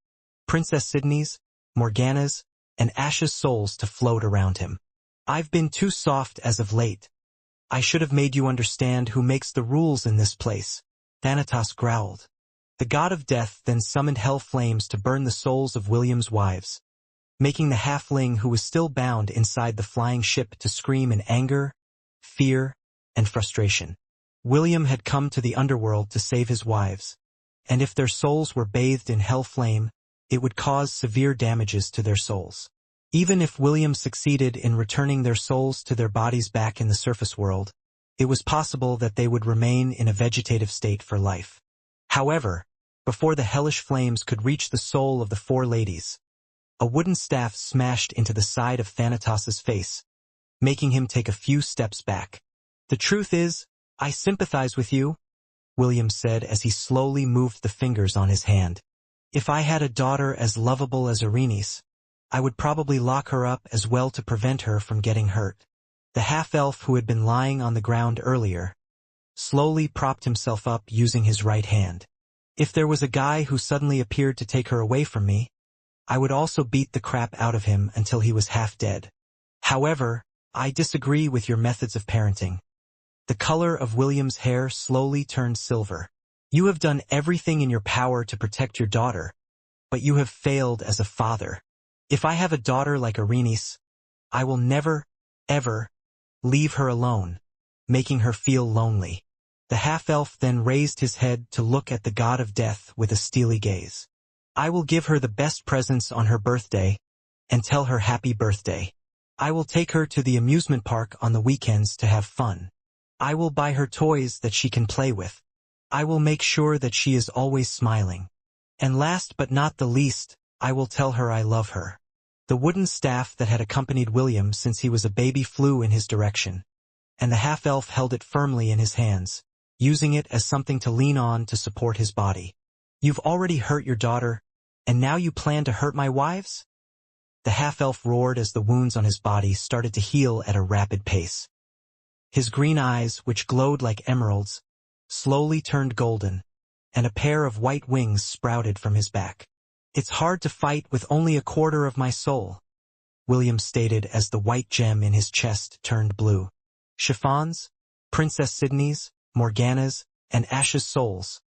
Princess Sydney's, Morgana's, and ashes souls to float around him. I've been too soft as of late. I should have made you understand who makes the rules in this place, Thanatos growled. The god of death then summoned hell flames to burn the souls of William's wives, making the halfling who was still bound inside the flying ship to scream in anger, fear, and frustration. William had come to the underworld to save his wives, and if their souls were bathed in hell flame, it would cause severe damages to their souls. Even if William succeeded in returning their souls to their bodies back in the surface world, it was possible that they would remain in a vegetative state for life. However, before the hellish flames could reach the soul of the four ladies, a wooden staff smashed into the side of Thanatos' face, making him take a few steps back. The truth is, I sympathize with you, William said as he slowly moved the fingers on his hand. If I had a daughter as lovable as Erini's, I would probably lock her up as well to prevent her from getting hurt. The half-elf who had been lying on the ground earlier slowly propped himself up using his right hand. If there was a guy who suddenly appeared to take her away from me, I would also beat the crap out of him until he was half dead. However, I disagree with your methods of parenting. The color of William's hair slowly turned silver. You have done everything in your power to protect your daughter, but you have failed as a father. If I have a daughter like Erini's, I will never, ever, leave her alone, making her feel lonely. The half-elf then raised his head to look at the god of death with a steely gaze. I will give her the best presents on her birthday, and tell her happy birthday. I will take her to the amusement park on the weekends to have fun. I will buy her toys that she can play with. I will make sure that she is always smiling. And last but not the least, I will tell her I love her. The wooden staff that had accompanied William since he was a baby flew in his direction, and the half-elf held it firmly in his hands, using it as something to lean on to support his body. You've already hurt your daughter, and now you plan to hurt my wives? The half-elf roared as the wounds on his body started to heal at a rapid pace. His green eyes, which glowed like emeralds, slowly turned golden, and a pair of white wings sprouted from his back. It's hard to fight with only a quarter of my soul, William stated as the white gem in his chest turned blue. Chiffons, Princess Sydney's, Morgana's, and Ash's souls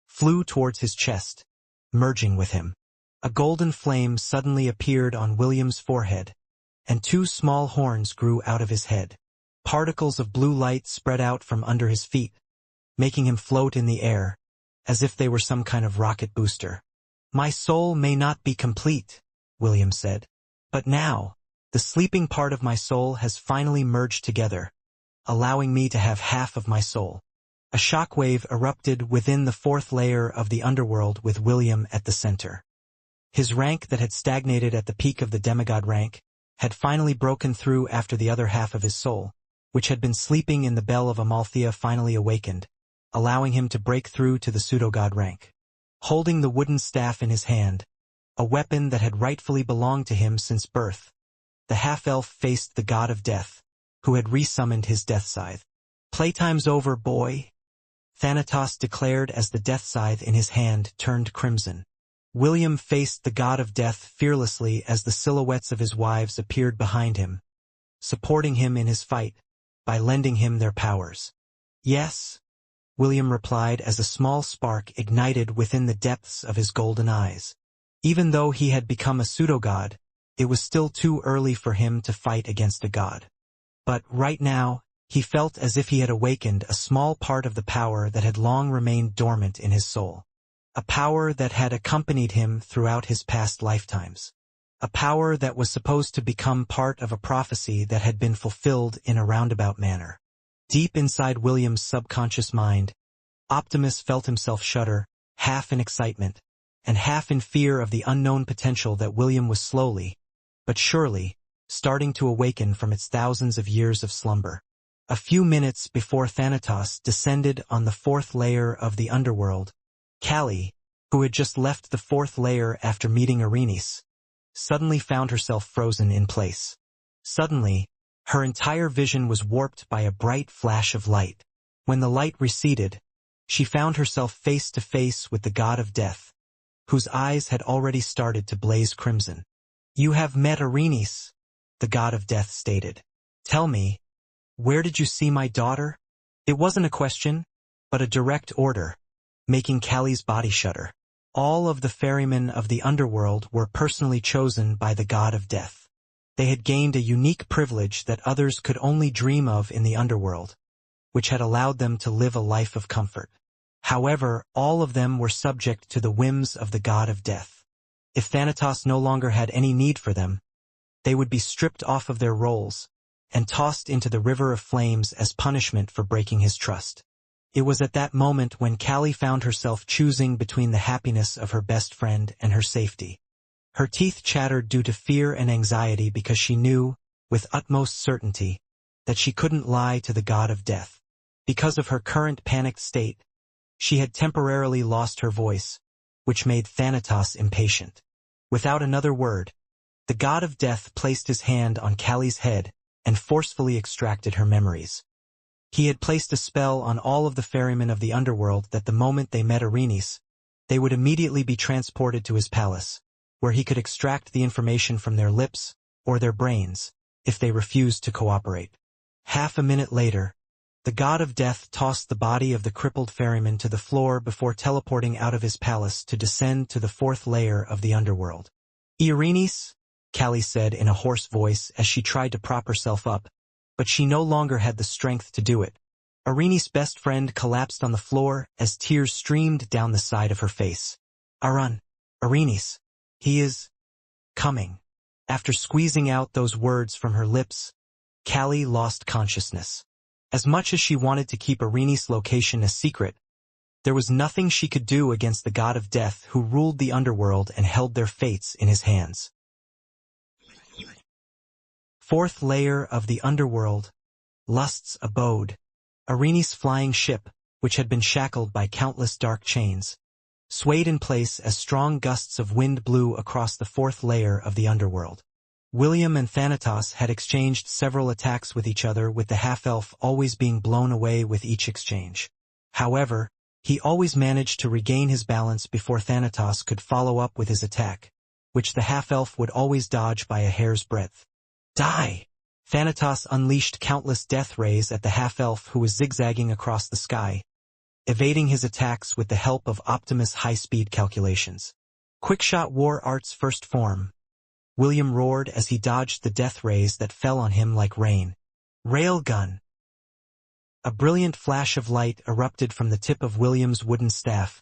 flew towards his chest, merging with him. A golden flame suddenly appeared on William's forehead, and two small horns grew out of his head. Particles of blue light spread out from under his feet, making him float in the air, as if they were some kind of rocket booster. My soul may not be complete, William said, but now, the sleeping part of my soul has finally merged together, allowing me to have half of my soul. A shockwave erupted within the fourth layer of the underworld with William at the center. His rank that had stagnated at the peak of the demigod rank had finally broken through after the other half of his soul, which had been sleeping in the bell of Amalthea, finally awakened, allowing him to break through to the pseudogod rank. Holding the wooden staff in his hand, a weapon that had rightfully belonged to him since birth, the half-elf faced the god of death, who had resummoned his death scythe. Playtime's over, boy, Thanatos declared as the death scythe in his hand turned crimson. William faced the god of death fearlessly as the silhouettes of his wives appeared behind him, supporting him in his fight by lending him their powers. Yes, William replied as a small spark ignited within the depths of his golden eyes. Even though he had become a pseudogod, it was still too early for him to fight against a god. But right now, he felt as if he had awakened a small part of the power that had long remained dormant in his soul. A power that had accompanied him throughout his past lifetimes. A power that was supposed to become part of a prophecy that had been fulfilled in a roundabout manner. Deep inside William's subconscious mind, Optimus felt himself shudder, half in excitement, and half in fear of the unknown potential that William was slowly, but surely, starting to awaken from its thousands of years of slumber. A few minutes before Thanatos descended on the fourth layer of the underworld, Callie, who had just left the fourth layer after meeting Erini's, suddenly found herself frozen in place. Suddenly, her entire vision was warped by a bright flash of light. When the light receded, she found herself face to face with the god of death, whose eyes had already started to blaze crimson. You have met Arenis, the god of death stated. Tell me, where did you see my daughter? It wasn't a question, but a direct order, making Callie's body shudder. All of the ferrymen of the underworld were personally chosen by the god of death. They had gained a unique privilege that others could only dream of in the underworld, which had allowed them to live a life of comfort. However, all of them were subject to the whims of the god of death. If Thanatos no longer had any need for them, they would be stripped off of their roles and tossed into the river of flames as punishment for breaking his trust. It was at that moment when Callie found herself choosing between the happiness of her best friend and her safety. Her teeth chattered due to fear and anxiety because she knew, with utmost certainty, that she couldn't lie to the god of death. Because of her current panicked state, she had temporarily lost her voice, which made Thanatos impatient. Without another word, the god of death placed his hand on Callie's head and forcefully extracted her memories. He had placed a spell on all of the ferrymen of the underworld that the moment they met Arenis, they would immediately be transported to his palace, where he could extract the information from their lips or their brains if they refused to cooperate. Half a minute later, the god of death tossed the body of the crippled ferryman to the floor before teleporting out of his palace to descend to the fourth layer of the underworld. Arenis, Callie said in a hoarse voice as she tried to prop herself up, but she no longer had the strength to do it. Arenis' best friend collapsed on the floor as tears streamed down the side of her face. Arenis, he is coming. After squeezing out those words from her lips, Callie lost consciousness. As much as she wanted to keep Arenis' location a secret, there was nothing she could do against the god of death who ruled the underworld and held their fates in his hands. Fourth layer of the underworld, Lust's abode. Arenis' flying ship, which had been shackled by countless dark chains, swayed in place as strong gusts of wind blew across the fourth layer of the underworld. William and Thanatos had exchanged several attacks with each other, with the half-elf always being blown away with each exchange. However, he always managed to regain his balance before Thanatos could follow up with his attack, which the half-elf would always dodge by a hair's breadth. Die! Thanatos unleashed countless death rays at the half-elf who was zigzagging across the sky, evading his attacks with the help of Optimus' high-speed calculations. Quickshot War Art's first form. William roared as he dodged the death rays that fell on him like rain. Railgun! A brilliant flash of light erupted from the tip of William's wooden staff,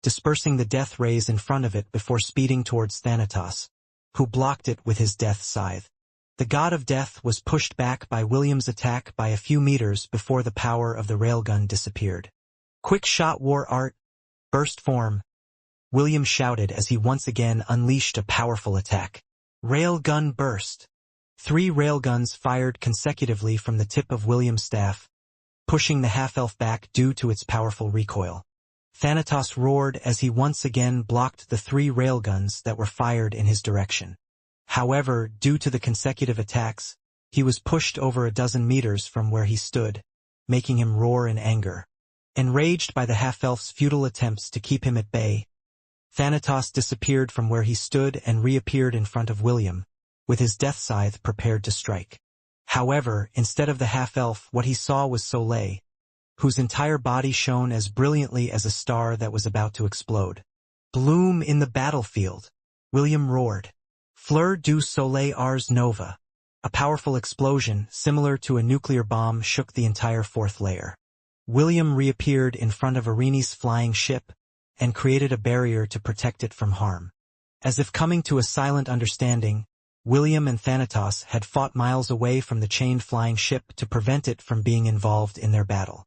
dispersing the death rays in front of it before speeding towards Thanatos, who blocked it with his death scythe. The god of death was pushed back by William's attack by a few meters before the power of the railgun disappeared. Quick Shot War Art, burst form, William shouted as he once again unleashed a powerful attack. Railgun burst. 3 railguns fired consecutively from the tip of William's staff, pushing the half-elf back due to its powerful recoil. Thanatos roared as he once again blocked the 3 railguns that were fired in his direction. However, due to the consecutive attacks, he was pushed over a dozen meters from where he stood, making him roar in anger. Enraged by the half-elf's futile attempts to keep him at bay, Thanatos disappeared from where he stood and reappeared in front of William, with his death scythe prepared to strike. However, instead of the half-elf, what he saw was Soleil, whose entire body shone as brilliantly as a star that was about to explode. Bloom in the battlefield, William roared. Fleur du Soleil Ars Nova. A powerful explosion, similar to a nuclear bomb, shook the entire fourth layer. William reappeared in front of Arenis' flying ship and created a barrier to protect it from harm. As if coming to a silent understanding, William and Thanatos had fought miles away from the chained flying ship to prevent it from being involved in their battle.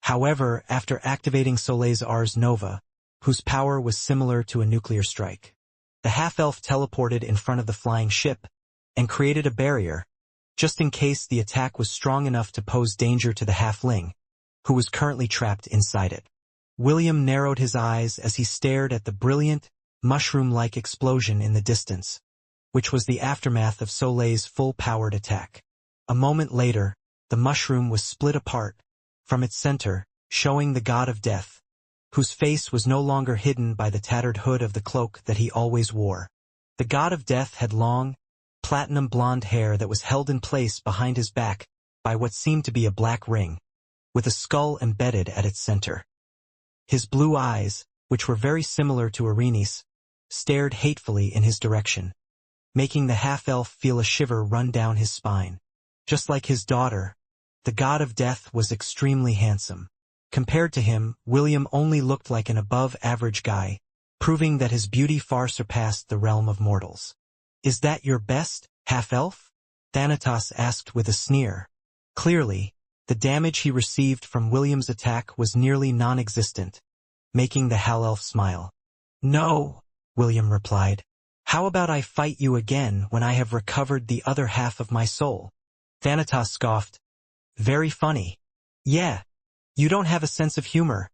However, after activating Soleil's Ars Nova, whose power was similar to a nuclear strike, the half-elf teleported in front of the flying ship and created a barrier, just in case the attack was strong enough to pose danger to the halfling, who was currently trapped inside it. William narrowed his eyes as he stared at the brilliant, mushroom-like explosion in the distance, which was the aftermath of Soleil's full-powered attack. A moment later, the mushroom was split apart from its center, showing the god of death, whose face was no longer hidden by the tattered hood of the cloak that he always wore. The god of death had long, platinum blonde hair that was held in place behind his back by what seemed to be a black ring, with a skull embedded at its center. His blue eyes, which were very similar to Irene's, stared hatefully in his direction, making the half-elf feel a shiver run down his spine. Just like his daughter, the god of death was extremely handsome. Compared to him, William only looked like an above-average guy, proving that his beauty far surpassed the realm of mortals. "Is that your best, half-elf?" Thanatos asked with a sneer. Clearly, the damage he received from William's attack was nearly non-existent, making the half-elf smile. "No," William replied. "How about I fight you again when I have recovered the other half of my soul?" Thanatos scoffed. "Very funny." "Yeah, you don't have a sense of humor,"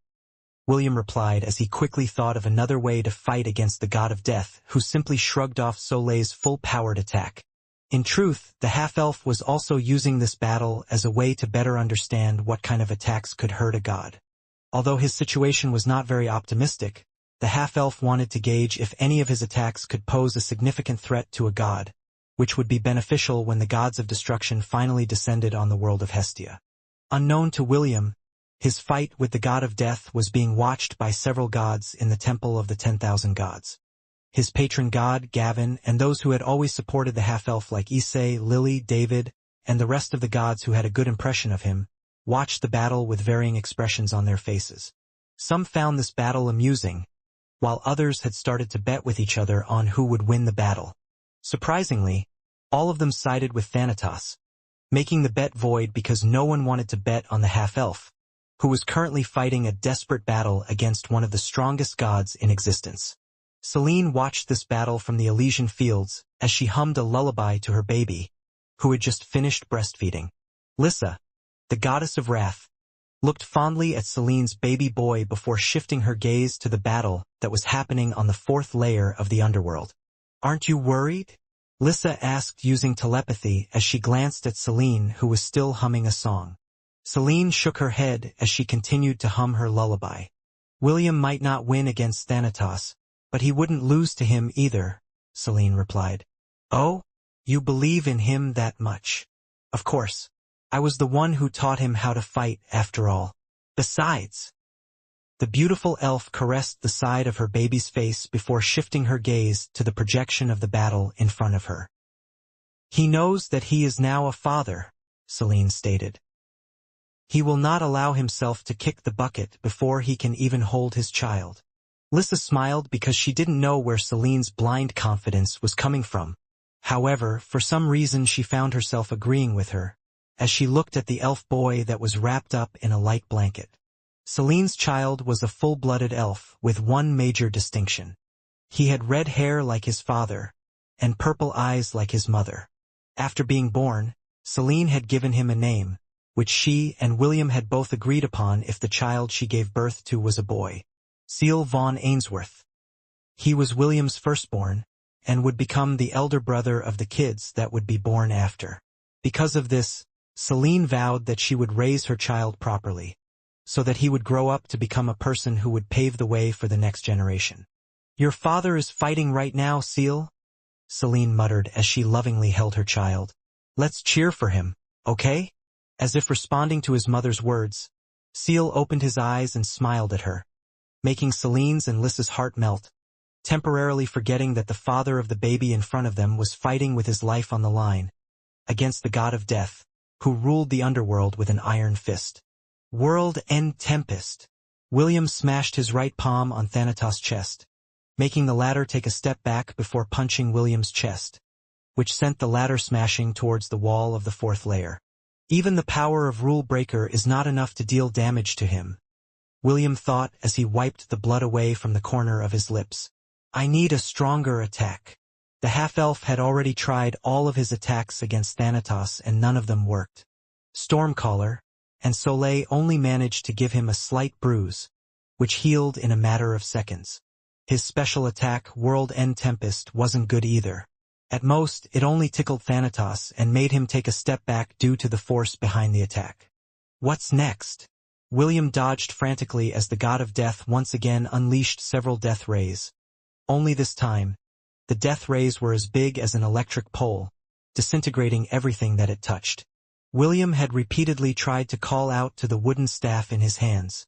William replied as he quickly thought of another way to fight against the god of death, who simply shrugged off Soleil's full-powered attack. In truth, the half-elf was also using this battle as a way to better understand what kind of attacks could hurt a god. Although his situation was not very optimistic, the half-elf wanted to gauge if any of his attacks could pose a significant threat to a god, which would be beneficial when the gods of destruction finally descended on the world of Hestia. Unknown to William, his fight with the god of death was being watched by several gods in the Temple of the 10,000 Gods. His patron god, Gavin, and those who had always supported the half-elf like Issei, Lily, David, and the rest of the gods who had a good impression of him, watched the battle with varying expressions on their faces. Some found this battle amusing, while others had started to bet with each other on who would win the battle. Surprisingly, all of them sided with Thanatos, making the bet void because no one wanted to bet on the half-elf, who was currently fighting a desperate battle against one of the strongest gods in existence. Selene watched this battle from the Elysian fields as she hummed a lullaby to her baby, who had just finished breastfeeding. Lyssa, the goddess of wrath, looked fondly at Selene's baby boy before shifting her gaze to the battle that was happening on the fourth layer of the underworld. "Aren't you worried?" Lyssa asked using telepathy as she glanced at Selene, who was still humming a song. Selene shook her head as she continued to hum her lullaby. "William might not win against Thanatos, but he wouldn't lose to him either," Selene replied. "Oh, you believe in him that much?" "Of course. I was the one who taught him how to fight, after all. Besides..." The beautiful elf caressed the side of her baby's face before shifting her gaze to the projection of the battle in front of her. "He knows that he is now a father," Selene stated. "He will not allow himself to kick the bucket before he can even hold his child." Lyssa smiled because she didn't know where Selene's blind confidence was coming from. However, for some reason she found herself agreeing with her, as she looked at the elf boy that was wrapped up in a light blanket. Selene's child was a full-blooded elf with one major distinction. He had red hair like his father, and purple eyes like his mother. After being born, Selene had given him a name, which she and William had both agreed upon if the child she gave birth to was a boy. Seal von Ainsworth. He was William's firstborn, and would become the elder brother of the kids that would be born after. Because of this, Selene vowed that she would raise her child properly, so that he would grow up to become a person who would pave the way for the next generation. "Your father is fighting right now, Seal," Selene muttered as she lovingly held her child. "Let's cheer for him, okay?" As if responding to his mother's words, Seal opened his eyes and smiled at her, making Selene's and Lyssa's heart melt, temporarily forgetting that the father of the baby in front of them was fighting with his life on the line, against the god of death, who ruled the underworld with an iron fist. "World-end Tempest." William smashed his right palm on Thanatos' chest, making the latter take a step back before punching William's chest, which sent the latter smashing towards the wall of the fourth layer. Even the power of Rule Breaker is not enough to deal damage to him, William thought as he wiped the blood away from the corner of his lips. "I need a stronger attack." The half-elf had already tried all of his attacks against Thanatos and none of them worked. Stormcaller and Soleil only managed to give him a slight bruise, which healed in a matter of seconds. His special attack, World-End Tempest, wasn't good either. At most, it only tickled Thanatos and made him take a step back due to the force behind the attack. What's next? William dodged frantically as the god of death once again unleashed several death rays. Only this time, The death rays were as big as an electric pole, disintegrating everything that it touched. William had repeatedly tried to call out to the wooden staff in his hands,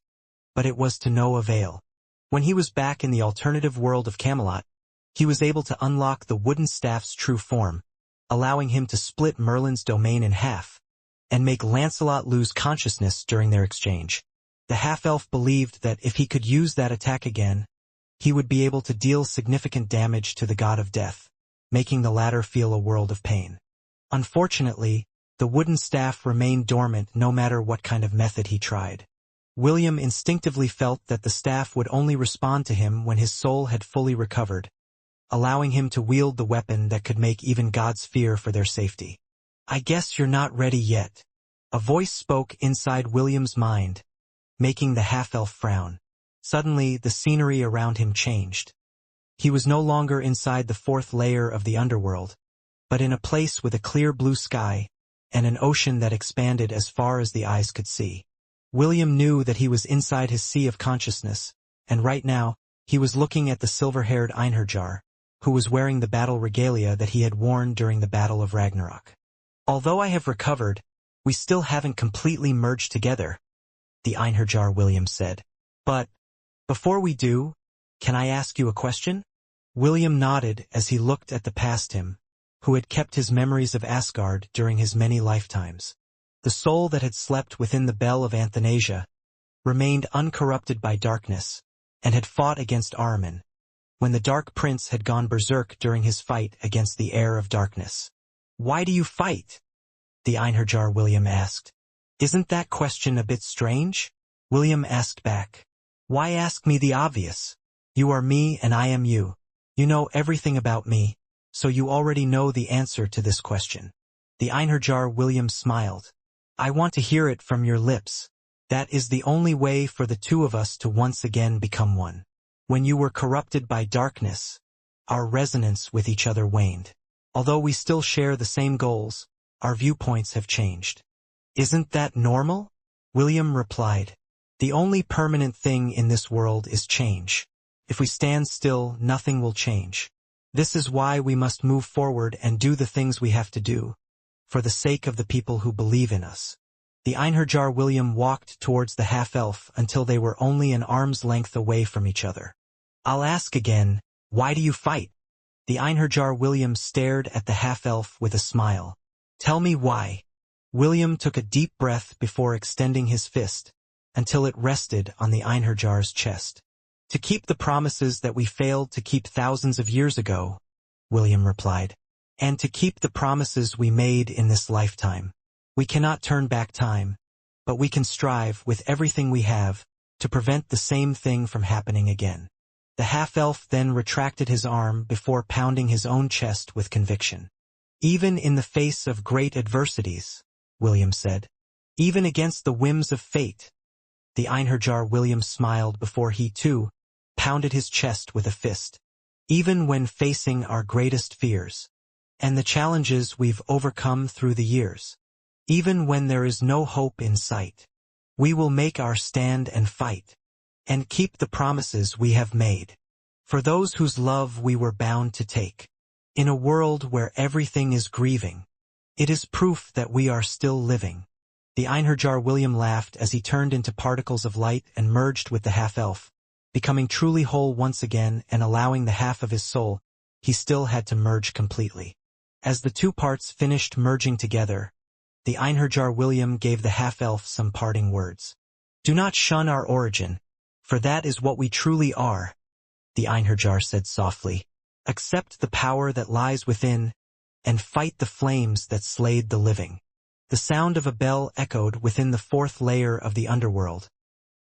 but it was to no avail. When he was back in the alternative world of Camelot, he was able to unlock the wooden staff's true form, allowing him to split Merlin's domain in half, and make Lancelot lose consciousness during their exchange. The half-elf believed that if he could use that attack again, he would be able to deal significant damage to the god of death, making the latter feel a world of pain. Unfortunately, the wooden staff remained dormant no matter what kind of method he tried. William instinctively felt that the staff would only respond to him when his soul had fully recovered, allowing him to wield the weapon that could make even gods fear for their safety. "I guess you're not ready yet," a voice spoke inside William's mind, making the half-elf frown. Suddenly, the scenery around him changed. He was no longer inside the fourth layer of the underworld, but in a place with a clear blue sky and an ocean that expanded as far as the eyes could see. William knew that he was inside his sea of consciousness, and right now, he was looking at the silver-haired Einherjar, who was wearing the battle regalia that he had worn during the Battle of Ragnarok. "Although I have recovered, we still haven't completely merged together," the Einherjar William said. "But, before we do, can I ask you a question?" William nodded as he looked at the past him, who had kept his memories of Asgard during his many lifetimes. The soul that had slept within the bell of Athanasia remained uncorrupted by darkness, and had fought against Ahriman, when the Dark Prince had gone berserk during his fight against the heir of darkness. "Why do you fight?" the Einherjar William asked. "Isn't that question a bit strange?" William asked back. "Why ask me the obvious? You are me and I am you. You know everything about me, so you already know the answer to this question." The Einherjar William smiled. "I want to hear it from your lips. That is the only way for the two of us to once again become one. When you were corrupted by darkness, our resonance with each other waned. Although we still share the same goals, our viewpoints have changed." "Isn't that normal?" William replied. "The only permanent thing in this world is change. If we stand still, nothing will change. This is why we must move forward and do the things we have to do, for the sake of the people who believe in us." The Einherjar William walked towards the half-elf until they were only an arm's length away from each other. "I'll ask again, why do you fight?" The Einherjar William stared at the half-elf with a smile. "Tell me why." William took a deep breath before extending his fist, until it rested on the Einherjar's chest. "To keep the promises that we failed to keep thousands of years ago," William replied. "And to keep the promises we made in this lifetime. We cannot turn back time, but we can strive with everything we have to prevent the same thing from happening again." The half-elf then retracted his arm before pounding his own chest with conviction. "Even in the face of great adversities," William said. "Even against the whims of fate." The Einherjar William smiled before he, too, pounded his chest with a fist. "Even when facing our greatest fears, and the challenges we've overcome through the years. Even when there is no hope in sight, we will make our stand and fight, and keep the promises we have made, for those whose love we were bound to take. In a world where everything is grieving, it is proof that we are still living." The Einherjar William laughed as he turned into particles of light and merged with the half-elf, becoming truly whole once again and allowing the half of his soul he still had to merge completely. As the two parts finished merging together, the Einherjar William gave the half-elf some parting words. "Do not shun our origin, for that is what we truly are," the Einherjar said softly. "Accept the power that lies within, and fight the flames that slayed the living." The sound of a bell echoed within the fourth layer of the underworld,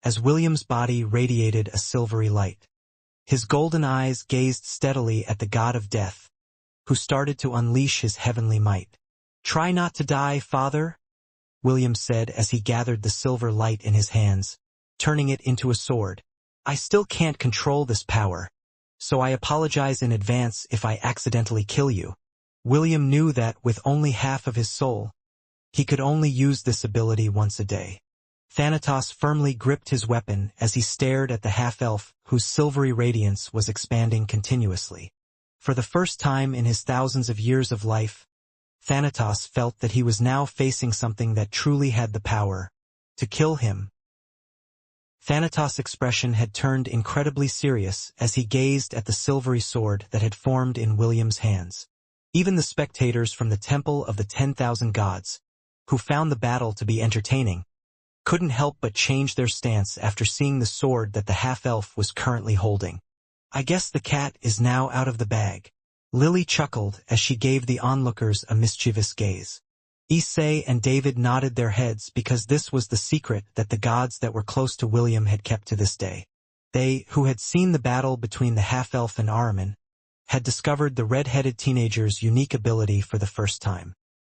as William's body radiated a silvery light. His golden eyes gazed steadily at the god of death, who started to unleash his heavenly might. "Try not to die, Father," William said as he gathered the silver light in his hands, turning it into a sword. "I still can't control this power, so I apologize in advance if I accidentally kill you." William knew that with only half of his soul, he could only use this ability once a day. Thanatos firmly gripped his weapon as he stared at the half-elf whose silvery radiance was expanding continuously. For the first time in his thousands of years of life, Thanatos felt that he was now facing something that truly had the power to kill him. Thanatos' expression had turned incredibly serious as he gazed at the silvery sword that had formed in William's hands. Even the spectators from the Temple of the 10,000 Gods, who found the battle to be entertaining, couldn't help but change their stance after seeing the sword that the half-elf was currently holding. "I guess the cat is now out of the bag," Lily chuckled as she gave the onlookers a mischievous gaze. Issei and David nodded their heads because this was the secret that the gods that were close to William had kept to this day. They, who had seen the battle between the half-elf and Ahriman, had discovered the red-headed teenager's unique ability for the first time.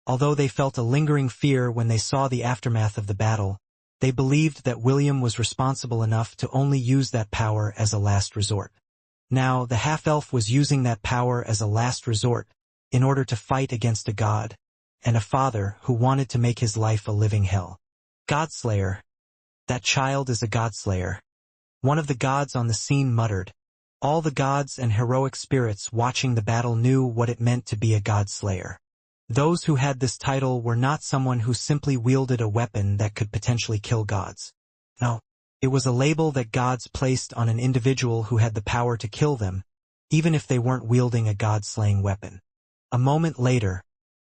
Although they felt a lingering fear when they saw the aftermath of the battle, they believed that William was responsible enough to only use that power as a last resort. Now, the half-elf was using that power as a last resort in order to fight against a god and a father who wanted to make his life a living hell. "Godslayer. That child is a godslayer," one of the gods on the scene muttered. All the gods and heroic spirits watching the battle knew what it meant to be a godslayer. Those who had this title were not someone who simply wielded a weapon that could potentially kill gods. No, it was a label that gods placed on an individual who had the power to kill them, even if they weren't wielding a god-slaying weapon. A moment later,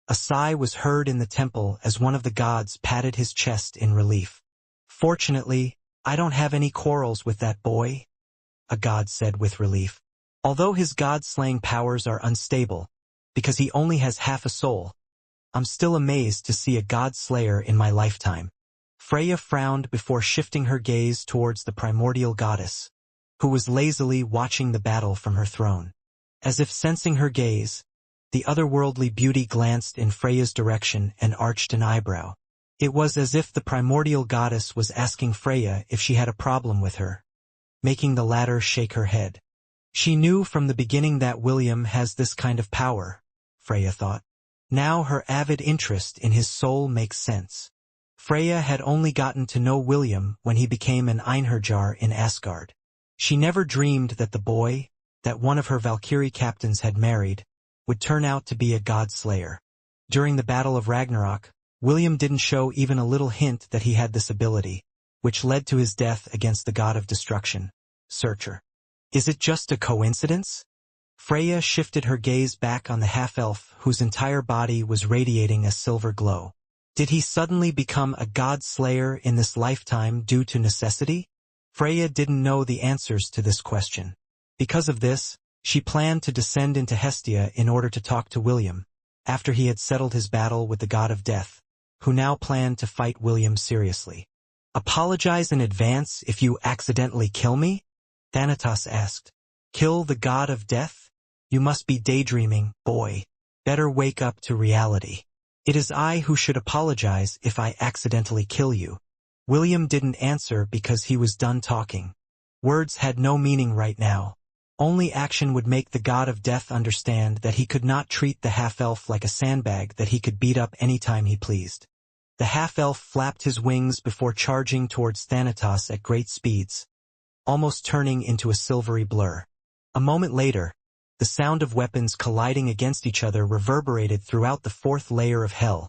a sigh was heard in the temple as one of the gods patted his chest in relief. "Fortunately, I don't have any quarrels with that boy," a god said with relief. "Although his god-slaying powers are unstable, because he only has half a soul, I'm still amazed to see a god-slayer in my lifetime." Freya frowned before shifting her gaze towards the primordial goddess, who was lazily watching the battle from her throne. As if sensing her gaze, the otherworldly beauty glanced in Freya's direction and arched an eyebrow. It was as if the primordial goddess was asking Freya if she had a problem with her, making the latter shake her head. She knew from the beginning that William has this kind of power, Freya thought. Now her avid interest in his soul makes sense. Freya had only gotten to know William when he became an Einherjar in Asgard. She never dreamed that the boy, that one of her Valkyrie captains had married, would turn out to be a god-slayer. During the Battle of Ragnarok, William didn't show even a little hint that he had this ability, which led to his death against the god of destruction, Searcher. Is it just a coincidence? Freya shifted her gaze back on the half-elf whose entire body was radiating a silver glow. Did he suddenly become a god-slayer in this lifetime due to necessity? Freya didn't know the answers to this question. Because of this, she planned to descend into Hestia in order to talk to William, after he had settled his battle with the god of death, who now planned to fight William seriously. "Apologize in advance if you accidentally kill me?" Thanatos asked. "Kill the god of death? You must be daydreaming, boy. Better wake up to reality. It is I who should apologize if I accidentally kill you." William didn't answer because he was done talking. Words had no meaning right now. Only action would make the god of death understand that he could not treat the half-elf like a sandbag that he could beat up any time he pleased. The half-elf flapped his wings before charging towards Thanatos at great speeds, almost turning into a silvery blur. A moment later, the sound of weapons colliding against each other reverberated throughout the fourth layer of hell,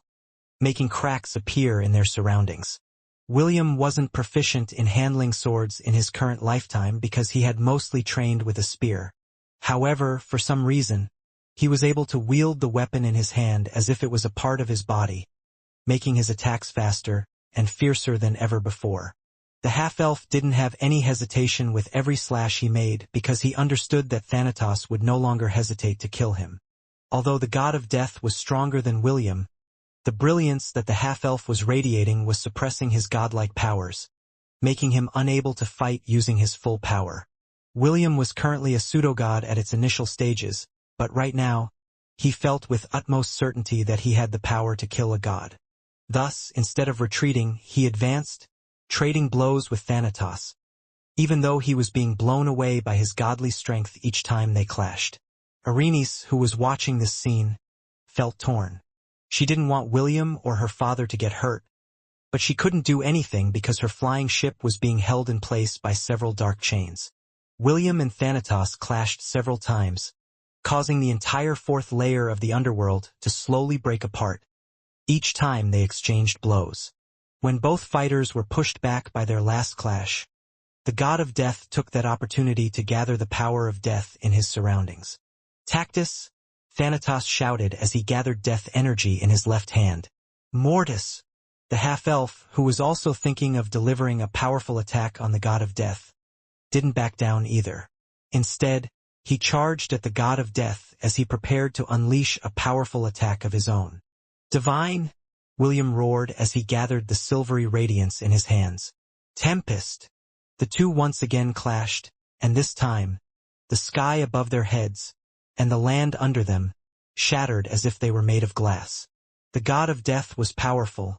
making cracks appear in their surroundings. William wasn't proficient in handling swords in his current lifetime because he had mostly trained with a spear. However, for some reason, he was able to wield the weapon in his hand as if it was a part of his body, making his attacks faster and fiercer than ever before. The half-elf didn't have any hesitation with every slash he made because he understood that Thanatos would no longer hesitate to kill him. Although the god of death was stronger than William, the brilliance that the half-elf was radiating was suppressing his godlike powers, making him unable to fight using his full power. William was currently a pseudo-god at its initial stages, but right now, he felt with utmost certainty that he had the power to kill a god. Thus, instead of retreating, he advanced, trading blows with Thanatos, even though he was being blown away by his godly strength each time they clashed. Arenice, who was watching this scene, felt torn. She didn't want William or her father to get hurt, but she couldn't do anything because her flying ship was being held in place by several dark chains. William and Thanatos clashed several times, causing the entire fourth layer of the underworld to slowly break apart. Each time they exchanged blows. When both fighters were pushed back by their last clash, the god of death took that opportunity to gather the power of death in his surroundings. Tactus, Thanatos shouted as he gathered death energy in his left hand. Mortis, the half-elf, who was also thinking of delivering a powerful attack on the god of death, didn't back down either. Instead, he charged at the god of death as he prepared to unleash a powerful attack of his own. Divine, William roared as he gathered the silvery radiance in his hands. Tempest. The two once again clashed, and this time, the sky above their heads, and the land under them, shattered as if they were made of glass. The god of death was powerful,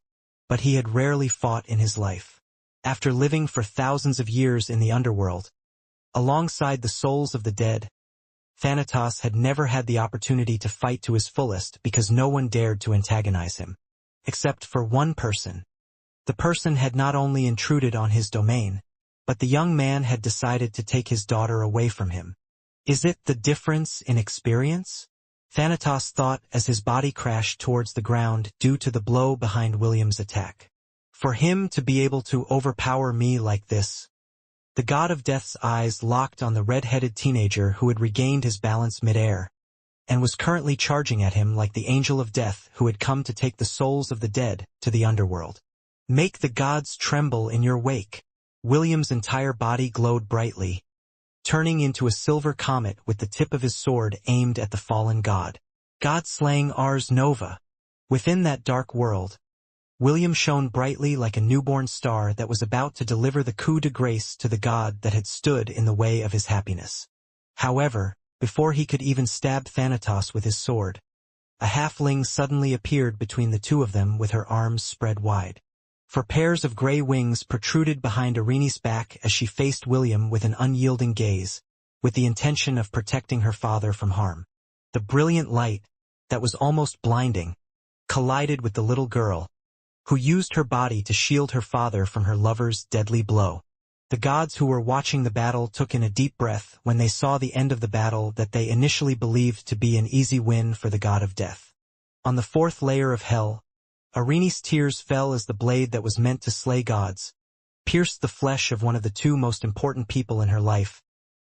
but he had rarely fought in his life. After living for thousands of years in the underworld, alongside the souls of the dead, Thanatos had never had the opportunity to fight to his fullest because no one dared to antagonize him. Except for one person. The person had not only intruded on his domain, but the young man had decided to take his daughter away from him. Is it the difference in experience? Thanatos thought as his body crashed towards the ground due to the blow behind William's attack. For him to be able to overpower me like this. The god of death's eyes locked on the red-headed teenager who had regained his balance mid-air, and was currently charging at him like the angel of death who had come to take the souls of the dead to the underworld. Make the gods tremble in your wake. William's entire body glowed brightly, turning into a silver comet with the tip of his sword aimed at the fallen god. God-slaying Ars Nova. Within that dark world, William shone brightly like a newborn star that was about to deliver the coup de grace to the god that had stood in the way of his happiness. However, before he could even stab Thanatos with his sword, a halfling suddenly appeared between the two of them with her arms spread wide. For pairs of gray wings protruded behind Irene's back as she faced William with an unyielding gaze, with the intention of protecting her father from harm. The brilliant light, that was almost blinding, collided with the little girl, who used her body to shield her father from her lover's deadly blow. The gods who were watching the battle took in a deep breath when they saw the end of the battle that they initially believed to be an easy win for the god of death. On the fourth layer of hell, Irene's tears fell as the blade that was meant to slay gods pierced the flesh of one of the two most important people in her life,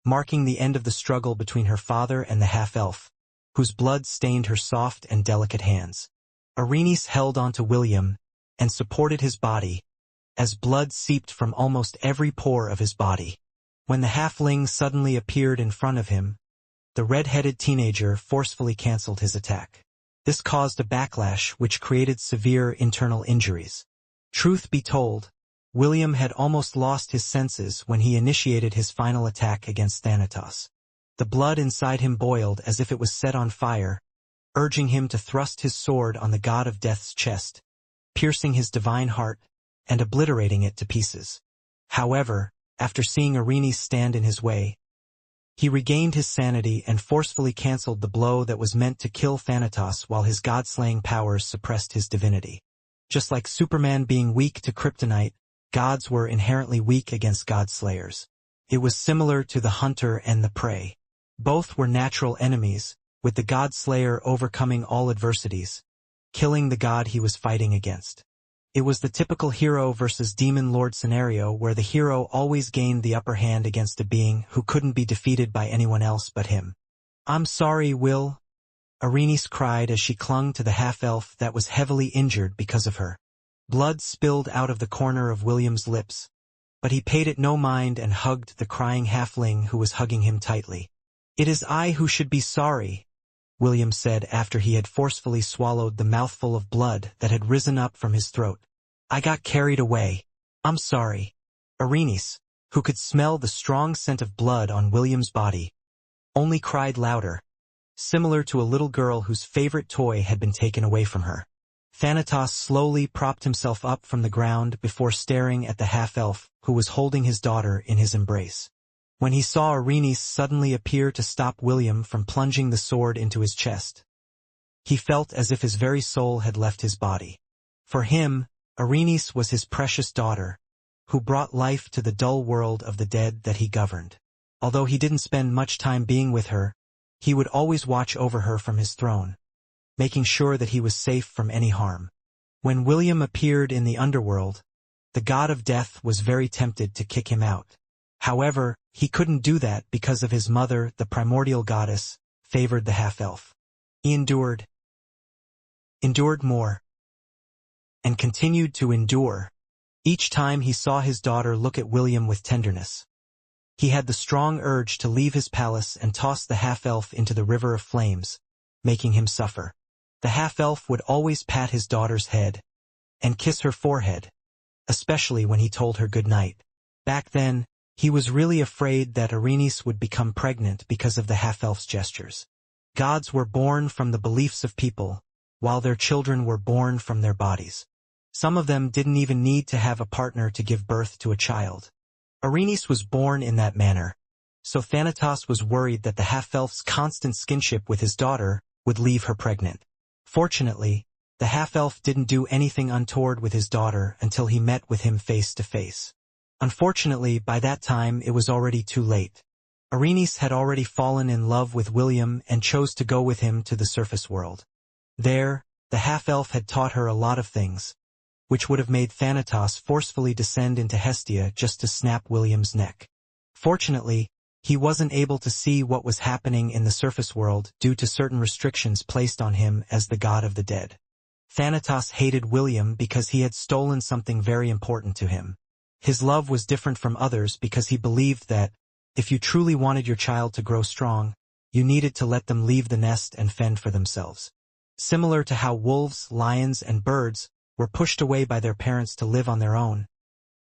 marking the end of the struggle between her father and the half-elf, whose blood stained her soft and delicate hands. Irene held onto William and supported his body, as blood seeped from almost every pore of his body. When the halfling suddenly appeared in front of him, the red-headed teenager forcefully canceled his attack. This caused a backlash which created severe internal injuries. Truth be told, William had almost lost his senses when he initiated his final attack against Thanatos. The blood inside him boiled as if it was set on fire, urging him to thrust his sword on the god of death's chest, piercing his divine heart and obliterating it to pieces. However, after seeing Irene stand in his way, he regained his sanity and forcefully cancelled the blow that was meant to kill Thanatos while his god-slaying powers suppressed his divinity. Just like Superman being weak to kryptonite, gods were inherently weak against god-slayers. It was similar to the hunter and the prey. Both were natural enemies, with the god-slayer overcoming all adversities, killing the god he was fighting against. It was the typical hero versus demon lord scenario where the hero always gained the upper hand against a being who couldn't be defeated by anyone else but him. "I'm sorry, Will," Irene cried as she clung to the half-elf that was heavily injured because of her. Blood spilled out of the corner of William's lips, but he paid it no mind and hugged the crying halfling who was hugging him tightly. "It is I who should be sorry," William said after he had forcefully swallowed the mouthful of blood that had risen up from his throat. "I got carried away. I'm sorry." Irene, who could smell the strong scent of blood on William's body, only cried louder, similar to a little girl whose favorite toy had been taken away from her. Thanatos slowly propped himself up from the ground before staring at the half-elf who was holding his daughter in his embrace. When he saw Irene suddenly appear to stop William from plunging the sword into his chest, he felt as if his very soul had left his body. For him, Irene was his precious daughter, who brought life to the dull world of the dead that he governed. Although he didn't spend much time being with her, he would always watch over her from his throne, making sure that he was safe from any harm. When William appeared in the underworld, the god of death was very tempted to kick him out. However, he couldn't do that because of his mother, the primordial goddess, favored the half-elf. He endured more, and continued to endure. Each time he saw his daughter look at William with tenderness, he had the strong urge to leave his palace and toss the half-elf into the river of flames, making him suffer. The half-elf would always pat his daughter's head and kiss her forehead, especially when he told her good night. Back then, he was really afraid that Arenice would become pregnant because of the half-elf's gestures. Gods were born from the beliefs of people, while their children were born from their bodies. Some of them didn't even need to have a partner to give birth to a child. Arenice was born in that manner, so Thanatos was worried that the half-elf's constant skinship with his daughter would leave her pregnant. Fortunately, the half-elf didn't do anything untoward with his daughter until he met with him face to face. Unfortunately, by that time it was already too late. Arenice had already fallen in love with William and chose to go with him to the surface world. There, the half-elf had taught her a lot of things, which would have made Thanatos forcefully descend into Hestia just to snap William's neck. Fortunately, he wasn't able to see what was happening in the surface world due to certain restrictions placed on him as the god of the dead. Thanatos hated William because he had stolen something very important to him. His love was different from others because he believed that, if you truly wanted your child to grow strong, you needed to let them leave the nest and fend for themselves. Similar to how wolves, lions, and birds were pushed away by their parents to live on their own,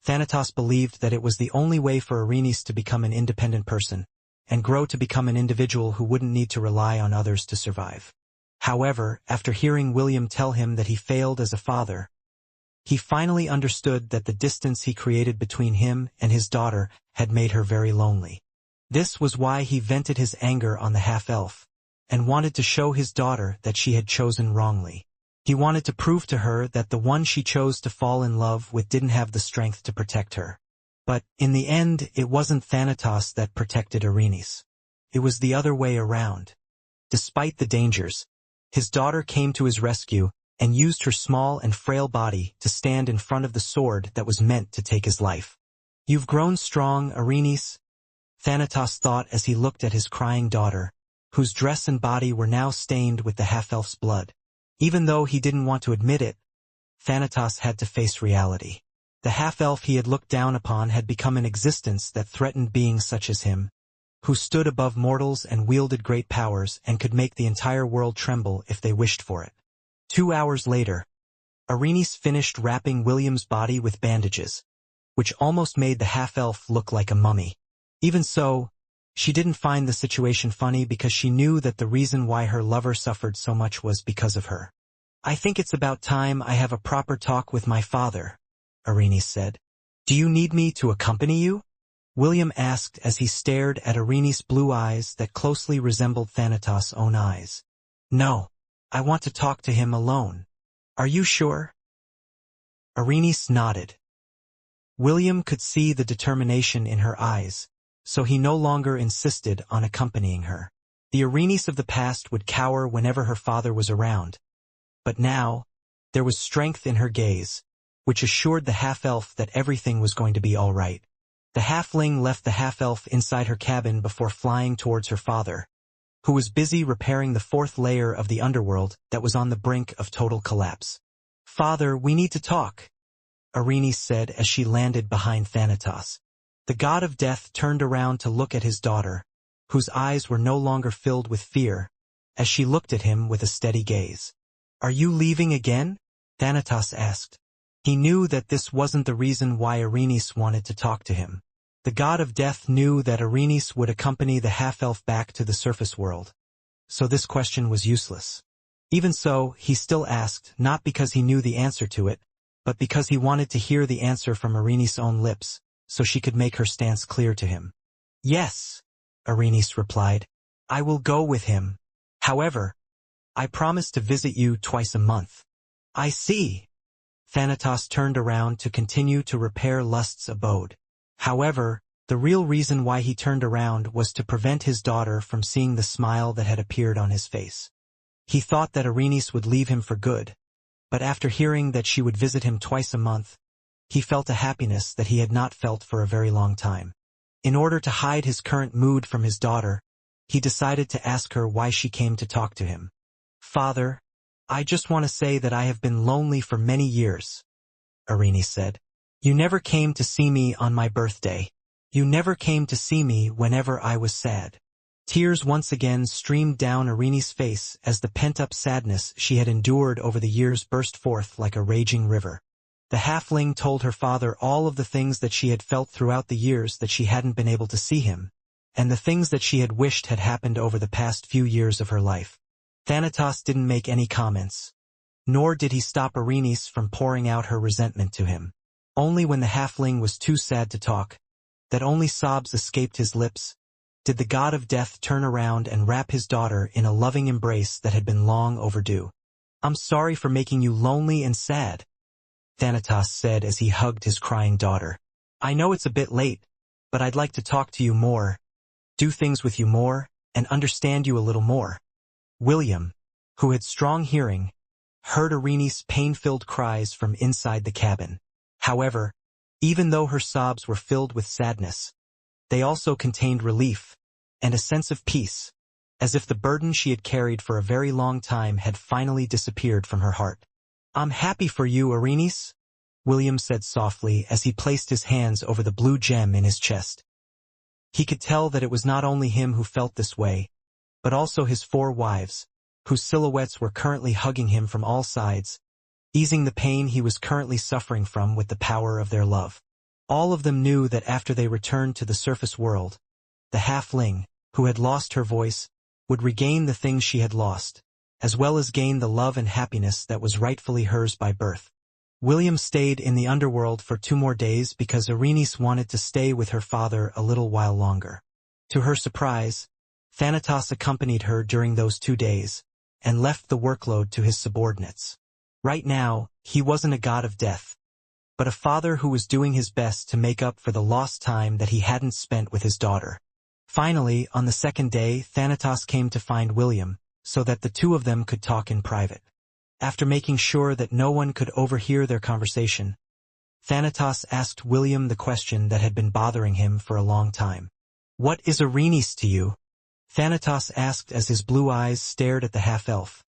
Thanatos believed that it was the only way for Arenice to become an independent person, and grow to become an individual who wouldn't need to rely on others to survive. However, after hearing William tell him that he failed as a father, he finally understood that the distance he created between him and his daughter had made her very lonely. This was why he vented his anger on the half-elf, and wanted to show his daughter that she had chosen wrongly. He wanted to prove to her that the one she chose to fall in love with didn't have the strength to protect her. But, in the end, it wasn't Thanatos that protected Arenice. It was the other way around. Despite the dangers, his daughter came to his rescue and used her small and frail body to stand in front of the sword that was meant to take his life. "You've grown strong, Arenice," Thanatos thought as he looked at his crying daughter, whose dress and body were now stained with the half-elf's blood. Even though he didn't want to admit it, Thanatos had to face reality. The half-elf he had looked down upon had become an existence that threatened beings such as him, who stood above mortals and wielded great powers and could make the entire world tremble if they wished for it. 2 hours later, Arenice finished wrapping William's body with bandages, which almost made the half-elf look like a mummy. Even so, she didn't find the situation funny because she knew that the reason why her lover suffered so much was because of her. "I think it's about time I have a proper talk with my father," Arenice said. "Do you need me to accompany you?" William asked as he stared at Arenice's blue eyes that closely resembled Thanatos' own eyes. "No. I want to talk to him alone. Are you sure?" Arenice nodded. William could see the determination in her eyes, so he no longer insisted on accompanying her. The Arenice of the past would cower whenever her father was around, but now, there was strength in her gaze, which assured the half-elf that everything was going to be all right. The halfling left the half-elf inside her cabin before flying towards her father, who was busy repairing the 4th layer of the underworld that was on the brink of total collapse. "Father, we need to talk," Arenice said as she landed behind Thanatos. The god of death turned around to look at his daughter, whose eyes were no longer filled with fear, as she looked at him with a steady gaze. "Are you leaving again?" Thanatos asked. He knew that this wasn't the reason why Arenice wanted to talk to him. The god of death knew that Arenice would accompany the half-elf back to the surface world, so this question was useless. Even so, he still asked, not because he knew the answer to it, but because he wanted to hear the answer from Arenice's own lips, so she could make her stance clear to him. "Yes," Arenice replied. "I will go with him. However, I promise to visit you twice a month." "I see." Thanatos turned around to continue to repair Lust's abode. However, The real reason why he turned around was to prevent his daughter from seeing the smile that had appeared on his face. He thought that Arenice would leave him for good, but after hearing that she would visit him twice a month, he felt a happiness that he had not felt for a very long time. In order to hide his current mood from his daughter, he decided to ask her why she came to talk to him. "Father, I just want to say that I have been lonely for many years," Arenice said. "You never came to see me on my birthday. You never came to see me whenever I was sad." Tears once again streamed down Arenice's face as the pent-up sadness she had endured over the years burst forth like a raging river. The halfling told her father all of the things that she had felt throughout the years that she hadn't been able to see him, and the things that she had wished had happened over the past few years of her life. Thanatos didn't make any comments, nor did he stop Arenice from pouring out her resentment to him. Only when the halfling was too sad to talk, that only sobs escaped his lips, did the god of death turn around and wrap his daughter in a loving embrace that had been long overdue. "I'm sorry for making you lonely and sad," Thanatos said as he hugged his crying daughter. "I know it's a bit late, but I'd like to talk to you more, do things with you more, and understand you a little more." William, who had strong hearing, heard Arenice's pain-filled cries from inside the cabin. However, even though her sobs were filled with sadness, they also contained relief and a sense of peace, as if the burden she had carried for a very long time had finally disappeared from her heart. "I'm happy for you, Arenice," William said softly as he placed his hands over the blue gem in his chest. He could tell that it was not only him who felt this way, but also his 4 wives, whose silhouettes were currently hugging him from all sides, easing the pain he was currently suffering from with the power of their love. All of them knew that after they returned to the surface world, the halfling, who had lost her voice, would regain the things she had lost, as well as gain the love and happiness that was rightfully hers by birth. William stayed in the underworld for 2 more days because Arenice wanted to stay with her father a little while longer. To her surprise, Thanatos accompanied her during those 2 days, and left the workload to his subordinates. Right now, he wasn't a god of death, but a father who was doing his best to make up for the lost time that he hadn't spent with his daughter. Finally, on the 2nd day, Thanatos came to find William, so that the 2 of them could talk in private. After making sure that no one could overhear their conversation, Thanatos asked William the question that had been bothering him for a long time. "What is Arenice to you?" Thanatos asked as his blue eyes stared at the half-elf,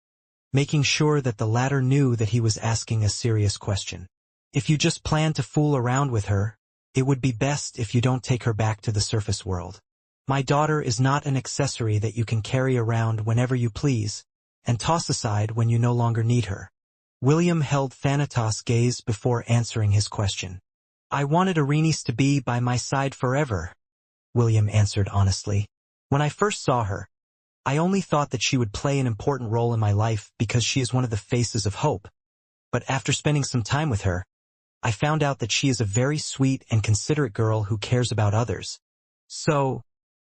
making sure that the latter knew that he was asking a serious question. "If you just plan to fool around with her, it would be best if you don't take her back to the surface world. My daughter is not an accessory that you can carry around whenever you please, and toss aside when you no longer need her." William held Thanatos' gaze before answering his question. "I wanted Arenice to be by my side forever," William answered honestly. "When I first saw her, I only thought that she would play an important role in my life because she is one of the faces of hope. But after spending some time with her, I found out that she is a very sweet and considerate girl who cares about others. So,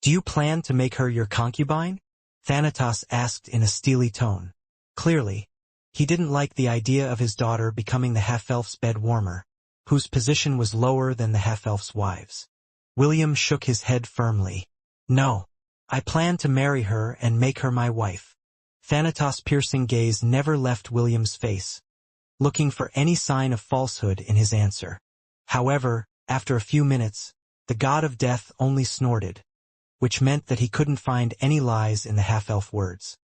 do you plan to make her your concubine?" Thanatos asked in a steely tone. Clearly, he didn't like the idea of his daughter becoming the half-elf's bed warmer, whose position was lower than the half-elf's wives. William shook his head firmly. "No, I plan to marry her and make her my wife." Thanatos' piercing gaze never left William's face, looking for any sign of falsehood in his answer. However, after a few minutes, the god of death only snorted, which meant that he couldn't find any lies in the half-elf words.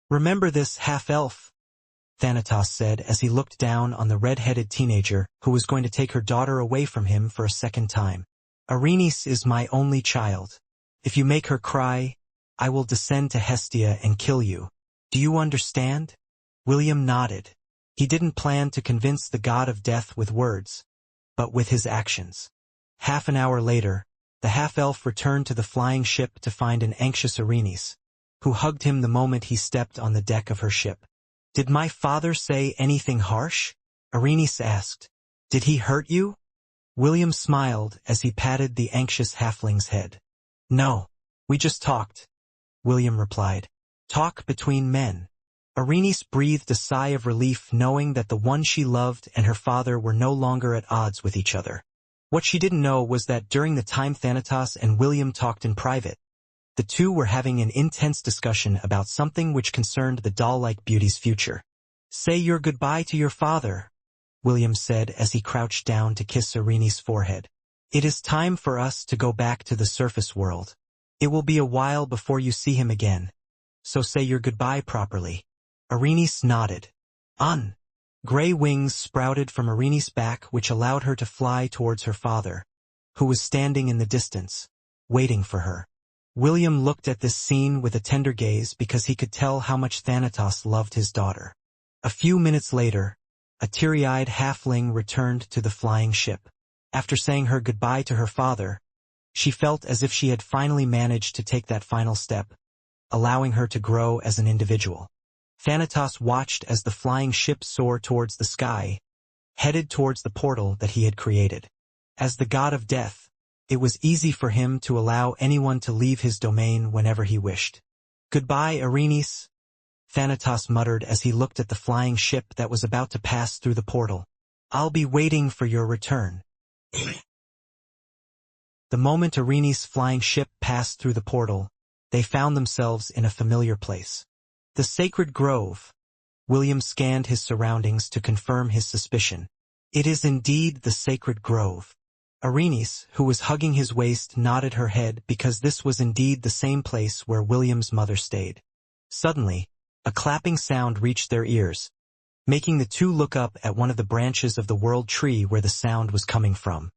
"Remember this, half-elf," Thanatos said as he looked down on the red-headed teenager who was going to take her daughter away from him for a second time. "Arenice is my only child. If you make her cry, I will descend to Hestia and kill you. Do you understand?" William nodded. He didn't plan to convince the god of death with words, but with his actions. Half an hour later, the half-elf returned to the flying ship to find an anxious Arenice, who hugged him the moment he stepped on the deck of her ship. "Did my father say anything harsh?" Arenice asked. "Did he hurt you?" William smiled as he patted the anxious halfling's head. "No, we just talked," William replied. "Talk between men." Arenice breathed a sigh of relief knowing that the one she loved and her father were no longer at odds with each other. What she didn't know was that during the time Thanatos and William talked in private, the two were having an intense discussion about something which concerned the doll-like beauty's future. "Say your goodbye to your father," William said as he crouched down to kiss Irene's forehead. "It is time for us to go back to the surface world. It will be a while before you see him again, so say your goodbye properly." Irene nodded. "On." Gray wings sprouted from Irene's back which allowed her to fly towards her father, who was standing in the distance, waiting for her. William looked at this scene with a tender gaze because he could tell how much Thanatos loved his daughter. A few minutes later, a teary-eyed halfling returned to the flying ship. After saying her goodbye to her father, she felt as if she had finally managed to take that final step, allowing her to grow as an individual. Thanatos watched as the flying ship soared towards the sky, headed towards the portal that he had created. As the god of death, it was easy for him to allow anyone to leave his domain whenever he wished. "Goodbye, Irenes," Thanatos muttered as he looked at the flying ship that was about to pass through the portal. "I'll be waiting for your return." The moment Irene's flying ship passed through the portal, they found themselves in a familiar place. The sacred grove. William scanned his surroundings to confirm his suspicion. It is indeed the sacred grove. Irenes, who was hugging his waist, nodded her head because this was indeed the same place where William's mother stayed. Suddenly, a clapping sound reached their ears, making the two look up at one of the branches of the world tree where the sound was coming from.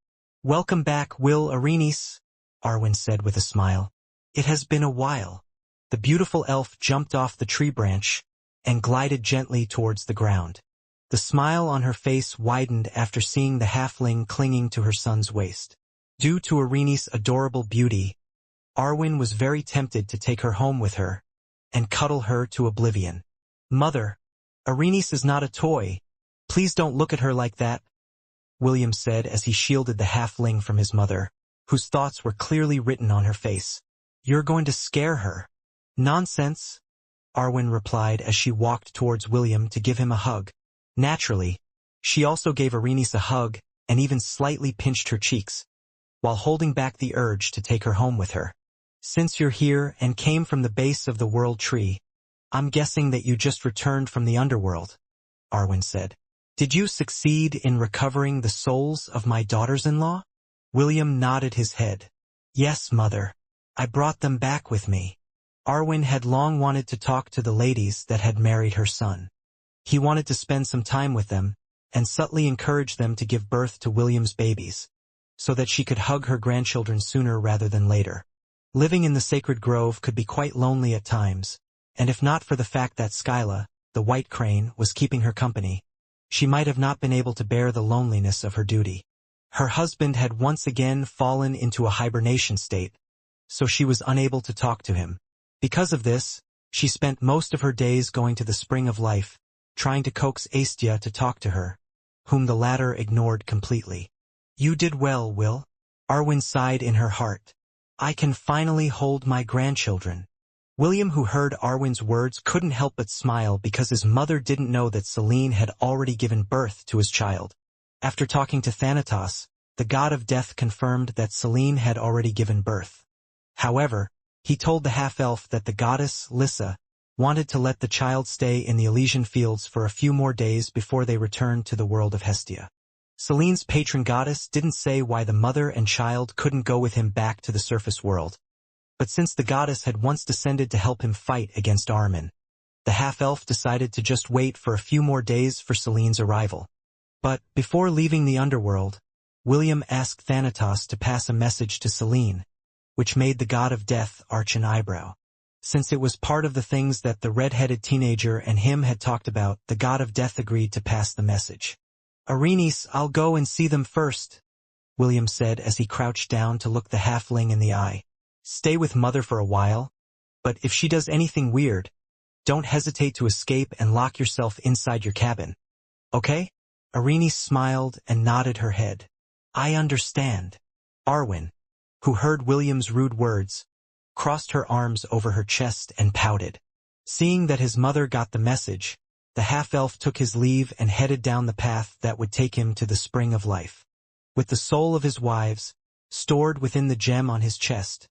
"Welcome back, Will Irenes," Arwen said with a smile. "It has been a while." The beautiful elf jumped off the tree branch and glided gently towards the ground. The smile on her face widened after seeing the halfling clinging to her son's waist. Due to Irene's adorable beauty, Arwen was very tempted to take her home with her and cuddle her to oblivion. "Mother, Irenes is not a toy. Please don't look at her like that," William said as he shielded the halfling from his mother, whose thoughts were clearly written on her face. "You're going to scare her." "Nonsense," Arwen replied as she walked towards William to give him a hug. Naturally, she also gave Irenes a hug and even slightly pinched her cheeks, while holding back the urge to take her home with her. "Since you're here and came from the base of the world tree, I'm guessing that you just returned from the underworld," Arwen said. "Did you succeed in recovering the souls of my daughters-in-law?" William nodded his head. "Yes, mother. I brought them back with me." Arwen had long wanted to talk to the ladies that had married her son. He wanted to spend some time with them and subtly encourage them to give birth to William's babies, so that she could hug her grandchildren sooner rather than later. Living in the sacred grove could be quite lonely at times, and if not for the fact that Skyla, the white crane, was keeping her company, she might have not been able to bear the loneliness of her duty. Her husband had once again fallen into a hibernation state, so she was unable to talk to him. Because of this, she spent most of her days going to the Spring of Life, trying to coax Astia to talk to her, whom the latter ignored completely. "You did well, Will," Arwen sighed in her heart. "I can finally hold my grandchildren." William, who heard Arwen's words, couldn't help but smile because his mother didn't know that Selene had already given birth to his child. After talking to Thanatos, the god of death confirmed that Selene had already given birth. However, he told the half-elf that the goddess, Lissa, wanted to let the child stay in the Elysian fields for a few more days before they returned to the world of Hestia. Selene's patron goddess didn't say why the mother and child couldn't go with him back to the surface world. But since the goddess had once descended to help him fight against Armin, the half-elf decided to just wait for a few more days for Selene's arrival. But before leaving the underworld, William asked Thanatos to pass a message to Selene, which made the god of death arch an eyebrow. Since it was part of the things that the red-headed teenager and him had talked about, the god of death agreed to pass the message. "Irenes, I'll go and see them first," William said as he crouched down to look the halfling in the eye. "Stay with mother for a while, but if she does anything weird, don't hesitate to escape and lock yourself inside your cabin. Okay?" Irenes smiled and nodded her head. "I understand." Arwen, who heard William's rude words, crossed her arms over her chest and pouted. Seeing that his mother got the message, the half-elf took his leave and headed down the path that would take him to the Spring of Life. with the soul of his wives stored within the gem on his chest.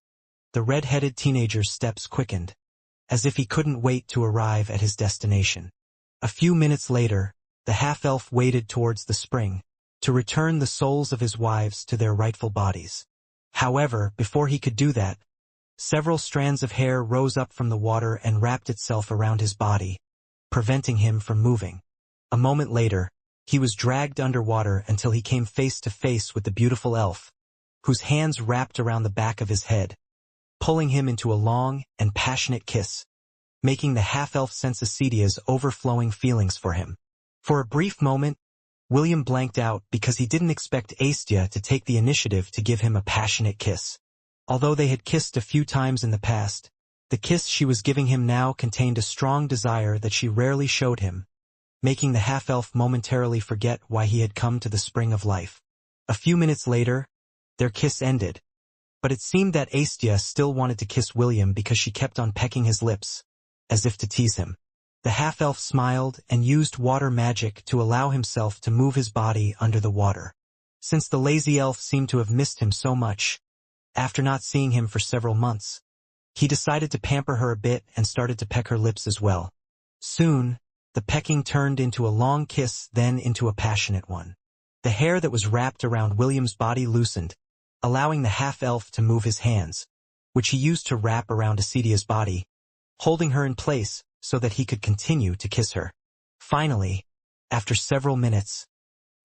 The red-headed teenager's steps quickened, as if he couldn't wait to arrive at his destination. A few minutes later, the half-elf waded towards the spring, to return the souls of his wives to their rightful bodies. However, before he could do that, several strands of hair rose up from the water and wrapped itself around his body, preventing him from moving. A moment later, he was dragged underwater until he came face to face with the beautiful elf, whose hands wrapped around the back of his head, pulling him into a long and passionate kiss, making the half-elf sense Acedia's overflowing feelings for him. For a brief moment, William blanked out because he didn't expect Acedia to take the initiative to give him a passionate kiss. Although they had kissed a few times in the past, the kiss she was giving him now contained a strong desire that she rarely showed him, making the half-elf momentarily forget why he had come to the spring of life. A few minutes later, their kiss ended, but it seemed that Acedia still wanted to kiss William because she kept on pecking his lips, as if to tease him. The half-elf smiled and used water magic to allow himself to move his body under the water. Since the lazy elf seemed to have missed him so much, after not seeing him for several months, he decided to pamper her a bit and started to peck her lips as well. Soon, the pecking turned into a long kiss, then into a passionate one. The hair that was wrapped around William's body loosened, allowing the half-elf to move his hands, which he used to wrap around Acedia's body, holding her in place so that he could continue to kiss her. Finally, after several minutes,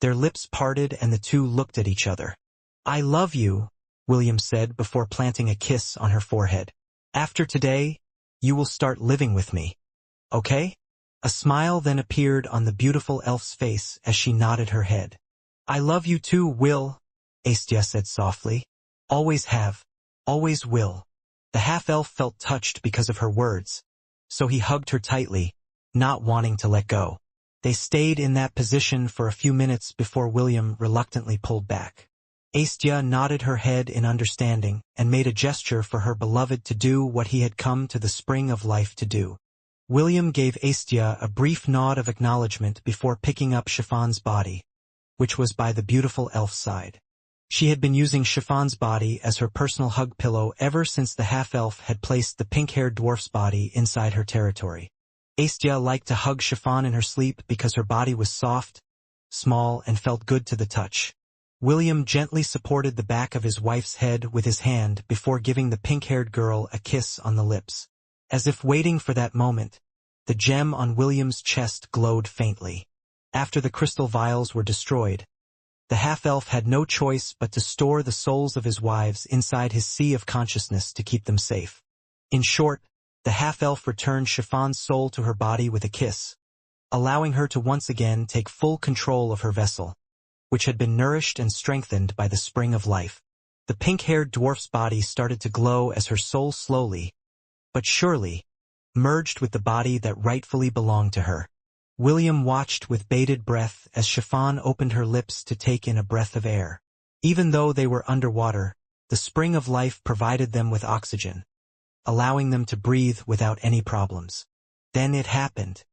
their lips parted and the two looked at each other. "I love you," William said before planting a kiss on her forehead. "After today, you will start living with me. Okay?" A smile then appeared on the beautiful elf's face as she nodded her head. "I love you too, Will," Acedia said softly. "Always have. Always will." The half-elf felt touched because of her words, so he hugged her tightly, not wanting to let go. They stayed in that position for a few minutes before William reluctantly pulled back. Acedia nodded her head in understanding and made a gesture for her beloved to do what he had come to the spring of life to do. William gave Acedia a brief nod of acknowledgement before picking up Chiffon's body, which was by the beautiful elf's side. She had been using Chiffon's body as her personal hug pillow ever since the half-elf had placed the pink-haired dwarf's body inside her territory. Acedia liked to hug Chiffon in her sleep because her body was soft, small, and felt good to the touch. William gently supported the back of his wife's head with his hand before giving the pink-haired girl a kiss on the lips. As if waiting for that moment, the gem on William's chest glowed faintly. After the crystal vials were destroyed, the half-elf had no choice but to store the souls of his wives inside his sea of consciousness to keep them safe. In short, the half-elf returned Chiffon's soul to her body with a kiss, allowing her to once again take full control of her vessel, which had been nourished and strengthened by the spring of life. The pink-haired dwarf's body started to glow as her soul slowly, but surely, merged with the body that rightfully belonged to her. William watched with bated breath as Chiffon opened her lips to take in a breath of air. Even though they were underwater, the spring of life provided them with oxygen, allowing them to breathe without any problems. Then it happened.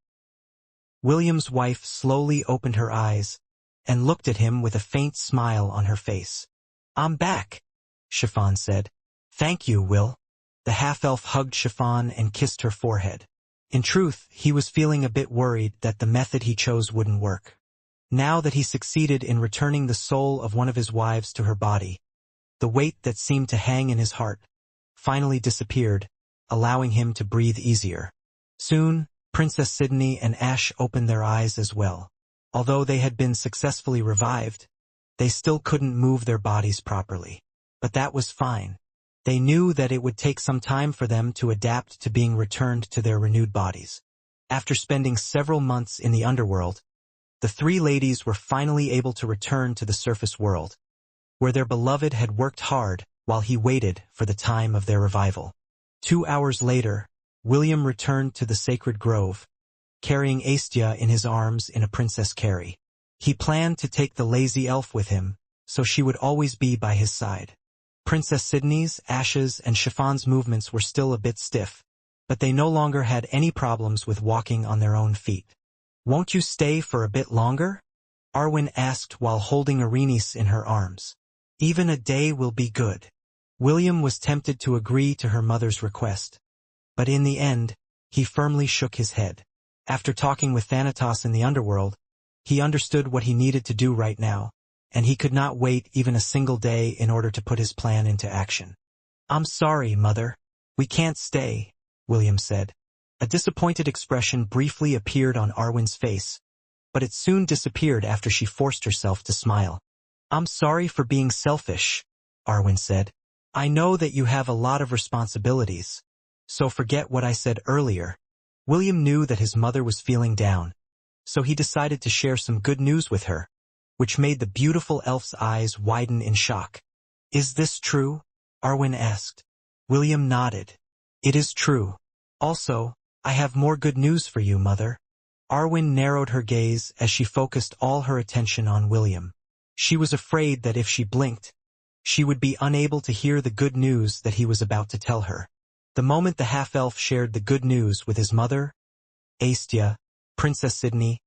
William's wife slowly opened her eyes and looked at him with a faint smile on her face. "I'm back," Chiffon said. "Thank you, Will." The half-elf hugged Chiffon and kissed her forehead. In truth, he was feeling a bit worried that the method he chose wouldn't work. Now that he succeeded in returning the soul of one of his wives to her body, the weight that seemed to hang in his heart finally disappeared, allowing him to breathe easier. Soon, Princess Sydney and Ash opened their eyes as well. Although they had been successfully revived, they still couldn't move their bodies properly. But that was fine. They knew that it would take some time for them to adapt to being returned to their renewed bodies. After spending several months in the underworld, the three ladies were finally able to return to the surface world, where their beloved had worked hard while he waited for the time of their revival. 2 hours later, William returned to the sacred grove, carrying Acedia in his arms in a princess carry. He planned to take the lazy elf with him, so she would always be by his side. Princess Sydney's, Ash's, and Chiffon's movements were still a bit stiff, but they no longer had any problems with walking on their own feet. "Won't you stay for a bit longer?" Arwen asked while holding Erenice in her arms. Even a day will be good. William was tempted to agree to her mother's request. But in the end, he firmly shook his head. After talking with Thanatos in the underworld, he understood what he needed to do right now, and he could not wait even a single day in order to put his plan into action. "I'm sorry, Mother. We can't stay," William said. A disappointed expression briefly appeared on Arwen's face, but it soon disappeared after she forced herself to smile. "I'm sorry for being selfish," Arwen said. "I know that you have a lot of responsibilities, so forget what I said earlier." William knew that his mother was feeling down, so he decided to share some good news with her, which made the beautiful elf's eyes widen in shock. "Is this true?" Arwen asked. William nodded. "It is true. Also, I have more good news for you, Mother." Arwen narrowed her gaze as she focused all her attention on William. She was afraid that if she blinked, she would be unable to hear the good news that he was about to tell her. The moment the half-elf shared the good news with his mother, Aestia, Princess Sydney,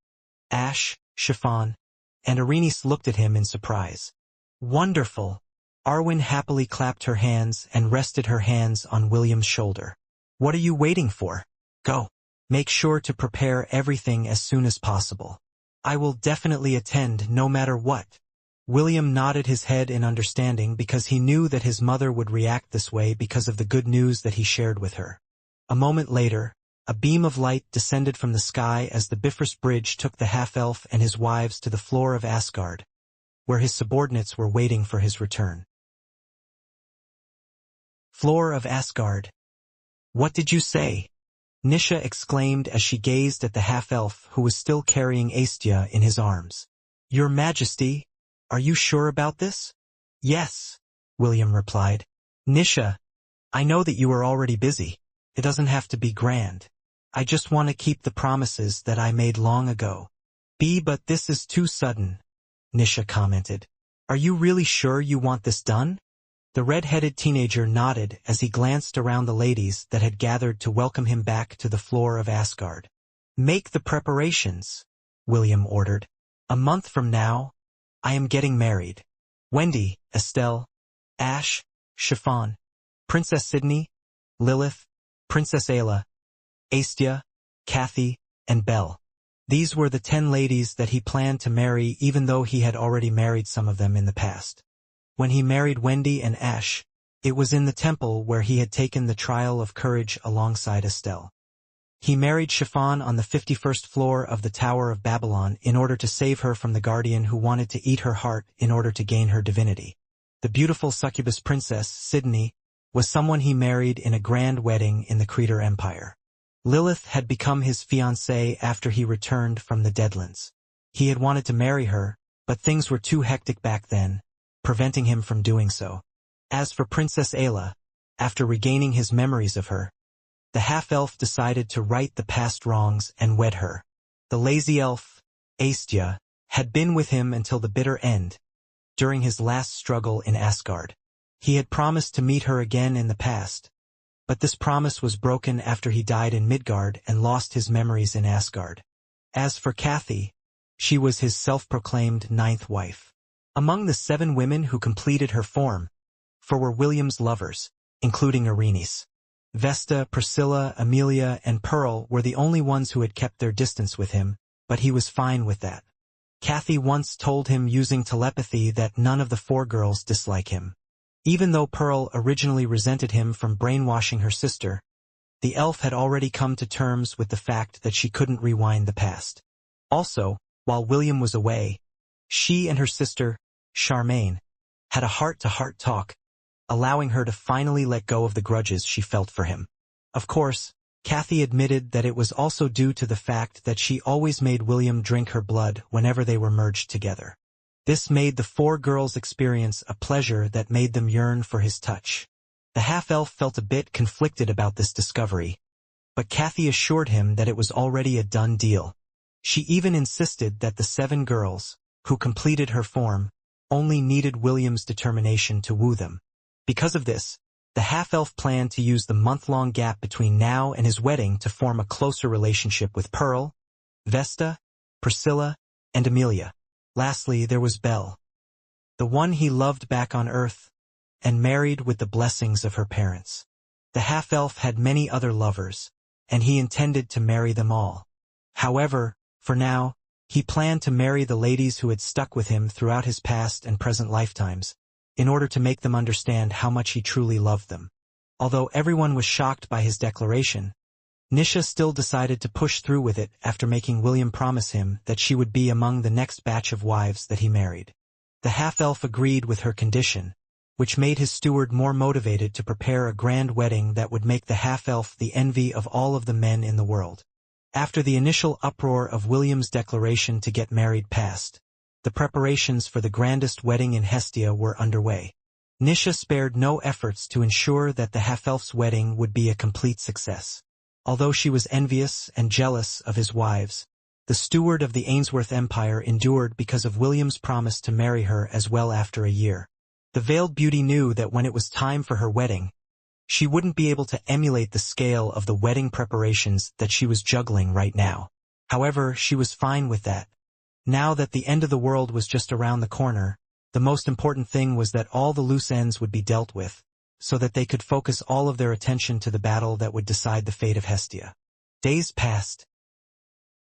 Ash, Chiffon, and Erenice looked at him in surprise. "Wonderful!" Arwen happily clapped her hands and rested her hands on William's shoulder. "What are you waiting for? Go. Make sure to prepare everything as soon as possible. I will definitely attend no matter what." William nodded his head in understanding because he knew that his mother would react this way because of the good news that he shared with her. A moment later, a beam of light descended from the sky as the Bifrost Bridge took the half-elf and his wives to the floor of Asgard, where his subordinates were waiting for his return. Floor of Asgard. "What did you say?" Nisha exclaimed as she gazed at the half-elf who was still carrying Aestia in his arms. "Your Majesty, are you sure about this?" "Yes," William replied. "Nisha, I know that you are already busy. It doesn't have to be grand. I just want to keep the promises that I made long ago." But this is too sudden," Nisha commented. "Are you really sure you want this done?" The red-headed teenager nodded as he glanced around the ladies that had gathered to welcome him back to the floor of Asgard. "Make the preparations," William ordered. "A month from now, I am getting married. Wendy, Estelle, Ash, Chiffon, Princess Sydney, Lilith, Princess Ayla, Aestia, Kathy, and Belle. These were the 10 ladies that he planned to marry, even though he had already married some of them in the past. When he married Wendy and Ash, it was in the temple where he had taken the trial of courage alongside Estelle. He married Chiffon on the 51st floor of the Tower of Babylon in order to save her from the guardian who wanted to eat her heart in order to gain her divinity. The beautiful succubus princess, Sydney, was someone he married in a grand wedding in the Creator Empire. Lilith had become his fiancée after he returned from the Deadlands. He had wanted to marry her, but things were too hectic back then, preventing him from doing so. As for Princess Ayla, after regaining his memories of her, the half-elf decided to right the past wrongs and wed her. The lazy elf, Aestia, had been with him until the bitter end, during his last struggle in Asgard. He had promised to meet her again in the past, but this promise was broken after he died in Midgard and lost his memories in Asgard. As for Kathy, she was his self-proclaimed 9th wife. Among the 7 women who completed her form, 4 were William's lovers, including Erenice. Vesta, Priscilla, Amelia, and Pearl were the only ones who had kept their distance with him, but he was fine with that. Kathy once told him using telepathy that none of the 4 girls dislike him. Even though Pearl originally resented him from brainwashing her sister, the elf had already come to terms with the fact that she couldn't rewind the past. Also, while William was away, she and her sister, Charmaine, had a heart-to-heart talk, allowing her to finally let go of the grudges she felt for him. Of course, Kathy admitted that it was also due to the fact that she always made William drink her blood whenever they were merged together. This made the 4 girls experience a pleasure that made them yearn for his touch. The half-elf felt a bit conflicted about this discovery, but Kathy assured him that it was already a done deal. She even insisted that the 7 girls, who completed her form, only needed William's determination to woo them. Because of this, the half-elf planned to use the month-long gap between now and his wedding to form a closer relationship with Pearl, Vesta, Priscilla, and Amelia. Lastly, there was Belle, the one he loved back on Earth, and married with the blessings of her parents. The half-elf had many other lovers, and he intended to marry them all. However, for now, he planned to marry the ladies who had stuck with him throughout his past and present lifetimes, in order to make them understand how much he truly loved them. Although everyone was shocked by his declaration, Nisha still decided to push through with it after making William promise him that she would be among the next batch of wives that he married. The half-elf agreed with her condition, which made his steward more motivated to prepare a grand wedding that would make the half-elf the envy of all of the men in the world. After the initial uproar of William's declaration to get married passed, the preparations for the grandest wedding in Hestia were underway. Nisha spared no efforts to ensure that the half-elf's wedding would be a complete success. Although she was envious and jealous of his wives, the steward of the Ainsworth Empire endured because of William's promise to marry her as well after a year. The veiled beauty knew that when it was time for her wedding, she wouldn't be able to emulate the scale of the wedding preparations that she was juggling right now. However, she was fine with that. Now that the end of the world was just around the corner, the most important thing was that all the loose ends would be dealt with, so that they could focus all of their attention to the battle that would decide the fate of Hestia. Days passed.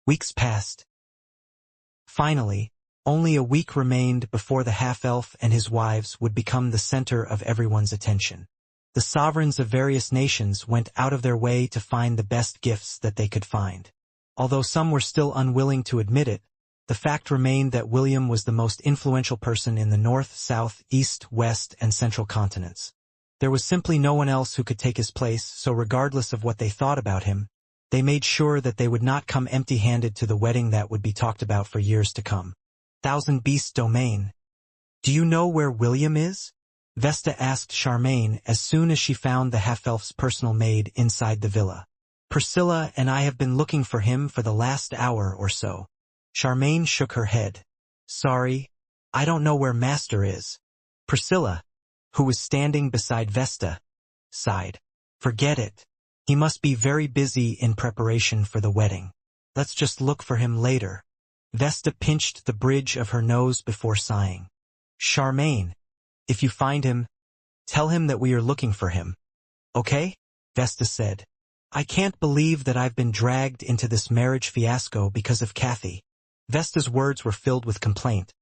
Weeks passed. Finally, only a week remained before the half-elf and his wives would become the center of everyone's attention. The sovereigns of various nations went out of their way to find the best gifts that they could find. Although some were still unwilling to admit it, the fact remained that William was the most influential person in the North, South, East, West, and Central continents. There was simply no one else who could take his place, so regardless of what they thought about him, they made sure that they would not come empty-handed to the wedding that would be talked about for years to come. Thousand Beast Domain. Do you know where William is? Vesta asked Charmaine as soon as she found the half-elf's personal maid inside the villa. Priscilla and I have been looking for him for the last hour or so. Charmaine shook her head. Sorry, I don't know where Master is. Priscilla, who was standing beside Vesta, sighed. Forget it. He must be very busy in preparation for the wedding. Let's just look for him later. Vesta pinched the bridge of her nose before sighing. Charmaine, if you find him, tell him that we are looking for him. Okay? Vesta said. I can't believe that I've been dragged into this marriage fiasco because of Kathy. Vesta's words were filled with complaint,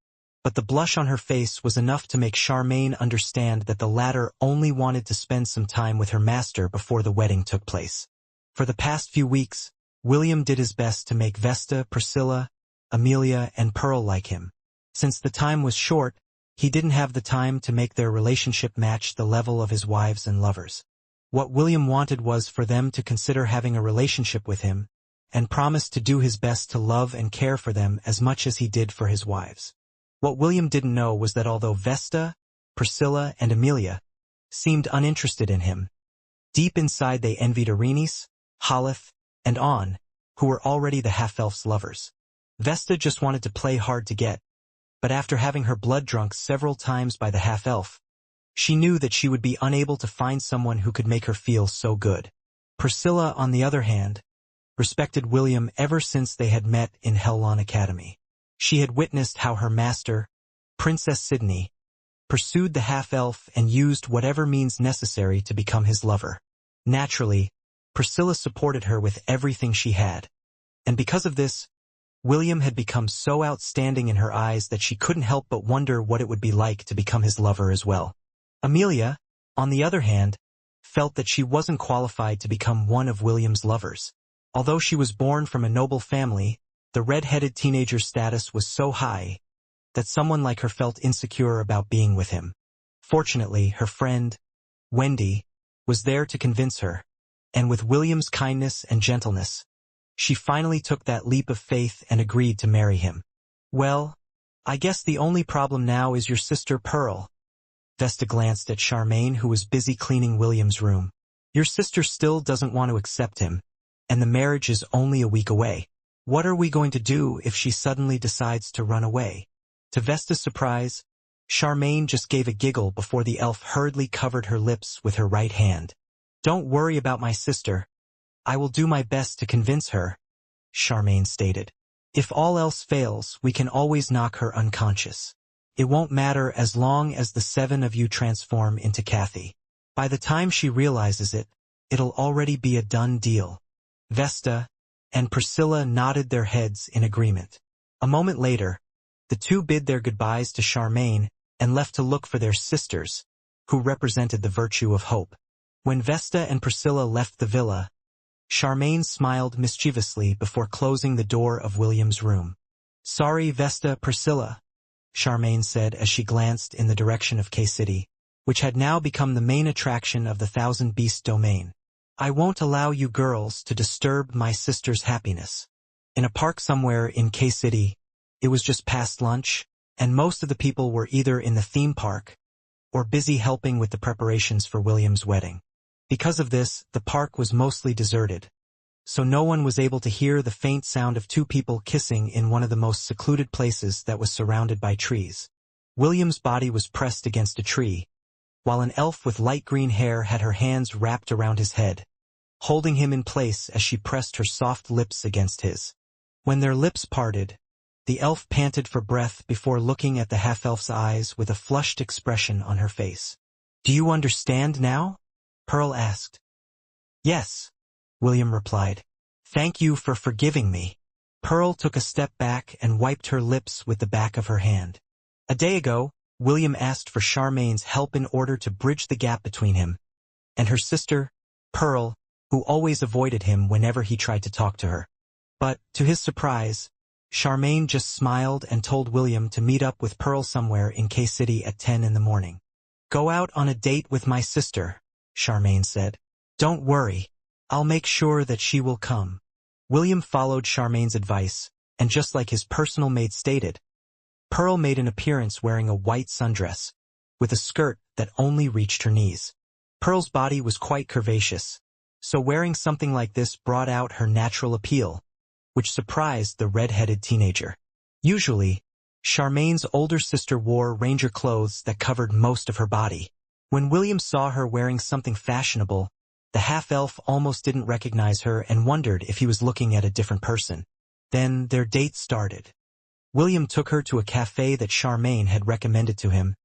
but the blush on her face was enough to make Charmaine understand that the latter only wanted to spend some time with her master before the wedding took place. For the past few weeks, William did his best to make Vesta, Priscilla, Amelia, and Pearl like him. Since the time was short, he didn't have the time to make their relationship match the level of his wives and lovers. What William wanted was for them to consider having a relationship with him, and promised to do his best to love and care for them as much as he did for his wives. What William didn't know was that although Vesta, Priscilla, and Amelia seemed uninterested in him, deep inside they envied Arenice, Holith, and On, who were already the half-elf's lovers. Vesta just wanted to play hard to get, but after having her blood drunk several times by the half-elf, she knew that she would be unable to find someone who could make her feel so good. Priscilla, on the other hand, respected William ever since they had met in Hellon Academy. She had witnessed how her master, Princess Sydney, pursued the half-elf and used whatever means necessary to become his lover. Naturally, Priscilla supported her with everything she had, and because of this, William had become so outstanding in her eyes that she couldn't help but wonder what it would be like to become his lover as well. Amelia, on the other hand, felt that she wasn't qualified to become one of William's lovers. Although she was born from a noble family, the red-headed teenager's status was so high that someone like her felt insecure about being with him. Fortunately, her friend, Wendy, was there to convince her, and with William's kindness and gentleness, she finally took that leap of faith and agreed to marry him. Well, I guess the only problem now is your sister Pearl. Vesta glanced at Charmaine, who was busy cleaning William's room. Your sister still doesn't want to accept him, and the marriage is only a week away. What are we going to do if she suddenly decides to run away? To Vesta's surprise, Charmaine just gave a giggle before the elf hurriedly covered her lips with her right hand. Don't worry about my sister. I will do my best to convince her, Charmaine stated. If all else fails, we can always knock her unconscious. It won't matter as long as the 7 of you transform into Kathy. By the time she realizes it, it'll already be a done deal. Vesta and Priscilla nodded their heads in agreement. A moment later, the two bid their goodbyes to Charmaine and left to look for their sisters, who represented the virtue of hope. When Vesta and Priscilla left the villa, Charmaine smiled mischievously before closing the door of William's room. "Sorry, Vesta, Priscilla," Charmaine said as she glanced in the direction of K-City, which had now become the main attraction of the Thousand Beast domain. "I won't allow you girls to disturb my sister's happiness." In a park somewhere in K-City, it was just past lunch, and most of the people were either in the theme park or busy helping with the preparations for William's wedding. Because of this, the park was mostly deserted, so no one was able to hear the faint sound of two people kissing in one of the most secluded places that was surrounded by trees. William's body was pressed against a tree, while an elf with light green hair had her hands wrapped around his head, holding him in place as she pressed her soft lips against his. When their lips parted, the elf panted for breath before looking at the half-elf's eyes with a flushed expression on her face. "Do you understand now?" Pearl asked. "Yes," William replied. "Thank you for forgiving me." Pearl took a step back and wiped her lips with the back of her hand. A day ago, William asked for Charmaine's help in order to bridge the gap between him and her sister, Pearl, who always avoided him whenever he tried to talk to her. But, to his surprise, Charmaine just smiled and told William to meet up with Pearl somewhere in K-City at 10 in the morning. "Go out on a date with my sister," Charmaine said. "Don't worry, I'll make sure that she will come." William followed Charmaine's advice, and just like his personal maid stated, Pearl made an appearance wearing a white sundress, with a skirt that only reached her knees. Pearl's body was quite curvaceous, so wearing something like this brought out her natural appeal, which surprised the red-headed teenager. Usually, Charmaine's older sister wore ranger clothes that covered most of her body. When William saw her wearing something fashionable, the half-elf almost didn't recognize her and wondered if he was looking at a different person. Then their date started. William took her to a cafe that Charmaine had recommended to him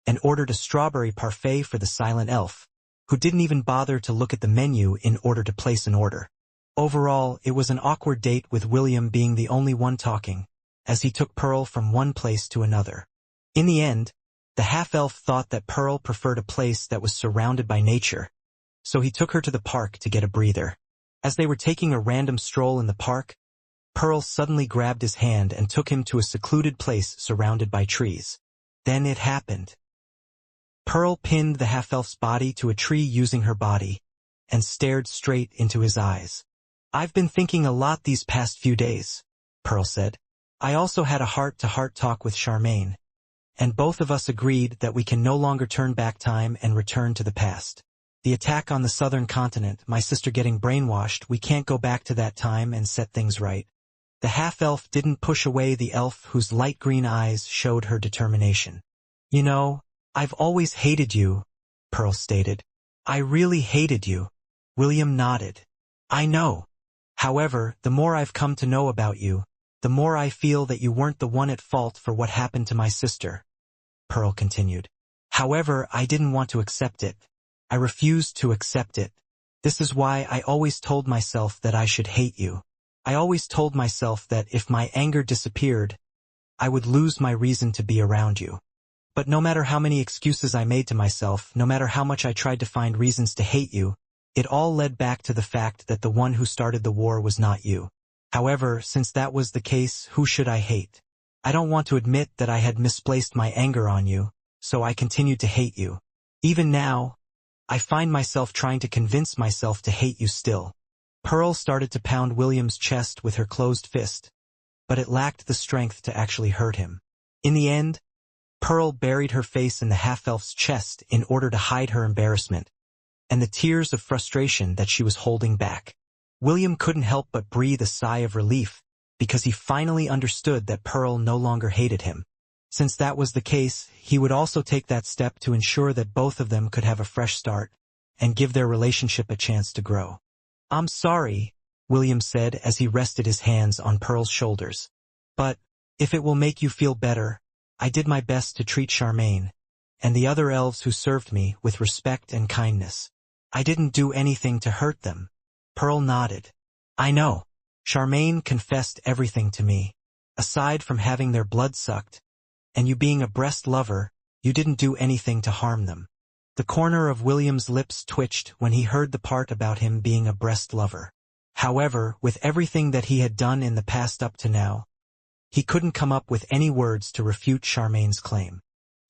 and ordered a strawberry parfait for the silent elf, who didn't even bother to look at the menu in order to place an order. Overall, it was an awkward date with William being the only one talking, as he took Pearl from one place to another. In the end, the half-elf thought that Pearl preferred a place that was surrounded by nature, so he took her to the park to get a breather. As they were taking a random stroll in the park, Pearl suddenly grabbed his hand and took him to a secluded place surrounded by trees. Then it happened. Pearl pinned the half-elf's body to a tree using her body, and stared straight into his eyes. "I've been thinking a lot these past few days," Pearl said. "I also had a heart-to-heart talk with Charmaine, and both of us agreed that we can no longer turn back time and return to the past. The attack on the southern continent, my sister getting brainwashed, we can't go back to that time and set things right." The half-elf didn't push away the elf whose light green eyes showed her determination. "You know, I've always hated you," Pearl stated. "I really hated you." William nodded. "I know. However, the more I've come to know about you, the more I feel that you weren't the one at fault for what happened to my sister," Pearl continued. "However, I didn't want to accept it. I refused to accept it. This is why I always told myself that I should hate you. I always told myself that if my anger disappeared, I would lose my reason to be around you. But no matter how many excuses I made to myself, no matter how much I tried to find reasons to hate you, it all led back to the fact that the one who started the war was not you. However, since that was the case, who should I hate? I don't want to admit that I had misplaced my anger on you, so I continued to hate you. Even now, I find myself trying to convince myself to hate you still." Pearl started to pound William's chest with her closed fist, but it lacked the strength to actually hurt him. In the end, Pearl buried her face in the half-elf's chest in order to hide her embarrassment and the tears of frustration that she was holding back. William couldn't help but breathe a sigh of relief because he finally understood that Pearl no longer hated him. Since that was the case, he would also take that step to ensure that both of them could have a fresh start and give their relationship a chance to grow. "I'm sorry," William said as he rested his hands on Pearl's shoulders. But, if it will make you feel better, I did my best to treat Charmaine, and the other elves who served me, with respect and kindness. I didn't do anything to hurt them. Pearl nodded. I know. Charmaine confessed everything to me. Aside from having their blood sucked, and you being a breast lover, you didn't do anything to harm them. The corner of William's lips twitched when he heard the part about him being a breast lover. However, with everything that he had done in the past up to now, he couldn't come up with any words to refute Charmaine's claim.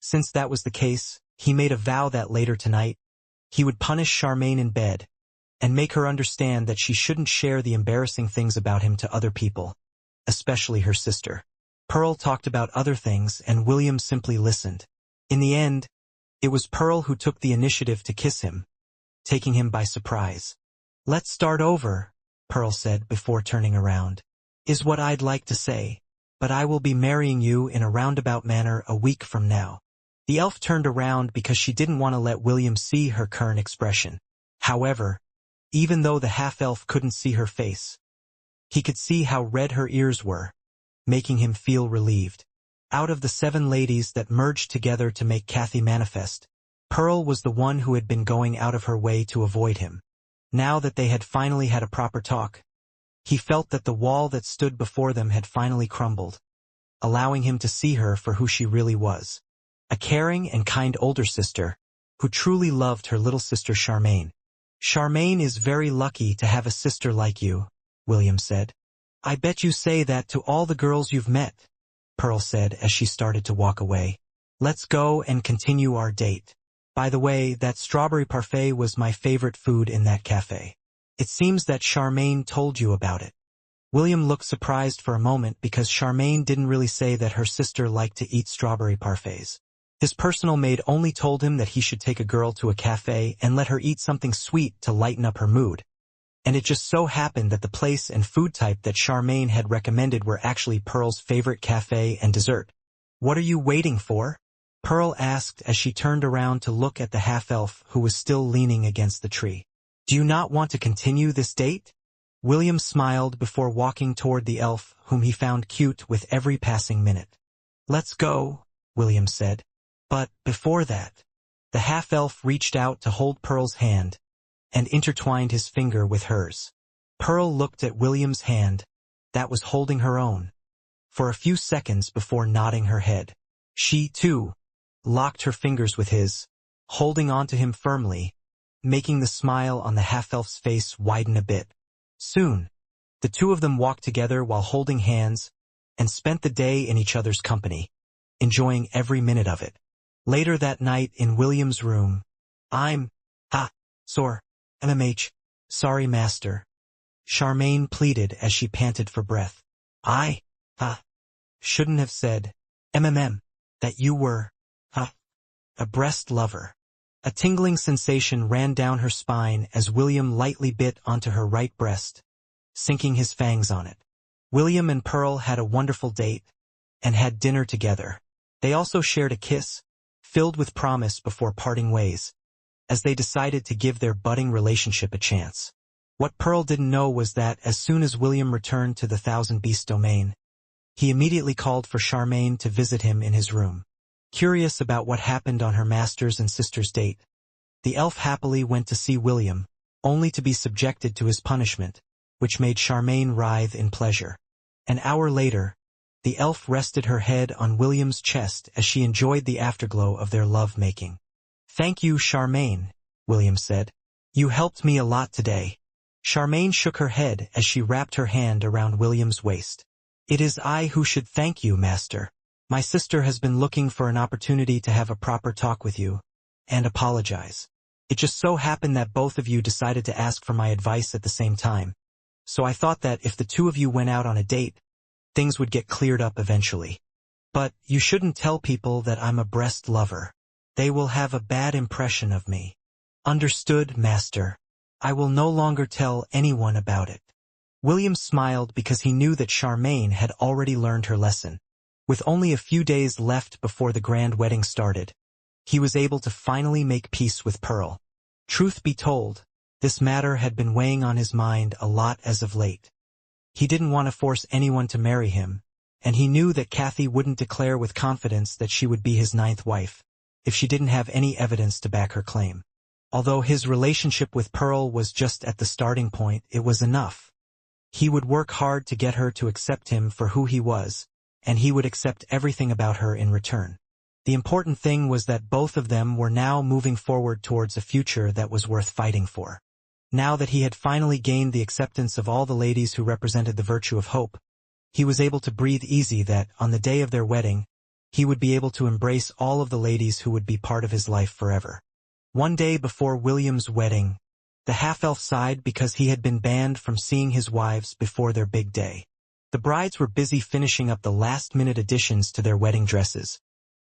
Since that was the case, he made a vow that later tonight, he would punish Charmaine in bed, and make her understand that she shouldn't share the embarrassing things about him to other people, especially her sister. Pearl talked about other things and William simply listened. In the end, it was Pearl who took the initiative to kiss him, taking him by surprise. Let's start over, Pearl said before turning around. Is what I'd like to say, but I will be marrying you in a roundabout manner a week from now. The elf turned around because she didn't want to let William see her current expression. However, even though the half-elf couldn't see her face, he could see how red her ears were, making him feel relieved. Out of the 7 ladies that merged together to make Kathy manifest, Pearl was the one who had been going out of her way to avoid him. Now that they had finally had a proper talk, he felt that the wall that stood before them had finally crumbled, allowing him to see her for who she really was. A caring and kind older sister, who truly loved her little sister Charmaine. Charmaine is very lucky to have a sister like you, William said. I bet you say that to all the girls you've met, Pearl said as she started to walk away. Let's go and continue our date. By the way, that strawberry parfait was my favorite food in that cafe. It seems that Charmaine told you about it. William looked surprised for a moment because Charmaine didn't really say that her sister liked to eat strawberry parfaits. His personal maid only told him that he should take a girl to a cafe and let her eat something sweet to lighten up her mood. And it just so happened that the place and food type that Charmaine had recommended were actually Pearl's favorite cafe and dessert. What are you waiting for? Pearl asked as she turned around to look at the half-elf who was still leaning against the tree. Do you not want to continue this date? William smiled before walking toward the elf whom he found cute with every passing minute. Let's go, William said. But, before that, the half-elf reached out to hold Pearl's hand, and intertwined his finger with hers. Pearl looked at William's hand, that was holding her own, for a few seconds before nodding her head. She, too, locked her fingers with his, holding onto him firmly, making the smile on the half-elf's face widen a bit. Soon, the two of them walked together while holding hands, and spent the day in each other's company, enjoying every minute of it. Later that night in William's room, sore, sorry master, Charmaine pleaded as she panted for breath. Shouldn't have said, that you were, a breast lover. A tingling sensation ran down her spine as William lightly bit onto her right breast, sinking his fangs on it. William and Pearl had a wonderful date, and had dinner together. They also shared a kiss, filled with promise before parting ways, as they decided to give their budding relationship a chance. What Pearl didn't know was that as soon as William returned to the Thousand Beast domain, he immediately called for Charmaine to visit him in his room. Curious about what happened on her master's and sister's date, the elf happily went to see William, only to be subjected to his punishment, which made Charmaine writhe in pleasure. An hour later, the elf rested her head on William's chest as she enjoyed the afterglow of their love-making. Thank you, Charmaine, William said. You helped me a lot today. Charmaine shook her head as she wrapped her hand around William's waist. It is I who should thank you, master. My sister has been looking for an opportunity to have a proper talk with you, and apologize. It just so happened that both of you decided to ask for my advice at the same time. So I thought that if the two of you went out on a date, things would get cleared up eventually. But you shouldn't tell people that I'm a breast lover. They will have a bad impression of me. Understood, master. I will no longer tell anyone about it. William smiled because he knew that Charmaine had already learned her lesson. With only a few days left before the grand wedding started, he was able to finally make peace with Pearl. Truth be told, this matter had been weighing on his mind a lot as of late. He didn't want to force anyone to marry him, and he knew that Kathy wouldn't declare with confidence that she would be his ninth wife, if she didn't have any evidence to back her claim. Although his relationship with Pearl was just at the starting point, it was enough. He would work hard to get her to accept him for who he was, and he would accept everything about her in return. The important thing was that both of them were now moving forward towards a future that was worth fighting for. Now that he had finally gained the acceptance of all the ladies who represented the virtue of hope, he was able to breathe easy that, on the day of their wedding, he would be able to embrace all of the ladies who would be part of his life forever. One day before William's wedding, the half-elf sighed because he had been banned from seeing his wives before their big day. The brides were busy finishing up the last-minute additions to their wedding dresses,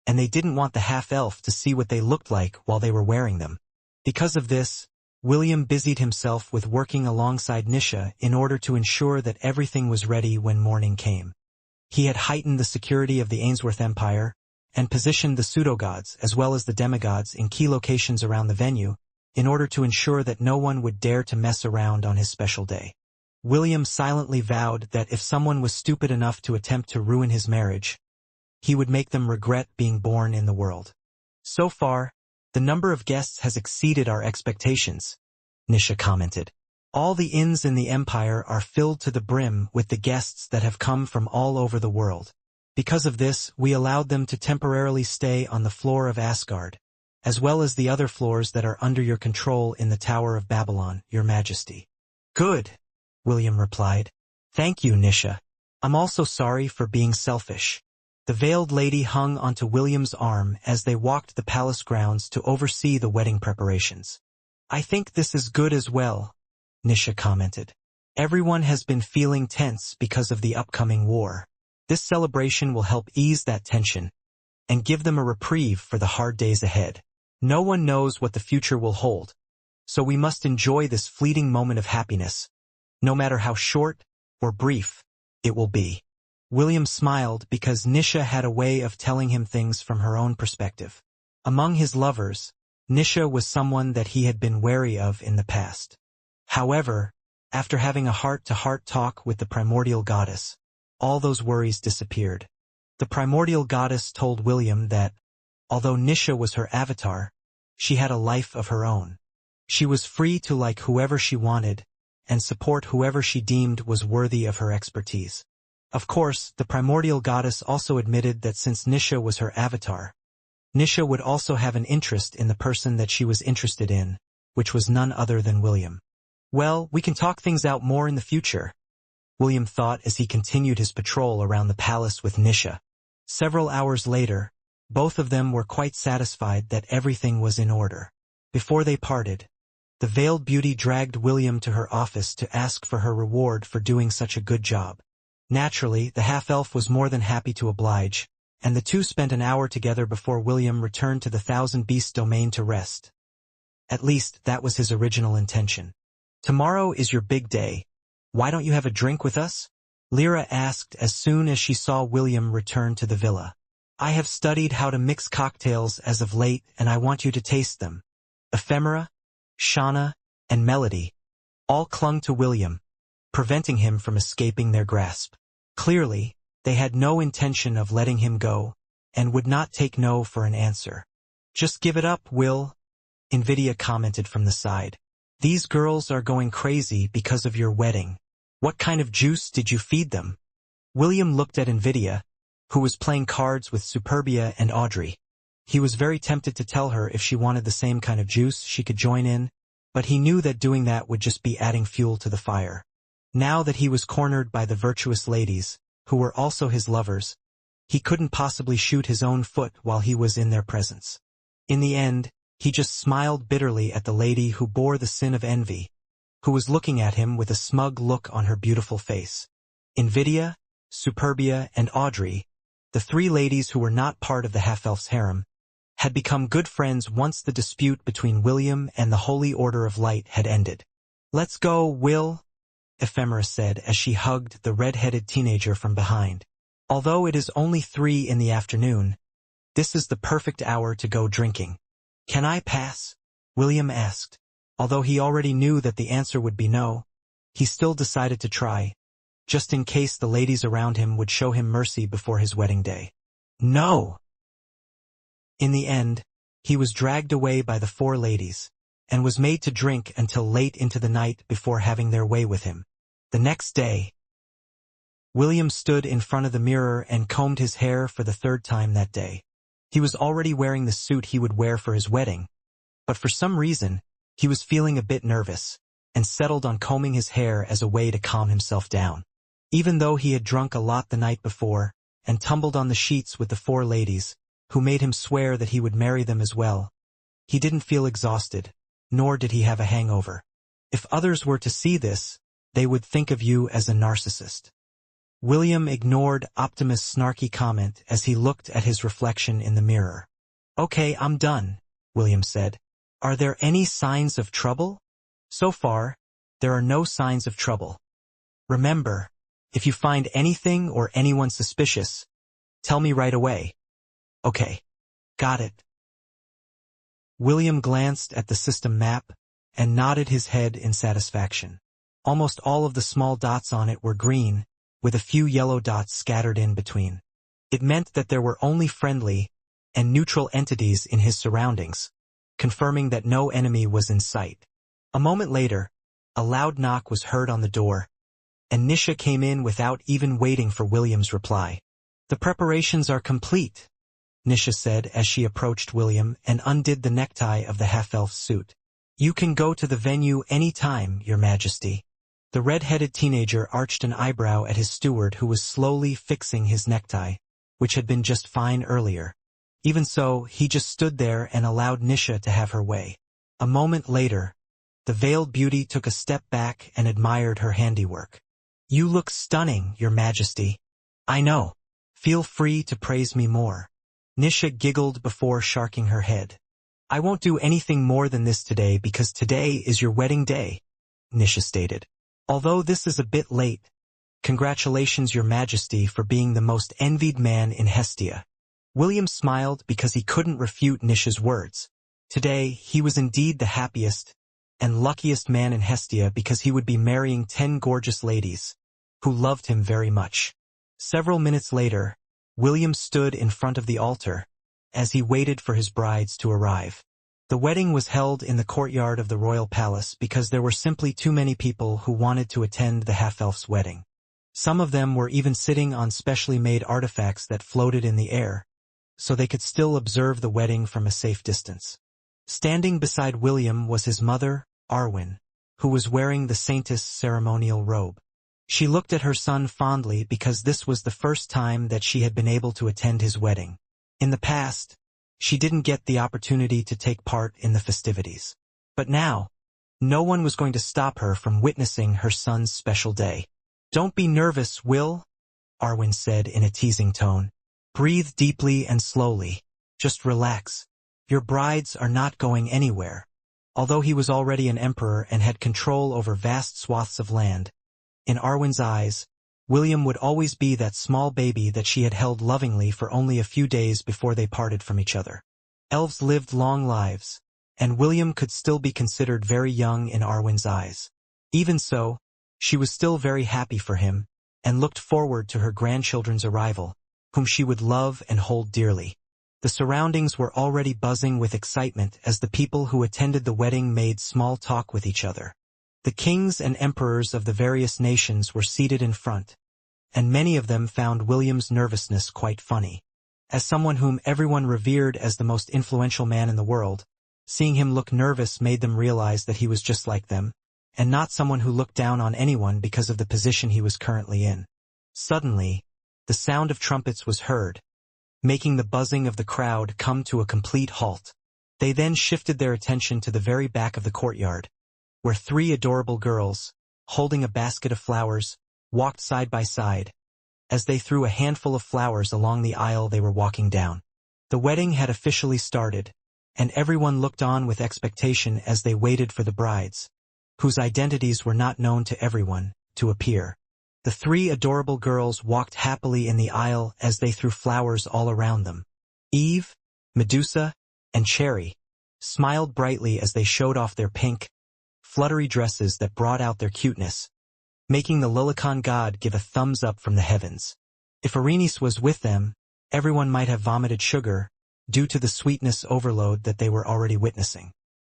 and they didn't want the half-elf to see what they looked like while they were wearing them. Because of this, William busied himself with working alongside Nisha in order to ensure that everything was ready when morning came. He had heightened the security of the Ainsworth Empire, and positioned the pseudo-gods as well as the demigods in key locations around the venue, in order to ensure that no one would dare to mess around on his special day. William silently vowed that if someone was stupid enough to attempt to ruin his marriage, he would make them regret being born in the world. So far, the number of guests has exceeded our expectations, Nisha commented. All the inns in the empire are filled to the brim with the guests that have come from all over the world. Because of this, we allowed them to temporarily stay on the floor of Asgard, as well as the other floors that are under your control in the Tower of Babylon, Your Majesty. Good, William replied. Thank you, Nisha. I'm also sorry for being selfish. The veiled lady hung onto William's arm as they walked the palace grounds to oversee the wedding preparations. I think this is good as well, Nisha commented. Everyone has been feeling tense because of the upcoming war. This celebration will help ease that tension and give them a reprieve for the hard days ahead. No one knows what the future will hold, so we must enjoy this fleeting moment of happiness, no matter how short or brief it will be. William smiled because Nisha had a way of telling him things from her own perspective. Among his lovers, Nisha was someone that he had been wary of in the past. However, after having a heart-to-heart talk with the primordial goddess, all those worries disappeared. The primordial goddess told William that, although Nisha was her avatar, she had a life of her own. She was free to like whoever she wanted and support whoever she deemed was worthy of her expertise. Of course, the primordial goddess also admitted that since Nisha was her avatar, Nisha would also have an interest in the person that she was interested in, which was none other than William. Well, we can talk things out more in the future, William thought as he continued his patrol around the palace with Nisha. Several hours later, both of them were quite satisfied that everything was in order. Before they parted, the veiled beauty dragged William to her office to ask for her reward for doing such a good job. Naturally, the half-elf was more than happy to oblige, and the two spent an hour together before William returned to the Thousand Beasts domain to rest. At least, that was his original intention. Tomorrow is your big day. Why don't you have a drink with us? Lyra asked as soon as she saw William return to the villa. I have studied how to mix cocktails as of late, and I want you to taste them. Ephemera, Shauna, and Melody all clung to William, preventing him from escaping their grasp. Clearly, they had no intention of letting him go, and would not take no for an answer. Just give it up, Will, Invidia commented from the side. These girls are going crazy because of your wedding. What kind of juice did you feed them? William looked at Invidia, who was playing cards with Superbia and Audrey. He was very tempted to tell her if she wanted the same kind of juice she could join in, but he knew that doing that would just be adding fuel to the fire. Now that he was cornered by the virtuous ladies, who were also his lovers, he couldn't possibly shoot his own foot while he was in their presence. In the end, he just smiled bitterly at the lady who bore the sin of envy, who was looking at him with a smug look on her beautiful face. Invidia, Superbia, and Audrey, the three ladies who were not part of the half-elf's harem, had become good friends once the dispute between William and the Holy Order of Light had ended. Let's go, Will, Ephemera said as she hugged the red-headed teenager from behind. Although it is only 3 in the afternoon, this is the perfect hour to go drinking. Can I pass? William asked. Although he already knew that the answer would be no, he still decided to try, just in case the ladies around him would show him mercy before his wedding day. No! In the end, he was dragged away by the 4 ladies, and was made to drink until late into the night before having their way with him. The next day, William stood in front of the mirror and combed his hair for the 3rd time that day. He was already wearing the suit he would wear for his wedding, but for some reason, he was feeling a bit nervous, and settled on combing his hair as a way to calm himself down. Even though he had drunk a lot the night before, and tumbled on the sheets with the 4 ladies, who made him swear that he would marry them as well, he didn't feel exhausted, nor did he have a hangover. If others were to see this, they would think of you as a narcissist. William ignored Optimus' snarky comment as he looked at his reflection in the mirror. Okay, I'm done, William said. Are there any signs of trouble? So far, there are no signs of trouble. Remember, if you find anything or anyone suspicious, tell me right away. Okay. Got it. William glanced at the system map and nodded his head in satisfaction. Almost all of the small dots on it were green, with a few yellow dots scattered in between. It meant that there were only friendly and neutral entities in his surroundings, confirming that no enemy was in sight. A moment later, a loud knock was heard on the door, and Nisha came in without even waiting for William's reply. The preparations are complete, Nisha said as she approached William and undid the necktie of the half-elf suit. You can go to the venue any time, Your Majesty. The red-headed teenager arched an eyebrow at his steward who was slowly fixing his necktie, which had been just fine earlier. Even so, he just stood there and allowed Nisha to have her way. A moment later, the veiled beauty took a step back and admired her handiwork. You look stunning, Your Majesty. I know. Feel free to praise me more. Nisha giggled before sharking her head. I won't do anything more than this today because today is your wedding day, Nisha stated. Although this is a bit late, congratulations, Your Majesty, for being the most envied man in Hestia. William smiled because he couldn't refute Nisha's words. Today, he was indeed the happiest and luckiest man in Hestia because he would be marrying 10 gorgeous ladies, who loved him very much. Several minutes later, William stood in front of the altar as he waited for his brides to arrive. The wedding was held in the courtyard of the royal palace because there were simply too many people who wanted to attend the half-elf's wedding. Some of them were even sitting on specially made artifacts that floated in the air, so they could still observe the wedding from a safe distance. Standing beside William was his mother, Arwen, who was wearing the saintess' ceremonial robe. She looked at her son fondly because this was the first time that she had been able to attend his wedding. In the past, she didn't get the opportunity to take part in the festivities. But now, no one was going to stop her from witnessing her son's special day. Don't be nervous, Will, Arwen said in a teasing tone. Breathe deeply and slowly. Just relax. Your brides are not going anywhere. Although he was already an emperor and had control over vast swaths of land, in Arwen's eyes, William would always be that small baby that she had held lovingly for only a few days before they parted from each other. Elves lived long lives, and William could still be considered very young in Arwen's eyes. Even so, she was still very happy for him, and looked forward to her grandchildren's arrival, whom she would love and hold dearly. The surroundings were already buzzing with excitement as the people who attended the wedding made small talk with each other. The kings and emperors of the various nations were seated in front, and many of them found William's nervousness quite funny. As someone whom everyone revered as the most influential man in the world, seeing him look nervous made them realize that he was just like them, and not someone who looked down on anyone because of the position he was currently in. Suddenly, the sound of trumpets was heard, making the buzzing of the crowd come to a complete halt. They then shifted their attention to the very back of the courtyard, where 3 adorable girls, holding a basket of flowers, walked side by side, as they threw a handful of flowers along the aisle they were walking down. The wedding had officially started, and everyone looked on with expectation as they waited for the brides, whose identities were not known to everyone, to appear. The 3 adorable girls walked happily in the aisle as they threw flowers all around them. Eve, Medusa, and Cherry smiled brightly as they showed off their pink, fluttery dresses that brought out their cuteness, making the Lilicon god give a thumbs up from the heavens. If Arenice was with them, everyone might have vomited sugar, due to the sweetness overload that they were already witnessing.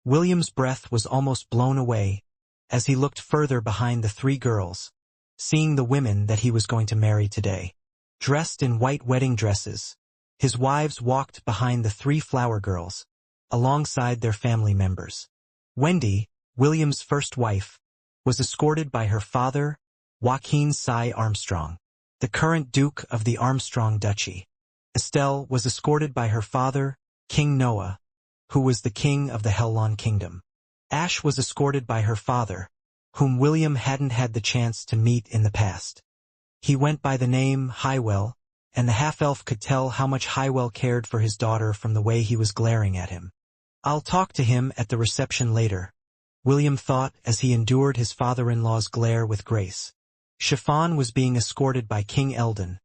William's breath was almost blown away, as he looked further behind the three girls, seeing the women that he was going to marry today. Dressed in white wedding dresses, his wives walked behind the three flower girls, alongside their family members. Wendy, William's first wife, was escorted by her father, Joaquin Cy Armstrong, the current Duke of the Armstrong Duchy. Estelle was escorted by her father, King Noah, who was the king of the Hellon Kingdom. Ash was escorted by her father, whom William hadn't had the chance to meet in the past. He went by the name Highwell, and the half-elf could tell how much Highwell cared for his daughter from the way he was glaring at him. "I'll talk to him at the reception later," William thought as he endured his father-in-law's glare with grace. Chiffon was being escorted by King Eldon,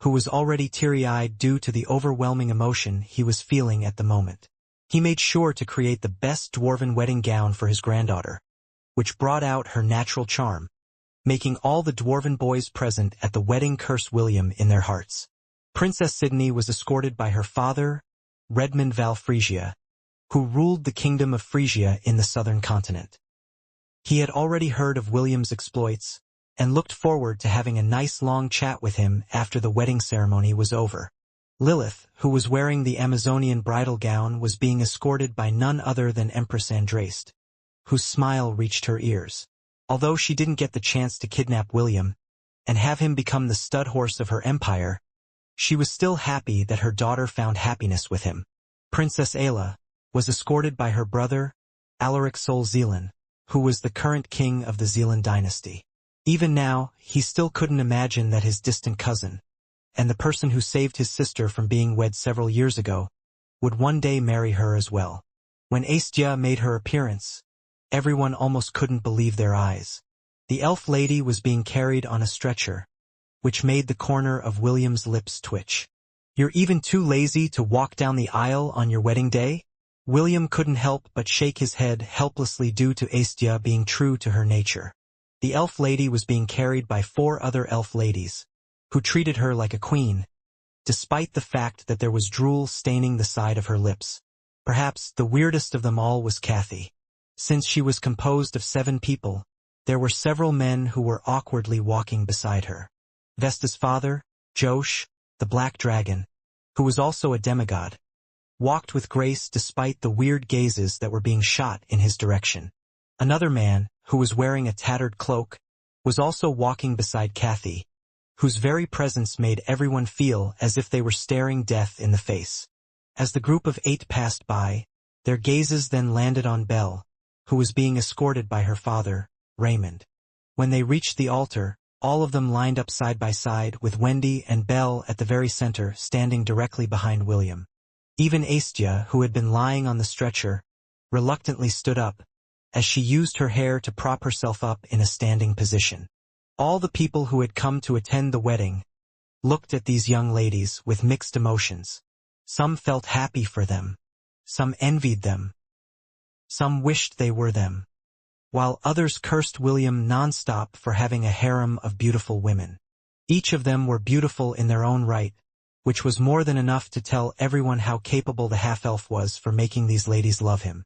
who was already teary-eyed due to the overwhelming emotion he was feeling at the moment. He made sure to create the best dwarven wedding gown for his granddaughter, which brought out her natural charm, making all the dwarven boys present at the wedding curse William in their hearts. Princess Sydney was escorted by her father, Redmond Val Frisia, who ruled the kingdom of Frisia in the southern continent. He had already heard of William's exploits, and looked forward to having a nice long chat with him after the wedding ceremony was over. Lilith, who was wearing the Amazonian bridal gown, was being escorted by none other than Empress Andraste, whose smile reached her ears. Although she didn't get the chance to kidnap William and have him become the stud horse of her empire, she was still happy that her daughter found happiness with him. Princess Ayla was escorted by her brother, Alaric Sol Zealand, who was the current king of the Zealand dynasty. Even now, he still couldn't imagine that his distant cousin, and the person who saved his sister from being wed several years ago, would one day marry her as well. When Aestia made her appearance, everyone almost couldn't believe their eyes. The elf lady was being carried on a stretcher, which made the corner of William's lips twitch. "You're even too lazy to walk down the aisle on your wedding day?" William couldn't help but shake his head helplessly due to Aestia being true to her nature. The elf lady was being carried by 4 other elf ladies, who treated her like a queen, despite the fact that there was drool staining the side of her lips. Perhaps the weirdest of them all was Kathy. Since she was composed of 7 people, there were several men who were awkwardly walking beside her. Vesta's father, Josh, the Black Dragon, who was also a demigod, walked with grace despite the weird gazes that were being shot in his direction. Another man, who was wearing a tattered cloak, was also walking beside Kathy, whose very presence made everyone feel as if they were staring death in the face. As the group of 8 passed by, their gazes then landed on Belle, who was being escorted by her father, Raymond. When they reached the altar, all of them lined up side by side with Wendy and Belle at the very center, standing directly behind William. Even Aestia, who had been lying on the stretcher, reluctantly stood up, as she used her hair to prop herself up in a standing position. All the people who had come to attend the wedding looked at these young ladies with mixed emotions. Some felt happy for them, some envied them, some wished they were them, while others cursed William nonstop for having a harem of beautiful women. Each of them were beautiful in their own right, which was more than enough to tell everyone how capable the half-elf was for making these ladies love him.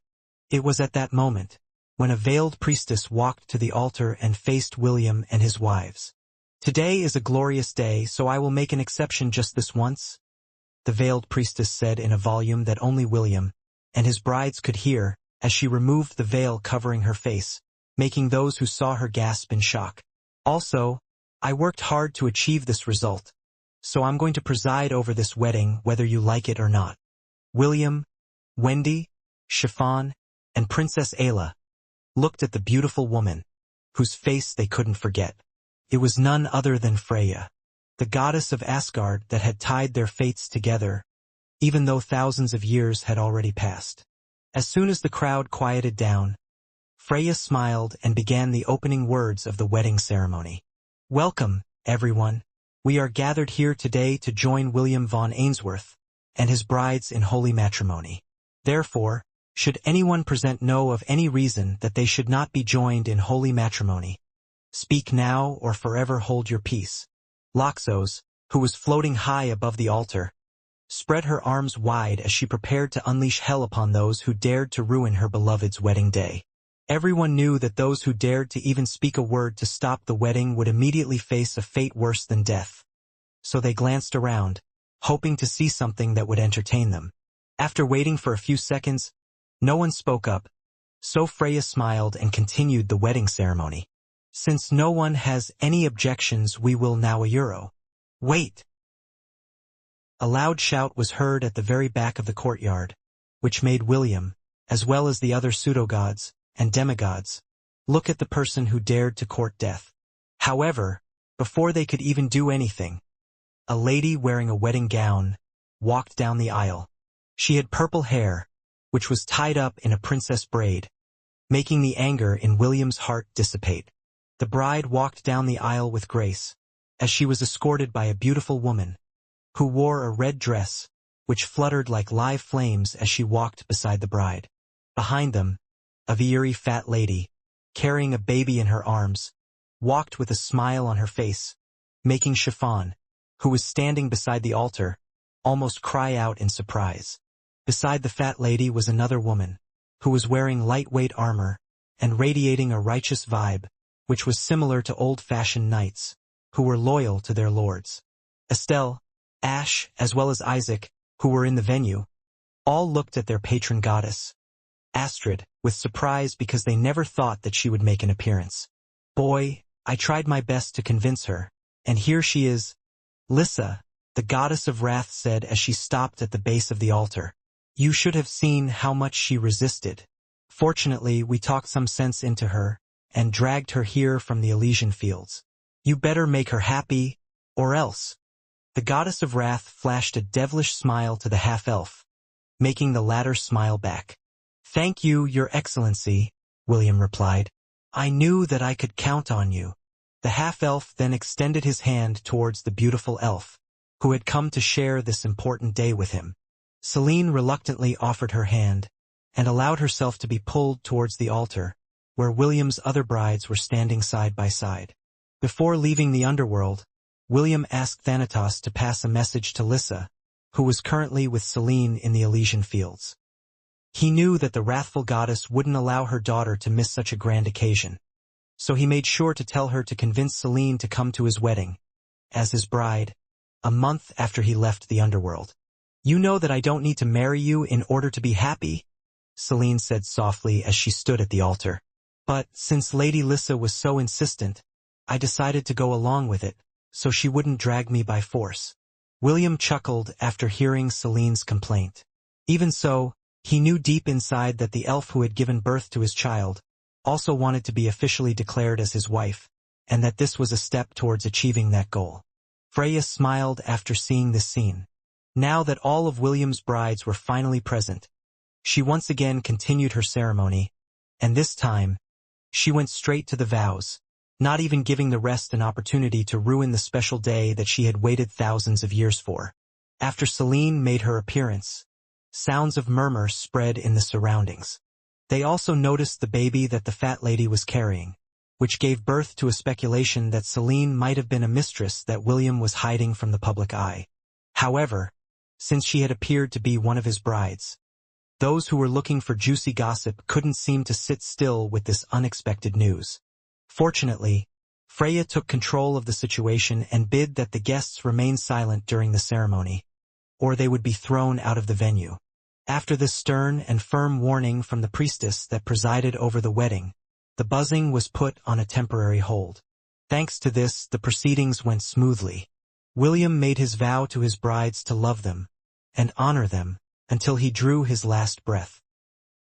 It was at that moment, when a veiled priestess walked to the altar and faced William and his wives. "Today is a glorious day, so I will make an exception just this once," the veiled priestess said in a volume that only William and his brides could hear, as she removed the veil covering her face, making those who saw her gasp in shock. "Also, I worked hard to achieve this result, so I'm going to preside over this wedding whether you like it or not." William, Wendy, Chiffon, and Princess Ayla looked at the beautiful woman, whose face they couldn't forget. It was none other than Freya, the goddess of Asgard that had tied their fates together, even though thousands of years had already passed. As soon as the crowd quieted down, Freya smiled and began the opening words of the wedding ceremony. "Welcome, everyone. We are gathered here today to join William von Ainsworth and his brides in holy matrimony. Therefore, should anyone present no of any reason that they should not be joined in holy matrimony, Speak now or forever hold your peace. Loxos, who was floating high above the altar, spread her arms wide as she prepared to unleash hell upon those who dared to ruin her beloved's wedding day. Everyone knew that those who dared to even speak a word to stop the wedding would immediately face a fate worse than death. So they glanced around, hoping to see something that would entertain them. After waiting for a few seconds, no one spoke up, so Freya smiled and continued the wedding ceremony. Since no one has any objections, we will now euro. Wait! A loud shout was heard at the very back of the courtyard, which made William, as well as the other pseudo-gods and demigods, look at the person who dared to court death. However, before they could even do anything, a lady wearing a wedding gown walked down the aisle. She had purple hair, which was tied up in a princess braid, making the anger in William's heart dissipate. The bride walked down the aisle with grace, as she was escorted by a beautiful woman, who wore a red dress, which fluttered like live flames as she walked beside the bride. Behind them, a very fat lady, carrying a baby in her arms, walked with a smile on her face, making Chiffon, who was standing beside the altar, almost cry out in surprise. Beside the fat lady was another woman, who was wearing lightweight armor and radiating a righteous vibe, which was similar to old-fashioned knights, who were loyal to their lords. Estelle, Ash, as well as Isaac, who were in the venue, all looked at their patron goddess, Astrid, with surprise because they never thought that she would make an appearance. Boy, I tried my best to convince her, and here she is. Lissa, the goddess of wrath, said as she stopped at the base of the altar. You should have seen how much she resisted. Fortunately, we talked some sense into her, and dragged her here from the Elysian fields. You better make her happy, or else. The goddess of wrath flashed a devilish smile to the half-elf, making the latter smile back. Thank you, Your Excellency, William replied. I knew that I could count on you. The half-elf then extended his hand towards the beautiful elf, who had come to share this important day with him. Celine reluctantly offered her hand, and allowed herself to be pulled towards the altar, where William's other brides were standing side by side. Before leaving the underworld, William asked Thanatos to pass a message to Lissa, who was currently with Celine in the Elysian fields. He knew that the wrathful goddess wouldn't allow her daughter to miss such a grand occasion, so he made sure to tell her to convince Celine to come to his wedding, as his bride, a month after he left the underworld. You know that I don't need to marry you in order to be happy, Celine said softly as she stood at the altar. But, since Lady Lissa was so insistent, I decided to go along with it, so she wouldn't drag me by force. William chuckled after hearing Celine's complaint. Even so, he knew deep inside that the elf who had given birth to his child also wanted to be officially declared as his wife, and that this was a step towards achieving that goal. Freya smiled after seeing this scene. Now that all of William's brides were finally present, she once again continued her ceremony, and this time, she went straight to the vows, not even giving the rest an opportunity to ruin the special day that she had waited thousands of years for. After Celine made her appearance, sounds of murmur spread in the surroundings. They also noticed the baby that the fat lady was carrying, which gave birth to a speculation that Celine might have been a mistress that William was hiding from the public eye. However, since she had appeared to be one of his brides, those who were looking for juicy gossip couldn't seem to sit still with this unexpected news. Fortunately, Freya took control of the situation and bid that the guests remain silent during the ceremony, or they would be thrown out of the venue. After this stern and firm warning from the priestess that presided over the wedding, the buzzing was put on a temporary hold. Thanks to this, the proceedings went smoothly. William made his vow to his brides to love them and honor them until he drew his last breath.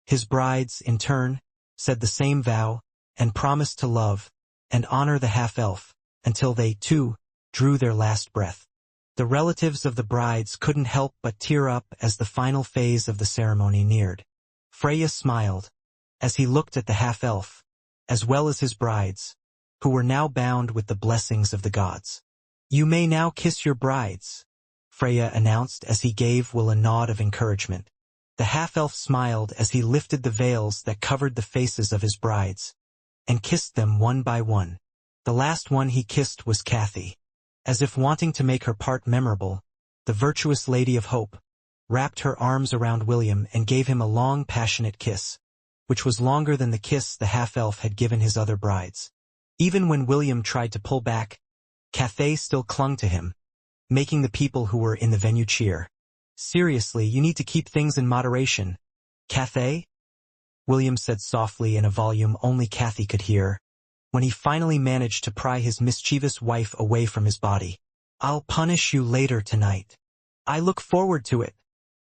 His brides, in turn, said the same vow and promised to love and honor the half-elf until they, too, drew their last breath. The relatives of the brides couldn't help but tear up as the final phase of the ceremony neared. Freya smiled as he looked at the half-elf, as well as his brides, who were now bound with the blessings of the gods. You may now kiss your brides, Freya announced as he gave Will a nod of encouragement. The half-elf smiled as he lifted the veils that covered the faces of his brides, and kissed them one by one. The last one he kissed was Kathy. As if wanting to make her part memorable, the virtuous Lady of Hope wrapped her arms around William and gave him a long, passionate kiss, which was longer than the kiss the half-elf had given his other brides. Even when William tried to pull back, Kathy still clung to him, making the people who were in the venue cheer. "Seriously, you need to keep things in moderation, Kathy," William said softly in a volume only Kathy could hear, when he finally managed to pry his mischievous wife away from his body. "I'll punish you later tonight." "I look forward to it,"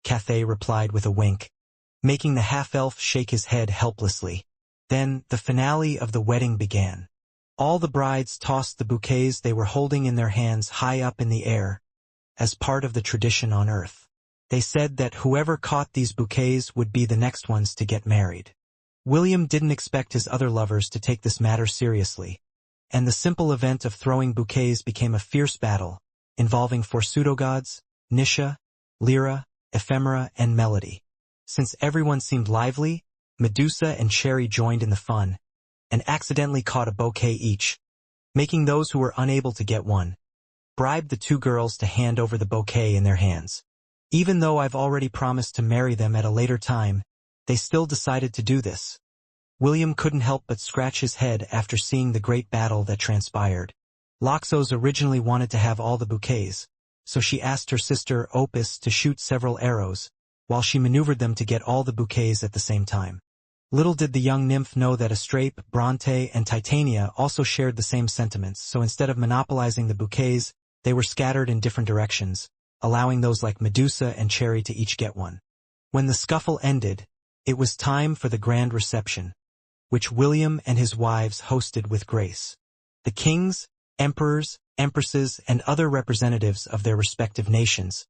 Kathy replied with a wink, making the half-elf shake his head helplessly. Then, the finale of the wedding began. All the brides tossed the bouquets they were holding in their hands high up in the air, as part of the tradition on Earth. They said that whoever caught these bouquets would be the next ones to get married. William didn't expect his other lovers to take this matter seriously, and the simple event of throwing bouquets became a fierce battle, involving 4 pseudo-gods, Nisha, Lyra, Ephemera, and Melody. Since everyone seemed lively, Medusa and Cherry joined in the fun, and accidentally caught a bouquet each, making those who were unable to get one bribe the 2 girls to hand over the bouquet in their hands. Even though I've already promised to marry them at a later time, they still decided to do this. William couldn't help but scratch his head after seeing the great battle that transpired. Loxos originally wanted to have all the bouquets, so she asked her sister Opus to shoot several arrows, while she maneuvered them to get all the bouquets at the same time. Little did the young nymph know that Astrape, Bronte, and Titania also shared the same sentiments, so instead of monopolizing the bouquets, they were scattered in different directions, allowing those like Medusa and Cherry to each get one. When the scuffle ended, it was time for the grand reception, which William and his wives hosted with grace. The kings, emperors, empresses, and other representatives of their respective nations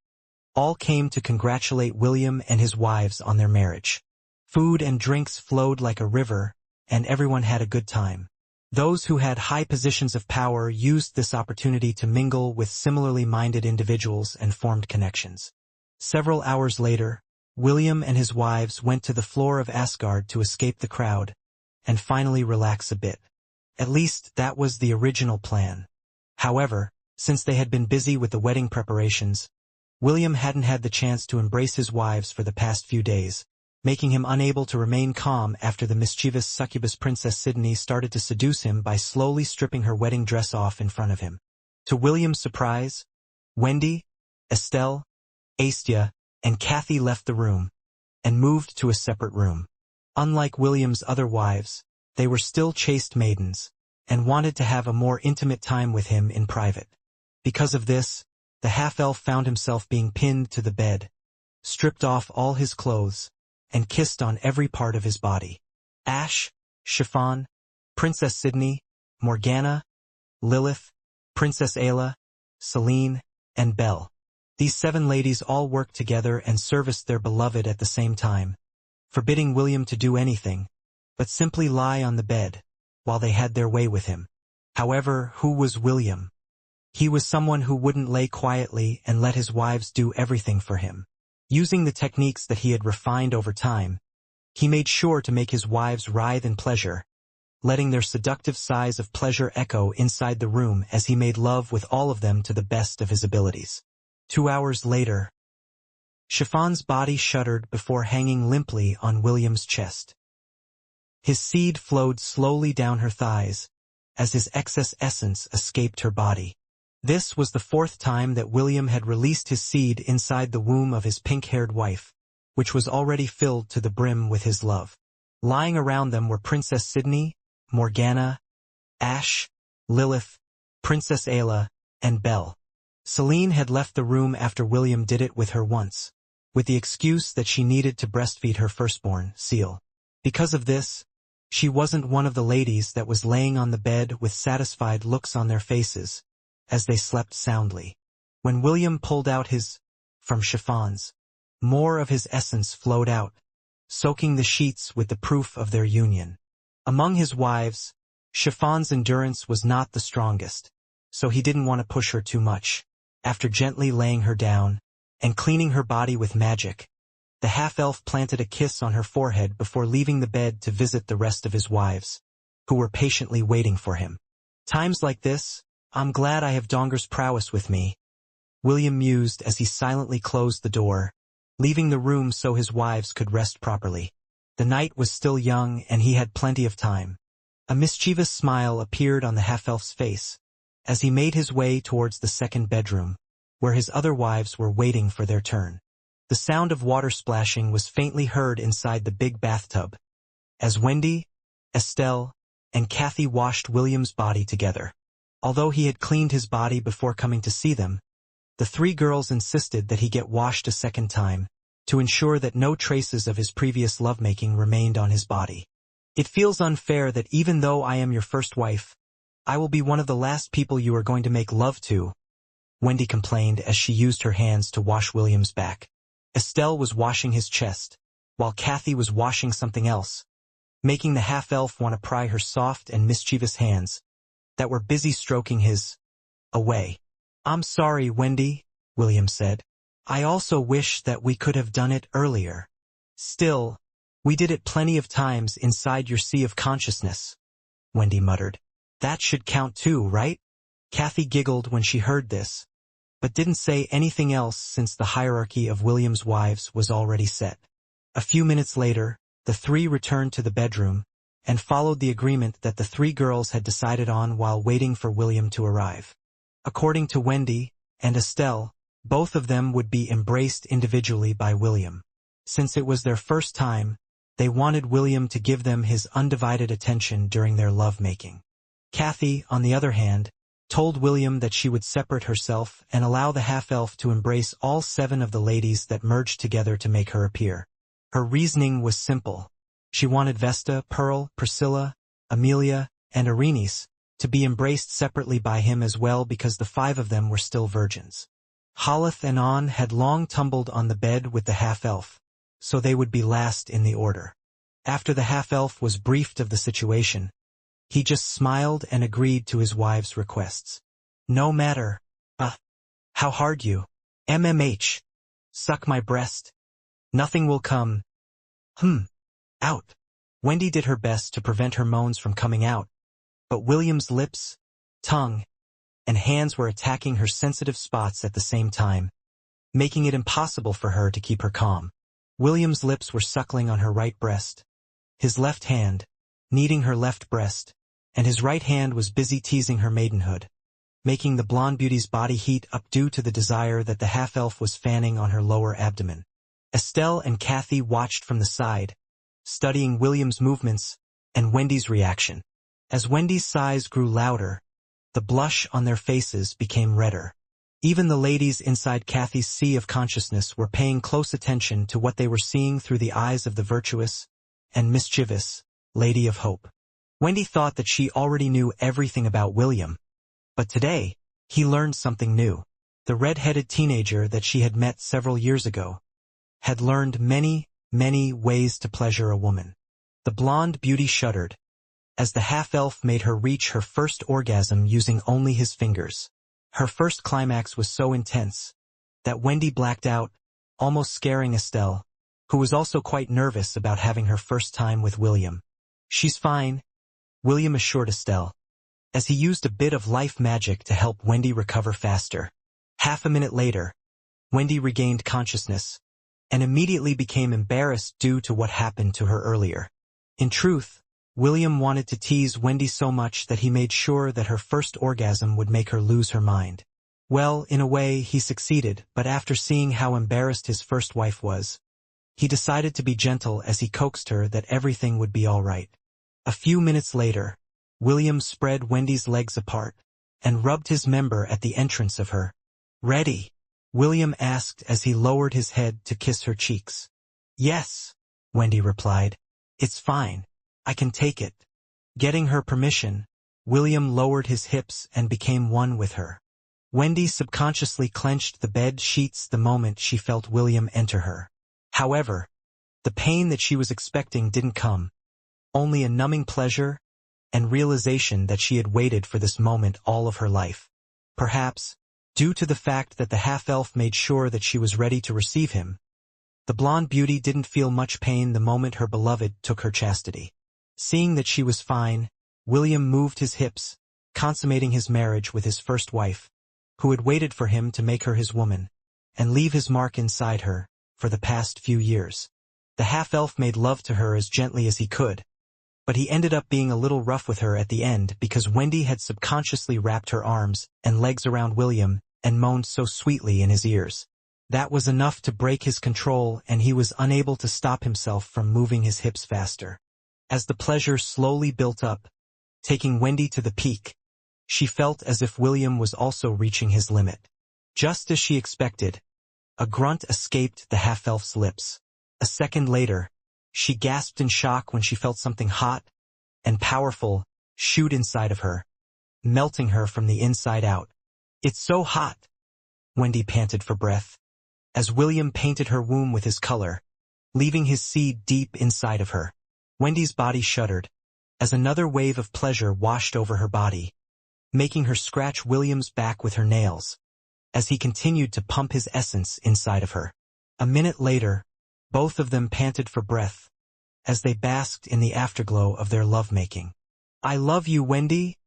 all came to congratulate William and his wives on their marriage. Food and drinks flowed like a river, and everyone had a good time. Those who had high positions of power used this opportunity to mingle with similarly minded individuals and formed connections. Several hours later, William and his wives went to the floor of Asgard to escape the crowd and finally relax a bit. At least that was the original plan. However, since they had been busy with the wedding preparations, William hadn't had the chance to embrace his wives for the past few days, making him unable to remain calm after the mischievous succubus Princess Sydney started to seduce him by slowly stripping her wedding dress off in front of him. To William's surprise, Wendy, Estelle, Astia, and Kathy left the room and moved to a separate room. Unlike William's other wives, they were still chaste maidens and wanted to have a more intimate time with him in private. Because of this, the half-elf found himself being pinned to the bed, stripped off all his clothes, and kissed on every part of his body. Ash, Chiffon, Princess Sydney, Morgana, Lilith, Princess Ayla, Celine, and Belle. These 7 ladies all worked together and serviced their beloved at the same time, forbidding William to do anything, but simply lie on the bed, while they had their way with him. However, who was William? He was someone who wouldn't lay quietly and let his wives do everything for him. Using the techniques that he had refined over time, he made sure to make his wives writhe in pleasure, letting their seductive sighs of pleasure echo inside the room as he made love with all of them to the best of his abilities. 2 hours later, Chiffon's body shuddered before hanging limply on William's chest. His seed flowed slowly down her thighs as his excess essence escaped her body. This was the 4th time that William had released his seed inside the womb of his pink-haired wife, which was already filled to the brim with his love. Lying around them were Princess Sydney, Morgana, Ash, Lilith, Princess Ayla, and Belle. Celine had left the room after William did it with her once, with the excuse that she needed to breastfeed her firstborn, Seal. Because of this, she wasn't one of the ladies that was laying on the bed with satisfied looks on their faces, as they slept soundly. When William pulled out from chiffons, more of his essence flowed out, soaking the sheets with the proof of their union. Among his wives, Chiffon's endurance was not the strongest, so he didn't want to push her too much. After gently laying her down and cleaning her body with magic, the half-elf planted a kiss on her forehead before leaving the bed to visit the rest of his wives, who were patiently waiting for him. Times like this, I'm glad I have Donger's prowess with me, William mused as he silently closed the door, leaving the room so his wives could rest properly. The night was still young and he had plenty of time. A mischievous smile appeared on the half-elf's face as he made his way towards the second bedroom, where his other wives were waiting for their turn. The sound of water splashing was faintly heard inside the big bathtub, as Wendy, Estelle, and Kathy washed William's body together. Although he had cleaned his body before coming to see them, the three girls insisted that he get washed a second time, to ensure that no traces of his previous lovemaking remained on his body. It feels unfair that even though I am your first wife, I will be one of the last people you are going to make love to, Wendy complained as she used her hands to wash William's back. Estelle was washing his chest, while Kathy was washing something else, making the half-elf want to pry her soft and mischievous hands that were busy stroking his away. I'm sorry, Wendy, William said. I also wish that we could have done it earlier. Still, we did it plenty of times inside your sea of consciousness, Wendy muttered. That should count too, right? Kathy giggled when she heard this, but didn't say anything else since the hierarchy of William's wives was already set. A few minutes later, the three returned to the bedroom and followed the agreement that the three girls had decided on while waiting for William to arrive. According to Wendy and Estelle, both of them would be embraced individually by William. Since it was their first time, they wanted William to give them his undivided attention during their lovemaking. Kathy, on the other hand, told William that she would separate herself and allow the half-elf to embrace all 7 of the ladies that merged together to make her appear. Her reasoning was simple. She wanted Vesta, Pearl, Priscilla, Amelia, and Arenice to be embraced separately by him as well because the 5 of them were still virgins. Holith and On had long tumbled on the bed with the half-elf, so they would be last in the order. After the half-elf was briefed of the situation, he just smiled and agreed to his wife's requests. No matter, how hard you, suck my breast. Nothing will come, out. Wendy did her best to prevent her moans from coming out, but William's lips, tongue, and hands were attacking her sensitive spots at the same time, making it impossible for her to keep her calm. William's lips were suckling on her right breast, his left hand, kneading her left breast, and his right hand was busy teasing her maidenhood, making the blonde beauty's body heat up due to the desire that the half-elf was fanning on her lower abdomen. Estelle and Kathy watched from the side, studying William's movements and Wendy's reaction. As Wendy's sighs grew louder, the blush on their faces became redder. Even the ladies inside Kathy's sea of consciousness were paying close attention to what they were seeing through the eyes of the virtuous and mischievous Lady of Hope. Wendy thought that she already knew everything about William, but today, he learned something new. The red-headed teenager that she had met several years ago had learned many, many ways to pleasure a woman. The blonde beauty shuddered as the half-elf made her reach her first orgasm using only his fingers. Her first climax was so intense that Wendy blacked out, almost scaring Estelle, who was also quite nervous about having her first time with William. She's fine, William assured Estelle, as he used a bit of life magic to help Wendy recover faster. Half a minute later, Wendy regained consciousness and immediately became embarrassed due to what happened to her earlier. In truth, William wanted to tease Wendy so much that he made sure that her first orgasm would make her lose her mind. Well, in a way, he succeeded, but after seeing how embarrassed his first wife was, he decided to be gentle as he coaxed her that everything would be all right. A few minutes later, William spread Wendy's legs apart and rubbed his member at the entrance of her. Ready? William asked as he lowered his head to kiss her cheeks. Yes, Wendy replied. It's fine. I can take it. Getting her permission, William lowered his hips and became one with her. Wendy subconsciously clenched the bed sheets the moment she felt William enter her. However, the pain that she was expecting didn't come, only a numbing pleasure and realization that she had waited for this moment all of her life. Perhaps, due to the fact that the half-elf made sure that she was ready to receive him, the blonde beauty didn't feel much pain the moment her beloved took her chastity. Seeing that she was fine, William moved his hips consummating his marriage with his first wife, who had waited for him to make her his woman, and leave his mark inside her, for the past few years. The half-elf made love to her as gently as he could, but he ended up being a little rough with her at the end because Wendy had subconsciously wrapped her arms and legs around William and moaned so sweetly in his ears. That was enough to break his control, and he was unable to stop himself from moving his hips faster. As the pleasure slowly built up, taking Wendy to the peak, she felt as if William was also reaching his limit. Just as she expected, a grunt escaped the half-elf's lips. A second later, she gasped in shock when she felt something hot and powerful shoot inside of her, melting her from the inside out. "It's so hot," Wendy panted for breath, as William painted her womb with his color, leaving his seed deep inside of her. Wendy's body shuddered, as another wave of pleasure washed over her body, making her scratch William's back with her nails, as he continued to pump his essence inside of her. A minute later, both of them panted for breath, as they basked in the afterglow of their lovemaking. "I love you, Wendy,"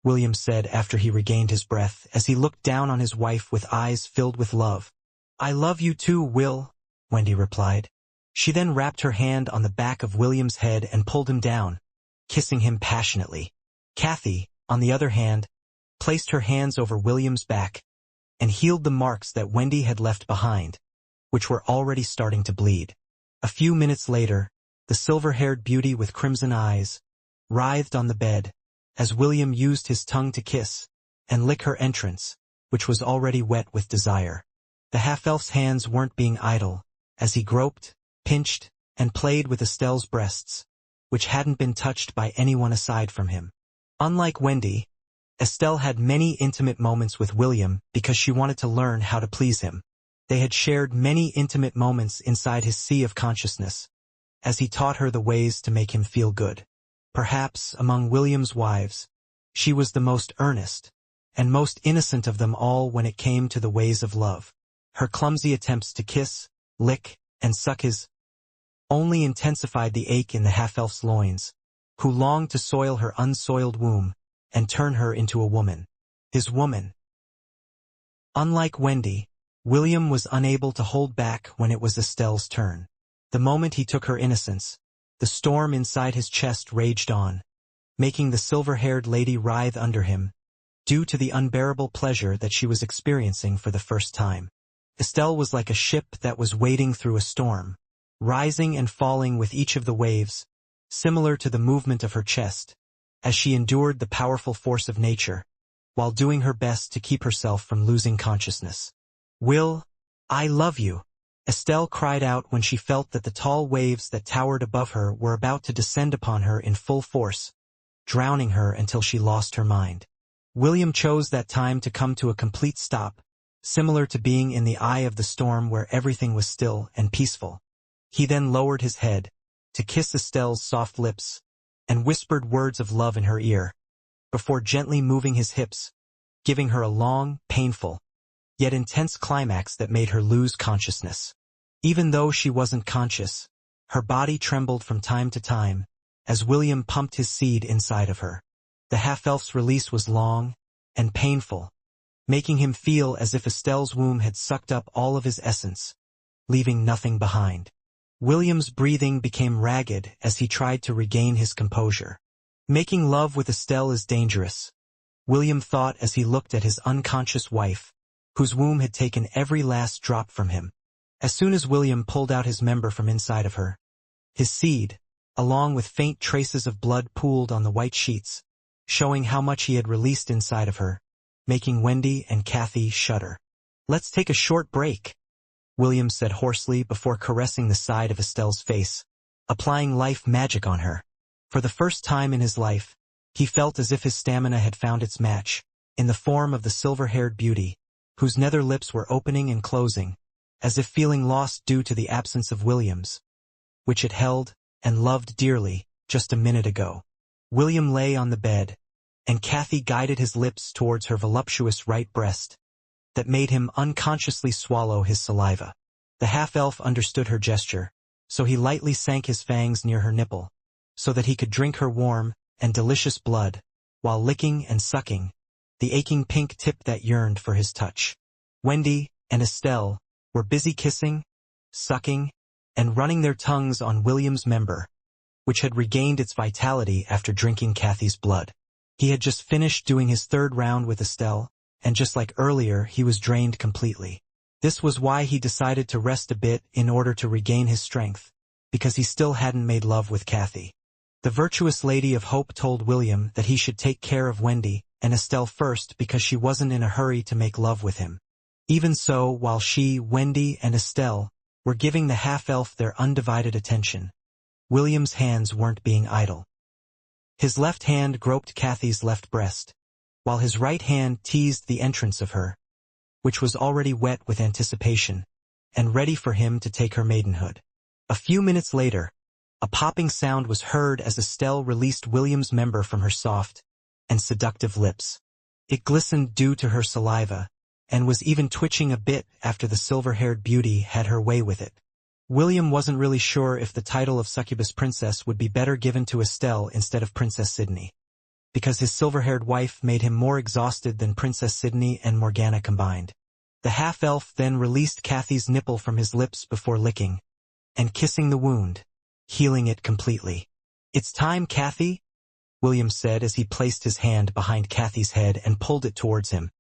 William said after he regained his breath, as he looked down on his wife with eyes filled with love. "I love you too, Will," Wendy replied. She then wrapped her hand on the back of William's head and pulled him down, kissing him passionately. Kathy, on the other hand, placed her hands over William's back and healed the marks that Wendy had left behind, which were already starting to bleed. A few minutes later, the silver-haired beauty with crimson eyes writhed on the bed as William used his tongue to kiss and lick her entrance, which was already wet with desire. The half-elf's hands weren't being idle, as he groped, pinched, and played with Estelle's breasts, which hadn't been touched by anyone aside from him. Unlike Wendy, Estelle had many intimate moments with William because she wanted to learn how to please him. They had shared many intimate moments inside his sea of consciousness, as he taught her the ways to make him feel good. Perhaps, among William's wives, she was the most earnest and most innocent of them all when it came to the ways of love. Her clumsy attempts to kiss, lick, and suck his only intensified the ache in the half-elf's loins, who longed to soil her unsoiled womb and turn her into a woman. His woman. Unlike Wendy, William was unable to hold back when it was Estelle's turn. The moment he took her innocence, the storm inside his chest raged on, making the silver-haired lady writhe under him, due to the unbearable pleasure that she was experiencing for the first time. Estelle was like a ship that was wading through a storm, rising and falling with each of the waves, similar to the movement of her chest, as she endured the powerful force of nature, while doing her best to keep herself from losing consciousness. "Will, I love you," Estelle cried out when she felt that the tall waves that towered above her were about to descend upon her in full force, drowning her until she lost her mind. William chose that time to come to a complete stop, similar to being in the eye of the storm where everything was still and peaceful. He then lowered his head to kiss Estelle's soft lips and whispered words of love in her ear, before gently moving his hips, giving her a long, painful, yet intense climax that made her lose consciousness. Even though she wasn't conscious, her body trembled from time to time as William pumped his seed inside of her. The half-elf's release was long and painful, making him feel as if Estelle's womb had sucked up all of his essence, leaving nothing behind. William's breathing became ragged as he tried to regain his composure. Making love with Estelle is dangerous, William thought as he looked at his unconscious wife, whose womb had taken every last drop from him. As soon as William pulled out his member from inside of her, his seed, along with faint traces of blood, pooled on the white sheets, showing how much he had released inside of her, making Wendy and Kathy shudder. "Let's take a short break," William said hoarsely before caressing the side of Estelle's face, applying life magic on her. For the first time in his life, he felt as if his stamina had found its match, in the form of the silver-haired beauty, whose nether lips were opening and closing, as if feeling lost due to the absence of William's, which it held and loved dearly just a minute ago. William lay on the bed, and Kathy guided his lips towards her voluptuous right breast, that made him unconsciously swallow his saliva. The half-elf understood her gesture, so he lightly sank his fangs near her nipple, so that he could drink her warm and delicious blood, while licking and sucking, the aching pink tip that yearned for his touch. Wendy and Estelle were busy kissing, sucking, and running their tongues on William's member, which had regained its vitality after drinking Kathy's blood. He had just finished doing his third round with Estelle, and just like earlier, he was drained completely. This was why he decided to rest a bit in order to regain his strength, because he still hadn't made love with Kathy. The virtuous Lady of Hope told William that he should take care of Wendy and Estelle first because she wasn't in a hurry to make love with him. Even so, while she, Wendy, and Estelle were giving the half-elf their undivided attention, William's hands weren't being idle. His left hand groped Kathy's left breast, while his right hand teased the entrance of her, which was already wet with anticipation, and ready for him to take her maidenhood. A few minutes later, a popping sound was heard as Estelle released William's member from her soft and seductive lips. It glistened due to her saliva, and was even twitching a bit after the silver-haired beauty had her way with it. William wasn't really sure if the title of Succubus Princess would be better given to Estelle instead of Princess Sydney, because his silver-haired wife made him more exhausted than Princess Sydney and Morgana combined. The half-elf then released Kathy's nipple from his lips before licking and kissing the wound, healing it completely. "It's time, Kathy," William said as he placed his hand behind Kathy's head and pulled it towards him,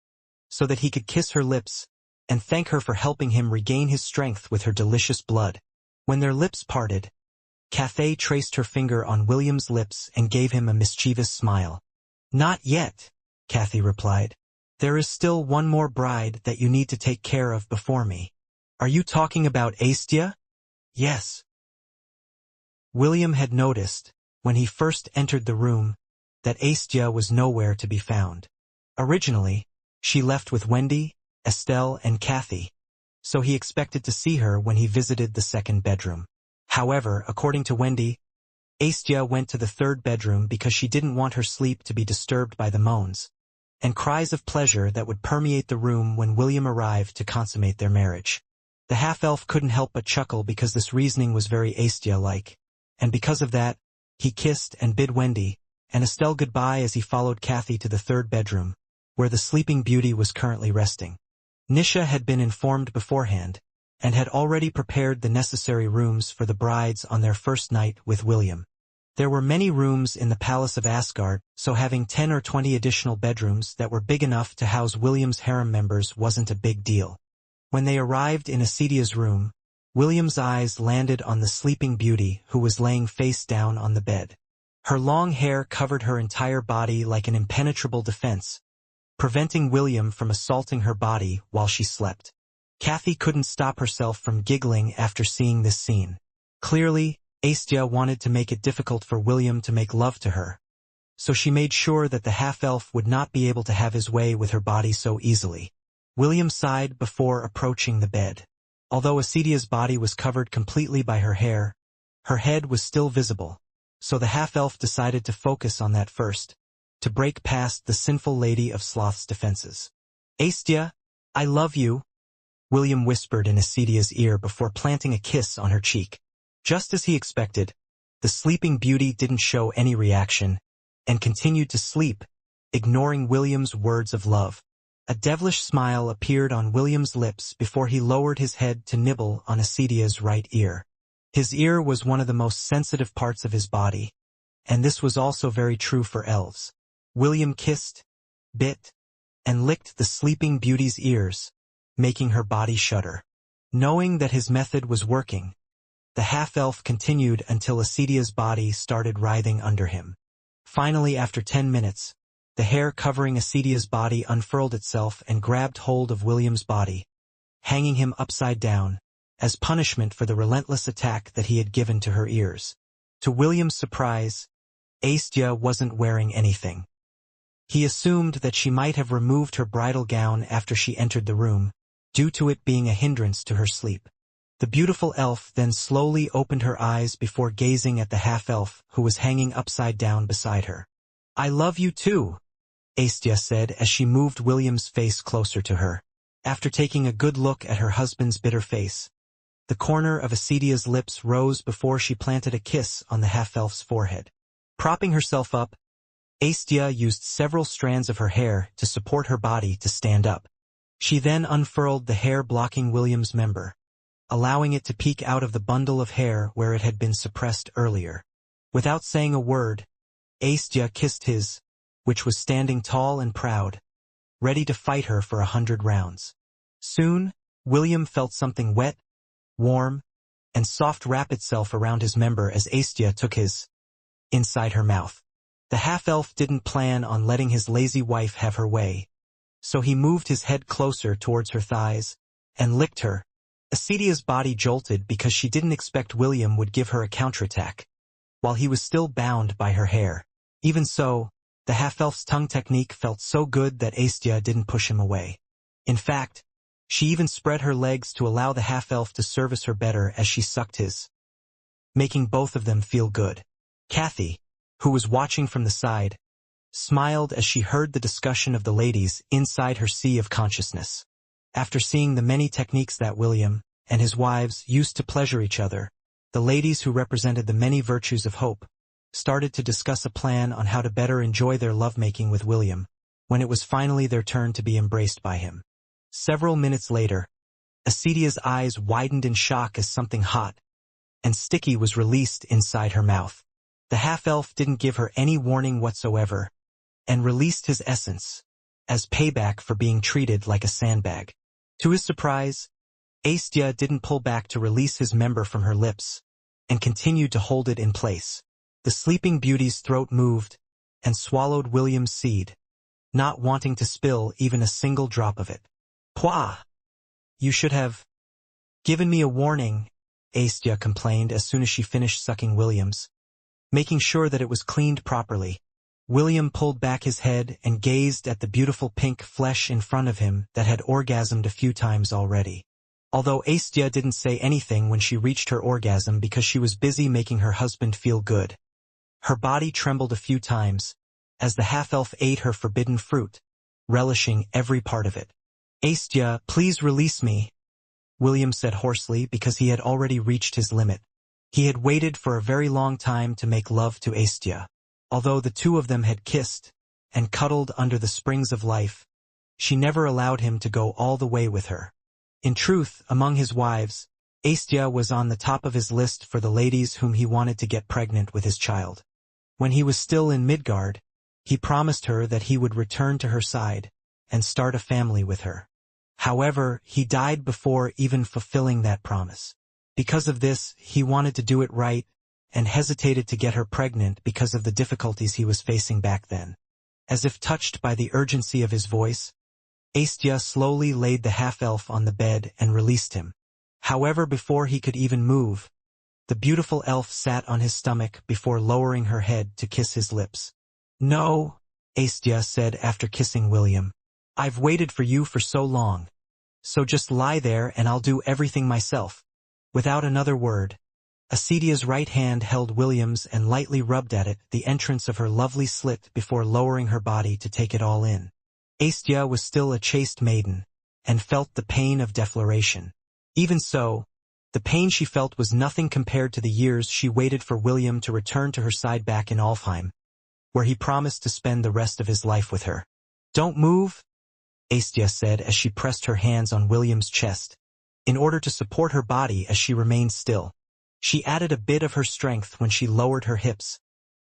so that he could kiss her lips and thank her for helping him regain his strength with her delicious blood. When their lips parted, Kathy traced her finger on William's lips and gave him a mischievous smile. "Not yet," Kathy replied. "There is still one more bride that you need to take care of before me." "Are you talking about Astia?" "Yes." William had noticed, when he first entered the room, that Astia was nowhere to be found. Originally, she left with Wendy, Estelle, and Kathy, so he expected to see her when he visited the second bedroom. However, according to Wendy, Astia went to the third bedroom because she didn't want her sleep to be disturbed by the moans and cries of pleasure that would permeate the room when William arrived to consummate their marriage. The half-elf couldn't help but chuckle because this reasoning was very Astia-like, and because of that, he kissed and bid Wendy and Estelle goodbye as he followed Kathy to the third bedroom, where the sleeping beauty was currently resting. Nisha had been informed beforehand, and had already prepared the necessary rooms for the brides on their first night with William. There were many rooms in the Palace of Asgard, so having 10 or 20 additional bedrooms that were big enough to house William's harem members wasn't a big deal. When they arrived in Asedia's room, William's eyes landed on the sleeping beauty who was laying face down on the bed. Her long hair covered her entire body like an impenetrable defense, preventing William from assaulting her body while she slept. Kathy couldn't stop herself from giggling after seeing this scene. Clearly, Astia wanted to make it difficult for William to make love to her, so she made sure that the half-elf would not be able to have his way with her body so easily. William sighed before approaching the bed. Although Asedia's body was covered completely by her hair, her head was still visible, so the half-elf decided to focus on that first, to break past the sinful Lady of Sloth's defenses. "Astia, I love you," William whispered in Asedia's ear before planting a kiss on her cheek. Just as he expected, the sleeping beauty didn't show any reaction, and continued to sleep, ignoring William's words of love. A devilish smile appeared on William's lips before he lowered his head to nibble on Asedia's right ear. His ear was one of the most sensitive parts of his body, and this was also very true for elves. William kissed, bit, and licked the sleeping beauty's ears, making her body shudder. Knowing that his method was working, the half-elf continued until Asedia's body started writhing under him. Finally, after 10 minutes, the hair covering Asedia's body unfurled itself and grabbed hold of William's body, hanging him upside down, as punishment for the relentless attack that he had given to her ears. To William's surprise, Astia wasn't wearing anything. He assumed that she might have removed her bridal gown after she entered the room, due to it being a hindrance to her sleep. The beautiful elf then slowly opened her eyes before gazing at the half-elf who was hanging upside down beside her. "I love you too," Astia said as she moved William's face closer to her. After taking a good look at her husband's bitter face, the corner of Asedia's lips rose before she planted a kiss on the half-elf's forehead. Propping herself up, Aestia used several strands of her hair to support her body to stand up. She then unfurled the hair blocking William's member, allowing it to peek out of the bundle of hair where it had been suppressed earlier. Without saying a word, Aestia kissed his, which was standing tall and proud, ready to fight her for 100 rounds. Soon, William felt something wet, warm, and soft wrap itself around his member as Aestia took his inside her mouth. The half-elf didn't plan on letting his lazy wife have her way, so he moved his head closer towards her thighs and licked her. Aesitia's body jolted because she didn't expect William would give her a counterattack, while he was still bound by her hair. Even so, the half-elf's tongue technique felt so good that Aestia didn't push him away. In fact, she even spread her legs to allow the half-elf to service her better as she sucked his, making both of them feel good. Kathy, who was watching from the side, smiled as she heard the discussion of the ladies inside her sea of consciousness. After seeing the many techniques that William and his wives used to pleasure each other, the ladies who represented the many virtues of hope started to discuss a plan on how to better enjoy their lovemaking with William when it was finally their turn to be embraced by him. Several minutes later, Aesitia's eyes widened in shock as something hot and sticky was released inside her mouth. The half-elf didn't give her any warning whatsoever and released his essence as payback for being treated like a sandbag. To his surprise, Aestia didn't pull back to release his member from her lips and continued to hold it in place. The sleeping beauty's throat moved and swallowed William's seed, not wanting to spill even a single drop of it. "Pwah! You should have given me a warning," Aestia complained as soon as she finished sucking William's. Making sure that it was cleaned properly, William pulled back his head and gazed at the beautiful pink flesh in front of him that had orgasmed a few times already. Although Aestia didn't say anything when she reached her orgasm because she was busy making her husband feel good, her body trembled a few times as the half-elf ate her forbidden fruit, relishing every part of it. "Aestia, please release me," William said hoarsely because he had already reached his limit. He had waited for a very long time to make love to Aestia. Although the two of them had kissed and cuddled under the springs of life, she never allowed him to go all the way with her. In truth, among his wives, Aestia was on the top of his list for the ladies whom he wanted to get pregnant with his child. When he was still in Midgard, he promised her that he would return to her side and start a family with her. However, he died before even fulfilling that promise. Because of this, he wanted to do it right and hesitated to get her pregnant because of the difficulties he was facing back then. As if touched by the urgency of his voice, Aestia slowly laid the half-elf on the bed and released him. However, before he could even move, the beautiful elf sat on his stomach before lowering her head to kiss his lips. "No," Aestia said after kissing William. "I've waited for you for so long. So just lie there and I'll do everything myself." Without another word, Aesitia's right hand held William's and lightly rubbed at it, the entrance of her lovely slit, before lowering her body to take it all in. Aestia was still a chaste maiden, and felt the pain of defloration. Even so, the pain she felt was nothing compared to the years she waited for William to return to her side back in Alfheim, where he promised to spend the rest of his life with her. "Don't move," Aestia said as she pressed her hands on William's chest, in order to support her body as she remained still. She added a bit of her strength when she lowered her hips,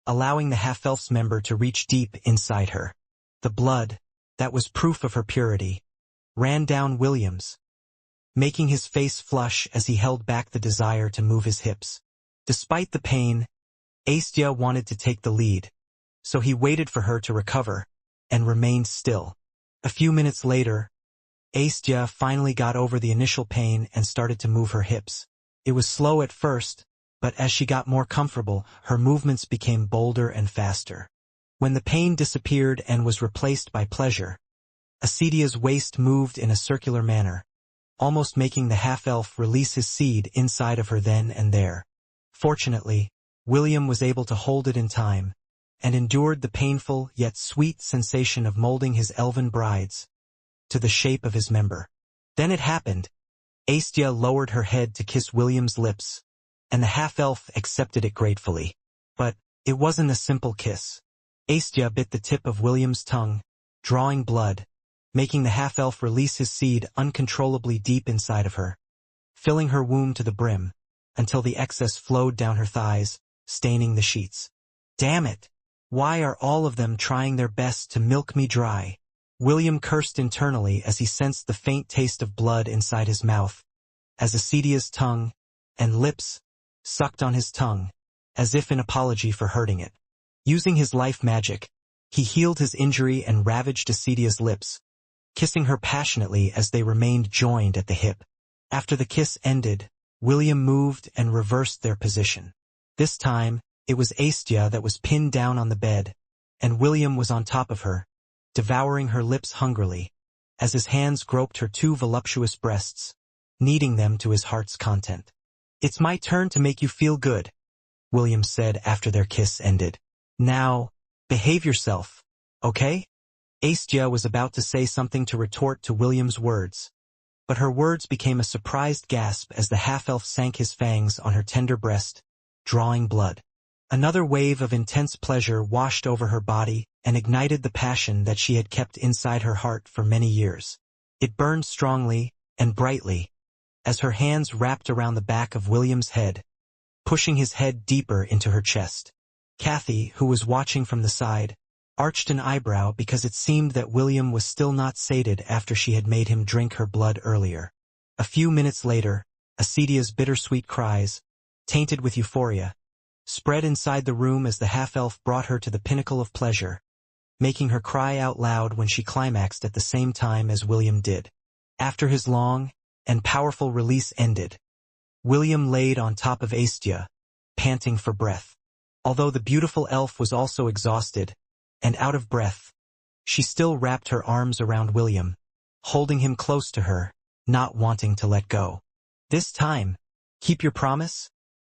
allowing the half-elf's member to reach deep inside her. The blood, that was proof of her purity, ran down William's, making his face flush as he held back the desire to move his hips. Despite the pain, Aestia wanted to take the lead, so he waited for her to recover and remained still. A few minutes later, Aestia finally got over the initial pain and started to move her hips. It was slow at first, but as she got more comfortable, her movements became bolder and faster. When the pain disappeared and was replaced by pleasure, Aesitia's waist moved in a circular manner, almost making the half-elf release his seed inside of her then and there. Fortunately, William was able to hold it in time, and endured the painful yet sweet sensation of molding his elven brides to the shape of his member. Then it happened. Aestia lowered her head to kiss William's lips, and the half-elf accepted it gratefully. But it wasn't a simple kiss. Aestia bit the tip of William's tongue, drawing blood, making the half-elf release his seed uncontrollably deep inside of her, filling her womb to the brim, until the excess flowed down her thighs, staining the sheets. Damn it! Why are all of them trying their best to milk me dry? William cursed internally as he sensed the faint taste of blood inside his mouth, as Aesdia's tongue and lips sucked on his tongue, as if in apology for hurting it. Using his life magic, he healed his injury and ravaged Aesdia's lips, kissing her passionately as they remained joined at the hip. After the kiss ended, William moved and reversed their position. This time, it was Aestia that was pinned down on the bed, and William was on top of her, devouring her lips hungrily, as his hands groped her two voluptuous breasts, kneading them to his heart's content. "It's my turn to make you feel good," William said after their kiss ended. "Now, behave yourself, okay?" Aestia was about to say something to retort to William's words, but her words became a surprised gasp as the half-elf sank his fangs on her tender breast, drawing blood. Another wave of intense pleasure washed over her body and ignited the passion that she had kept inside her heart for many years. It burned strongly and brightly as her hands wrapped around the back of William's head, pushing his head deeper into her chest. Kathy, who was watching from the side, arched an eyebrow because it seemed that William was still not sated after she had made him drink her blood earlier. A few minutes later, Aesdia's bittersweet cries, tainted with euphoria, spread inside the room as the half-elf brought her to the pinnacle of pleasure, making her cry out loud when she climaxed at the same time as William did. After his long and powerful release ended, William laid on top of Aestia, panting for breath. Although the beautiful elf was also exhausted and out of breath, she still wrapped her arms around William, holding him close to her, not wanting to let go. "This time, keep your promise?"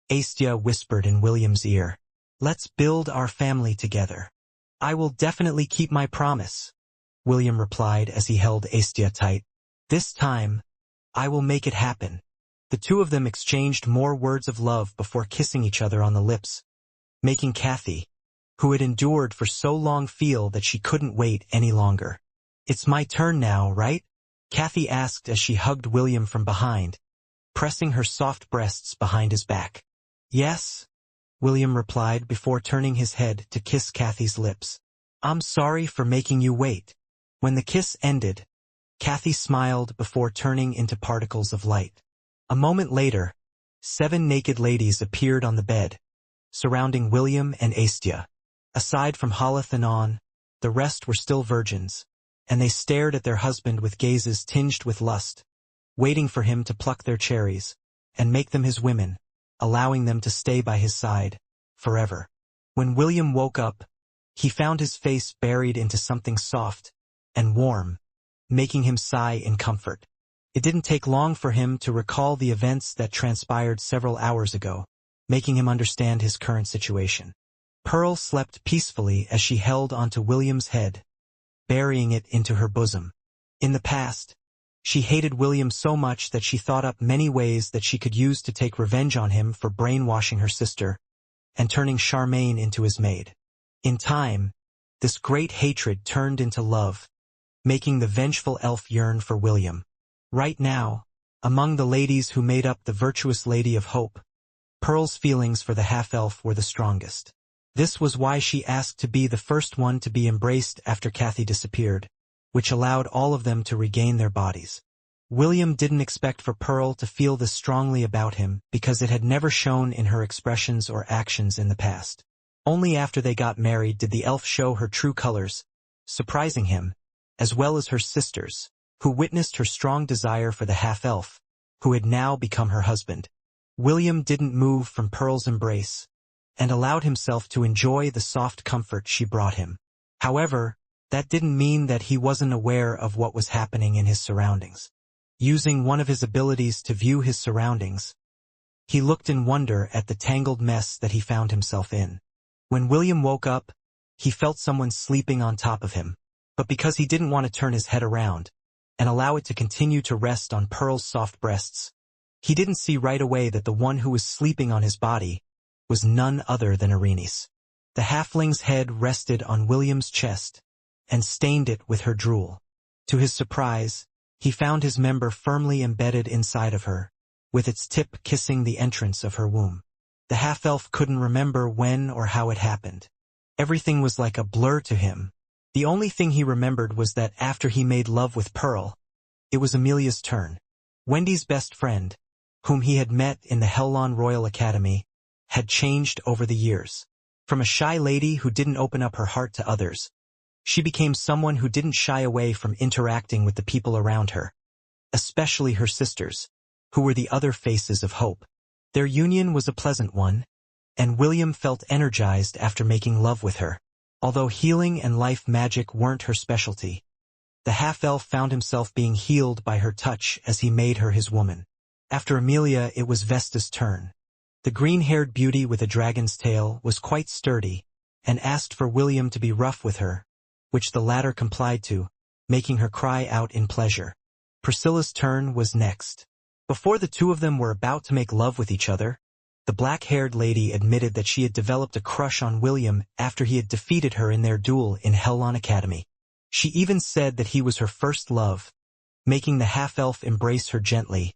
Aestia whispered in William's ear. "Let's build our family together." "I will definitely keep my promise," William replied as he held Aestia tight. "This time, I will make it happen." The two of them exchanged more words of love before kissing each other on the lips, making Kathy, who had endured for so long, feel that she couldn't wait any longer. "It's my turn now, right?" Kathy asked as she hugged William from behind, pressing her soft breasts behind his back. "Yes," William replied before turning his head to kiss Kathy's lips. "I'm sorry for making you wait." When the kiss ended, Kathy smiled before turning into particles of light. A moment later, 7 naked ladies appeared on the bed, surrounding William and Aestia. Aside from Holith and On, the rest were still virgins, and they stared at their husband with gazes tinged with lust, waiting for him to pluck their cherries and make them his women, allowing them to stay by his side forever. When William woke up, he found his face buried into something soft and warm, making him sigh in comfort. It didn't take long for him to recall the events that transpired several hours ago, making him understand his current situation. Pearl slept peacefully as she held onto William's head, burying it into her bosom. In the past, she hated William so much that she thought up many ways that she could use to take revenge on him for brainwashing her sister and turning Charmaine into his maid. In time, this great hatred turned into love, making the vengeful elf yearn for William. Right now, among the ladies who made up the virtuous Lady of Hope, Pearl's feelings for the half-elf were the strongest. This was why she asked to be the first one to be embraced after Kathy disappeared, which allowed all of them to regain their bodies. William didn't expect for Pearl to feel this strongly about him because it had never shown in her expressions or actions in the past. Only after they got married did the elf show her true colors, surprising him, as well as her sisters, who witnessed her strong desire for the half-elf, who had now become her husband. William didn't move from Pearl's embrace, and allowed himself to enjoy the soft comfort she brought him. However, that didn't mean that he wasn't aware of what was happening in his surroundings. Using one of his abilities to view his surroundings, he looked in wonder at the tangled mess that he found himself in. When William woke up, he felt someone sleeping on top of him, but because he didn't want to turn his head around and allow it to continue to rest on Pearl's soft breasts, he didn't see right away that the one who was sleeping on his body was none other than Arenice. The halfling's head rested on William's chest and stained it with her drool. To his surprise, he found his member firmly embedded inside of her, with its tip kissing the entrance of her womb. The half-elf couldn't remember when or how it happened. Everything was like a blur to him. The only thing he remembered was that after he made love with Pearl, it was Amelia's turn. Wendy's best friend, whom he had met in the Hellon Royal Academy, had changed over the years. From a shy lady who didn't open up her heart to others, she became someone who didn't shy away from interacting with the people around her, especially her sisters, who were the other faces of hope. Their union was a pleasant one, and William felt energized after making love with her. Although healing and life magic weren't her specialty, the half-elf found himself being healed by her touch as he made her his woman. After Amelia, it was Vesta's turn. The green-haired beauty with a dragon's tail was quite sturdy, and asked for William to be rough with her, which the latter complied to, making her cry out in pleasure. Priscilla's turn was next. Before the two of them were about to make love with each other, the black-haired lady admitted that she had developed a crush on William after he had defeated her in their duel in Hellon Academy. She even said that he was her first love, making the half-elf embrace her gently,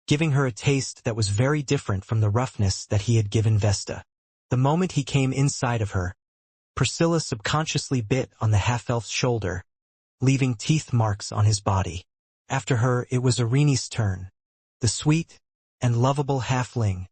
giving her a taste that was very different from the roughness that he had given Vesta. The moment he came inside of her, Priscilla subconsciously bit on the half-elf's shoulder, leaving teeth marks on his body. After her, it was Irene's turn, the sweet and lovable halfling,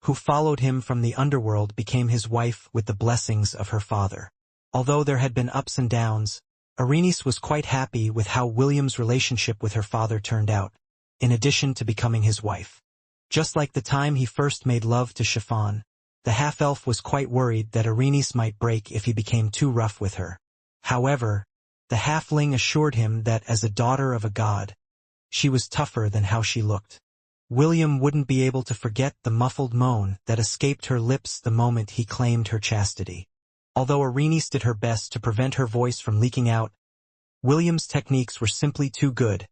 who followed him from the underworld, became his wife with the blessings of her father. Although there had been ups and downs, Irene was quite happy with how William's relationship with her father turned out, in addition to becoming his wife. Just like the time he first made love to Chiffon, the half-elf was quite worried that Irene might break if he became too rough with her. However, the halfling assured him that as a daughter of a god, she was tougher than how she looked. William wouldn't be able to forget the muffled moan that escaped her lips the moment he claimed her chastity. Although Irene did her best to prevent her voice from leaking out, William's techniques were simply too good,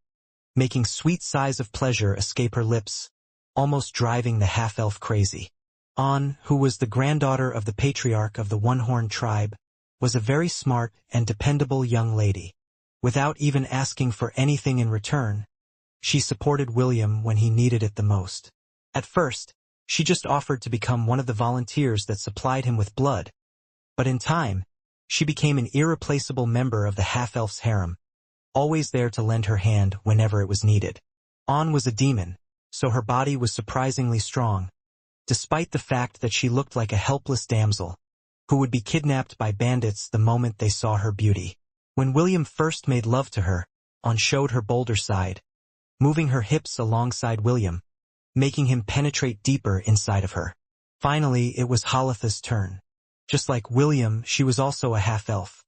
making sweet sighs of pleasure escape her lips, almost driving the half-elf crazy. An, who was the granddaughter of the patriarch of the One-Horn tribe, was a very smart and dependable young lady. Without even asking for anything in return, she supported William when he needed it the most. At first, she just offered to become one of the volunteers that supplied him with blood, but in time, she became an irreplaceable member of the half-elf's harem, always there to lend her hand whenever it was needed. An was a demon, so her body was surprisingly strong, despite the fact that she looked like a helpless damsel, who would be kidnapped by bandits the moment they saw her beauty. When William first made love to her, An showed her bolder side, moving her hips alongside William, making him penetrate deeper inside of her. Finally, it was Halitha's turn. Just like William, she was also a half-elf.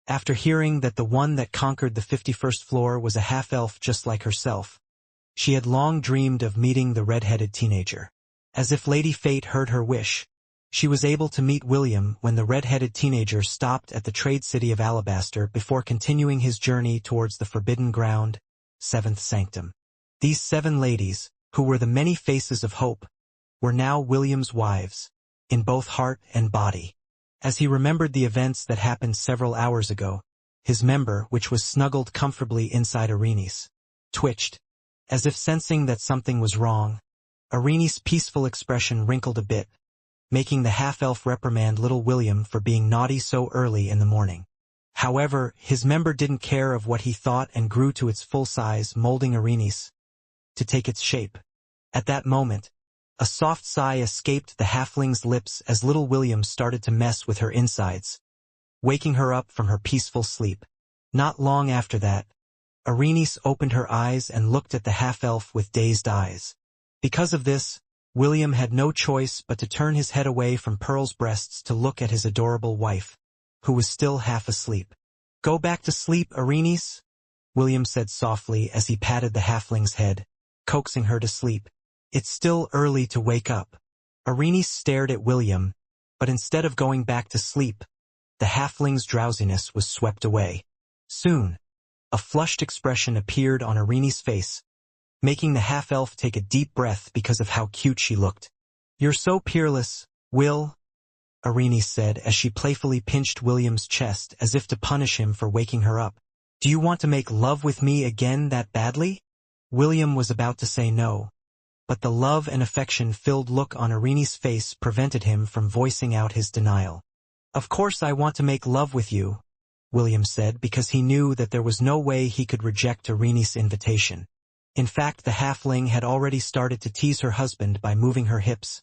After hearing that the one that conquered the 51st floor was a half-elf just like herself, she had long dreamed of meeting the red-headed teenager. As if Lady Fate heard her wish, she was able to meet William when the red-headed teenager stopped at the trade city of Alabaster before continuing his journey towards the Forbidden Ground, Seventh Sanctum. These 7 ladies, who were the many faces of hope, were now William's wives, in both heart and body. As he remembered the events that happened several hours ago, his member, which was snuggled comfortably inside Irene's, twitched, as if sensing that something was wrong. Irene's peaceful expression wrinkled a bit, making the half-elf reprimand little William for being naughty so early in the morning. However, his member didn't care of what he thought and grew to its full size, molding Irene's to take its shape. At that moment, a soft sigh escaped the halfling's lips as little William started to mess with her insides, waking her up from her peaceful sleep. Not long after that, Irene opened her eyes and looked at the half-elf with dazed eyes. Because of this, William had no choice but to turn his head away from Pearl's breasts to look at his adorable wife, who was still half asleep. "Go back to sleep, Irene," William said softly as he patted the halfling's head, coaxing her to sleep. "It's still early to wake up." Irene stared at William, but instead of going back to sleep, the halfling's drowsiness was swept away. Soon, a flushed expression appeared on Irene's face, making the half-elf take a deep breath because of how cute she looked. "You're so peerless, Will." Irenae said as she playfully pinched William's chest as if to punish him for waking her up. Do you want to make love with me again that badly? William was about to say no, but the love and affection-filled look on Irenae's face prevented him from voicing out his denial. Of course I want to make love with you, William said, because he knew that there was no way he could reject Irenae's invitation. In fact, the halfling had already started to tease her husband by moving her hips,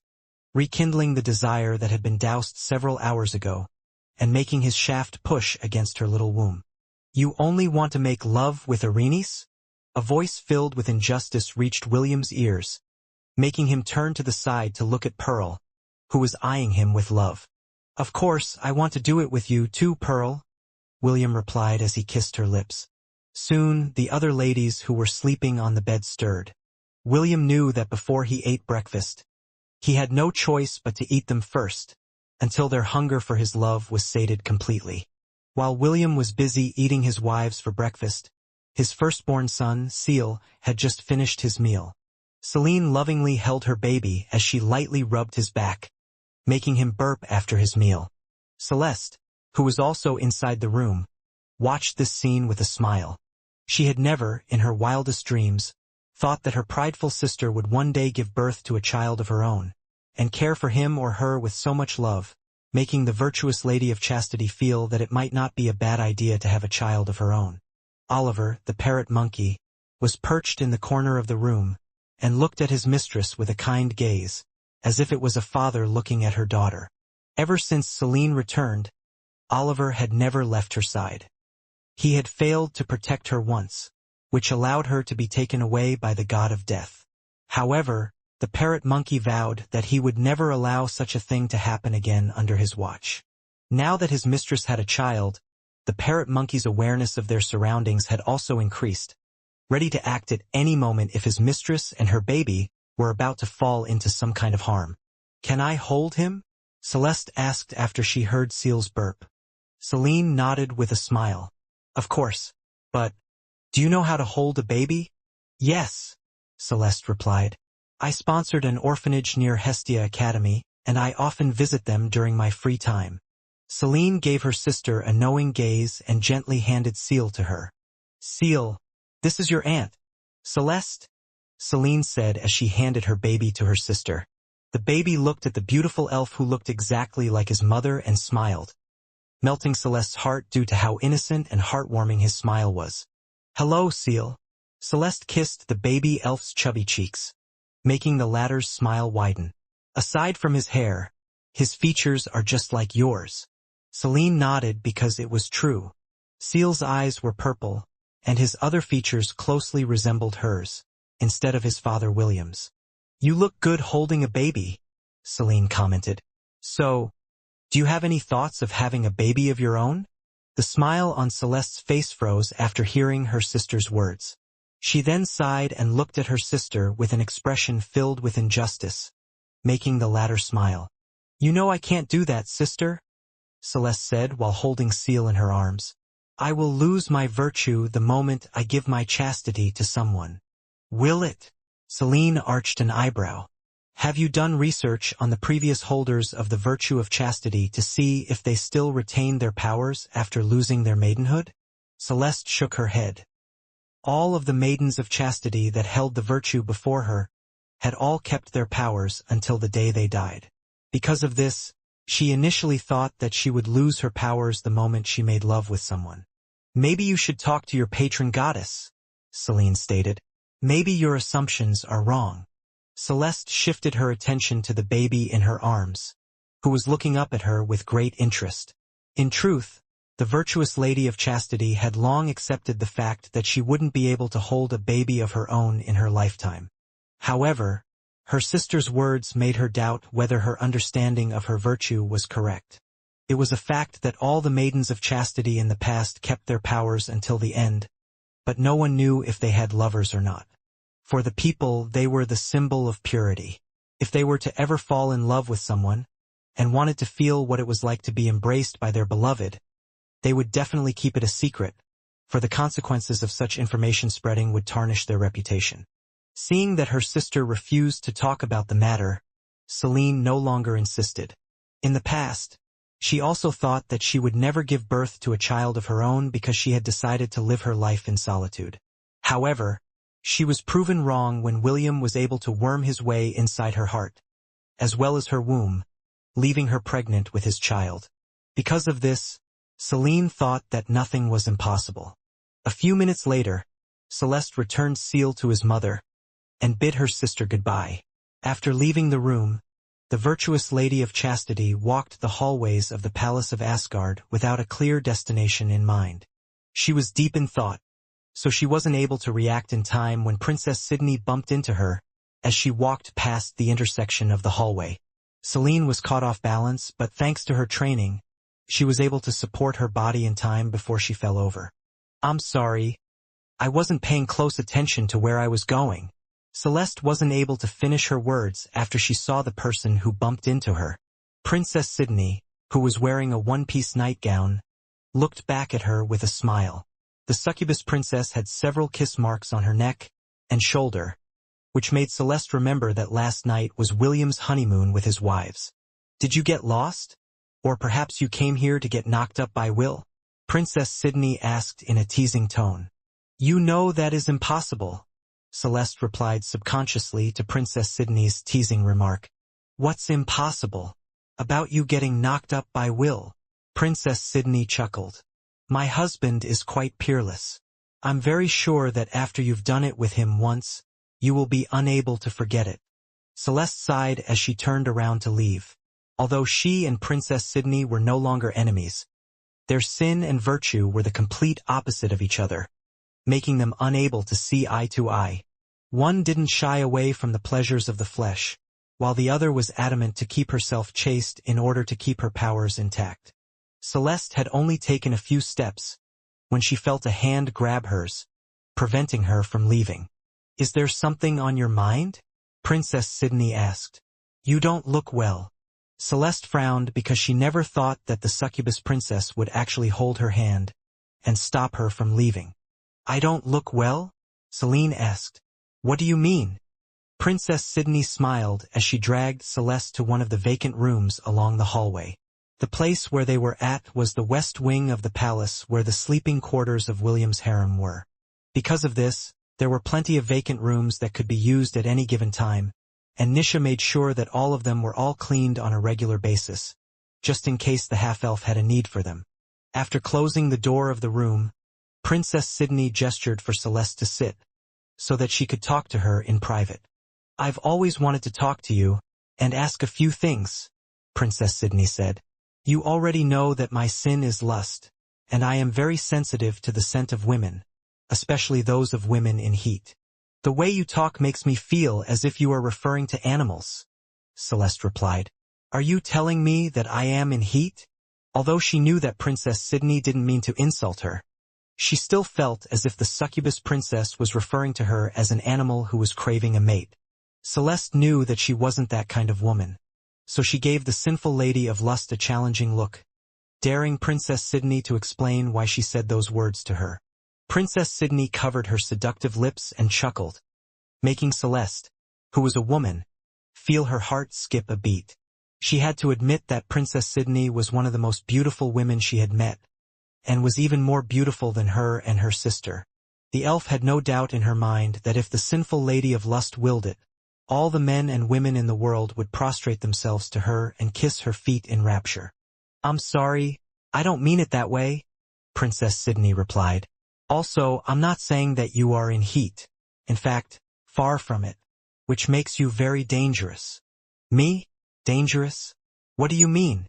rekindling the desire that had been doused several hours ago, and making his shaft push against her little womb. You only want to make love with Irenae? A voice filled with injustice reached William's ears, making him turn to the side to look at Pearl, who was eyeing him with love. Of course, I want to do it with you too, Pearl, William replied as he kissed her lips. Soon, the other ladies who were sleeping on the bed stirred. William knew that before he ate breakfast, he had no choice but to eat them first, until their hunger for his love was sated completely. While William was busy eating his wives for breakfast, his firstborn son, Seal, had just finished his meal. Celine lovingly held her baby as she lightly rubbed his back, making him burp after his meal. Celeste, who was also inside the room, watched this scene with a smile. She had never, in her wildest dreams, thought that her prideful sister would one day give birth to a child of her own, and care for him or her with so much love, making the virtuous Lady of Chastity feel that it might not be a bad idea to have a child of her own. Oliver, the parrot monkey, was perched in the corner of the room, and looked at his mistress with a kind gaze, as if it was a father looking at her daughter. Ever since Celine returned, Oliver had never left her side. He had failed to protect her once, which allowed her to be taken away by the god of death. However, the parrot monkey vowed that he would never allow such a thing to happen again under his watch. Now that his mistress had a child, the parrot monkey's awareness of their surroundings had also increased, ready to act at any moment if his mistress and her baby were about to fall into some kind of harm. Can I hold him? Celeste asked after she heard Seal's burp. Celine nodded with a smile. Of course, but do you know how to hold a baby? Yes, Celeste replied. I sponsored an orphanage near Hestia Academy, and I often visit them during my free time. Celine gave her sister a knowing gaze and gently handed Seal to her. Seal, this is your aunt. Celeste, Celine said as she handed her baby to her sister. The baby looked at the beautiful elf who looked exactly like his mother and smiled, melting Celeste's heart due to how innocent and heartwarming his smile was. Hello, Seal. Celeste kissed the baby elf's chubby cheeks, making the latter's smile widen. Aside from his hair, his features are just like yours. Celine nodded because it was true. Seal's eyes were purple, and his other features closely resembled hers, instead of his father William's. You look good holding a baby, Celine commented. So, do you have any thoughts of having a baby of your own? The smile on Celeste's face froze after hearing her sister's words. She then sighed and looked at her sister with an expression filled with injustice, making the latter smile. You know I can't do that, sister, Celeste said while holding Seal in her arms. I will lose my virtue the moment I give my chastity to someone. Will it? Celine arched an eyebrow. Have you done research on the previous holders of the virtue of chastity to see if they still retain their powers after losing their maidenhood? Celeste shook her head. All of the maidens of chastity that held the virtue before her had all kept their powers until the day they died. Because of this, she initially thought that she would lose her powers the moment she made love with someone. Maybe you should talk to your patron goddess, Celine stated. Maybe your assumptions are wrong. Celeste shifted her attention to the baby in her arms, who was looking up at her with great interest. In truth, the virtuous Lady of Chastity had long accepted the fact that she wouldn't be able to hold a baby of her own in her lifetime. However, her sister's words made her doubt whether her understanding of her virtue was correct. It was a fact that all the maidens of chastity in the past kept their powers until the end, but no one knew if they had lovers or not. For the people, they were the symbol of purity. If they were to ever fall in love with someone, and wanted to feel what it was like to be embraced by their beloved, they would definitely keep it a secret, for the consequences of such information spreading would tarnish their reputation. Seeing that her sister refused to talk about the matter, Celine no longer insisted. In the past, she also thought that she would never give birth to a child of her own because she had decided to live her life in solitude. However, she was proven wrong when William was able to worm his way inside her heart, as well as her womb, leaving her pregnant with his child. Because of this, Celine thought that nothing was impossible. A few minutes later, Celeste returned Seal to his mother and bid her sister goodbye. After leaving the room, the virtuous Lady of Chastity walked the hallways of the Palace of Asgard without a clear destination in mind. She was deep in thought, so she wasn't able to react in time when Princess Sydney bumped into her as she walked past the intersection of the hallway. Celine was caught off balance, but thanks to her training, she was able to support her body in time before she fell over. "I'm sorry. I wasn't paying close attention to where I was going." Celeste wasn't able to finish her words after she saw the person who bumped into her. Princess Sydney, who was wearing a one-piece nightgown, looked back at her with a smile. The succubus princess had several kiss marks on her neck and shoulder, which made Celeste remember that last night was William's honeymoon with his wives. "Did you get lost? Or perhaps you came here to get knocked up by Will?" Princess Sydney asked in a teasing tone. "You know that is impossible," Celeste replied subconsciously to Princess Sydney's teasing remark. "What's impossible about you getting knocked up by Will?" Princess Sydney chuckled. "My husband is quite peerless. I'm very sure that after you've done it with him once, you will be unable to forget it." Celeste sighed as she turned around to leave. Although she and Princess Sydney were no longer enemies, their sin and virtue were the complete opposite of each other, making them unable to see eye to eye. One didn't shy away from the pleasures of the flesh, while the other was adamant to keep herself chaste in order to keep her powers intact. Celeste had only taken a few steps when she felt a hand grab hers, preventing her from leaving. "Is there something on your mind?" Princess Sydney asked. "You don't look well." Celeste frowned because she never thought that the succubus princess would actually hold her hand and stop her from leaving. "I don't look well?" Celine asked. "What do you mean?" Princess Sydney smiled as she dragged Celeste to one of the vacant rooms along the hallway. The place where they were at was the west wing of the palace where the sleeping quarters of William's harem were. Because of this, there were plenty of vacant rooms that could be used at any given time, and Nisha made sure that all of them were all cleaned on a regular basis, just in case the half-elf had a need for them. After closing the door of the room, Princess Sydney gestured for Celeste to sit, so that she could talk to her in private. "I've always wanted to talk to you and ask a few things," Princess Sydney said. "You already know that my sin is lust, and I am very sensitive to the scent of women, especially those of women in heat. The way you talk makes me feel as if you are referring to animals," Celeste replied. "Are you telling me that I am in heat?" Although she knew that Princess Sydney didn't mean to insult her, she still felt as if the succubus princess was referring to her as an animal who was craving a mate. Celeste knew that she wasn't that kind of woman, so she gave the sinful lady of lust a challenging look, daring Princess Sydney to explain why she said those words to her. Princess Sydney covered her seductive lips and chuckled, making Celeste, who was a woman, feel her heart skip a beat. She had to admit that Princess Sydney was one of the most beautiful women she had met, and was even more beautiful than her and her sister. The elf had no doubt in her mind that if the sinful lady of lust willed it, all the men and women in the world would prostrate themselves to her and kiss her feet in rapture. "I'm sorry, I don't mean it that way," Princess Sydney replied. "Also, I'm not saying that you are in heat. In fact, far from it, which makes you very dangerous." "Me? Dangerous? What do you mean?"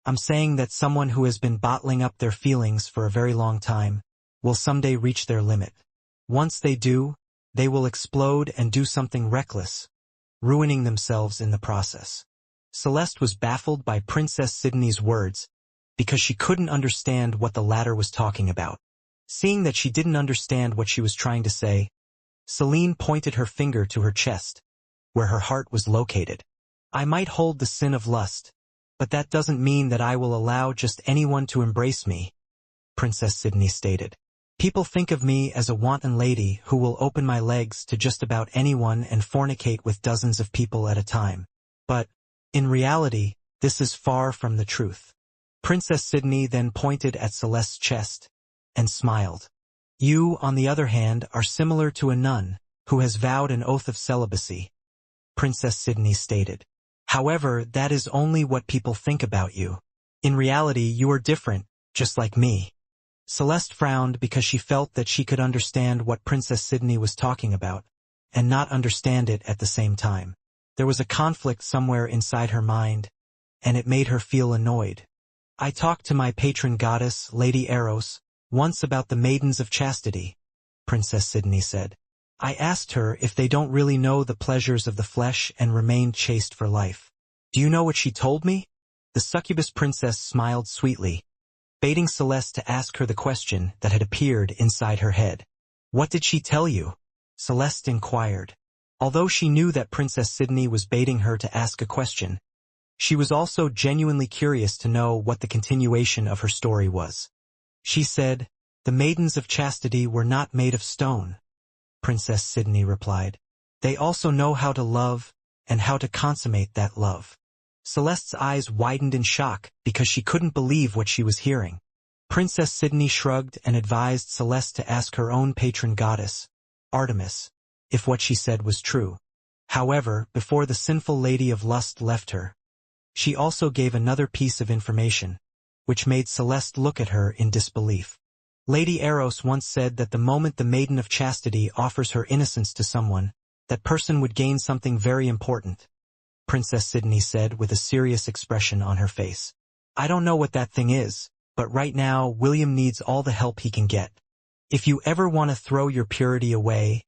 I'm saying that someone who has been bottling up their feelings for a very long time will someday reach their limit. Once they do, they will explode and do something reckless, ruining themselves in the process." Celeste was baffled by Princess Sydney's words because she couldn't understand what the latter was talking about. Seeing that she didn't understand what she was trying to say, Celine pointed her finger to her chest, where her heart was located. "I might hold the sin of lust, but that doesn't mean that I will allow just anyone to embrace me," Princess Sydney stated. "People think of me as a wanton lady who will open my legs to just about anyone and fornicate with dozens of people at a time. But, in reality, This is far from the truth. Princess Sydney then pointed at Celeste's chest and smiled. You, on the other hand, are similar to a nun who has vowed an oath of celibacy, Princess Sydney stated. However, that is only what people think about you. In reality, you are different, just like me. Celeste frowned because she felt that she could understand what Princess Sydney was talking about, and not understand it at the same time. There was a conflict somewhere inside her mind, and it made her feel annoyed. I talked to my patron goddess, Lady Eros, once about the Maidens of Chastity, Princess Sydney said. I asked her if they don't really know the pleasures of the flesh and remained chaste for life. Do you know what she told me? The succubus princess smiled sweetly, baiting Celeste to ask her the question that had appeared inside her head. What did she tell you? Celeste inquired. Although she knew that Princess Sydney was baiting her to ask a question, she was also genuinely curious to know what the continuation of her story was. She said, "The Maidens of Chastity were not made of stone," Princess Sydney replied. "They also know how to love and how to consummate that love." Celeste's eyes widened in shock because she couldn't believe what she was hearing. Princess Sydney shrugged and advised Celeste to ask her own patron goddess, Artemis, if what she said was true. However, before the sinful lady of lust left her, she also gave another piece of information, which made Celeste look at her in disbelief. Lady Eros once said that the moment the Maiden of Chastity offers her innocence to someone, that person would gain something very important, Princess Sydney said with a serious expression on her face. I don't know what that thing is, but right now William needs all the help he can get. If you ever want to throw your purity away,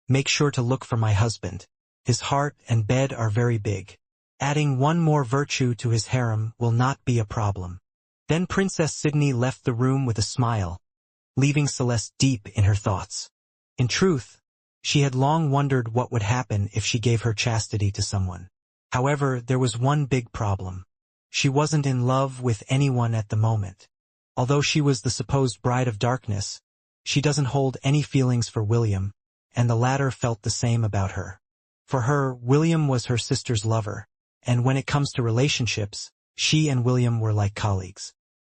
make sure to look for my husband. His heart and bed are very big. Adding one more virtue to his harem will not be a problem. Then Princess Sydney left the room with a smile, leaving Celeste deep in her thoughts. In truth, she had long wondered what would happen if she gave her chastity to someone. However, there was one big problem. She wasn't in love with anyone at the moment. Although she was the supposed bride of darkness, she doesn't hold any feelings for William, and the latter felt the same about her. For her, William was her sister's lover, and when it comes to relationships, she and William were like colleagues.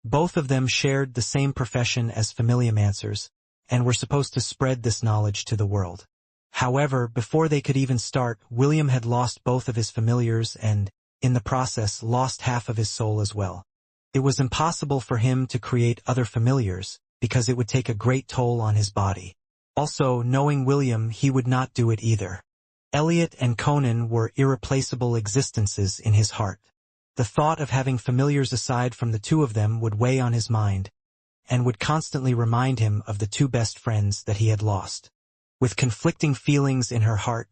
Both of them shared the same profession as familiomancers, and were supposed to spread this knowledge to the world. However, before they could even start, William had lost both of his familiars and, in the process, lost half of his soul as well. It was impossible for him to create other familiars, because it would take a great toll on his body. Also, knowing William, he would not do it either. Elliot and Conan were irreplaceable existences in his heart. The thought of having familiars aside from the two of them would weigh on his mind, and would constantly remind him of the two best friends that he had lost. With conflicting feelings in her heart,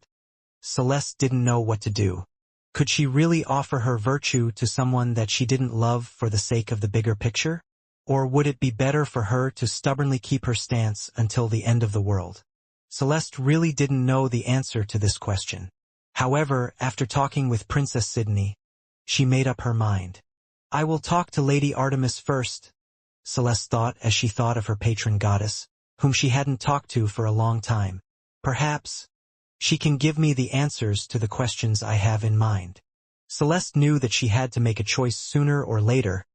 Celeste didn't know what to do. Could she really offer her virtue to someone that she didn't love for the sake of the bigger picture? Or would it be better for her to stubbornly keep her stance until the end of the world? Celeste really didn't know the answer to this question. However, after talking with Princess Sydney, she made up her mind. I will talk to Lady Artemis first, Celeste thought as she thought of her patron goddess, whom she hadn't talked to for a long time. Perhaps she can give me the answers to the questions I have in mind. Celeste knew that she had to make a choice sooner or later,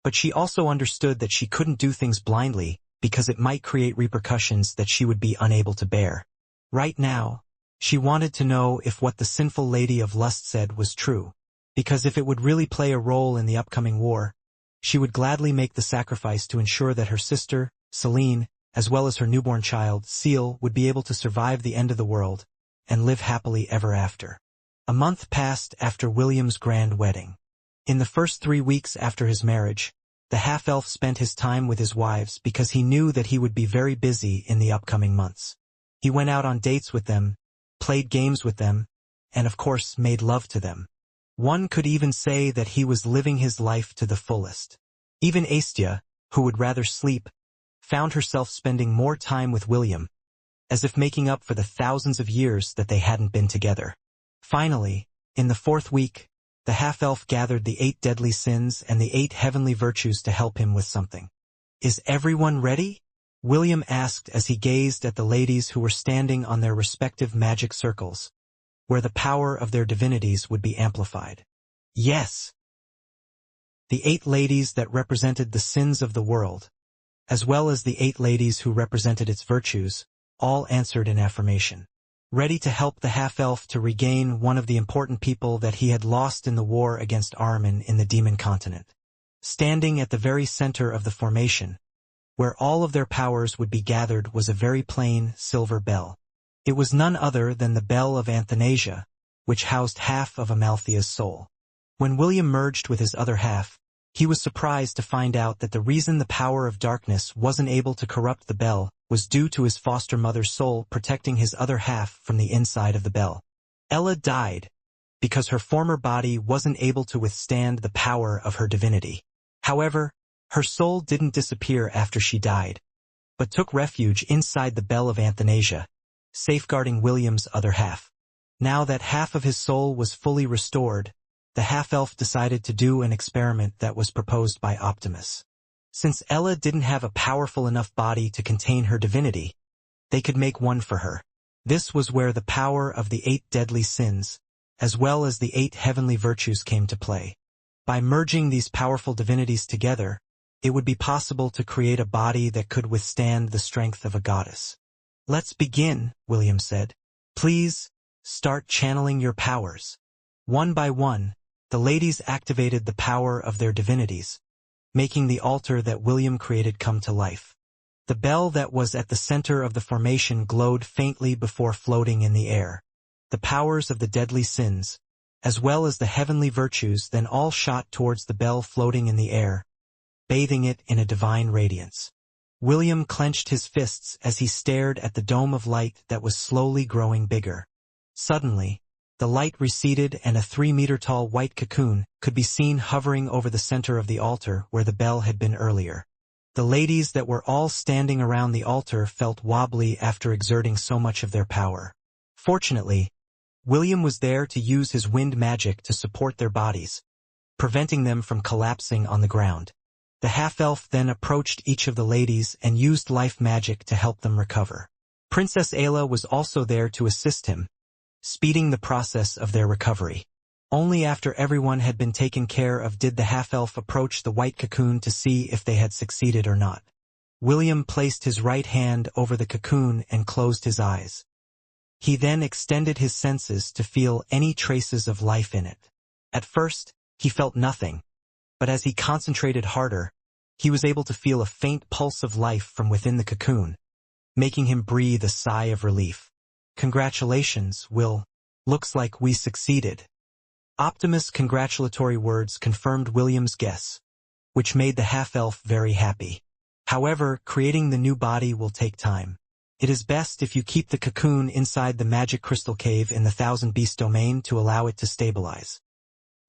but she also understood that she couldn't do things blindly because it might create repercussions that she would be unable to bear. Right now, she wanted to know if what the sinful lady of lust said was true, because if it would really play a role in the upcoming war, she would gladly make the sacrifice to ensure that her sister, Celine, as well as her newborn child, Seal, would be able to survive the end of the world and live happily ever after. A month passed after William's grand wedding. In the first 3 weeks after his marriage, the half-elf spent his time with his wives because he knew that he would be very busy in the upcoming months. He went out on dates with them, played games with them, and of course made love to them. One could even say that he was living his life to the fullest. Even Astia, who would rather sleep, found herself spending more time with William, as if making up for the thousands of years that they hadn't been together. Finally, in the 4th week, the half-elf gathered the 8 deadly sins and the 8 heavenly virtues to help him with something. Is everyone ready? William asked as he gazed at the ladies who were standing on their respective magic circles, where the power of their divinities would be amplified. Yes, The 8 ladies that represented the sins of the world, as well as the 8 ladies who represented its virtues, all answered in affirmation. Ready to help the half-elf to regain one of the important people that he had lost in the war against Armin in the demon continent. Standing at the very center of the formation, where all of their powers would be gathered, was a very plain silver bell. It was none other than the bell of Athanasia, which housed half of Amalthea's soul. When William merged with his other half, he was surprised to find out that the reason the power of darkness wasn't able to corrupt the bell was due to his foster mother's soul protecting his other half from the inside of the bell. Ella died because her former body wasn't able to withstand the power of her divinity. However, her soul didn't disappear after she died, but took refuge inside the bell of Athanasia, safeguarding William's other half. Now that half of his soul was fully restored, the half-elf decided to do an experiment that was proposed by Optimus. Since Ella didn't have a powerful enough body to contain her divinity, they could make one for her. This was where the power of the 8 deadly sins, as well as the 8 heavenly virtues, came to play. By merging these powerful divinities together, it would be possible to create a body that could withstand the strength of a goddess. "Let's begin," William said. "Please, start channeling your powers." One by one, the ladies activated the power of their divinities, making the altar that William created come to life. The bell that was at the center of the formation glowed faintly before floating in the air. The powers of the deadly sins, as well as the heavenly virtues, then all shot towards the bell floating in the air, bathing it in a divine radiance. William clenched his fists as he stared at the dome of light that was slowly growing bigger. Suddenly, the light receded and a 3-meter-tall white cocoon could be seen hovering over the center of the altar where the bell had been earlier. The ladies that were all standing around the altar felt wobbly after exerting so much of their power. Fortunately, William was there to use his wind magic to support their bodies, preventing them from collapsing on the ground. The half-elf then approached each of the ladies and used life magic to help them recover. Princess Ayla was also there to assist him, speeding the process of their recovery. Only after everyone had been taken care of did the half-elf approach the white cocoon to see if they had succeeded or not. William placed his right hand over the cocoon and closed his eyes. He then extended his senses to feel any traces of life in it. At first, he felt nothing, but as he concentrated harder, he was able to feel a faint pulse of life from within the cocoon, making him breathe a sigh of relief. "Congratulations, Will. Looks like we succeeded." Optimus' congratulatory words confirmed William's guess, which made the half-elf very happy. However, creating the new body will take time. It is best if you keep the cocoon inside the magic crystal cave in the Thousand Beast domain to allow it to stabilize.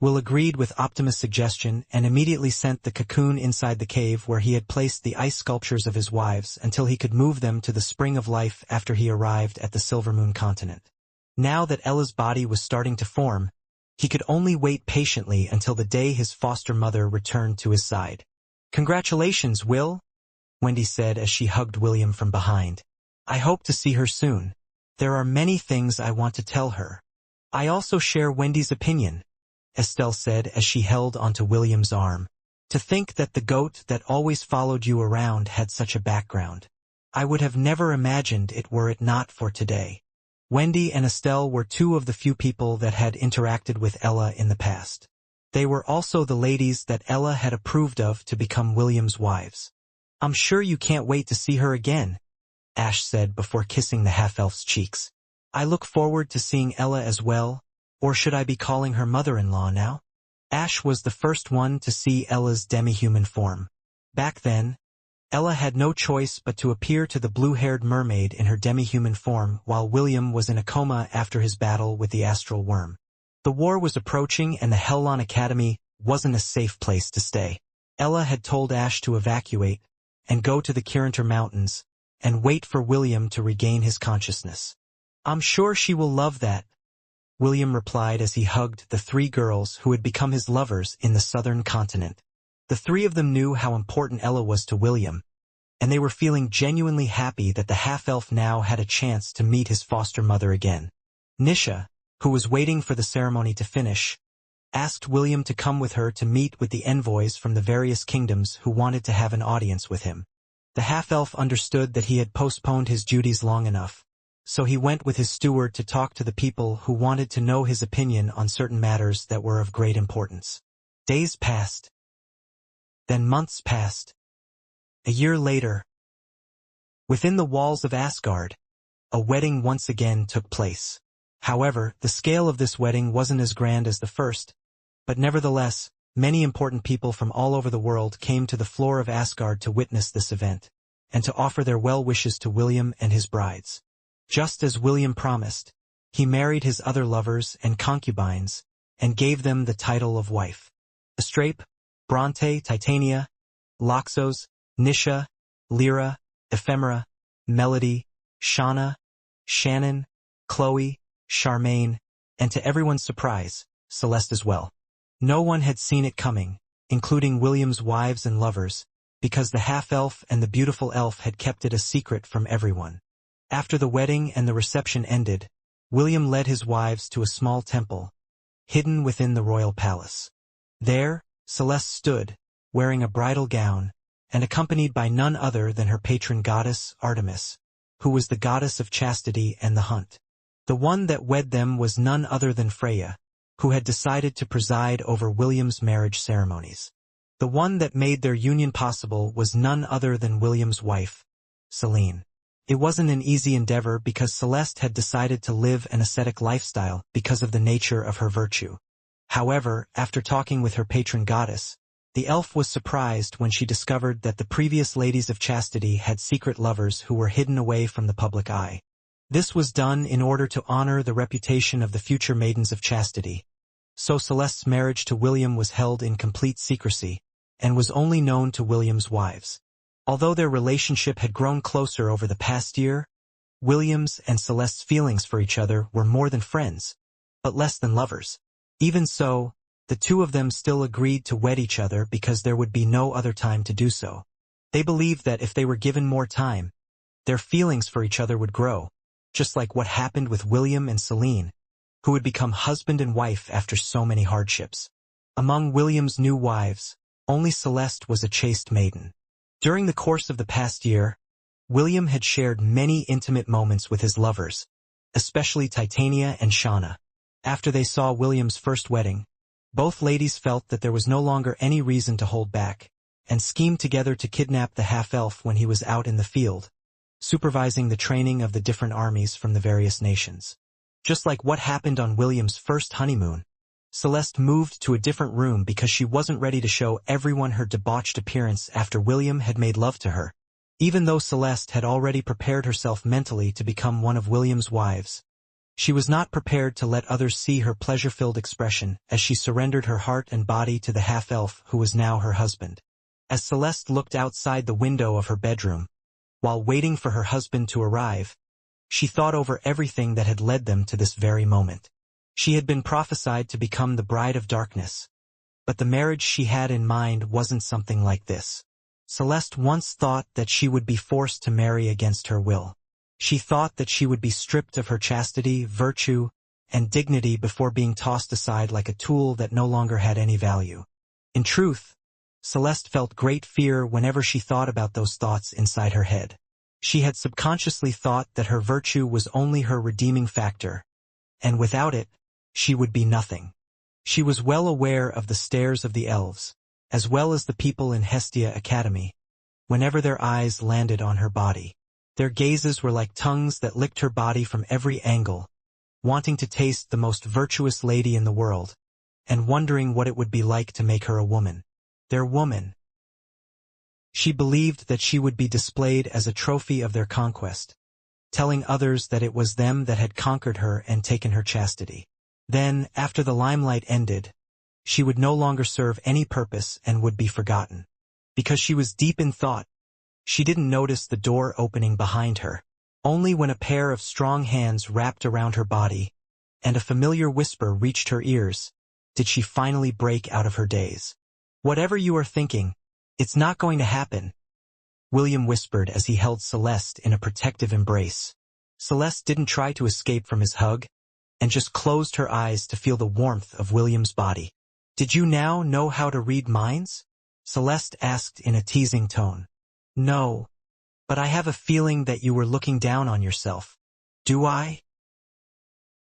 Will agreed with Optimus' suggestion and immediately sent the cocoon inside the cave where he had placed the ice sculptures of his wives until he could move them to the Spring of Life after he arrived at the Silver Moon continent. Now that Ella's body was starting to form, he could only wait patiently until the day his foster mother returned to his side. "Congratulations, Will," Wendy said as she hugged William from behind. "I hope to see her soon. There are many things I want to tell her." "I also share Wendy's opinion," Estelle said as she held onto William's arm. "To think that the goat that always followed you around had such a background. I would have never imagined it were it not for today." Wendy and Estelle were 2 of the few people that had interacted with Ella in the past. They were also the ladies that Ella had approved of to become William's wives. "I'm sure you can't wait to see her again," Ash said before kissing the half-elf's cheeks. "I look forward to seeing Ella as well. Or should I be calling her mother-in-law now?" Ash was the first one to see Ella's demi-human form. Back then, Ella had no choice but to appear to the blue-haired mermaid in her demi-human form while William was in a coma after his battle with the astral worm. The war was approaching and the Hellon Academy wasn't a safe place to stay. Ella had told Ash to evacuate and go to the Kirinter Mountains and wait for William to regain his consciousness. "I'm sure she will love that," William replied as he hugged the 3 girls who had become his lovers in the southern continent. The 3 of them knew how important Ella was to William, and they were feeling genuinely happy that the half-elf now had a chance to meet his foster mother again. Nisha, who was waiting for the ceremony to finish, asked William to come with her to meet with the envoys from the various kingdoms who wanted to have an audience with him. The half-elf understood that he had postponed his duties long enough, so he went with his steward to talk to the people who wanted to know his opinion on certain matters that were of great importance. Days passed. Then months passed. A year later, within the walls of Asgard, a wedding once again took place. However, the scale of this wedding wasn't as grand as the first, but nevertheless, many important people from all over the world came to the floor of Asgard to witness this event, and to offer their well wishes to William and his brides. Just as William promised, he married his other lovers and concubines, and gave them the title of wife. Astrape, Bronte, Titania, Loxos, Nisha, Lyra, Ephemera, Melody, Shauna, Shannon, Chloe, Charmaine, and to everyone's surprise, Celeste as well. No one had seen it coming, including William's wives and lovers, because the half-elf and the beautiful elf had kept it a secret from everyone. After the wedding and the reception ended, William led his wives to a small temple, hidden within the royal palace. There, Celeste stood, wearing a bridal gown, and accompanied by none other than her patron goddess, Artemis, who was the goddess of chastity and the hunt. The one that wed them was none other than Freya, who had decided to preside over William's marriage ceremonies. The one that made their union possible was none other than William's wife, Selene. It wasn't an easy endeavor because Celeste had decided to live an ascetic lifestyle because of the nature of her virtue. However, after talking with her patron goddess, the elf was surprised when she discovered that the previous ladies of chastity had secret lovers who were hidden away from the public eye. This was done in order to honor the reputation of the future maidens of chastity. So Celeste's marriage to William was held in complete secrecy, and was only known to William's wives. Although their relationship had grown closer over the past year, William's and Celeste's feelings for each other were more than friends, but less than lovers. Even so, the two of them still agreed to wed each other because there would be no other time to do so. They believed that if they were given more time, their feelings for each other would grow, just like what happened with William and Selene, who would become husband and wife after so many hardships. Among William's new wives, only Celeste was a chaste maiden. During the course of the past year, William had shared many intimate moments with his lovers, especially Titania and Shauna. After they saw William's first wedding, both ladies felt that there was no longer any reason to hold back, and schemed together to kidnap the half-elf when he was out in the field, supervising the training of the different armies from the various nations. Just like what happened on William's first honeymoon, Celeste moved to a different room because she wasn't ready to show everyone her debauched appearance after William had made love to her. Even though Celeste had already prepared herself mentally to become one of William's wives, she was not prepared to let others see her pleasure-filled expression as she surrendered her heart and body to the half-elf who was now her husband. As Celeste looked outside the window of her bedroom, while waiting for her husband to arrive, she thought over everything that had led them to this very moment. She had been prophesied to become the bride of darkness, but the marriage she had in mind wasn't something like this. Celeste once thought that she would be forced to marry against her will. She thought that she would be stripped of her chastity, virtue, and dignity before being tossed aside like a tool that no longer had any value. In truth, Celeste felt great fear whenever she thought about those thoughts inside her head. She had subconsciously thought that her virtue was only her redeeming factor, and without it, she would be nothing. She was well aware of the stares of the elves, as well as the people in Hestia Academy, whenever their eyes landed on her body. Their gazes were like tongues that licked her body from every angle, wanting to taste the most virtuous lady in the world, and wondering what it would be like to make her a woman. Their woman. She believed that she would be displayed as a trophy of their conquest, telling others that it was them that had conquered her and taken her chastity. Then, after the limelight ended, she would no longer serve any purpose and would be forgotten. Because she was deep in thought, she didn't notice the door opening behind her. Only when a pair of strong hands wrapped around her body, and a familiar whisper reached her ears, did she finally break out of her daze. "Whatever you are thinking, it's not going to happen," William whispered as he held Celeste in a protective embrace. Celeste didn't try to escape from his hug, and just closed her eyes to feel the warmth of William's body. Did you now know how to read minds? Celeste asked in a teasing tone. No, but I have a feeling that you were looking down on yourself. Do I?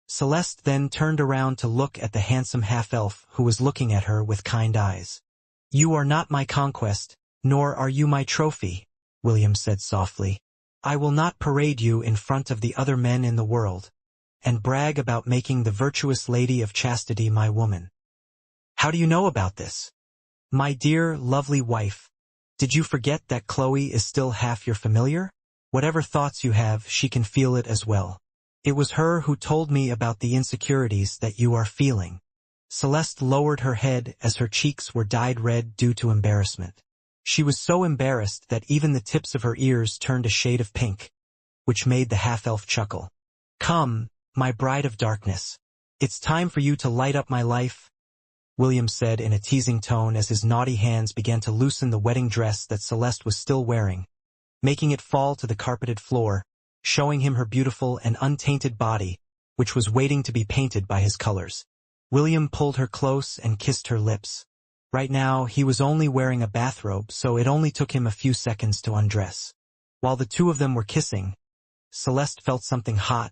Celeste then turned around to look at the handsome half-elf who was looking at her with kind eyes. You are not my conquest, nor are you my trophy, William said softly. I will not parade you in front of the other men in the world, and brag about making the virtuous lady of chastity my woman. How do you know about this? My dear, lovely wife, did you forget that Chloe is still half your familiar? Whatever thoughts you have, she can feel it as well. It was her who told me about the insecurities that you are feeling. Celeste lowered her head as her cheeks were dyed red due to embarrassment. She was so embarrassed that even the tips of her ears turned a shade of pink, which made the half-elf chuckle. Come, my bride of darkness. It's time for you to light up my life, William said in a teasing tone as his naughty hands began to loosen the wedding dress that Celeste was still wearing, making it fall to the carpeted floor, showing him her beautiful and untainted body, which was waiting to be painted by his colors. William pulled her close and kissed her lips. Right now, he was only wearing a bathrobe, so it only took him a few seconds to undress. While the two of them were kissing, Celeste felt something hot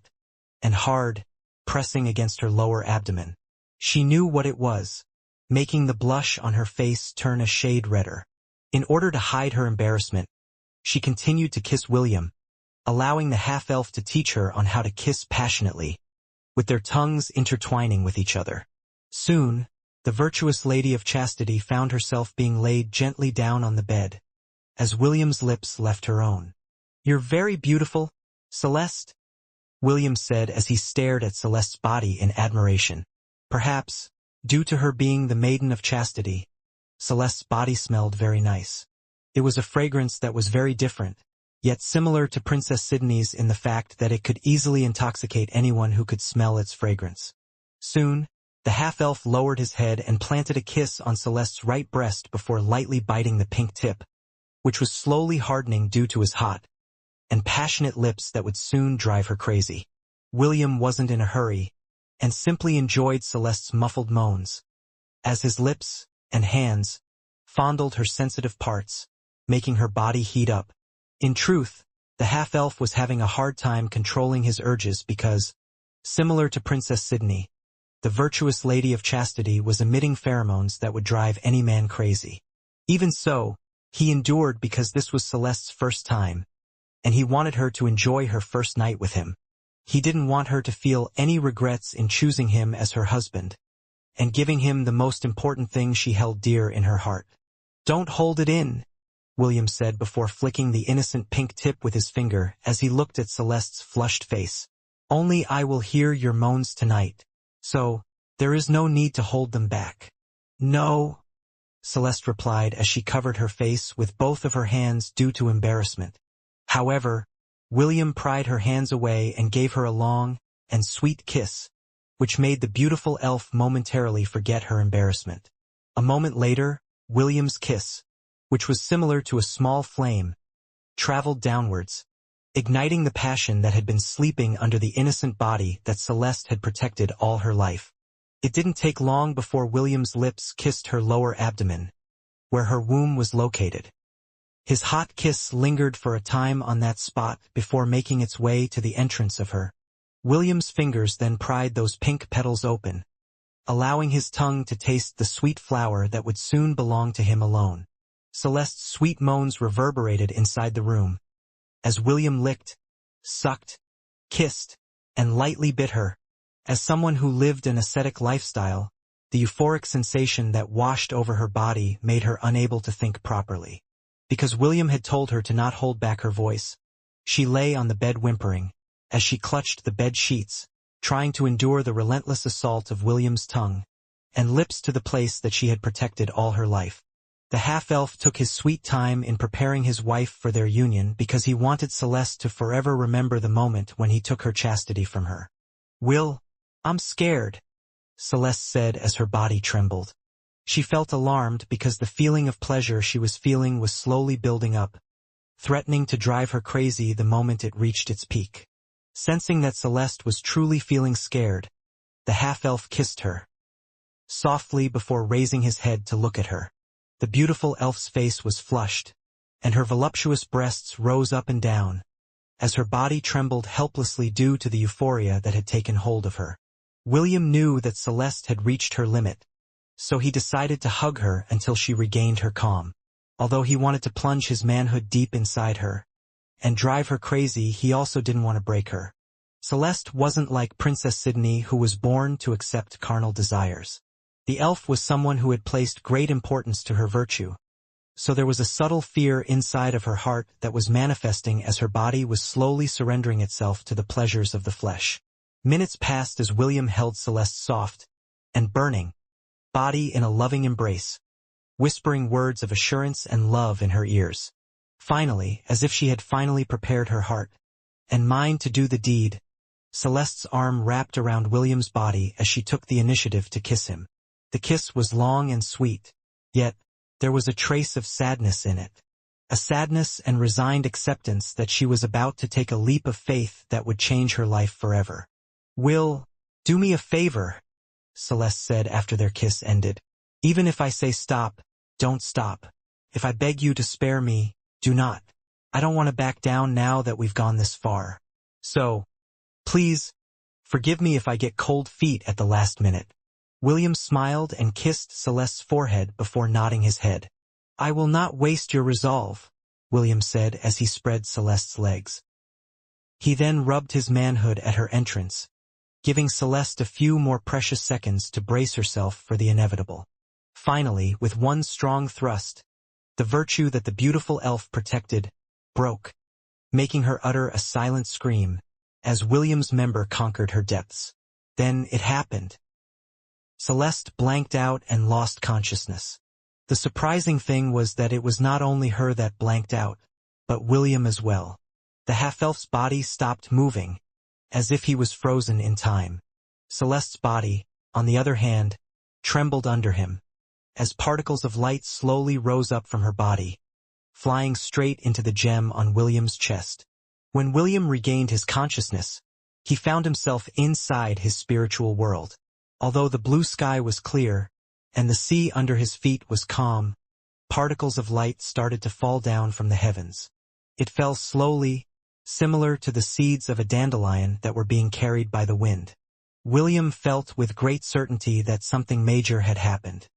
and hard pressing against her lower abdomen. She knew what it was, making the blush on her face turn a shade redder. In order to hide her embarrassment, she continued to kiss William, allowing the half-elf to teach her on how to kiss passionately, with their tongues intertwining with each other. Soon, the virtuous lady of chastity found herself being laid gently down on the bed, as William's lips left her own. You're very beautiful, Celeste, William said as he stared at Celeste's body in admiration. Perhaps, due to her being the maiden of chastity, Celeste's body smelled very nice. It was a fragrance that was very different, yet similar to Princess Sydney's in the fact that it could easily intoxicate anyone who could smell its fragrance. Soon, the half-elf lowered his head and planted a kiss on Celeste's right breast before lightly biting the pink tip, which was slowly hardening due to his hot and passionate lips that would soon drive her crazy. William wasn't in a hurry, and simply enjoyed Celeste's muffled moans, as his lips and hands fondled her sensitive parts, making her body heat up. In truth, the half-elf was having a hard time controlling his urges because, similar to Princess Sydney, the virtuous lady of chastity was emitting pheromones that would drive any man crazy. Even so, he endured because this was Celeste's first time, and he wanted her to enjoy her first night with him. He didn't want her to feel any regrets in choosing him as her husband, and giving him the most important thing she held dear in her heart. Don't hold it in, William said before flicking the innocent pink tip with his finger as he looked at Celeste's flushed face. Only I will hear your moans tonight, so there is no need to hold them back. No, Celeste replied as she covered her face with both of her hands due to embarrassment. However, William pried her hands away and gave her a long and sweet kiss, which made the beautiful elf momentarily forget her embarrassment. A moment later, William's kiss, which was similar to a small flame, traveled downwards, igniting the passion that had been sleeping under the innocent body that Celeste had protected all her life. It didn't take long before William's lips kissed her lower abdomen, where her womb was located. His hot kiss lingered for a time on that spot before making its way to the entrance of her. William's fingers then pried those pink petals open, allowing his tongue to taste the sweet flower that would soon belong to him alone. Celeste's sweet moans reverberated inside the room, as William licked, sucked, kissed, and lightly bit her. As someone who lived an ascetic lifestyle, the euphoric sensation that washed over her body made her unable to think properly. Because William had told her to not hold back her voice, she lay on the bed whimpering, as she clutched the bed sheets, trying to endure the relentless assault of William's tongue and lips to the place that she had protected all her life. The half-elf took his sweet time in preparing his wife for their union because he wanted Celeste to forever remember the moment when he took her chastity from her. Will, I'm scared, Celeste said as her body trembled. She felt alarmed because the feeling of pleasure she was feeling was slowly building up, threatening to drive her crazy the moment it reached its peak. Sensing that Celeste was truly feeling scared, the half-elf kissed her, softly before raising his head to look at her. The beautiful elf's face was flushed, and her voluptuous breasts rose up and down, as her body trembled helplessly due to the euphoria that had taken hold of her. William knew that Celeste had reached her limit, so he decided to hug her until she regained her calm. Although he wanted to plunge his manhood deep inside her and drive her crazy, he also didn't want to break her. Celeste wasn't like Princess Sydney, who was born to accept carnal desires. The elf was someone who had placed great importance to her virtue, so there was a subtle fear inside of her heart that was manifesting as her body was slowly surrendering itself to the pleasures of the flesh. Minutes passed as William held Celeste's soft and burning body in a loving embrace, whispering words of assurance and love in her ears. Finally, as if she had finally prepared her heart and mind to do the deed, Celeste's arm wrapped around William's body as she took the initiative to kiss him. The kiss was long and sweet, yet there was a trace of sadness in it. A sadness and resigned acceptance that she was about to take a leap of faith that would change her life forever. "Will, do me a favor," Celeste said after their kiss ended. "Even if I say stop, don't stop. If I beg you to spare me, do not. I don't want to back down now that we've gone this far. So, please, forgive me if I get cold feet at the last minute." William smiled and kissed Celeste's forehead before nodding his head. "I will not waste your resolve," William said as he spread Celeste's legs. He then rubbed his manhood at her entrance, giving Celeste a few more precious seconds to brace herself for the inevitable. Finally, with one strong thrust, the virtue that the beautiful elf protected broke, making her utter a silent scream as William's member conquered her depths. Then it happened. Celeste blanked out and lost consciousness. The surprising thing was that it was not only her that blanked out, but William as well. The half-elf's body stopped moving, as if he was frozen in time. Celeste's body, on the other hand, trembled under him, as particles of light slowly rose up from her body, flying straight into the gem on William's chest. When William regained his consciousness, he found himself inside his spiritual world. Although the blue sky was clear, and the sea under his feet was calm, particles of light started to fall down from the heavens. It fell slowly, similar to the seeds of a dandelion that were being carried by the wind. William felt with great certainty that something major had happened,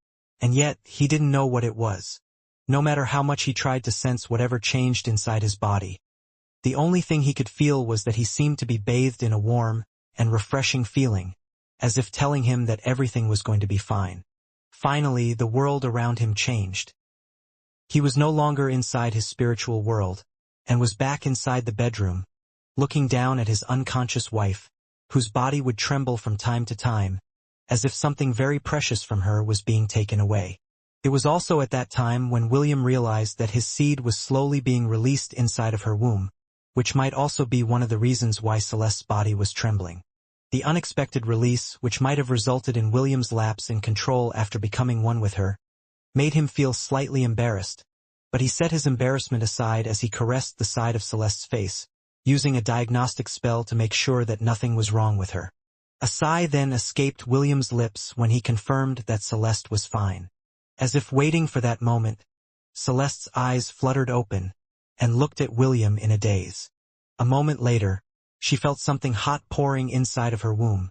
and yet he didn't know what it was. No matter how much he tried to sense whatever changed inside his body, the only thing he could feel was that he seemed to be bathed in a warm and refreshing feeling, as if telling him that everything was going to be fine. Finally, the world around him changed. He was no longer inside his spiritual world, and was back inside the bedroom, looking down at his unconscious wife, whose body would tremble from time to time, as if something very precious from her was being taken away. It was also at that time when William realized that his seed was slowly being released inside of her womb, which might also be one of the reasons why Celeste's body was trembling. The unexpected release, which might have resulted in William's lapse in control after becoming one with her, made him feel slightly embarrassed, but he set his embarrassment aside as he caressed the side of Celeste's face, using a diagnostic spell to make sure that nothing was wrong with her. A sigh then escaped William's lips when he confirmed that Celeste was fine. As if waiting for that moment, Celeste's eyes fluttered open and looked at William in a daze. A moment later, she felt something hot pouring inside of her womb,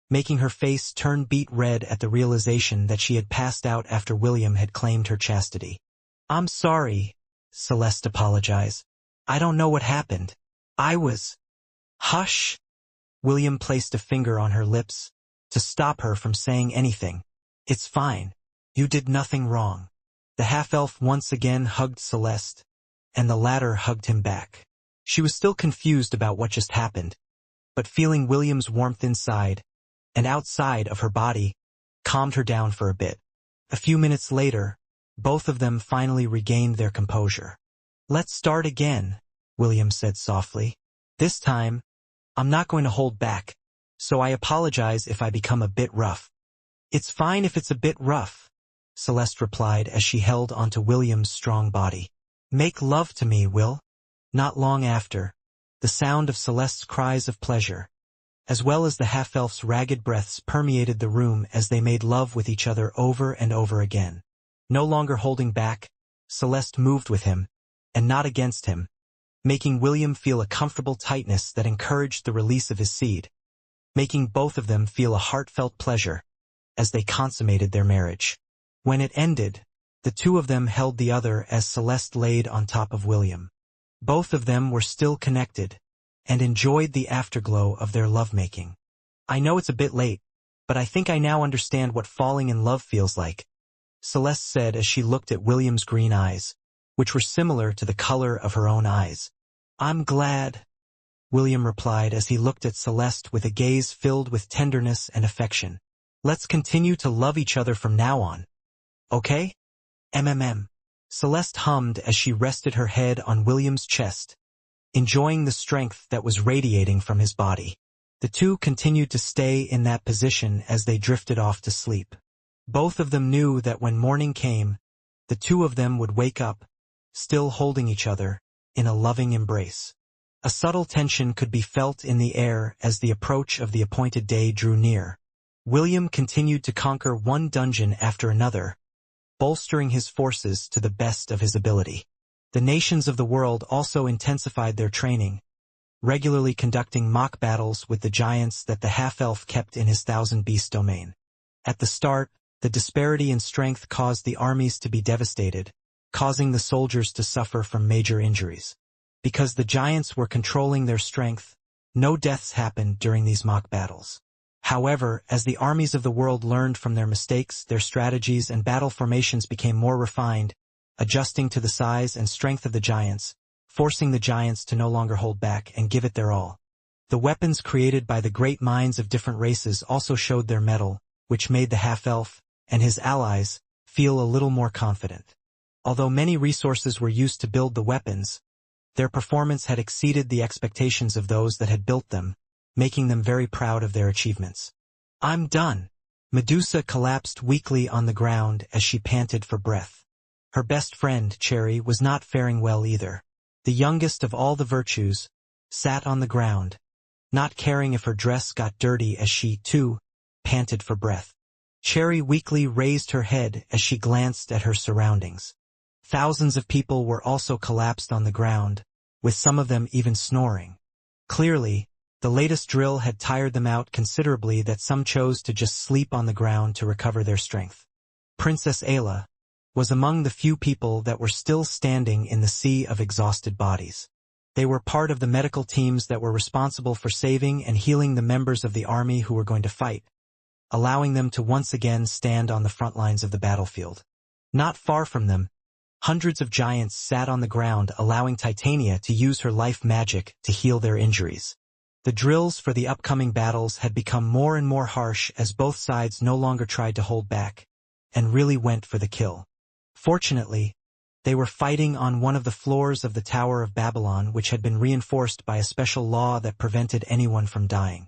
making her face turn beet red at the realization that she had passed out after William had claimed her chastity. "I'm sorry," Celeste apologized. "I don't know what happened. I was—" "Hush!" William placed a finger on her lips to stop her from saying anything. "It's fine. You did nothing wrong." The half-elf once again hugged Celeste, and the latter hugged him back. She was still confused about what just happened, but feeling William's warmth inside and outside of her body calmed her down for a bit. A few minutes later, both of them finally regained their composure. "Let's start again," William said softly. "This time, I'm not going to hold back, so I apologize if I become a bit rough." "It's fine if it's a bit rough," Celeste replied as she held onto William's strong body. "Make love to me, Will." Not long after, the sound of Celeste's cries of pleasure as well as the half-elf's ragged breaths permeated the room as they made love with each other over and over again. No longer holding back, Celeste moved with him, and not against him, making William feel a comfortable tightness that encouraged the release of his seed, making both of them feel a heartfelt pleasure as they consummated their marriage. When it ended, the two of them held the other as Celeste laid on top of William. Both of them were still connected, and enjoyed the afterglow of their lovemaking. I know it's a bit late, but I think I now understand what falling in love feels like, Celeste said as she looked at William's green eyes, which were similar to the color of her own eyes. I'm glad, William replied as he looked at Celeste with a gaze filled with tenderness and affection. Let's continue to love each other from now on. Okay? MMM. Celeste hummed as she rested her head on William's chest, enjoying the strength that was radiating from his body. The two continued to stay in that position as they drifted off to sleep. Both of them knew that when morning came, the two of them would wake up, still holding each other, in a loving embrace. A subtle tension could be felt in the air as the approach of the appointed day drew near. William continued to conquer one dungeon after another, bolstering his forces to the best of his ability. The nations of the world also intensified their training, regularly conducting mock battles with the giants that the half-elf kept in his thousand-beast domain. At the start, the disparity in strength caused the armies to be devastated, causing the soldiers to suffer from major injuries. Because the giants were controlling their strength, no deaths happened during these mock battles. However, as the armies of the world learned from their mistakes, their strategies and battle formations became more refined, adjusting to the size and strength of the giants, forcing the giants to no longer hold back and give it their all. The weapons created by the great minds of different races also showed their mettle, which made the half-elf and his allies feel a little more confident. Although many resources were used to build the weapons, their performance had exceeded the expectations of those that had built them, making them very proud of their achievements. I'm done. Medusa collapsed weakly on the ground as she panted for breath. Her best friend, Cherry, was not faring well either. The youngest of all the virtues, sat on the ground, not caring if her dress got dirty as she, too, panted for breath. Cherry weakly raised her head as she glanced at her surroundings. Thousands of people were also collapsed on the ground, with some of them even snoring. Clearly, the latest drill had tired them out considerably that some chose to just sleep on the ground to recover their strength. Princess Ayla was among the few people that were still standing in the sea of exhausted bodies. They were part of the medical teams that were responsible for saving and healing the members of the army who were going to fight, allowing them to once again stand on the front lines of the battlefield. Not far from them, hundreds of giants sat on the ground, allowing Titania to use her life magic to heal their injuries. The drills for the upcoming battles had become more and more harsh as both sides no longer tried to hold back, and really went for the kill. Fortunately, they were fighting on one of the floors of the Tower of Babylon, which had been reinforced by a special law that prevented anyone from dying.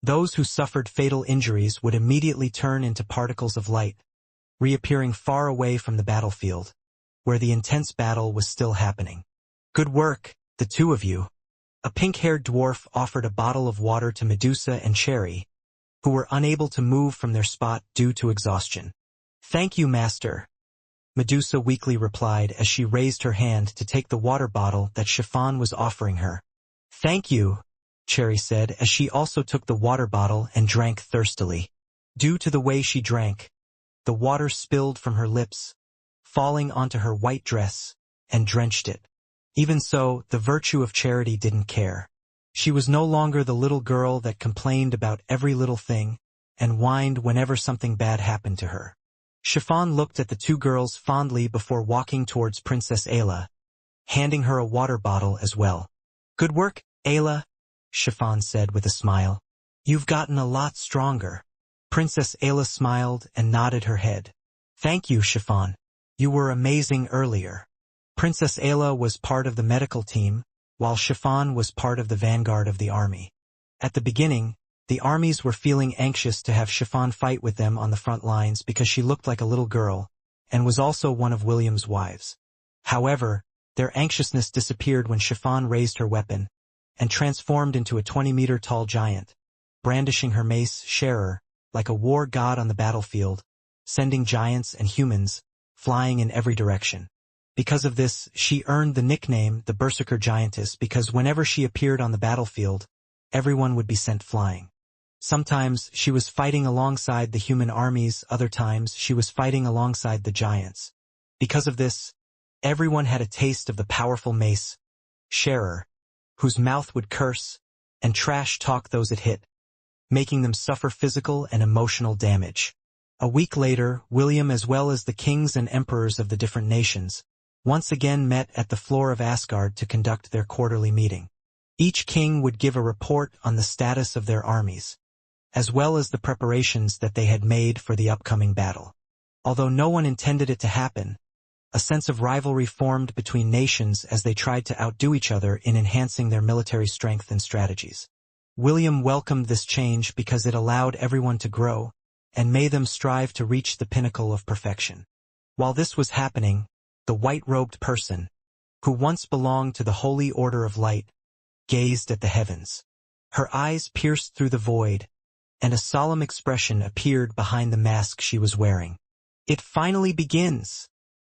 Those who suffered fatal injuries would immediately turn into particles of light, reappearing far away from the battlefield, where the intense battle was still happening. Good work, the two of you. A pink-haired dwarf offered a bottle of water to Medusa and Cherry, who were unable to move from their spot due to exhaustion. Thank you, Master, Medusa weakly replied as she raised her hand to take the water bottle that Chiffon was offering her. Thank you, Cherry said as she also took the water bottle and drank thirstily. Due to the way she drank, the water spilled from her lips, falling onto her white dress, and drenched it. Even so, the virtue of charity didn't care. She was no longer the little girl that complained about every little thing and whined whenever something bad happened to her. Chiffon looked at the two girls fondly before walking towards Princess Ayla, handing her a water bottle as well. Good work, Ayla, Chiffon said with a smile. You've gotten a lot stronger. Princess Ayla smiled and nodded her head. Thank you, Chiffon. You were amazing earlier. Princess Ayla was part of the medical team, while Chiffon was part of the vanguard of the army. At the beginning, the armies were feeling anxious to have Chiffon fight with them on the front lines because she looked like a little girl, and was also one of William's wives. However, their anxiousness disappeared when Chiffon raised her weapon, and transformed into a 20-meter-tall giant, brandishing her mace, Sharer, like a war god on the battlefield, sending giants and humans flying in every direction. Because of this, she earned the nickname the Berserker Giantess because whenever she appeared on the battlefield, everyone would be sent flying. Sometimes she was fighting alongside the human armies, other times she was fighting alongside the giants. Because of this, everyone had a taste of the powerful mace, Sharer, whose mouth would curse and trash talk those it hit, making them suffer physical and emotional damage. A week later, William as well as the kings and emperors of the different nations once again met at the floor of Asgard to conduct their quarterly meeting. Each king would give a report on the status of their armies, as well as the preparations that they had made for the upcoming battle. Although no one intended it to happen, a sense of rivalry formed between nations as they tried to outdo each other in enhancing their military strength and strategies. William welcomed this change because it allowed everyone to grow and made them strive to reach the pinnacle of perfection. While this was happening, the white-robed person, who once belonged to the Holy Order of Light, gazed at the heavens. Her eyes pierced through the void, and a solemn expression appeared behind the mask she was wearing. "It finally begins,"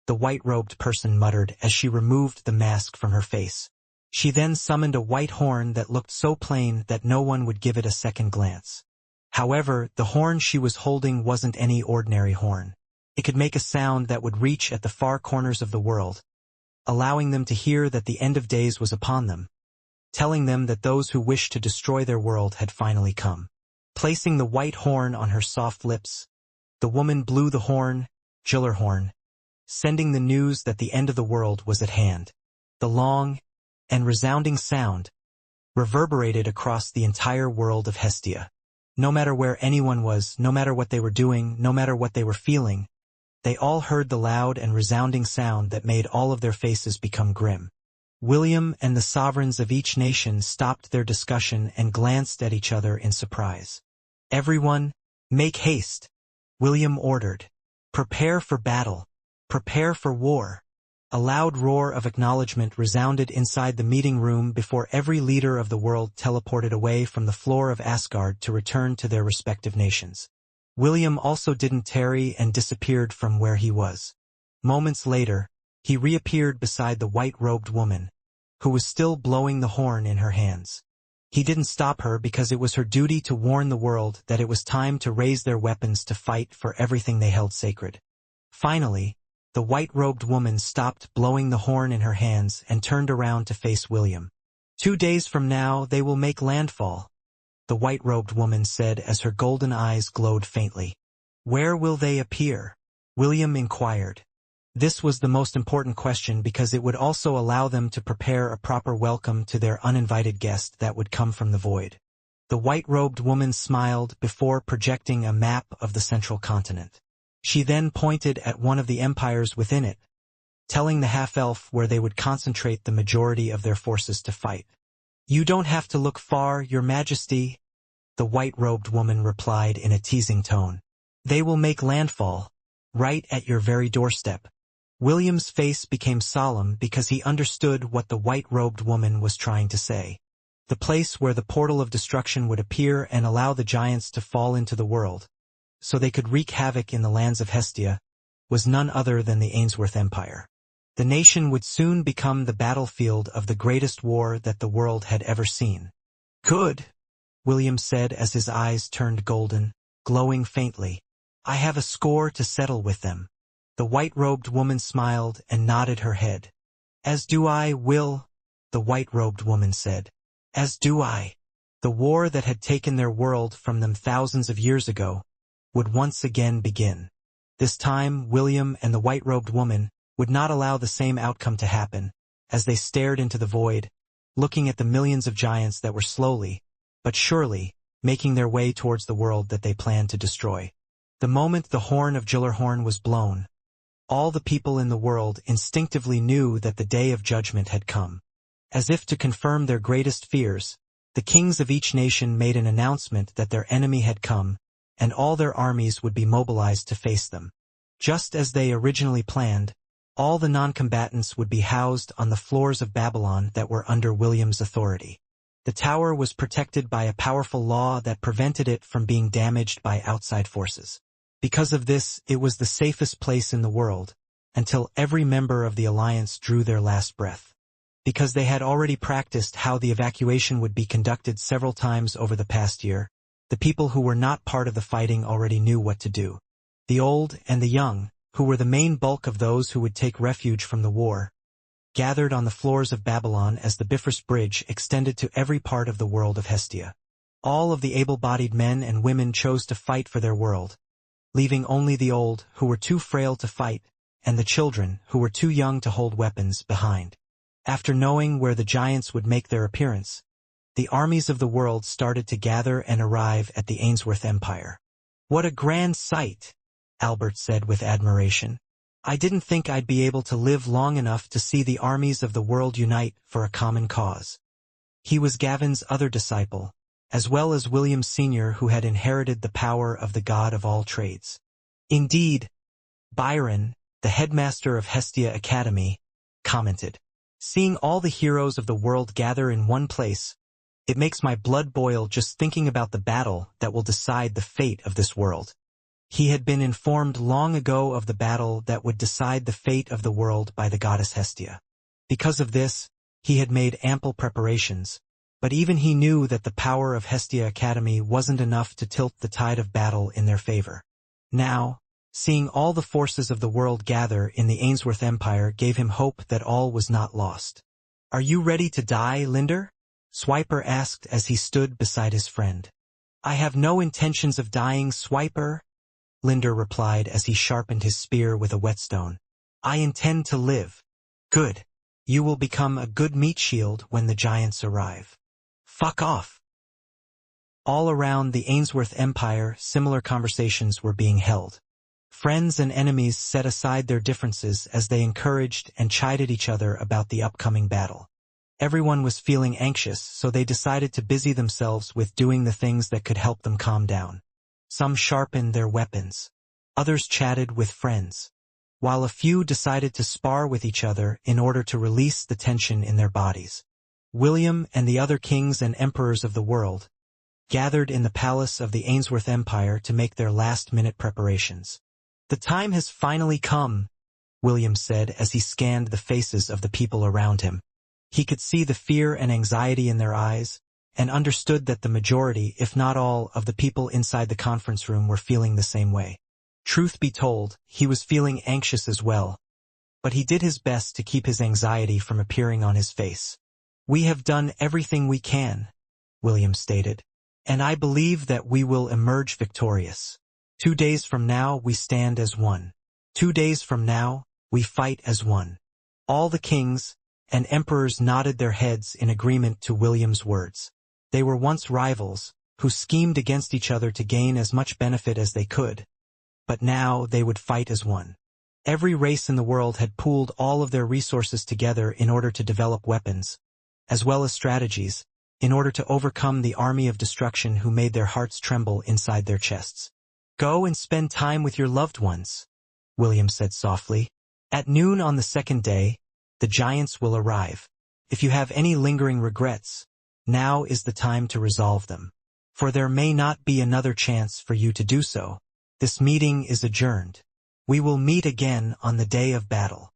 the white-robed person muttered as she removed the mask from her face. She then summoned a white horn that looked so plain that no one would give it a second glance. However, the horn she was holding wasn't any ordinary horn. It could make a sound that would reach at the far corners of the world, allowing them to hear that the end of days was upon them, telling them that those who wished to destroy their world had finally come. Placing the white horn on her soft lips, the woman blew the horn, Gyllerhorn, sending the news that the end of the world was at hand. The long and resounding sound reverberated across the entire world of Hestia. No matter where anyone was, no matter what they were doing, no matter what they were feeling, they all heard the loud and resounding sound that made all of their faces become grim. William and the sovereigns of each nation stopped their discussion and glanced at each other in surprise. "Everyone, make haste," William ordered. "Prepare for battle. Prepare for war." A loud roar of acknowledgement resounded inside the meeting room before every leader of the world teleported away from the floor of Asgard to return to their respective nations. William also didn't tarry and disappeared from where he was. Moments later, he reappeared beside the white-robed woman, who was still blowing the horn in her hands. He didn't stop her because it was her duty to warn the world that it was time to raise their weapons to fight for everything they held sacred. Finally, the white-robed woman stopped blowing the horn in her hands and turned around to face William. 2 days from now they will make landfall," the white-robed woman said as her golden eyes glowed faintly. "Where will they appear?" William inquired. This was the most important question because it would also allow them to prepare a proper welcome to their uninvited guest that would come from the void. The white-robed woman smiled before projecting a map of the central continent. She then pointed at one of the empires within it, telling the half-elf where they would concentrate the majority of their forces to fight. "You don't have to look far, Your Majesty," the white-robed woman replied in a teasing tone. "They will make landfall, right at your very doorstep." William's face became solemn because he understood what the white-robed woman was trying to say. The place where the portal of destruction would appear and allow the giants to fall into the world, so they could wreak havoc in the lands of Hestia, was none other than the Ainsworth Empire. The nation would soon become the battlefield of the greatest war that the world had ever seen. "Good," William said as his eyes turned golden, glowing faintly. "I have a score to settle with them." The white-robed woman smiled and nodded her head. "As do I, Will," the white-robed woman said. "As do I." The war that had taken their world from them thousands of years ago would once again begin. This time, William and the white-robed woman would not allow the same outcome to happen, as they stared into the void, looking at the millions of giants that were slowly, but surely, making their way towards the world that they planned to destroy. The moment the horn of Gyllerhorn was blown, all the people in the world instinctively knew that the day of judgment had come. As if to confirm their greatest fears, the kings of each nation made an announcement that their enemy had come, and all their armies would be mobilized to face them. Just as they originally planned, all the non-combatants would be housed on the floors of Babylon that were under William's authority. The tower was protected by a powerful law that prevented it from being damaged by outside forces. Because of this, it was the safest place in the world, until every member of the alliance drew their last breath. Because they had already practiced how the evacuation would be conducted several times over the past year, the people who were not part of the fighting already knew what to do. The old and the young, who were the main bulk of those who would take refuge from the war, gathered on the floors of Babylon as the Bifrost Bridge extended to every part of the world of Hestia. All of the able-bodied men and women chose to fight for their world, leaving only the old, who were too frail to fight, and the children, who were too young to hold weapons, behind. After knowing where the giants would make their appearance, the armies of the world started to gather and arrive at the Ainsworth Empire. "What a grand sight," Albert said with admiration. "I didn't think I'd be able to live long enough to see the armies of the world unite for a common cause." He was Gavin's other disciple, as well as William Sr., who had inherited the power of the god of all trades. Indeed, Byron, the headmaster of Hestia Academy, commented, "Seeing all the heroes of the world gather in one place, it makes my blood boil just thinking about the battle that will decide the fate of this world." He had been informed long ago of the battle that would decide the fate of the world by the goddess Hestia. Because of this, he had made ample preparations, but even he knew that the power of Hestia Academy wasn't enough to tilt the tide of battle in their favor. Now, seeing all the forces of the world gather in the Ainsworth Empire gave him hope that all was not lost. "Are you ready to die, Linder?" Swiper asked as he stood beside his friend. "I have no intentions of dying, Swiper," Linder replied as he sharpened his spear with a whetstone. "I intend to live." "Good. You will become a good meat shield when the giants arrive." "Fuck off." All around the Ainsworth Empire, similar conversations were being held. Friends and enemies set aside their differences as they encouraged and chided each other about the upcoming battle. Everyone was feeling anxious, so they decided to busy themselves with doing the things that could help them calm down. Some sharpened their weapons. Others chatted with friends, while a few decided to spar with each other in order to release the tension in their bodies. William and the other kings and emperors of the world gathered in the palace of the Ainsworth Empire to make their last-minute preparations. "The time has finally come," William said as he scanned the faces of the people around him. He could see the fear and anxiety in their eyes, and understood that the majority, if not all, of the people inside the conference room were feeling the same way. Truth be told, he was feeling anxious as well, but he did his best to keep his anxiety from appearing on his face. "We have done everything we can," William stated, "and I believe that we will emerge victorious. 2 days from now, we stand as one. 2 days from now, we fight as one." All the kings and emperors nodded their heads in agreement to William's words. They were once rivals, who schemed against each other to gain as much benefit as they could. But now they would fight as one. Every race in the world had pooled all of their resources together in order to develop weapons, as well as strategies, in order to overcome the army of destruction who made their hearts tremble inside their chests. "Go and spend time with your loved ones," William said softly. "At noon on the second day, the giants will arrive. If you have any lingering regrets, now is the time to resolve them. For there may not be another chance for you to do so. This meeting is adjourned. We will meet again on the day of battle."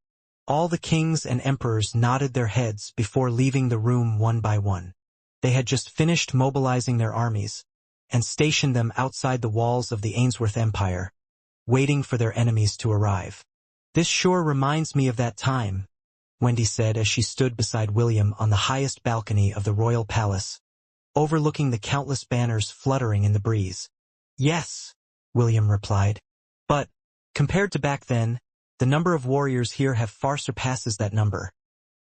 All the kings and emperors nodded their heads before leaving the room one by one. They had just finished mobilizing their armies and stationed them outside the walls of the Ainsworth Empire, waiting for their enemies to arrive. "This sure reminds me of that time," Wendy said as she stood beside William on the highest balcony of the royal palace, overlooking the countless banners fluttering in the breeze. "Yes," William replied. "But, compared to back then, the number of warriors here have far surpasses that number,"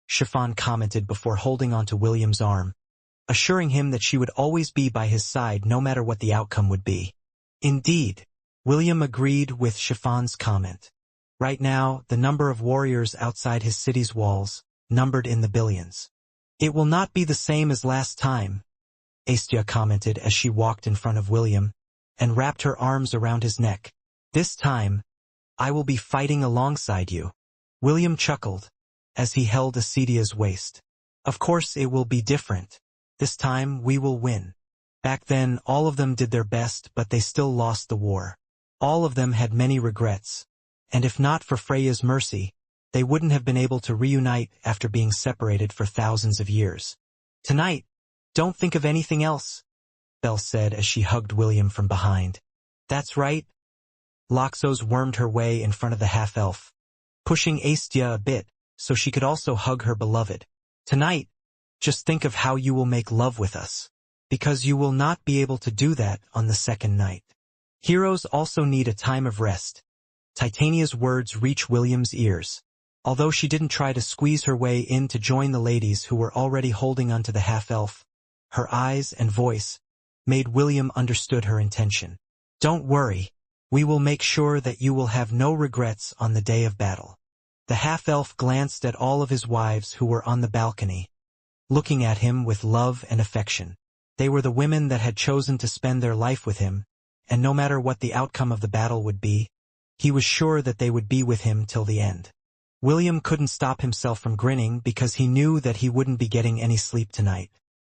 Chiffon commented before holding onto William's arm, assuring him that she would always be by his side no matter what the outcome would be. Indeed, William agreed with Chiffon's comment. Right now, the number of warriors outside his city's walls numbered in the billions. "It will not be the same as last time," Astia commented as she walked in front of William and wrapped her arms around his neck. "This time, I will be fighting alongside you." William chuckled as he held Asedia's waist. "Of course it will be different," This time, we will win. Back then, all of them did their best, but they still lost the war. All of them had many regrets. And if not for Freya's mercy, they wouldn't have been able to reunite after being separated for thousands of years. Tonight, don't think of anything else, Belle said as she hugged William from behind. That's right. Loxos wormed her way in front of the half-elf, pushing Aestia a bit so she could also hug her beloved. Tonight, just think of how you will make love with us, because you will not be able to do that on the second night. Heroes also need a time of rest. Titania's words reach William's ears. Although she didn't try to squeeze her way in to join the ladies who were already holding onto the half-elf, her eyes and voice made William understood her intention. Don't worry, we will make sure that you will have no regrets on the day of battle. The half-elf glanced at all of his wives who were on the balcony, looking at him with love and affection. They were the women that had chosen to spend their life with him, and no matter what the outcome of the battle would be, he was sure that they would be with him till the end. William couldn't stop himself from grinning because he knew that he wouldn't be getting any sleep tonight.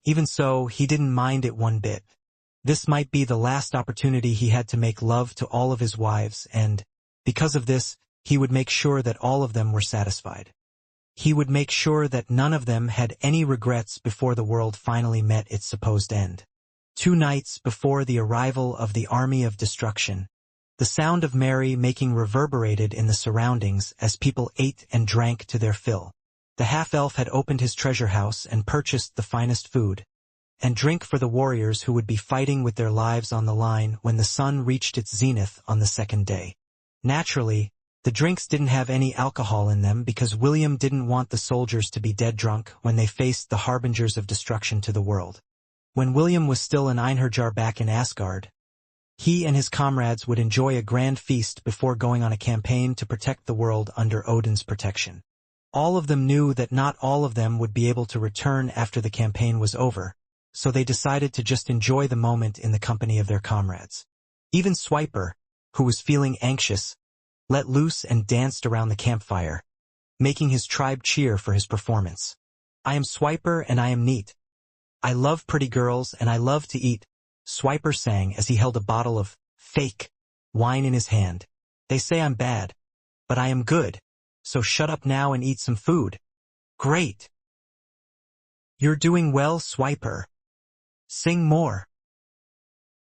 Even so, he didn't mind it one bit. This might be the last opportunity he had to make love to all of his wives, and, because of this, he would make sure that all of them were satisfied. He would make sure that none of them had any regrets before the world finally met its supposed end. 2 nights before the arrival of the army of destruction, the sound of merry-making reverberated in the surroundings as people ate and drank to their fill. The half-elf had opened his treasure house and purchased the finest food and drink for the warriors who would be fighting with their lives on the line when the sun reached its zenith on the second day. Naturally, the drinks didn't have any alcohol in them because William didn't want the soldiers to be dead drunk when they faced the harbingers of destruction to the world. When William was still an Einherjar back in Asgard, he and his comrades would enjoy a grand feast before going on a campaign to protect the world under Odin's protection. All of them knew that not all of them would be able to return after the campaign was over, so they decided to just enjoy the moment in the company of their comrades. Even Swiper, who was feeling anxious, let loose and danced around the campfire, making his tribe cheer for his performance. I am Swiper and I am neat. I love pretty girls and I love to eat, Swiper sang as he held a bottle of fake wine in his hand. They say I'm bad, but I am good, so shut up now and eat some food. Great. You're doing well, Swiper. Sing more.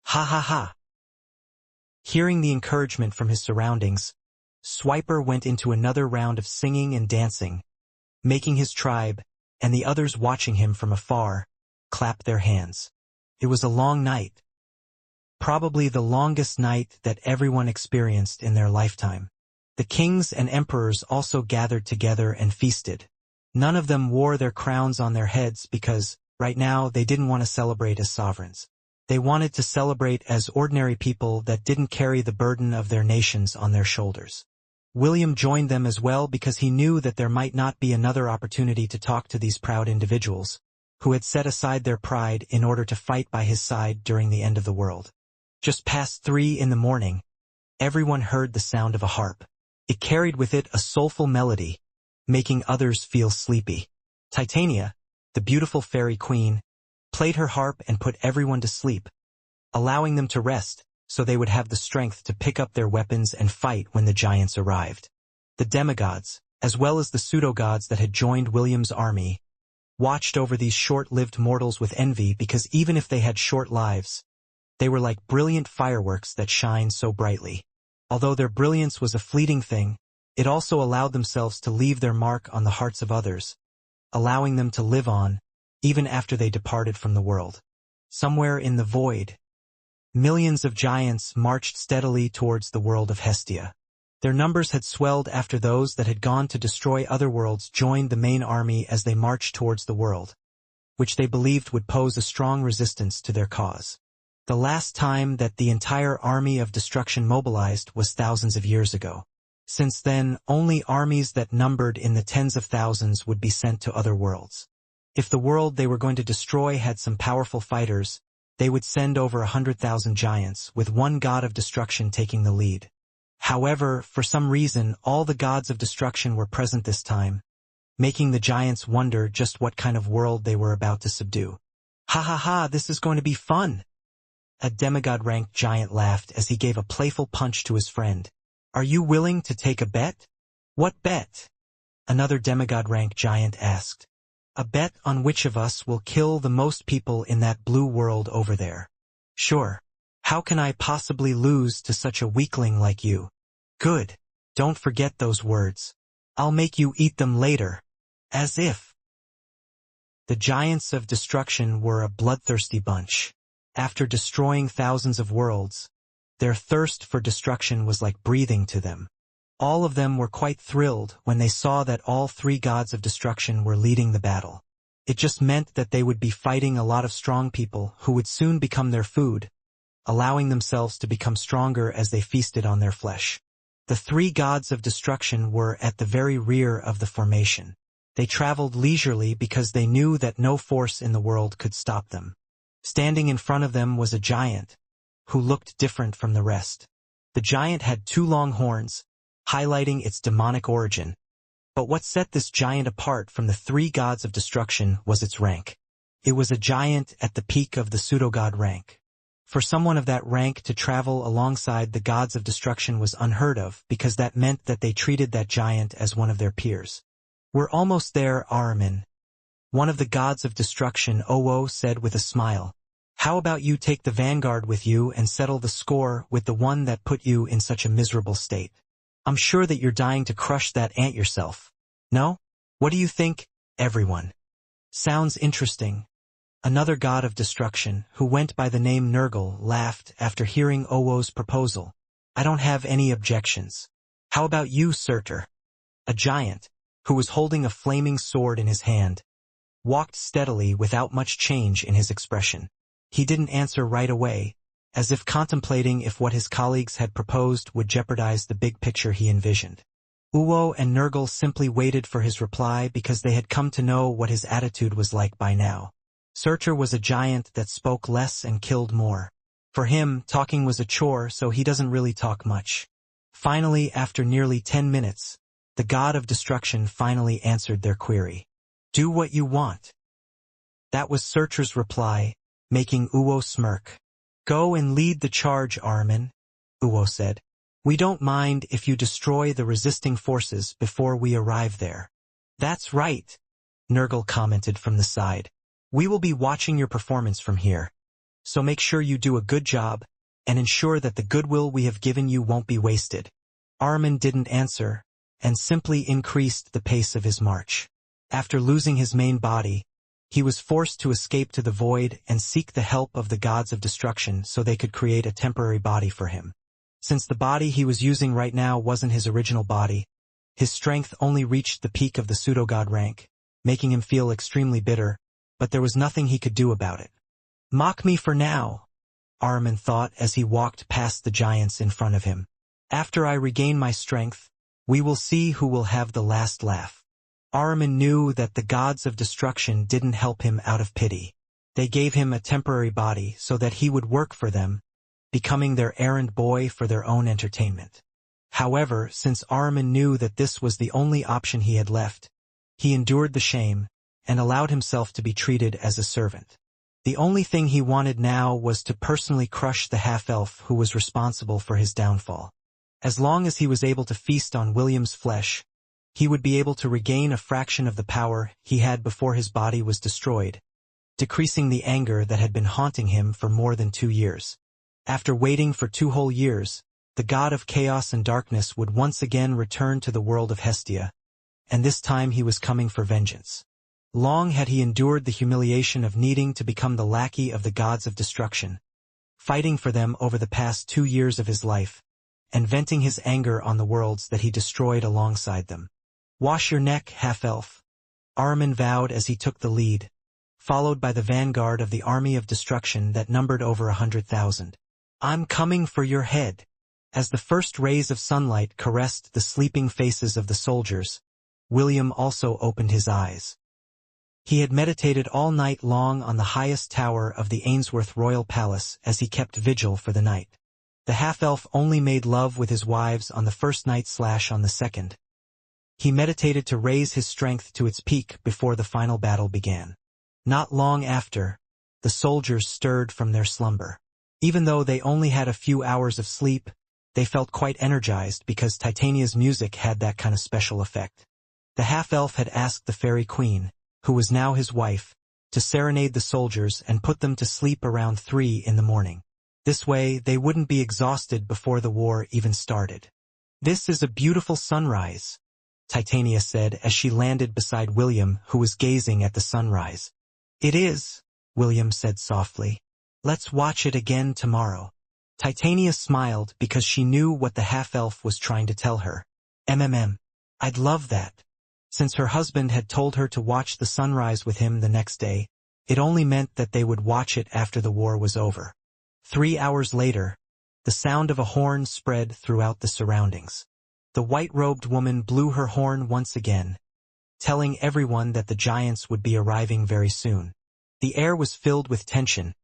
Ha ha ha. Hearing the encouragement from his surroundings, Swiper went into another round of singing and dancing, making his tribe, and the others watching him from afar, clap their hands. It was a long night. Probably the longest night that everyone experienced in their lifetime. The kings and emperors also gathered together and feasted. None of them wore their crowns on their heads because, right now, they didn't want to celebrate as sovereigns. They wanted to celebrate as ordinary people that didn't carry the burden of their nations on their shoulders. William joined them as well because he knew that there might not be another opportunity to talk to these proud individuals, who had set aside their pride in order to fight by his side during the end of the world. Just past 3 in the morning, everyone heard the sound of a harp. It carried with it a soulful melody, making others feel sleepy. Titania, the beautiful fairy queen, played her harp and put everyone to sleep, allowing them to rest so they would have the strength to pick up their weapons and fight when the giants arrived. The demigods, as well as the pseudo-gods that had joined William's army, watched over these short-lived mortals with envy because even if they had short lives, they were like brilliant fireworks that shine so brightly. Although their brilliance was a fleeting thing, it also allowed themselves to leave their mark on the hearts of others, allowing them to live on, even after they departed from the world. Somewhere in the void, millions of giants marched steadily towards the world of Hestia. Their numbers had swelled after those that had gone to destroy other worlds joined the main army as they marched towards the world, which they believed would pose a strong resistance to their cause. The last time that the entire army of destruction mobilized was thousands of years ago. Since then, only armies that numbered in the tens of thousands would be sent to other worlds. If the world they were going to destroy had some powerful fighters, they would send over 100,000 giants, with one god of destruction taking the lead. However, for some reason, all the gods of destruction were present this time, making the giants wonder just what kind of world they were about to subdue. Ha ha ha, this is going to be fun. A demigod-ranked giant laughed as he gave a playful punch to his friend. Are you willing to take a bet? What bet? Another demigod-ranked giant asked. A bet on which of us will kill the most people in that blue world over there. Sure. How can I possibly lose to such a weakling like you? Good. Don't forget those words. I'll make you eat them later. As if. The giants of destruction were a bloodthirsty bunch. After destroying thousands of worlds, their thirst for destruction was like breathing to them. All of them were quite thrilled when they saw that all three gods of destruction were leading the battle. It just meant that they would be fighting a lot of strong people who would soon become their food, allowing themselves to become stronger as they feasted on their flesh. The three gods of destruction were at the very rear of the formation. They traveled leisurely because they knew that no force in the world could stop them. Standing in front of them was a giant, who looked different from the rest. The giant had two long horns, highlighting its demonic origin. But what set this giant apart from the three gods of destruction was its rank. It was a giant at the peak of the pseudogod rank. For someone of that rank to travel alongside the gods of destruction was unheard of, because that meant that they treated that giant as one of their peers. We're almost there, Ahriman. One of the gods of destruction, Owo, said with a smile. How about you take the vanguard with you and settle the score with the one that put you in such a miserable state? I'm sure that you're dying to crush that ant yourself. No? What do you think, everyone? Sounds interesting. Another god of destruction, who went by the name Nurgle, laughed after hearing Owo's proposal. I don't have any objections. How about you, Surtur? A giant, who was holding a flaming sword in his hand, walked steadily without much change in his expression. He didn't answer right away, as if contemplating if what his colleagues had proposed would jeopardize the big picture he envisioned. Uwo and Nurgle simply waited for his reply because they had come to know what his attitude was like by now. Surtur was a giant that spoke less and killed more. For him, talking was a chore, so he doesn't really talk much. Finally, after nearly 10 minutes, the god of destruction finally answered their query. Do what you want. That was Surtur's reply, making Uwo smirk. Go and lead the charge, Ahriman, Uwo said. We don't mind if you destroy the resisting forces before we arrive there. That's right, Nurgle commented from the side. We will be watching your performance from here. So make sure you do a good job, and ensure that the goodwill we have given you won't be wasted. Ahriman didn't answer, and simply increased the pace of his march. After losing his main body, he was forced to escape to the void and seek the help of the gods of destruction so they could create a temporary body for him. Since the body he was using right now wasn't his original body, his strength only reached the peak of the pseudogod rank, making him feel extremely bitter, but there was nothing he could do about it. Mock me for now, Ahriman thought as he walked past the giants in front of him. After I regain my strength, we will see who will have the last laugh. Ahriman knew that the gods of destruction didn't help him out of pity. They gave him a temporary body so that he would work for them, becoming their errand boy for their own entertainment. However, since Ahriman knew that this was the only option he had left, he endured the shame and allowed himself to be treated as a servant. The only thing he wanted now was to personally crush the half-elf who was responsible for his downfall. As long as he was able to feast on William's flesh, he would be able to regain a fraction of the power he had before his body was destroyed, decreasing the anger that had been haunting him for more than 2 years. After waiting for 2 whole years, the god of chaos and darkness would once again return to the world of Hestia, and this time he was coming for vengeance. Long had he endured the humiliation of needing to become the lackey of the gods of destruction, fighting for them over the past 2 years of his life, and venting his anger on the worlds that he destroyed alongside them. Wash your neck, half-elf, Ahriman vowed as he took the lead, followed by the vanguard of the army of destruction that numbered over 100,000. I'm coming for your head. As the first rays of sunlight caressed the sleeping faces of the soldiers, William also opened his eyes. He had meditated all night long on the highest tower of the Ainsworth Royal Palace as he kept vigil for the night. The half-elf only made love with his wives on the first night/on the second. He meditated to raise his strength to its peak before the final battle began. Not long after, the soldiers stirred from their slumber. Even though they only had a few hours of sleep, they felt quite energized because Titania's music had that kind of special effect. The half-elf had asked the fairy queen, who was now his wife, to serenade the soldiers and put them to sleep around 3 in the morning. This way, they wouldn't be exhausted before the war even started. "This is a beautiful sunrise," Titania said as she landed beside William, who was gazing at the sunrise. "It is," William said softly. "Let's watch it again tomorrow." Titania smiled because she knew what the half-elf was trying to tell her. I'd love that." Since her husband had told her to watch the sunrise with him the next day, it only meant that they would watch it after the war was over. 3 hours later, the sound of a horn spread throughout the surroundings. The white-robed woman blew her horn once again, telling everyone that the giants would be arriving very soon. The air was filled with tension,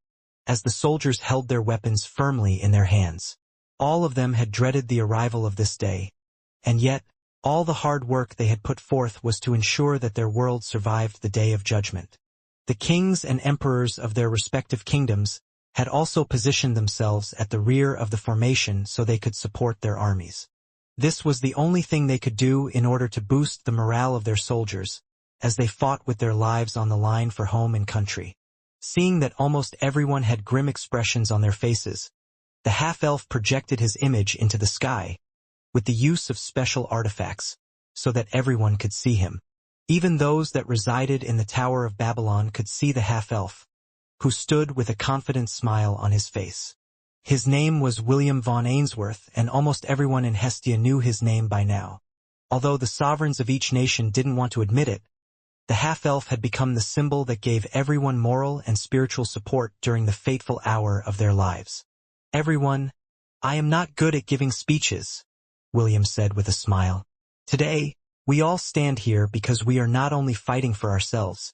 as the soldiers held their weapons firmly in their hands. All of them had dreaded the arrival of this day, and yet, all the hard work they had put forth was to ensure that their world survived the day of judgment. The kings and emperors of their respective kingdoms had also positioned themselves at the rear of the formation so they could support their armies. This was the only thing they could do in order to boost the morale of their soldiers, as they fought with their lives on the line for home and country. Seeing that almost everyone had grim expressions on their faces, the half-elf projected his image into the sky, with the use of special artifacts, so that everyone could see him. Even those that resided in the Tower of Babylon could see the half-elf, who stood with a confident smile on his face. His name was William von Ainsworth, and almost everyone in Hestia knew his name by now. Although the sovereigns of each nation didn't want to admit it, the half-elf had become the symbol that gave everyone moral and spiritual support during the fateful hour of their lives. "Everyone, I am not good at giving speeches," William said with a smile. "Today, we all stand here because we are not only fighting for ourselves,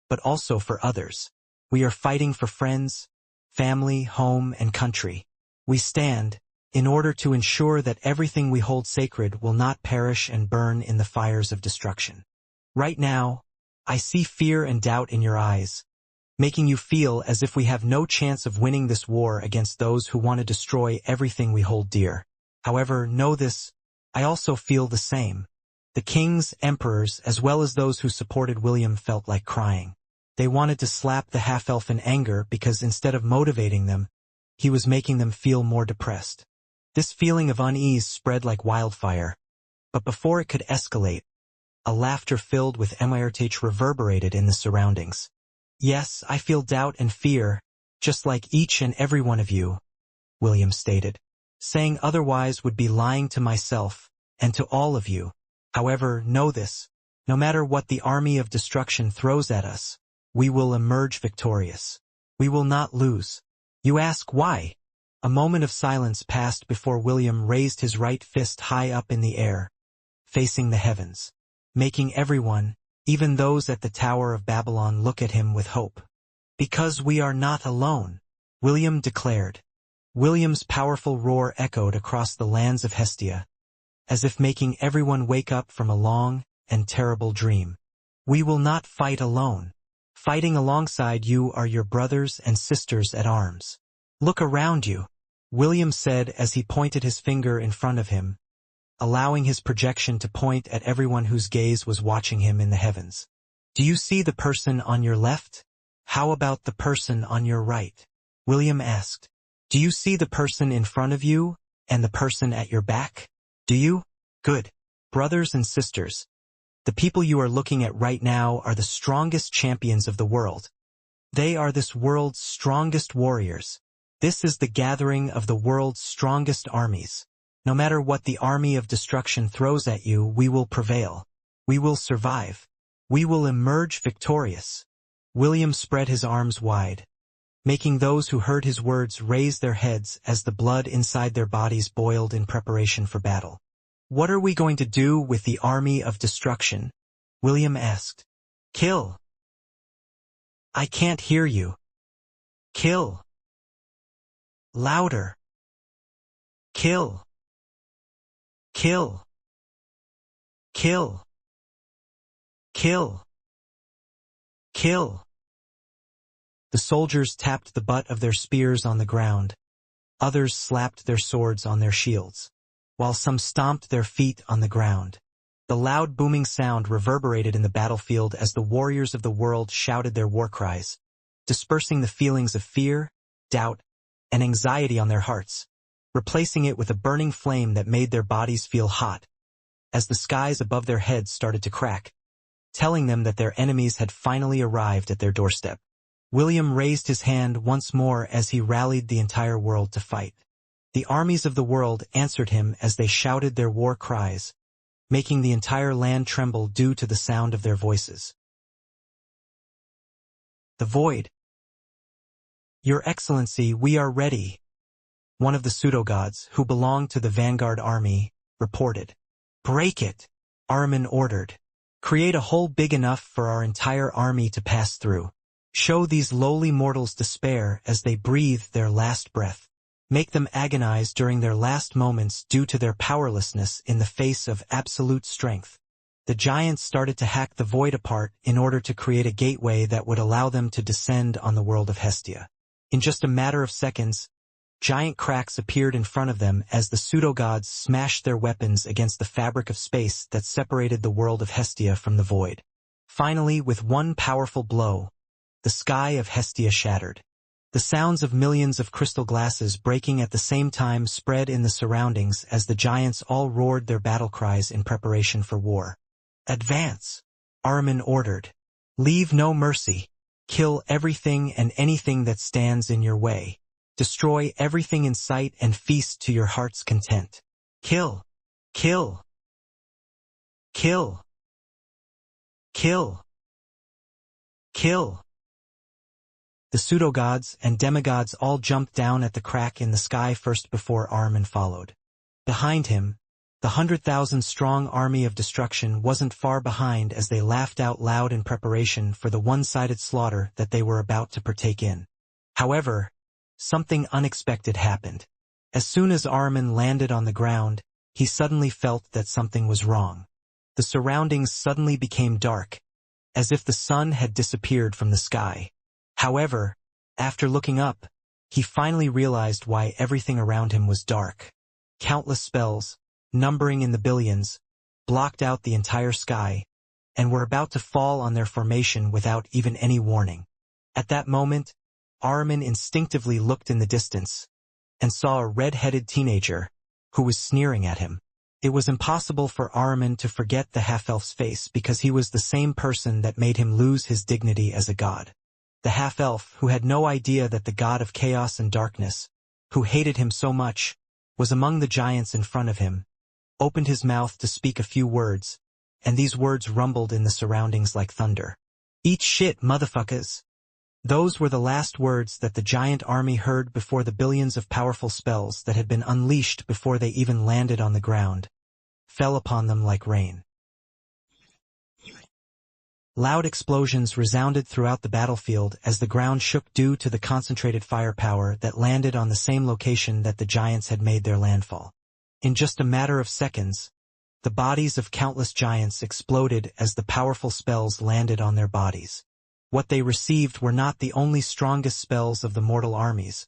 but also for others. We are fighting for friends, family, home, and country. We stand in order to ensure that everything we hold sacred will not perish and burn in the fires of destruction. Right now, I see fear and doubt in your eyes, making you feel as if we have no chance of winning this war against those who want to destroy everything we hold dear. However, know this, I also feel the same." The kings, emperors, as well as those who supported William felt like crying. They wanted to slap the half-elf in anger because instead of motivating them, he was making them feel more depressed. This feeling of unease spread like wildfire, but before it could escalate, a laughter filled with immersive reverberated in the surroundings. "Yes, I feel doubt and fear, just like each and every one of you," William stated. "Saying otherwise would be lying to myself and to all of you. However, know this, no matter what the army of destruction throws at us, we will emerge victorious. We will not lose." "You ask why?" A moment of silence passed before William raised his right fist high up in the air, facing the heavens, making everyone, even those at the Tower of Babylon, look at him with hope. "Because we are not alone," William declared. William's powerful roar echoed across the lands of Hestia, as if making everyone wake up from a long and terrible dream. "We will not fight alone. Fighting alongside you are your brothers and sisters at arms. Look around you," William said as he pointed his finger in front of him, allowing his projection to point at everyone whose gaze was watching him in the heavens. "Do you see the person on your left? How about the person on your right?" William asked. "Do you see the person in front of you and the person at your back? Do you? Good. Brothers and sisters, the people you are looking at right now are the strongest champions of the world. They are this world's strongest warriors. This is the gathering of the world's strongest armies. No matter what the army of destruction throws at you, we will prevail. We will survive. We will emerge victorious." William spread his arms wide, making those who heard his words raise their heads as the blood inside their bodies boiled in preparation for battle. "What are we going to do with the army of destruction?" William asked. "Kill." "I can't hear you." "Kill." "Louder." "Kill." "Kill." "Kill." "Kill." "Kill." The soldiers tapped the butt of their spears on the ground. Others slapped their swords on their shields, while some stomped their feet on the ground. The loud booming sound reverberated in the battlefield as the warriors of the world shouted their war cries, dispersing the feelings of fear, doubt, and anxiety on their hearts, replacing it with a burning flame that made their bodies feel hot, as the skies above their heads started to crack, telling them that their enemies had finally arrived at their doorstep. William raised his hand once more as he rallied the entire world to fight. The armies of the world answered him as they shouted their war cries, making the entire land tremble due to the sound of their voices. The Void. Your Excellency, we are ready, one of the pseudo-gods, who belonged to the vanguard army, reported. Break it, Ahriman ordered. Create a hole big enough for our entire army to pass through. Show these lowly mortals despair as they breathe their last breath. Make them agonize during their last moments due to their powerlessness in the face of absolute strength. The giants started to hack the void apart in order to create a gateway that would allow them to descend on the world of Hestia. In just a matter of seconds, giant cracks appeared in front of them as the pseudo-gods smashed their weapons against the fabric of space that separated the world of Hestia from the void. Finally, with one powerful blow, the sky of Hestia shattered. The sounds of millions of crystal glasses breaking at the same time spread in the surroundings as the giants all roared their battle cries in preparation for war. Advance, Ahriman ordered. Leave no mercy. Kill everything and anything that stands in your way. Destroy everything in sight and feast to your heart's content. Kill. Kill. Kill. Kill. Kill. The pseudo-gods and demigods all jumped down at the crack in the sky first before Ahriman followed. Behind him, the 100,000-strong army of destruction wasn't far behind as they laughed out loud in preparation for the one-sided slaughter that they were about to partake in. However, something unexpected happened. As soon as Ahriman landed on the ground, he suddenly felt that something was wrong. The surroundings suddenly became dark, as if the sun had disappeared from the sky. However, after looking up, he finally realized why everything around him was dark. Countless spells, numbering in the billions, blocked out the entire sky, and were about to fall on their formation without even any warning. At that moment, Ahriman instinctively looked in the distance, and saw a red-headed teenager, who was sneering at him. It was impossible for Ahriman to forget the half-elf's face because he was the same person that made him lose his dignity as a god. The half-elf, who had no idea that the god of chaos and darkness, who hated him so much, was among the giants in front of him, opened his mouth to speak a few words, and these words rumbled in the surroundings like thunder. Eat shit, motherfuckers. Those were the last words that the giant army heard before the billions of powerful spells that had been unleashed before they even landed on the ground fell upon them like rain. Loud explosions resounded throughout the battlefield as the ground shook due to the concentrated firepower that landed on the same location that the giants had made their landfall. In just a matter of seconds, the bodies of countless giants exploded as the powerful spells landed on their bodies. What they received were not the only strongest spells of the mortal armies,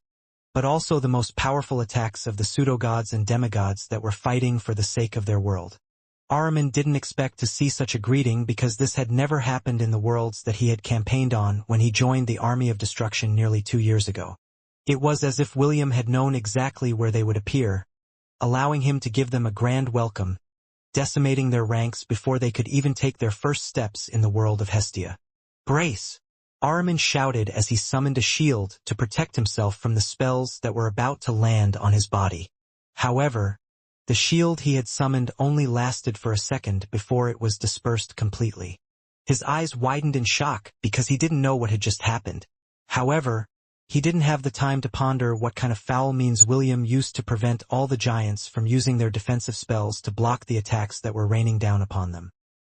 but also the most powerful attacks of the pseudo-gods and demigods that were fighting for the sake of their world. Ahriman didn't expect to see such a greeting because this had never happened in the worlds that he had campaigned on when he joined the Army of Destruction nearly 2 years ago. It was as if William had known exactly where they would appear, allowing him to give them a grand welcome, decimating their ranks before they could even take their first steps in the world of Hestia. Brace! Ahriman shouted as he summoned a shield to protect himself from the spells that were about to land on his body. However, the shield he had summoned only lasted for a second before it was dispersed completely. His eyes widened in shock because he didn't know what had just happened. However, he didn't have the time to ponder what kind of foul means William used to prevent all the giants from using their defensive spells to block the attacks that were raining down upon them.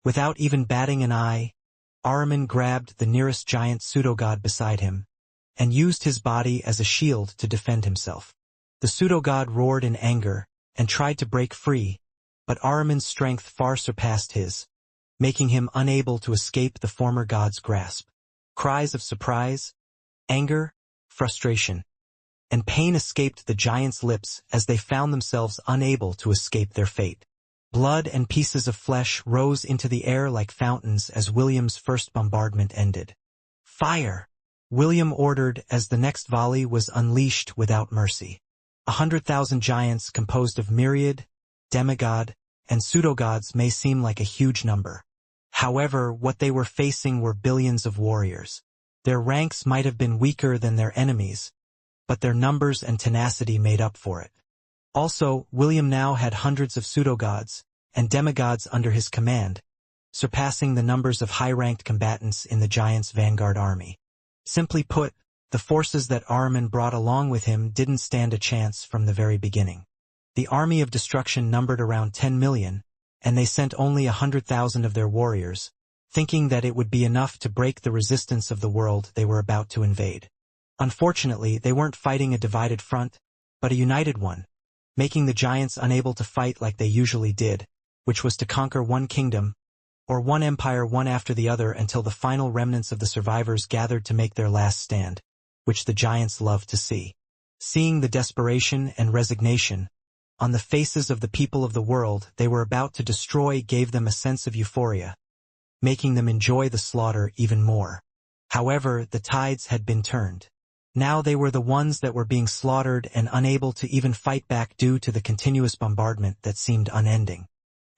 Without even batting an eye, Ahriman grabbed the nearest giant pseudo-god beside him, and used his body as a shield to defend himself. The pseudo-god roared in anger, and tried to break free, but Ahriman's strength far surpassed his, making him unable to escape the former god's grasp. Cries of surprise, Anger, frustration, and pain escaped the giants' lips as they found themselves unable to escape their fate. Blood and pieces of flesh rose into the air like fountains as William's first bombardment ended. Fire! William ordered as the next volley was unleashed without mercy. 100,000 giants composed of myriad, demigod, and pseudogods may seem like a huge number. However, what they were facing were billions of warriors. Their ranks might have been weaker than their enemies, but their numbers and tenacity made up for it. Also, William now had hundreds of pseudogods and demigods under his command, surpassing the numbers of high-ranked combatants in the giants' vanguard army. Simply put, the forces that Ahriman brought along with him didn't stand a chance from the very beginning. The army of destruction numbered around 10 million, and they sent only 100,000 of their warriors, thinking that it would be enough to break the resistance of the world they were about to invade. Unfortunately, they weren't fighting a divided front, but a united one, making the giants unable to fight like they usually did, which was to conquer one kingdom, or one empire one after the other until the final remnants of the survivors gathered to make their last stand, which the giants loved to see. Seeing the desperation and resignation on the faces of the people of the world they were about to destroy gave them a sense of euphoria, making them enjoy the slaughter even more. However, the tides had been turned. Now they were the ones that were being slaughtered and unable to even fight back due to the continuous bombardment that seemed unending.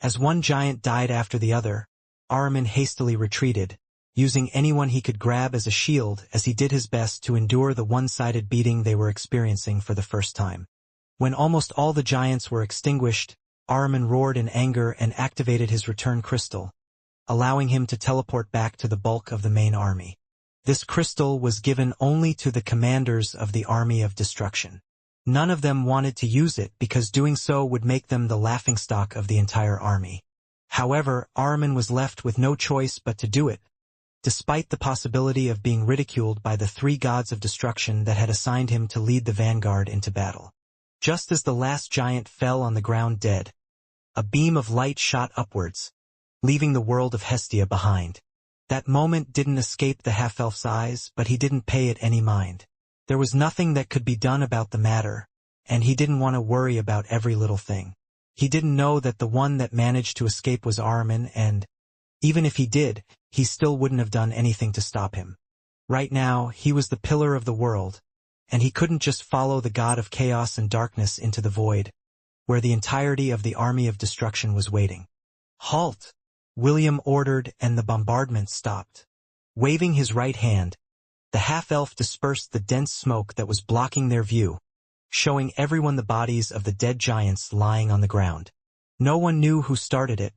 As one giant died after the other, Ahriman hastily retreated, using anyone he could grab as a shield as he did his best to endure the one-sided beating they were experiencing for the first time. When almost all the giants were extinguished, Ahriman roared in anger and activated his return crystal, allowing him to teleport back to the bulk of the main army. This crystal was given only to the commanders of the army of destruction. None of them wanted to use it because doing so would make them the laughingstock of the entire army. However, Ahriman was left with no choice but to do it, despite the possibility of being ridiculed by the three gods of destruction that had assigned him to lead the vanguard into battle. Just as the last giant fell on the ground dead, a beam of light shot upwards, leaving the world of Hestia behind. That moment didn't escape the half-elf's eyes, but he didn't pay it any mind. There was nothing that could be done about the matter, and he didn't want to worry about every little thing. He didn't know that the one that managed to escape was Ahriman, and even if he did, he still wouldn't have done anything to stop him. Right now, he was the pillar of the world, and he couldn't just follow the god of chaos and darkness into the void, where the entirety of the army of destruction was waiting. Halt! William ordered, and the bombardment stopped. Waving his right hand, the half-elf dispersed the dense smoke that was blocking their view, showing everyone the bodies of the dead giants lying on the ground. No one knew who started it,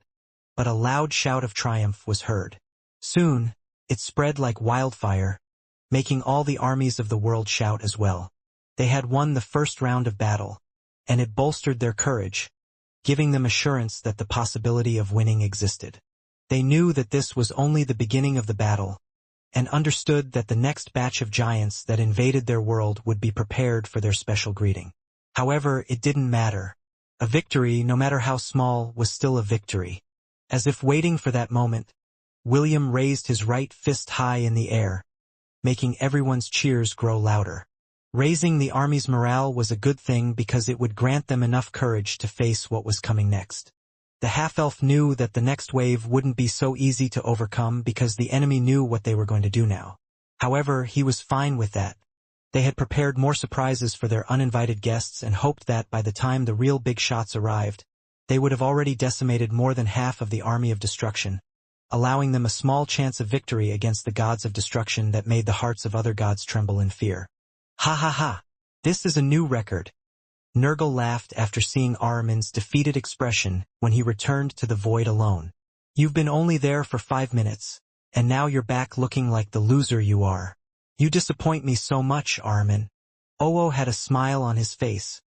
but a loud shout of triumph was heard. Soon, it spread like wildfire, making all the armies of the world shout as well. They had won the first round of battle, and it bolstered their courage, giving them assurance that the possibility of winning existed. They knew that this was only the beginning of the battle, and understood that the next batch of giants that invaded their world would be prepared for their special greeting. However, it didn't matter. A victory, no matter how small, was still a victory. As if waiting for that moment, William raised his right fist high in the air, making everyone's cheers grow louder. Raising the army's morale was a good thing because it would grant them enough courage to face what was coming next. The half-elf knew that the next wave wouldn't be so easy to overcome because the enemy knew what they were going to do now. However, he was fine with that. They had prepared more surprises for their uninvited guests and hoped that by the time the real big shots arrived, they would have already decimated more than half of the army of destruction, allowing them a small chance of victory against the gods of destruction that made the hearts of other gods tremble in fear. Ha ha ha! This is a new record. Nurgle laughed after seeing Ahriman's defeated expression when he returned to the void alone. You've been only there for 5 minutes, and now you're back looking like the loser you are. You disappoint me so much, Ahriman. Oo had a smile on his face,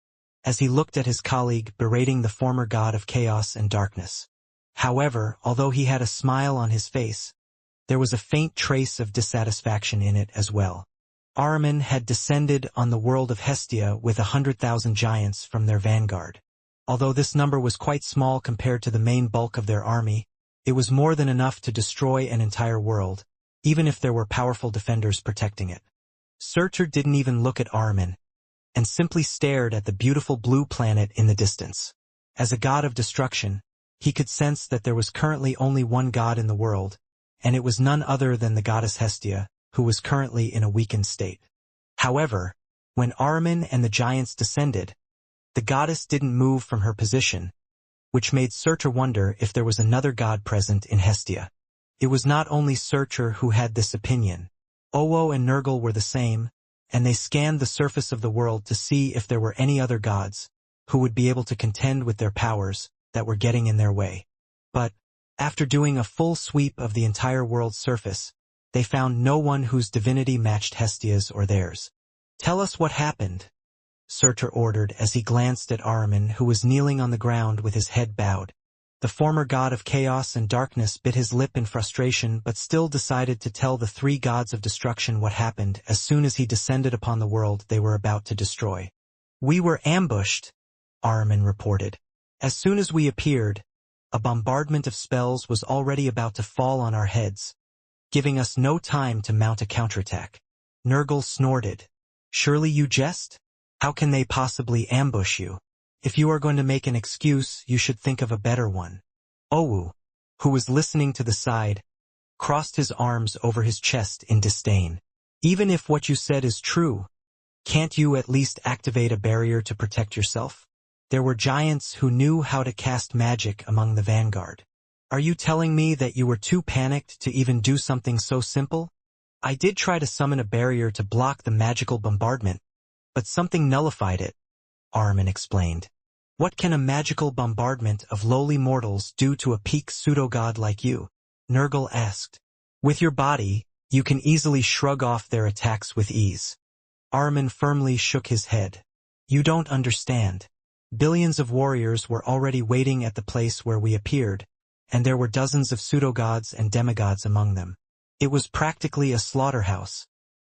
as he looked at his colleague berating the former god of chaos and darkness. However, although he had a smile on his face, there was a faint trace of dissatisfaction in it as well. Ahriman had descended on the world of Hestia with 100,000 giants from their vanguard. Although this number was quite small compared to the main bulk of their army, it was more than enough to destroy an entire world, even if there were powerful defenders protecting it. Surtur didn't even look at Armin, and simply stared at the beautiful blue planet in the distance. As a god of destruction, he could sense that there was currently only one god in the world, and it was none other than the goddess Hestia, who was currently in a weakened state. However, when Armin and the giants descended, the goddess didn't move from her position, which made Surtur wonder if there was another god present in Hestia. It was not only Surtur who had this opinion. Owo and Nurgle were the same, and they scanned the surface of the world to see if there were any other gods who would be able to contend with their powers that were getting in their way. But, after doing a full sweep of the entire world's surface, they found no one whose divinity matched Hestia's or theirs. "Tell us what happened," Surtur ordered as he glanced at Armin, who was kneeling on the ground with his head bowed. The former god of chaos and darkness bit his lip in frustration but still decided to tell the three gods of destruction what happened as soon as he descended upon the world they were about to destroy. "We were ambushed," Armin reported. "As soon as we appeared, a bombardment of spells was already about to fall on our heads, giving us no time to mount a counterattack." Nurgle snorted. "Surely you jest? How can they possibly ambush you? If you are going to make an excuse, you should think of a better one." Owu, who was listening to the side, crossed his arms over his chest in disdain. "Even if what you said is true, can't you at least activate a barrier to protect yourself? There were giants who knew how to cast magic among the vanguard. Are you telling me that you were too panicked to even do something so simple?" "I did try to summon a barrier to block the magical bombardment, but something nullified it," Armin explained. "What can a magical bombardment of lowly mortals do to a peak pseudogod like you?" Nurgle asked. "With your body, you can easily shrug off their attacks with ease." Armin firmly shook his head. "You don't understand. Billions of warriors were already waiting at the place where we appeared, and there were dozens of pseudogods and demigods among them. It was practically a slaughterhouse,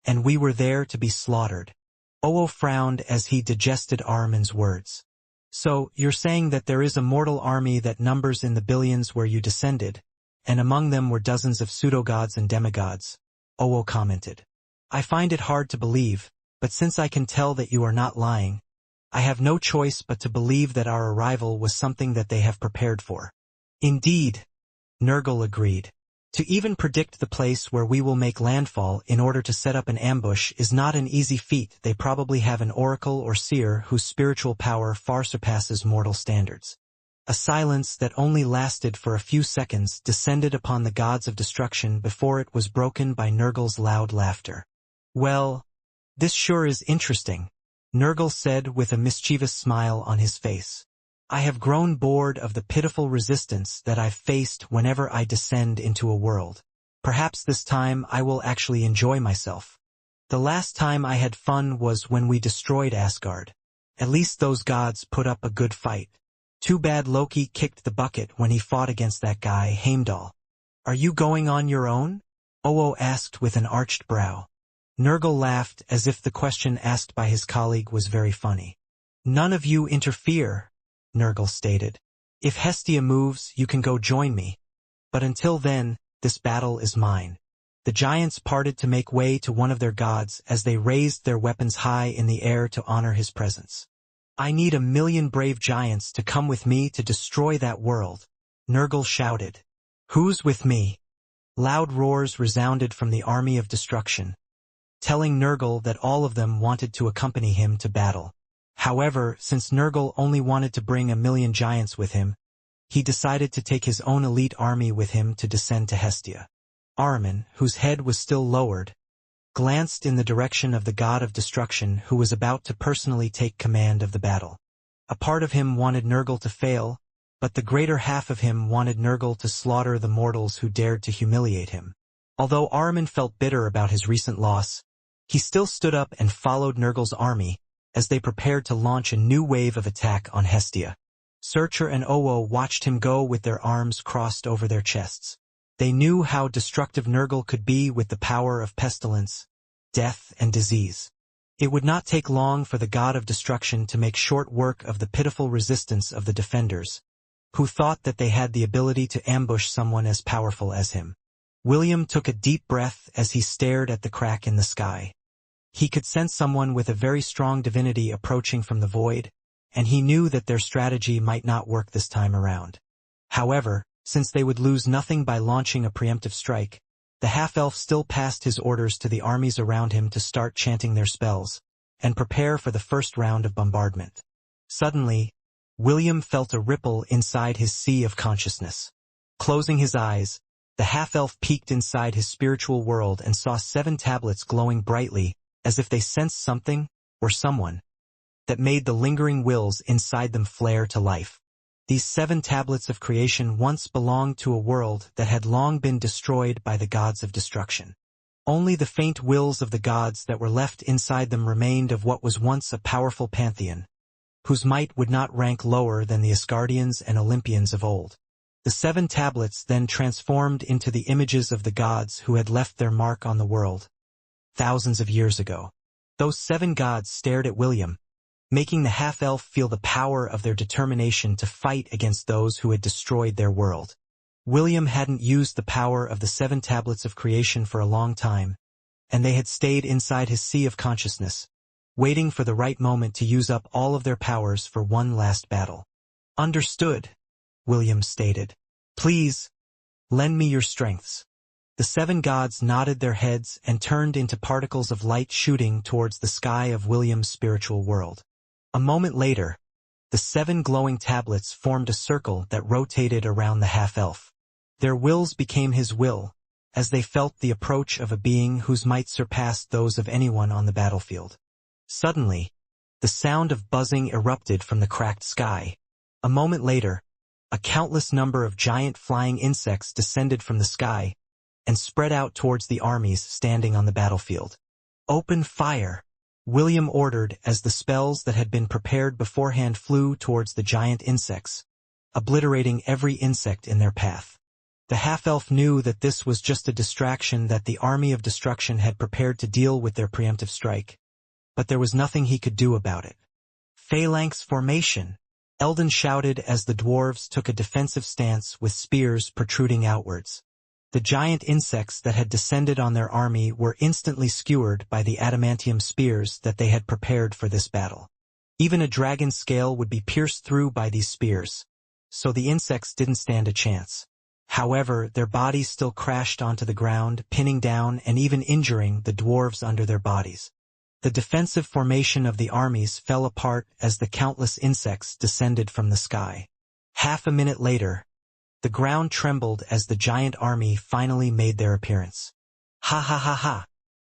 and we were there to be slaughtered." Owo frowned as he digested Armin's words. "So, you're saying that there is a mortal army that numbers in the billions where you descended, and among them were dozens of pseudogods and demigods," Owo commented. "I find it hard to believe, but since I can tell that you are not lying, I have no choice but to believe that our arrival was something that they have prepared for." "Indeed," Nurgle agreed. "To even predict the place where we will make landfall in order to set up an ambush is not an easy feat. They probably have an oracle or seer whose spiritual power far surpasses mortal standards." A silence that only lasted for a few seconds descended upon the gods of destruction before it was broken by Nurgle's loud laughter. "Well, this sure is interesting," Nurgle said with a mischievous smile on his face. "I have grown bored of the pitiful resistance that I've faced whenever I descend into a world. Perhaps this time I will actually enjoy myself. The last time I had fun was when we destroyed Asgard. At least those gods put up a good fight. Too bad Loki kicked the bucket when he fought against that guy Heimdall." "Are you going on your own?" Owo asked with an arched brow. Nurgle laughed as if the question asked by his colleague was very funny. "None of you interfere," Nurgle stated. "If Hestia moves, you can go join me. But until then, this battle is mine." The giants parted to make way to one of their gods as they raised their weapons high in the air to honor his presence. "I need 1,000,000 brave giants to come with me to destroy that world," Nurgle shouted. "Who's with me?" Loud roars resounded from the army of destruction, telling Nurgle that all of them wanted to accompany him to battle. However, since Nurgle only wanted to bring 1,000,000 giants with him, he decided to take his own elite army with him to descend to Hestia. Armin, whose head was still lowered, glanced in the direction of the god of destruction who was about to personally take command of the battle. A part of him wanted Nurgle to fail, but the greater half of him wanted Nurgle to slaughter the mortals who dared to humiliate him. Although Armin felt bitter about his recent loss, he still stood up and followed Nurgle's army as they prepared to launch a new wave of attack on Hestia. Surtur and Owo watched him go with their arms crossed over their chests. They knew how destructive Nurgle could be with the power of pestilence, death, and disease. It would not take long for the god of destruction to make short work of the pitiful resistance of the defenders, who thought that they had the ability to ambush someone as powerful as him. William took a deep breath as he stared at the crack in the sky. He could sense someone with a very strong divinity approaching from the void, and he knew that their strategy might not work this time around. However, since they would lose nothing by launching a preemptive strike, the half-elf still passed his orders to the armies around him to start chanting their spells, and prepare for the first round of bombardment. Suddenly, William felt a ripple inside his sea of consciousness. Closing his eyes, the half-elf peeked inside his spiritual world and saw 7 tablets glowing brightly, as if they sensed something, or someone, that made the lingering wills inside them flare to life. These 7 tablets of creation once belonged to a world that had long been destroyed by the gods of destruction. Only the faint wills of the gods that were left inside them remained of what was once a powerful pantheon, whose might would not rank lower than the Asgardians and Olympians of old. The 7 tablets then transformed into the images of the gods who had left their mark on the world thousands of years ago. Those 7 gods stared at William, making the half-elf feel the power of their determination to fight against those who had destroyed their world. William hadn't used the power of the 7 tablets of creation for a long time, and they had stayed inside his sea of consciousness, waiting for the right moment to use up all of their powers for one last battle. "Understood," William stated. "Please, lend me your strengths." The 7 gods nodded their heads and turned into particles of light shooting towards the sky of William's spiritual world. A moment later, the 7 glowing tablets formed a circle that rotated around the half-elf. Their wills became his will, as they felt the approach of a being whose might surpassed those of anyone on the battlefield. Suddenly, the sound of buzzing erupted from the cracked sky. A moment later, a countless number of giant flying insects descended from the sky and spread out towards the armies standing on the battlefield. "Open fire," William ordered as the spells that had been prepared beforehand flew towards the giant insects, obliterating every insect in their path. The half-elf knew that this was just a distraction that the army of destruction had prepared to deal with their preemptive strike, but there was nothing he could do about it. "Phalanx formation," Eldon shouted as the dwarves took a defensive stance with spears protruding outwards. The giant insects that had descended on their army were instantly skewered by the adamantium spears that they had prepared for this battle. Even a dragon's scale would be pierced through by these spears, so the insects didn't stand a chance. However, their bodies still crashed onto the ground, pinning down and even injuring the dwarves under their bodies. The defensive formation of the armies fell apart as the countless insects descended from the sky. Half a minute later, the ground trembled as the giant army finally made their appearance. "Ha ha ha ha!"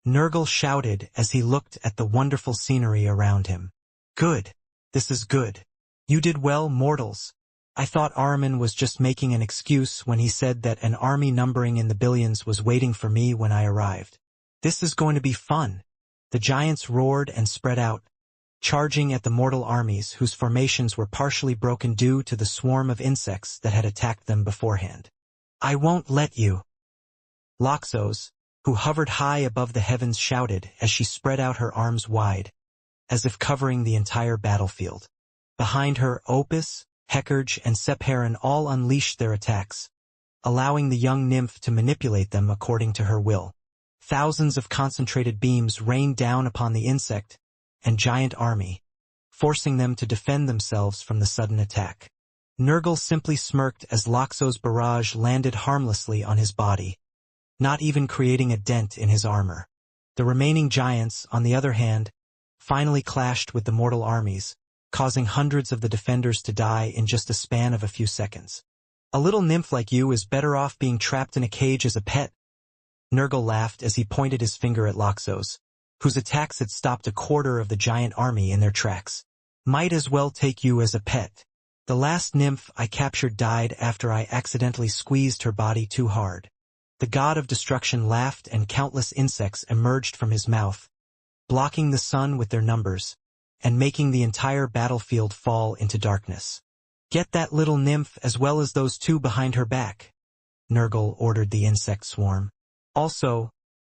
Nurgle shouted as he looked at the wonderful scenery around him. "Good. This is good. You did well, mortals. I thought Ahriman was just making an excuse when he said that an army numbering in the billions was waiting for me when I arrived. This is going to be fun." The giants roared and spread out, charging at the mortal armies whose formations were partially broken due to the swarm of insects that had attacked them beforehand. "I won't let you!" Loxos, who hovered high above the heavens, shouted as she spread out her arms wide, as if covering the entire battlefield. Behind her, Opus, Hekarj, and Sepharon all unleashed their attacks, allowing the young nymph to manipulate them according to her will. Thousands of concentrated beams rained down upon the insect and giant army, forcing them to defend themselves from the sudden attack. Nurgle simply smirked as Loxo's barrage landed harmlessly on his body, not even creating a dent in his armor. The remaining giants, on the other hand, finally clashed with the mortal armies, causing hundreds of the defenders to die in just a span of a few seconds. "A little nymph like you is better off being trapped in a cage as a pet," Nurgle laughed as he pointed his finger at Loxos, whose attacks had stopped a quarter of the giant army in their tracks. "Might as well take you as a pet. The last nymph I captured died after I accidentally squeezed her body too hard." The god of destruction laughed and countless insects emerged from his mouth, blocking the sun with their numbers, and making the entire battlefield fall into darkness. "Get that little nymph as well as those 2 behind her back," Nurgle ordered the insect swarm. "Also,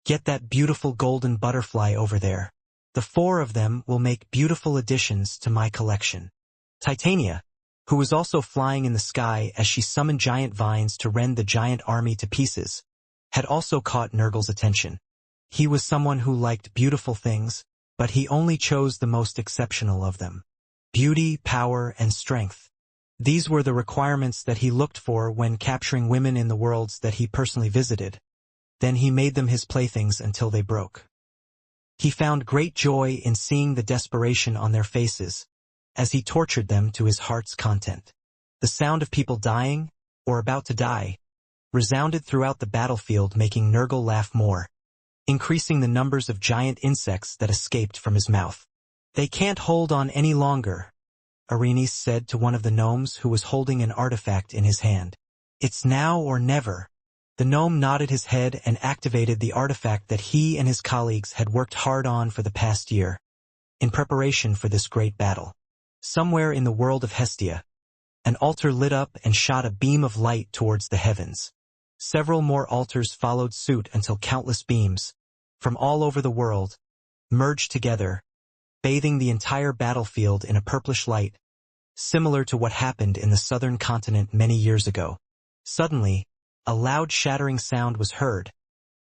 get that beautiful golden butterfly over there. The 4 of them will make beautiful additions to my collection." Titania, who was also flying in the sky as she summoned giant vines to rend the giant army to pieces, had also caught Nurgle's attention. He was someone who liked beautiful things, but he only chose the most exceptional of them. Beauty, power, and strength. These were the requirements that he looked for when capturing women in the worlds that he personally visited. Then he made them his playthings until they broke. He found great joy in seeing the desperation on their faces, as he tortured them to his heart's content. The sound of people dying, or about to die, resounded throughout the battlefield, making Nurgle laugh more, increasing the numbers of giant insects that escaped from his mouth. "They can't hold on any longer," Arenis said to one of the gnomes who was holding an artifact in his hand. "It's now or never." The gnome nodded his head and activated the artifact that he and his colleagues had worked hard on for the past year, in preparation for this great battle. Somewhere in the world of Hestia, an altar lit up and shot a beam of light towards the heavens. Several more altars followed suit until countless beams, from all over the world, merged together, bathing the entire battlefield in a purplish light, similar to what happened in the southern continent many years ago. Suddenly, a loud shattering sound was heard,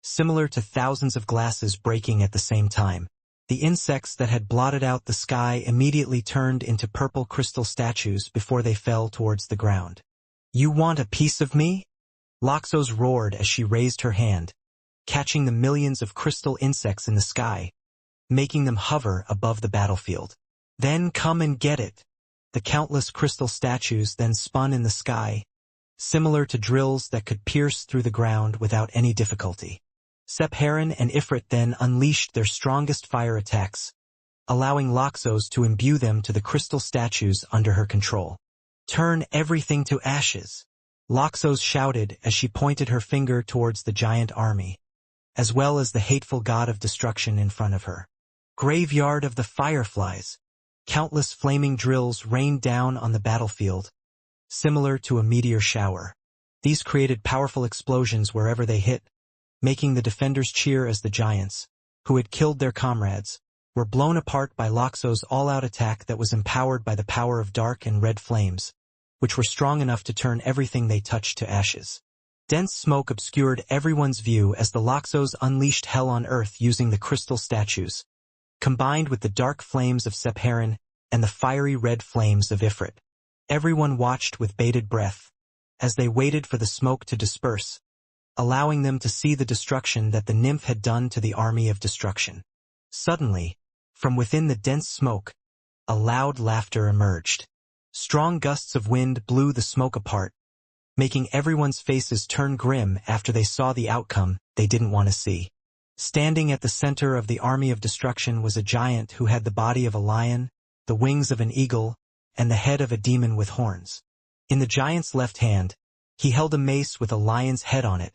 similar to thousands of glasses breaking at the same time. The insects that had blotted out the sky immediately turned into purple crystal statues before they fell towards the ground. "You want a piece of me?" Loxos roared as she raised her hand, catching the millions of crystal insects in the sky, making them hover above the battlefield. "Then come and get it." The countless crystal statues then spun in the sky, similar to drills that could pierce through the ground without any difficulty. Sephiroth and Ifrit then unleashed their strongest fire attacks, allowing Loxos to imbue them to the crystal statues under her control. "Turn everything to ashes," Loxos shouted as she pointed her finger towards the giant army, as well as the hateful god of destruction in front of her. "Graveyard of the Fireflies." Countless flaming drills rained down on the battlefield, similar to a meteor shower. These created powerful explosions wherever they hit, making the defenders cheer as the giants, who had killed their comrades, were blown apart by Loxos' all-out attack that was empowered by the power of dark and red flames, which were strong enough to turn everything they touched to ashes. Dense smoke obscured everyone's view as the Loxos unleashed hell on earth using the crystal statues, combined with the dark flames of Sephiroth and the fiery red flames of Ifrit. Everyone watched with bated breath, as they waited for the smoke to disperse, allowing them to see the destruction that the nymph had done to the army of destruction. Suddenly, from within the dense smoke, a loud laughter emerged. Strong gusts of wind blew the smoke apart, making everyone's faces turn grim after they saw the outcome they didn't want to see. Standing at the center of the army of destruction was a giant who had the body of a lion, the wings of an eagle, and the head of a demon with horns. In the giant's left hand, he held a mace with a lion's head on it.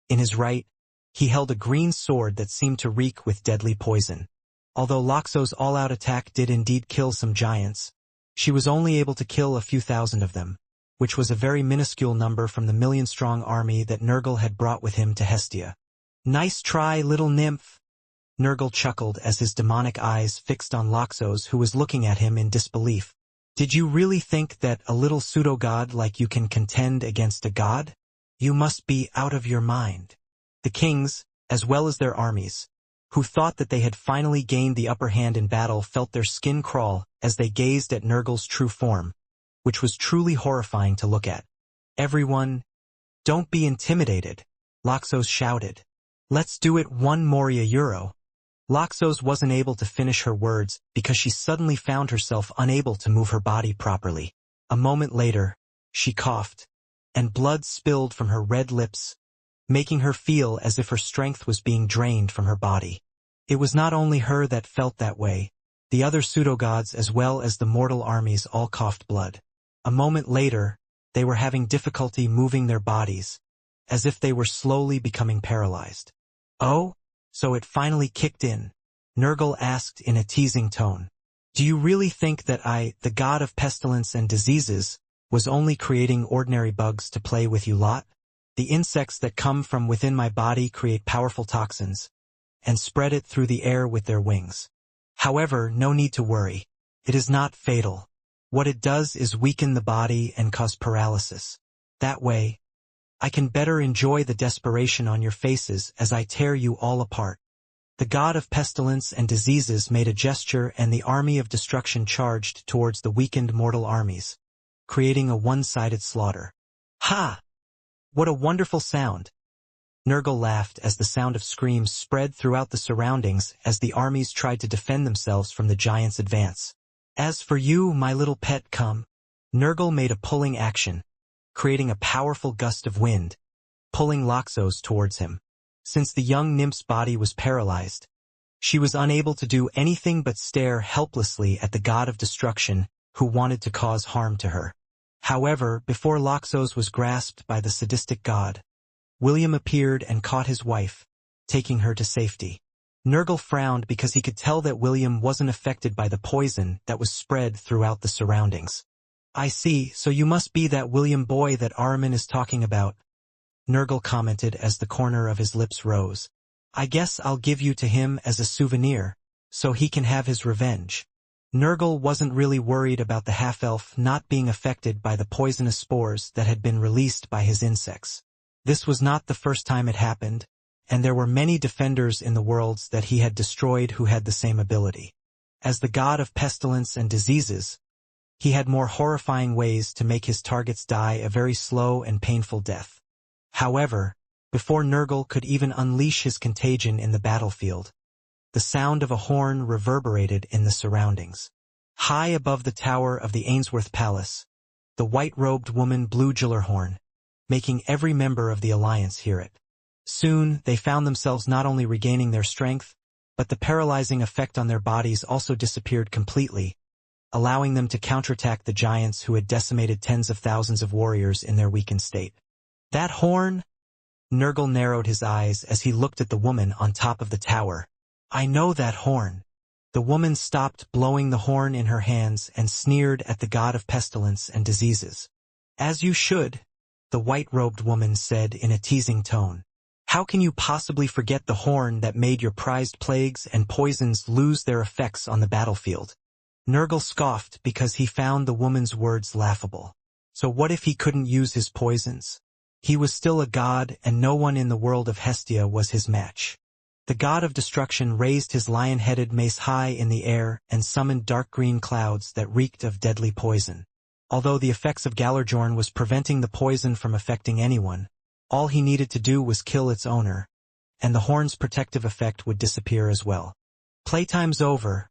In his right, he held a green sword that seemed to reek with deadly poison. Although Loxos' all-out attack did indeed kill some giants, she was only able to kill a few thousand of them, which was a very minuscule number from the million-strong army that Nurgle had brought with him to Hestia. "Nice try, little nymph," Nurgle chuckled as his demonic eyes fixed on Loxos, who was looking at him in disbelief. "Did you really think that a little pseudo-god like you can contend against a god? You must be out of your mind." The kings, as well as their armies, who thought that they had finally gained the upper hand in battle, felt their skin crawl as they gazed at Nurgle's true form, which was truly horrifying to look at. "Everyone, don't be intimidated," Loxos shouted. "Let's do it one Moria Euro." Loxos wasn't able to finish her words because she suddenly found herself unable to move her body properly. A moment later, she coughed, and blood spilled from her red lips, making her feel as if her strength was being drained from her body. It was not only her that felt that way. The other pseudo-gods as well as the mortal armies all coughed blood. A moment later, they were having difficulty moving their bodies, as if they were slowly becoming paralyzed. "Oh? So it finally kicked in?" Nurgle asked in a teasing tone. "Do you really think that I, the god of pestilence and diseases, was only creating ordinary bugs to play with you lot? The insects that come from within my body create powerful toxins, and spread it through the air with their wings. However, no need to worry. It is not fatal. What it does is weaken the body and cause paralysis. That way, I can better enjoy the desperation on your faces as I tear you all apart." The god of pestilence and diseases made a gesture and the army of destruction charged towards the weakened mortal armies, creating a one-sided slaughter. Ha! What a wonderful sound! Nurgle laughed as the sound of screams spread throughout the surroundings as the armies tried to defend themselves from the giant's advance. As for you, my little pet, come. Nurgle made a pulling action, creating a powerful gust of wind, pulling Loxos towards him. Since the young nymph's body was paralyzed, she was unable to do anything but stare helplessly at the god of destruction who wanted to cause harm to her. However, before Loxos was grasped by the sadistic god, William appeared and caught his wife, taking her to safety. Nurgle frowned because he could tell that William wasn't affected by the poison that was spread throughout the surroundings. I see, so you must be that William boy that Ahriman is talking about, Nurgle commented as the corner of his lips rose. I guess I'll give you to him as a souvenir, so he can have his revenge. Nurgle wasn't really worried about the half-elf not being affected by the poisonous spores that had been released by his insects. This was not the first time it happened, and there were many defenders in the worlds that he had destroyed who had the same ability. As the god of pestilence and diseases, he had more horrifying ways to make his targets die a very slow and painful death. However, before Nurgle could even unleash his contagion in the battlefield, the sound of a horn reverberated in the surroundings. High above the tower of the Ainsworth Palace, the white-robed woman blew Gillerhorn, making every member of the Alliance hear it. Soon, they found themselves not only regaining their strength, but the paralyzing effect on their bodies also disappeared completely, allowing them to counterattack the giants who had decimated tens of thousands of warriors in their weakened state. That horn? Nurgle narrowed his eyes as he looked at the woman on top of the tower. I know that horn. The woman stopped blowing the horn in her hands and sneered at the god of pestilence and diseases. As you should, the white-robed woman said in a teasing tone. How can you possibly forget the horn that made your prized plagues and poisons lose their effects on the battlefield? Nurgle scoffed because he found the woman's words laughable. So what if he couldn't use his poisons? He was still a god, and no one in the world of Hestia was his match. The god of destruction raised his lion-headed mace high in the air and summoned dark green clouds that reeked of deadly poison. Although the effects of Galarjorn was preventing the poison from affecting anyone, all he needed to do was kill its owner, and the horn's protective effect would disappear as well. Playtime's over,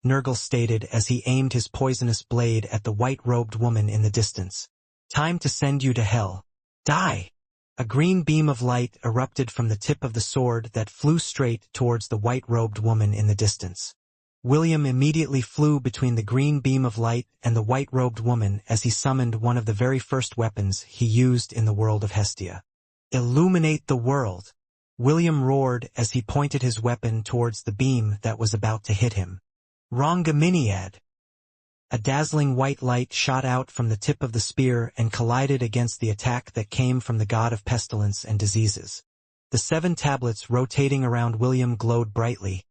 Nurgle stated as he aimed his poisonous blade at the white-robed woman in the distance. Time to send you to hell. Die! A green beam of light erupted from the tip of the sword that flew straight towards the white-robed woman in the distance. William immediately flew between the green beam of light and the white-robed woman as he summoned one of the very first weapons he used in the world of Hestia. Illuminate the world! William roared as he pointed his weapon towards the beam that was about to hit him. Rongaminiad! A dazzling white light shot out from the tip of the spear and collided against the attack that came from the god of pestilence and diseases. The 7 tablets rotating around William glowed brightly,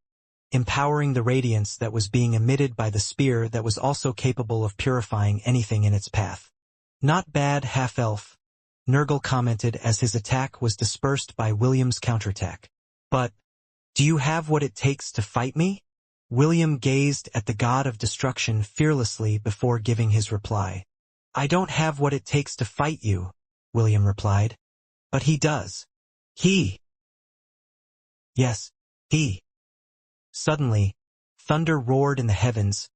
empowering the radiance that was being emitted by the spear that was also capable of purifying anything in its path. Not bad, half-elf, Nurgle commented as his attack was dispersed by William's counterattack. But, do you have what it takes to fight me? William gazed at the god of destruction fearlessly before giving his reply. I don't have what it takes to fight you, William replied. But he does. He. Yes, he. Suddenly, thunder roared in the heavens,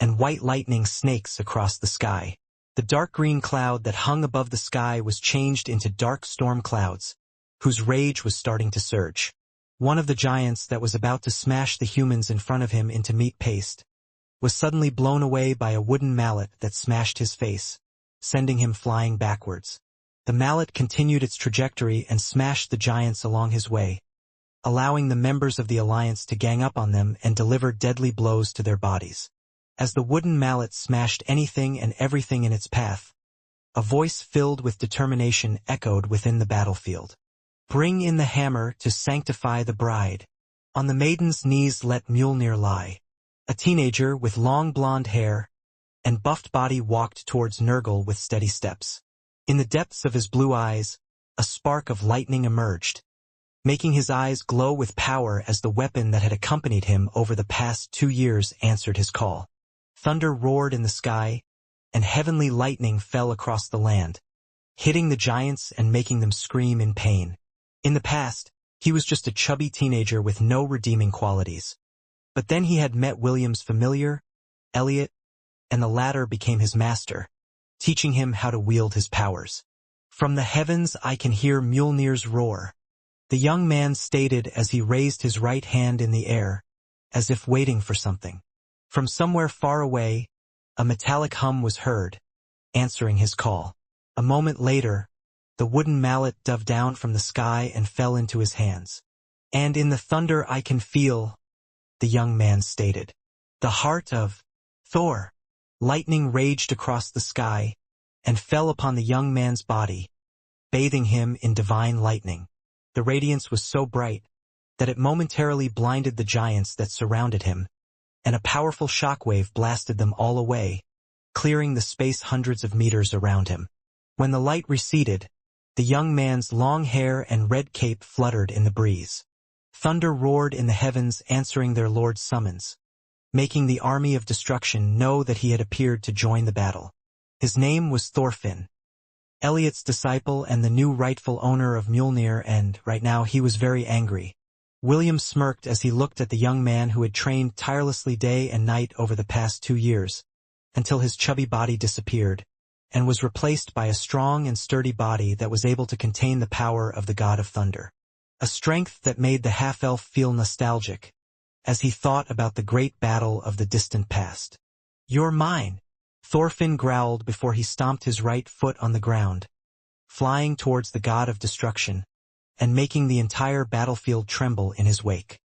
and white lightning snakes across the sky. The dark green cloud that hung above the sky was changed into dark storm clouds, whose rage was starting to surge. One of the giants that was about to smash the humans in front of him into meat paste was suddenly blown away by a wooden mallet that smashed his face, sending him flying backwards. The mallet continued its trajectory and smashed the giants along his way, allowing the members of the Alliance to gang up on them and deliver deadly blows to their bodies. As the wooden mallet smashed anything and everything in its path, a voice filled with determination echoed within the battlefield. Bring in the hammer to sanctify the bride. On the maiden's knees let Mjolnir lie. A teenager with long blonde hair and buffed body walked towards Nurgle with steady steps. In the depths of his blue eyes, a spark of lightning emerged, making his eyes glow with power as the weapon that had accompanied him over the past 2 years answered his call. Thunder roared in the sky, and heavenly lightning fell across the land, hitting the giants and making them scream in pain. In the past, he was just a chubby teenager with no redeeming qualities. But then he had met William's familiar, Elliot, and the latter became his master, teaching him how to wield his powers. "From the heavens I can hear Mjolnir's roar," the young man stated as he raised his right hand in the air, as if waiting for something. From somewhere far away, a metallic hum was heard, answering his call. A moment later, the wooden mallet dove down from the sky and fell into his hands. "And in the thunder I can feel," the young man stated, "the heart of Thor." Lightning raged across the sky and fell upon the young man's body, bathing him in divine lightning. The radiance was so bright that it momentarily blinded the giants that surrounded him, and a powerful shockwave blasted them all away, clearing the space hundreds of meters around him. When the light receded, the young man's long hair and red cape fluttered in the breeze. Thunder roared in the heavens, answering their lord's summons, making the army of destruction know that he had appeared to join the battle. His name was Thorfinn, Elliot's disciple and the new rightful owner of Mjolnir, and right now he was very angry. William smirked as he looked at the young man who had trained tirelessly day and night over the past 2 years, until his chubby body disappeared, and was replaced by a strong and sturdy body that was able to contain the power of the god of thunder. A strength that made the half-elf feel nostalgic, as he thought about the great battle of the distant past. "You're mine," Thorfinn growled before he stomped his right foot on the ground, flying towards the god of destruction, and making the entire battlefield tremble in his wake.